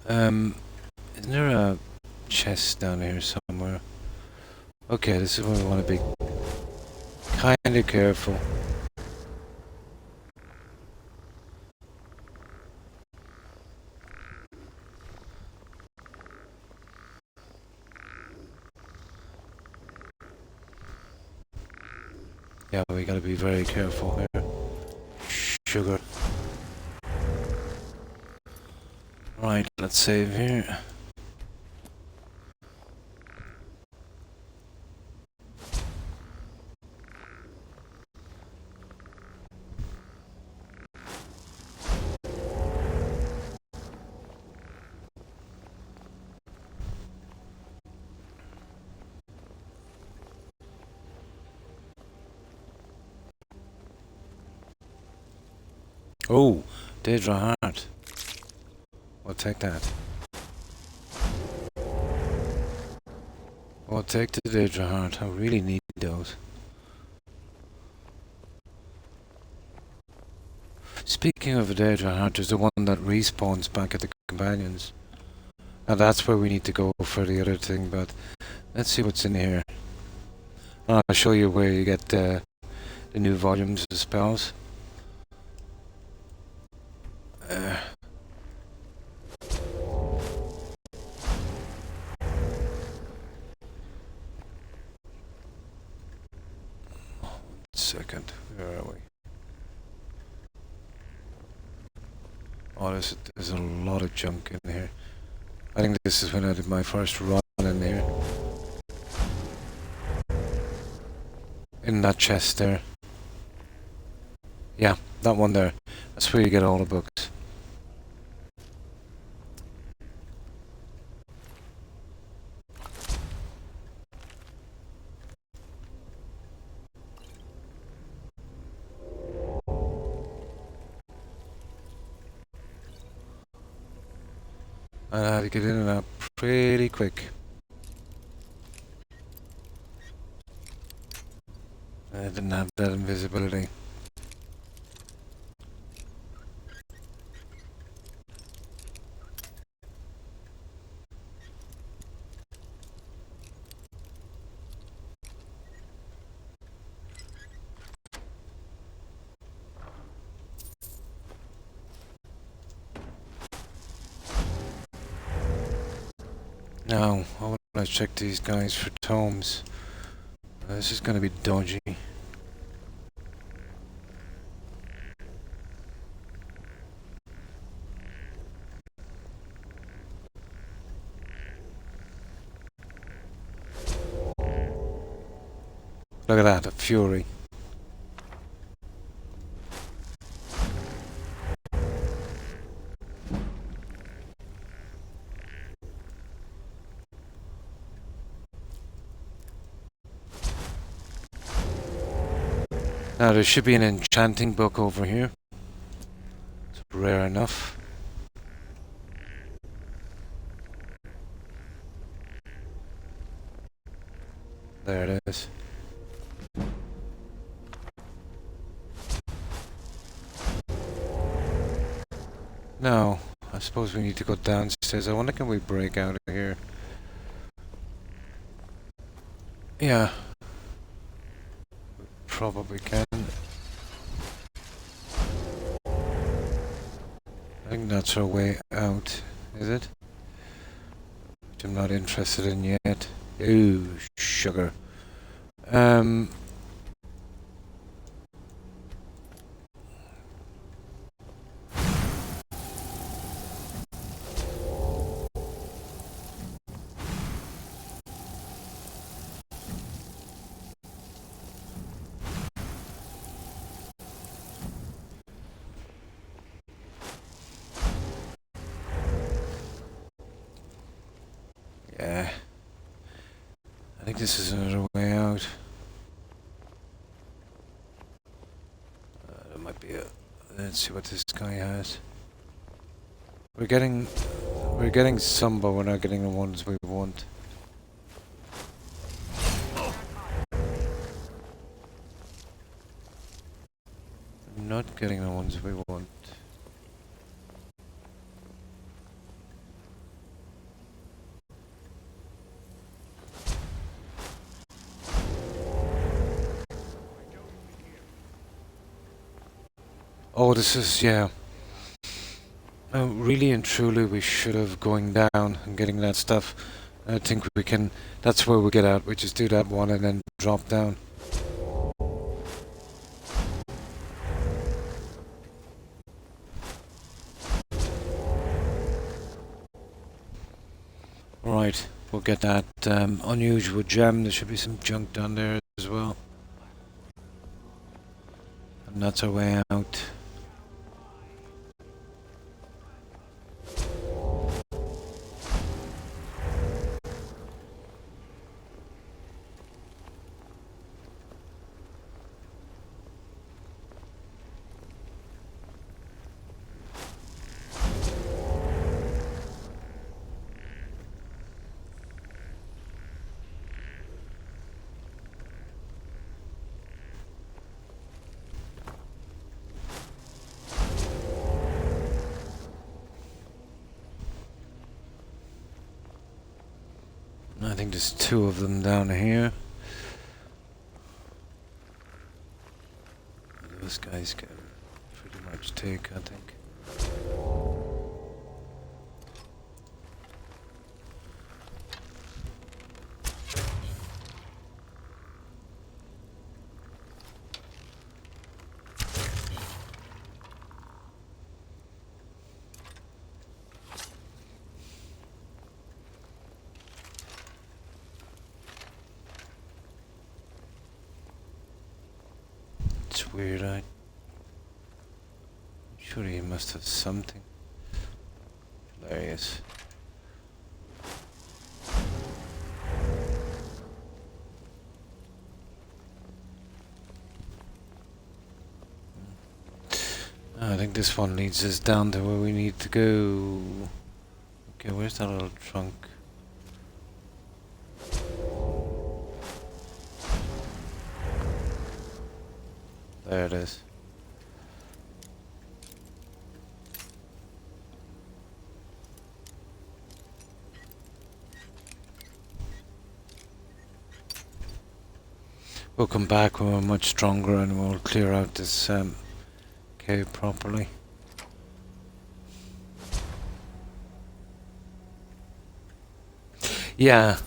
Isn't there a chest down here somewhere? Okay, this is where we want to be kind of careful. Yeah, we gotta be very careful here. Sugar. Right, let's save here. Oh, Daedra Heart. We'll take that. We'll take the Daedra Heart. I really need those. Speaking of a Daedra Heart, there's the one that respawns back at the companions. And that's where we need to go for the other thing, but let's see what's in here. I'll show you where you get the new volumes of spells. Second, where are we? Oh, there's a lot of junk in here. I think this is when I did my first run in here. In that chest there. Yeah, that one there. That's where you get all the books. And I had to get in and out pretty quick. I didn't have that invisibility. Now, I want to check these guys for tomes. This is going to be dodgy. Look at that, a fury. Now there should be an enchanting book over here. It's rare enough. There it is. Now, I suppose we need to go downstairs. I wonder, can we break out of here? Yeah. Probably can. I think that's our way out, is it? Which I'm not interested in yet. Ooh, sugar. Yeah. I think this is another way out. There might be a... Let's see what this guy has. We're getting some, but we're not getting the ones we want. We're not getting the ones we want. Oh, this is, yeah. Really and truly, we should have going down and getting that stuff. I think we can, that's where we get out. We just do that one and then drop down. Right, we'll get that unusual gem. There should be some junk down there as well. And that's our way out. I think there's two of them down here. Those guys can pretty much take, I think. It's weird, surely he must have something. Hilarious. I think this one leads us down to where we need to go. Okay, where's that little trunk? There it is. We'll come back when we're much stronger and we'll clear out this cave properly. Yeah,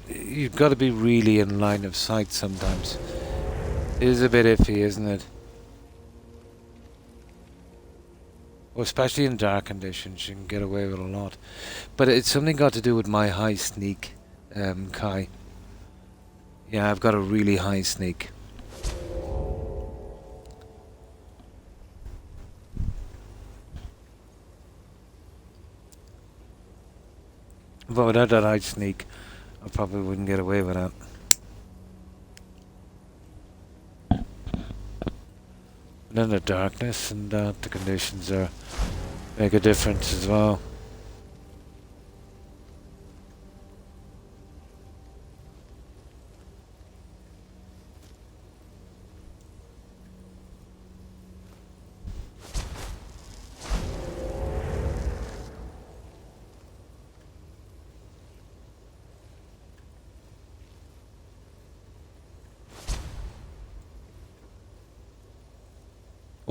you've got to be really in line of sight sometimes. It is a bit iffy, isn't it? Well, especially in dark conditions, you can get away with a lot. But it's something got to do with my high sneak, Kai. Yeah, I've got a really high sneak. But without that high sneak, I probably wouldn't get away with that. And then the darkness and the conditions are make a difference as well.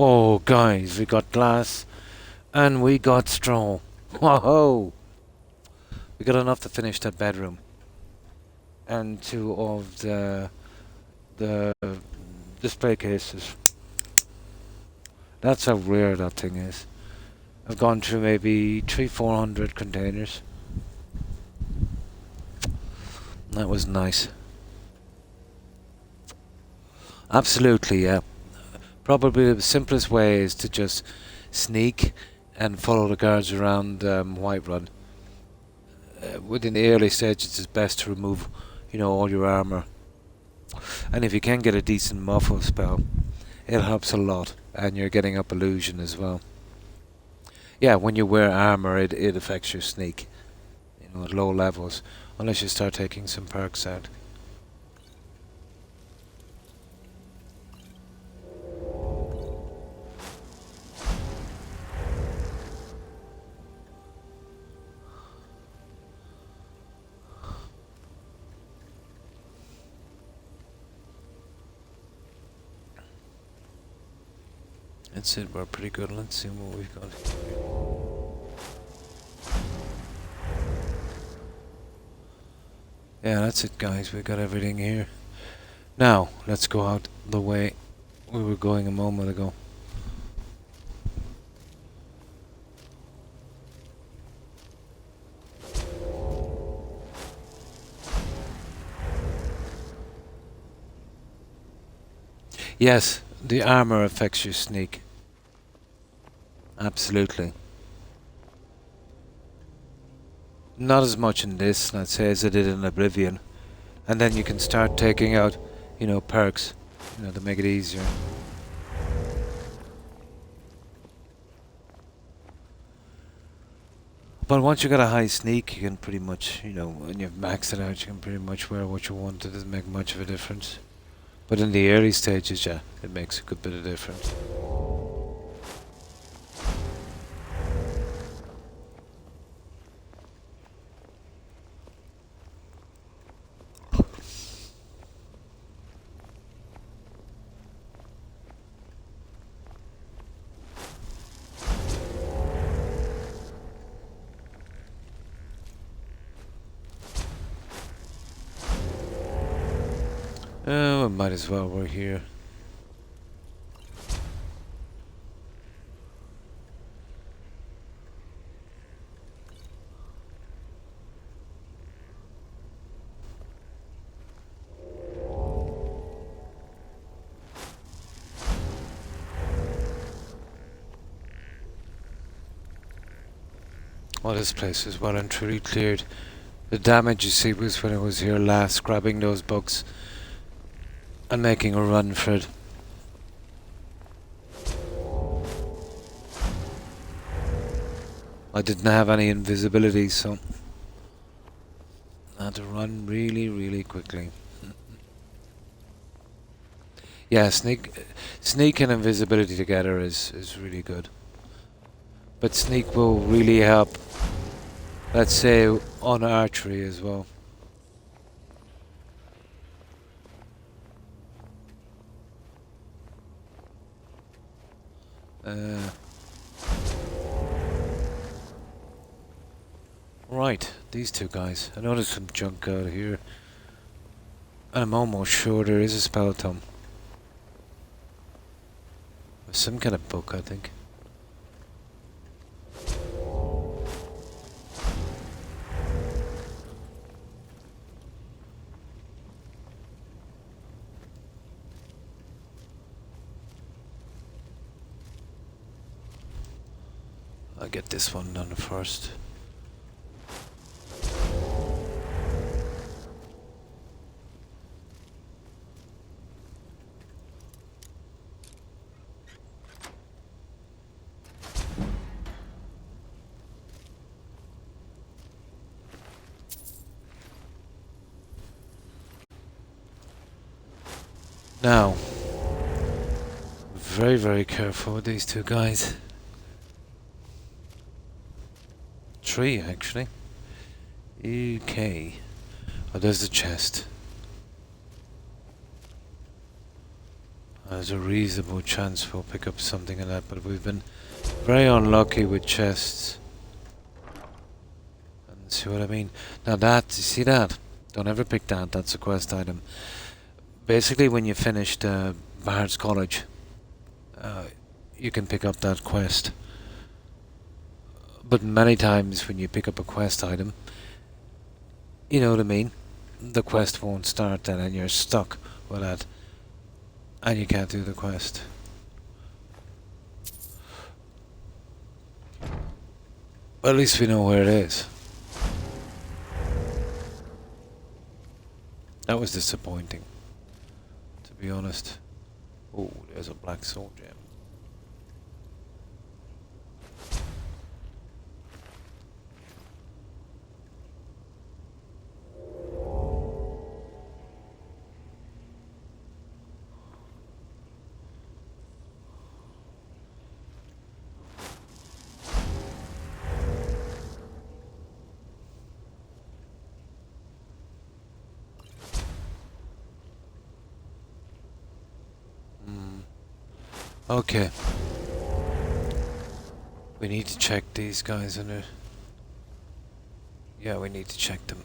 Oh, guys, we got glass and we got straw. Whoa! We got enough to finish that bedroom and two of the display cases. That's how rare that thing is. I've gone through maybe 300-400 containers. That was nice. Absolutely, yeah. Probably the simplest way is to just sneak and follow the guards around Whiterun. Within the early stages, it's best to remove, all your armor. And if you can get a decent muffle spell, it helps a lot. And you're getting up illusion as well. Yeah, when you wear armor, it affects your sneak, at low levels, unless you start taking some perks out. That's it, we're pretty good. Let's see what we've got here. Yeah, that's it, guys. We got everything here. Now, let's go out the way we were going a moment ago. Yes, the armor affects your sneak. Absolutely. Not as much in this, let's say, as it did in Oblivion. And then you can start taking out, perks, to make it easier. But once you got a high sneak, you can pretty much, when you've maxed it out, you can pretty much wear what you want. It doesn't make much of a difference. But in the early stages, yeah, it makes a good bit of difference. Oh, might as well, we're here. Well, this place is well and truly cleared. The damage you see was when I was here last, grabbing those bugs and making a run for it. I didn't have any invisibility, so I had to run really, really quickly. Yeah, sneak and invisibility together is really good. But sneak will really help, let's say, on archery as well. Right, these two guys. I know there's some junk out here. And I'm almost sure there is a spell tome. Some kind of book, I think. I'll get this one done first. Now, very, very careful with these two guys. 3 actually. Okay. Oh, there's the chest. There's a reasonable chance we'll pick up something in that, but we've been very unlucky with chests. And see what I mean? Now that, you see that? Don't ever pick that, that's a quest item. Basically when you finish the Bard's College, you can pick up that quest. But many times when you pick up a quest item, you know what I mean? The quest won't start then and you're stuck with that. And you can't do the quest. But at least we know where it is. That was disappointing, to be honest. Oh, there's a black soul gem. Okay. We need to check these guys in there. Yeah, we need to check them.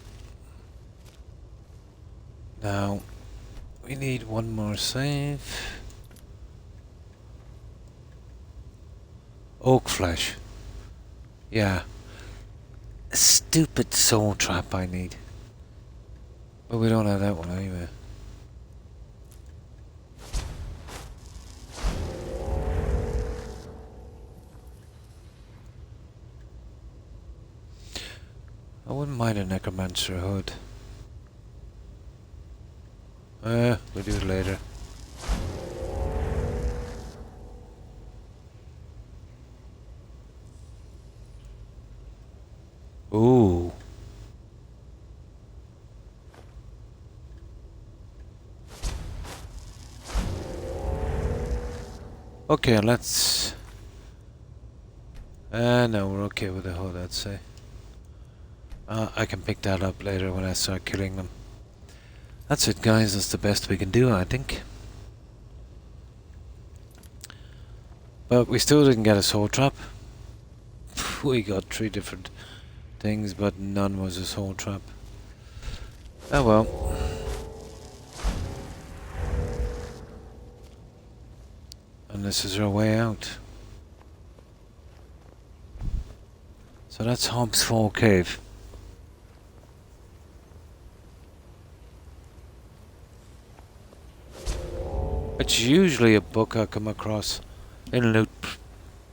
Now, we need one more save. Oak flesh. Yeah. A stupid soul trap I need. But we don't have that one anyway. I wouldn't mind a necromancer hood. We'll do it later. Ooh. Okay, let's... no, we're okay with the hood, I'd say. I can pick that up later when I start killing them. That's it, guys. That's the best we can do, I think. But we still didn't get a soul trap. We got 3 different things, but none was a soul trap. Oh well. And this is our way out. So that's Hobbs Fall Cave. It's usually a book I come across in loot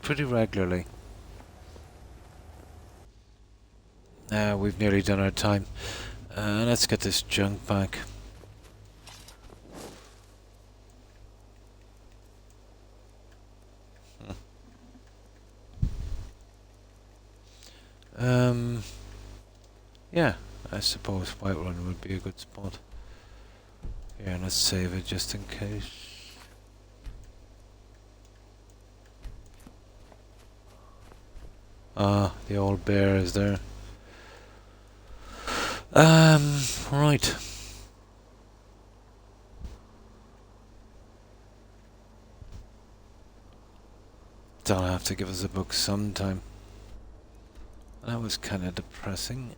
pretty regularly. We've nearly done our time. Let's get this junk back. Yeah, I suppose Whiterun would be a good spot. Here, let's save it just in case. Ah, the old bear is there. Right. They'll have to give us a book sometime. That was kind of depressing.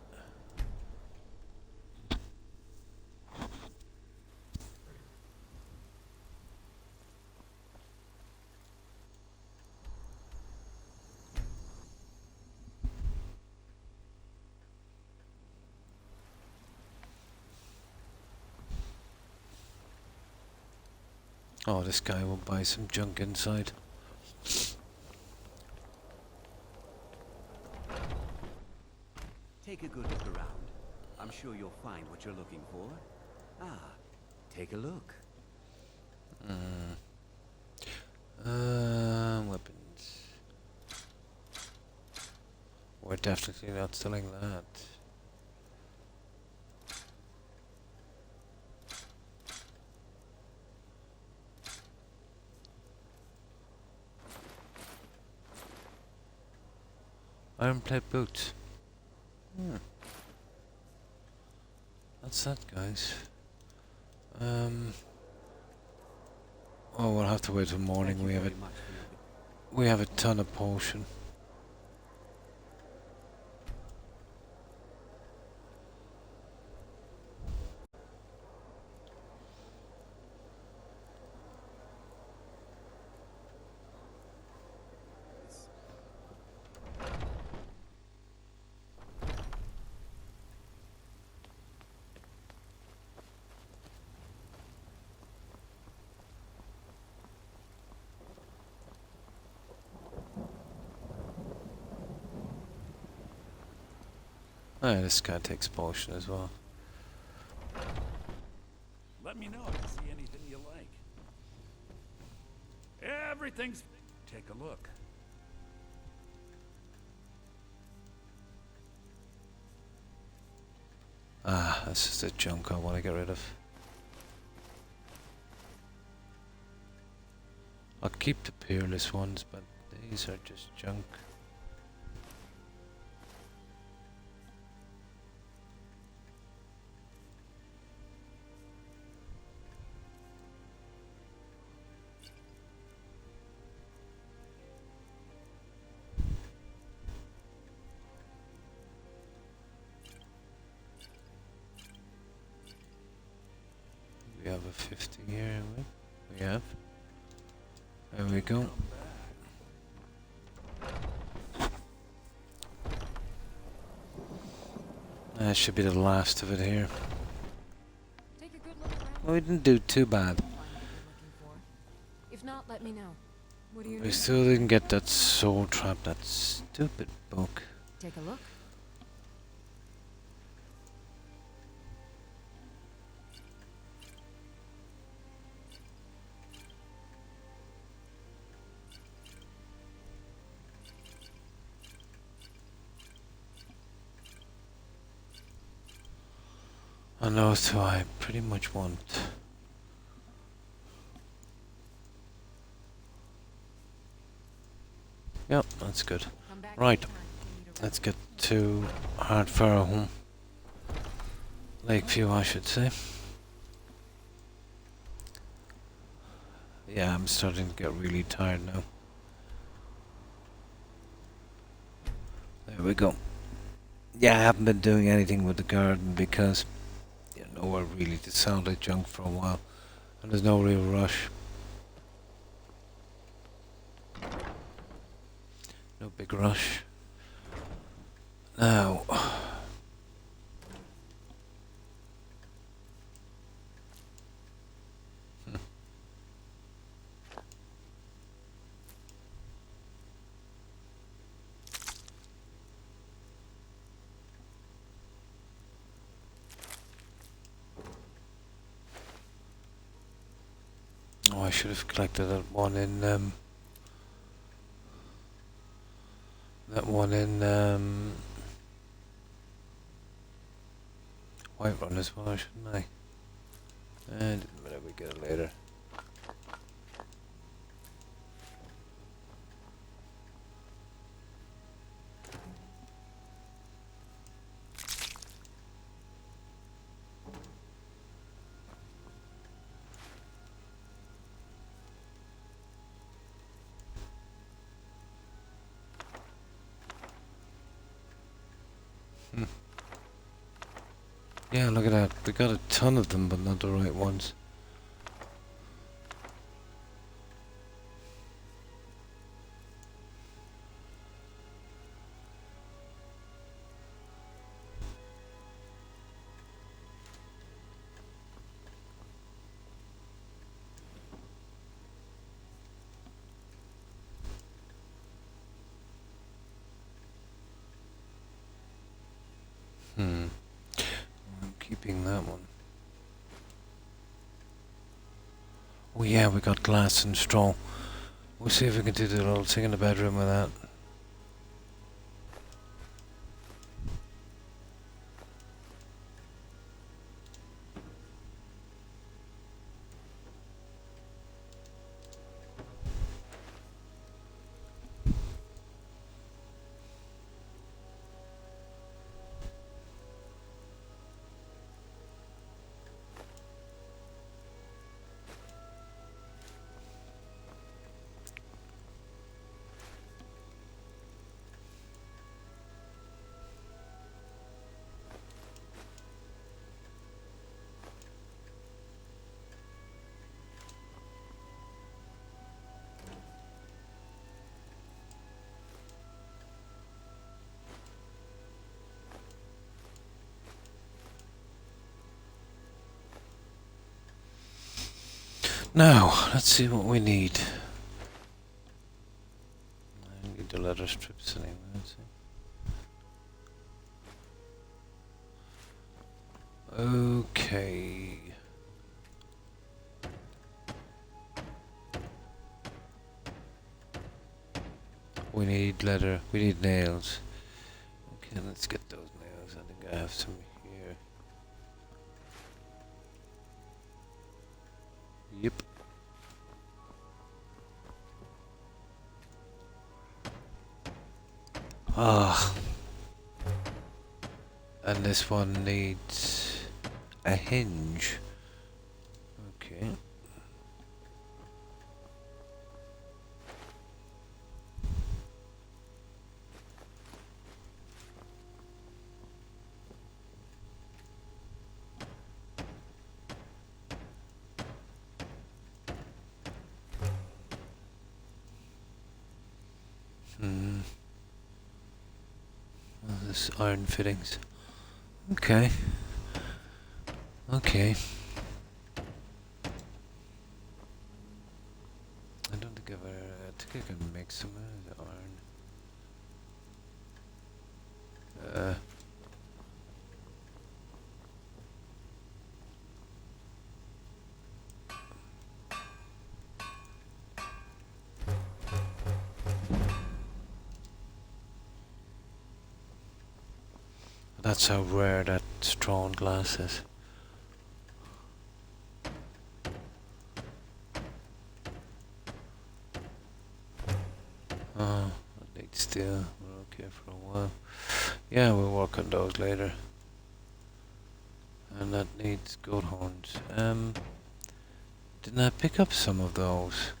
Oh, this guy will buy some junk inside. Take a good look around. I'm sure you'll find what you're looking for. Ah, take a look. Weapons. We're definitely not selling that. Iron plate boots. That's that, guys. Oh, we'll have to wait till morning. Thank you We have very it. much for your We have a ton of potion. Oh, yeah, this guy takes potion as well. Let me know if you see anything you like. Everything's... Take a look. Ah, this is the junk I want to get rid of. I'll keep the peerless ones, but these are just junk. We have a 50 here, we have. There we go. That should be the last of it here. Take a good look around. Well, we didn't do too bad. Find what you're looking for. If not, let me know. What do you We need? still didn't get that soul trap, that stupid book. Take a look. And those two I pretty much want. Yep, that's good. Come back Right, anytime if you need a let's get to Hardfire home. Lakeview, I should say. Yeah, I'm starting to get really tired now. There we go. Yeah, I haven't been doing anything with the garden because you know, we're really to sound like junk for a while, and there's no real rush. No big rush. Now, oh, I should have collected that one in Whiterun as well, shouldn't I? And we get it later. Yeah, look at that. We got a ton of them, but not the right ones. I'm keeping that one. Oh yeah, we got glass and straw. We'll see if we can do the little thing in the bedroom with that. Now, let's see what we need. I need the leather strips anyway, let's see. Okay. We need leather, we need nails. Okay, let's get those nails. I think I have some here. Yep. Ah. And this one needs a hinge. Okay. Well, this iron fittings. Okay. Okay. I don't think I think I can make some of the iron. That's how rare that straw and glass is. Oh, that needs steel. We're okay for a while. Yeah, we'll work on those later. And that needs goat horns. Didn't I pick up some of those?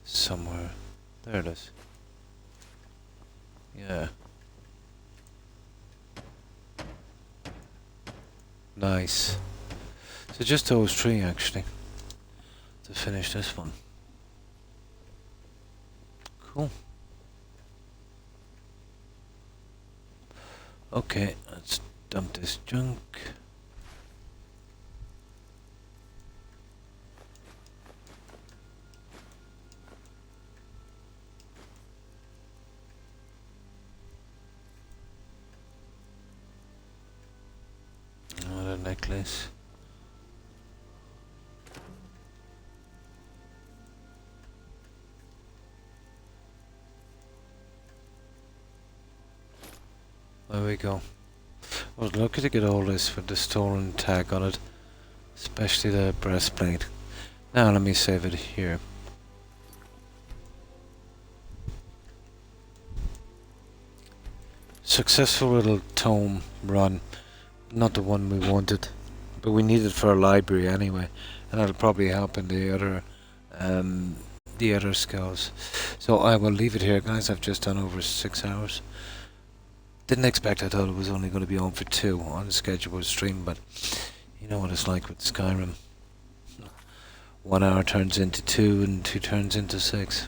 Somewhere. There it is. Yeah. Nice. So just those three actually to finish this one. Cool. Okay, let's dump this junk. Another necklace. There we go. I was lucky to get all this with the stolen tag on it, especially the breastplate. Now let me save it here. Successful little tome run. Not the one we wanted, but we need it for our library anyway, and that'll probably help in the other skills. So I will leave it here, guys. I've just done over 6 hours. Didn't expect. I thought it was only going to be on for 2 on the scheduled stream, but you know what it's like with Skyrim. 1 hour turns into 2 and 2 turns into 6.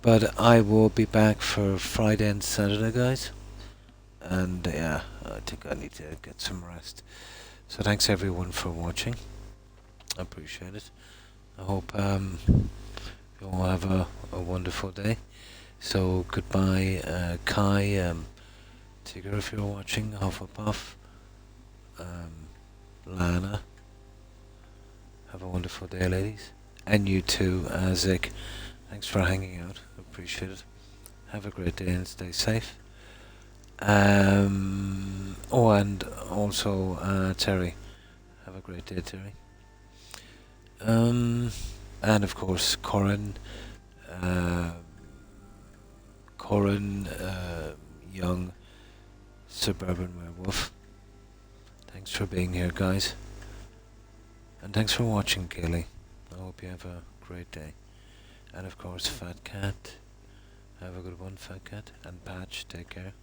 But I will be back for Friday and Saturday, guys. And yeah, I think I need to get some rest. So thanks everyone for watching. I appreciate it. I hope you all have a wonderful day. So goodbye, Kai, Tigger if you're watching, Hufflepuff, Lana. Have a wonderful day, ladies. And you too, Zik. Thanks for hanging out. Appreciate it. Have a great day and stay safe. Oh, and also Terry. Have a great day, Terry. And of course, Corin, young suburban werewolf. Thanks for being here, guys. And thanks for watching, Kaylee. I hope you have a great day. And of course, Fat Cat. Have a good one, Fat Cat. And Patch, take care.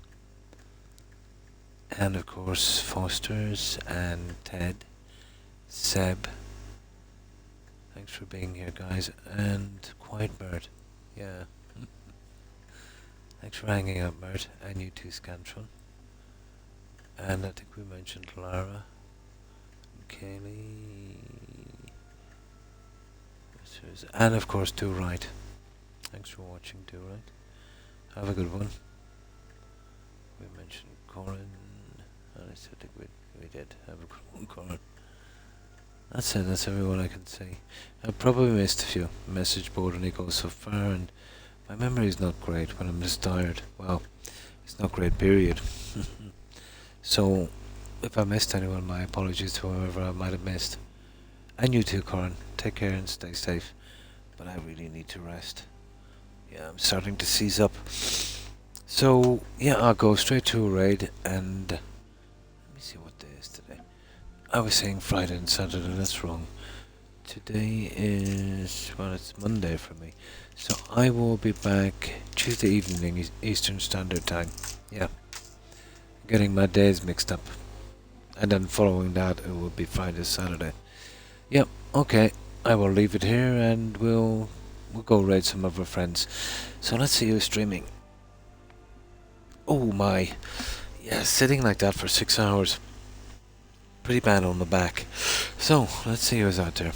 And of course, Foster's and Ted, Seb. Thanks for being here, guys. And Quiet Bird. Yeah. Thanks for hanging out, Mert. And you too, Scantron. And I think we mentioned Lara. Kaylee. And of course, Do Right. Thanks for watching, Do Right. Have a good one. We mentioned Corin. And I think we did. Have a good one, Corin. That's it, that's everyone I can see. I probably missed a few. Message board only goes so far, and my memory is not great when I'm just tired. Well, it's not great, period. So, if I missed anyone, my apologies to whoever I might have missed. And you too, Corin. Take care and stay safe. But I really need to rest. Yeah, I'm starting to seize up. So, yeah, I'll go straight to a raid and... let me see what day is today. I was saying Friday and Saturday, that's wrong. Today is... well, it's Monday for me. So I will be back Tuesday evening, Eastern Standard Time. Yeah. Getting my days mixed up. And then following that, it will be Friday, Saturday. Yep, okay. I will leave it here and we'll go raid some of our friends. So let's see who's streaming. Oh my. Yeah, sitting like that for 6 hours. Pretty bad on the back. So, let's see who's out there.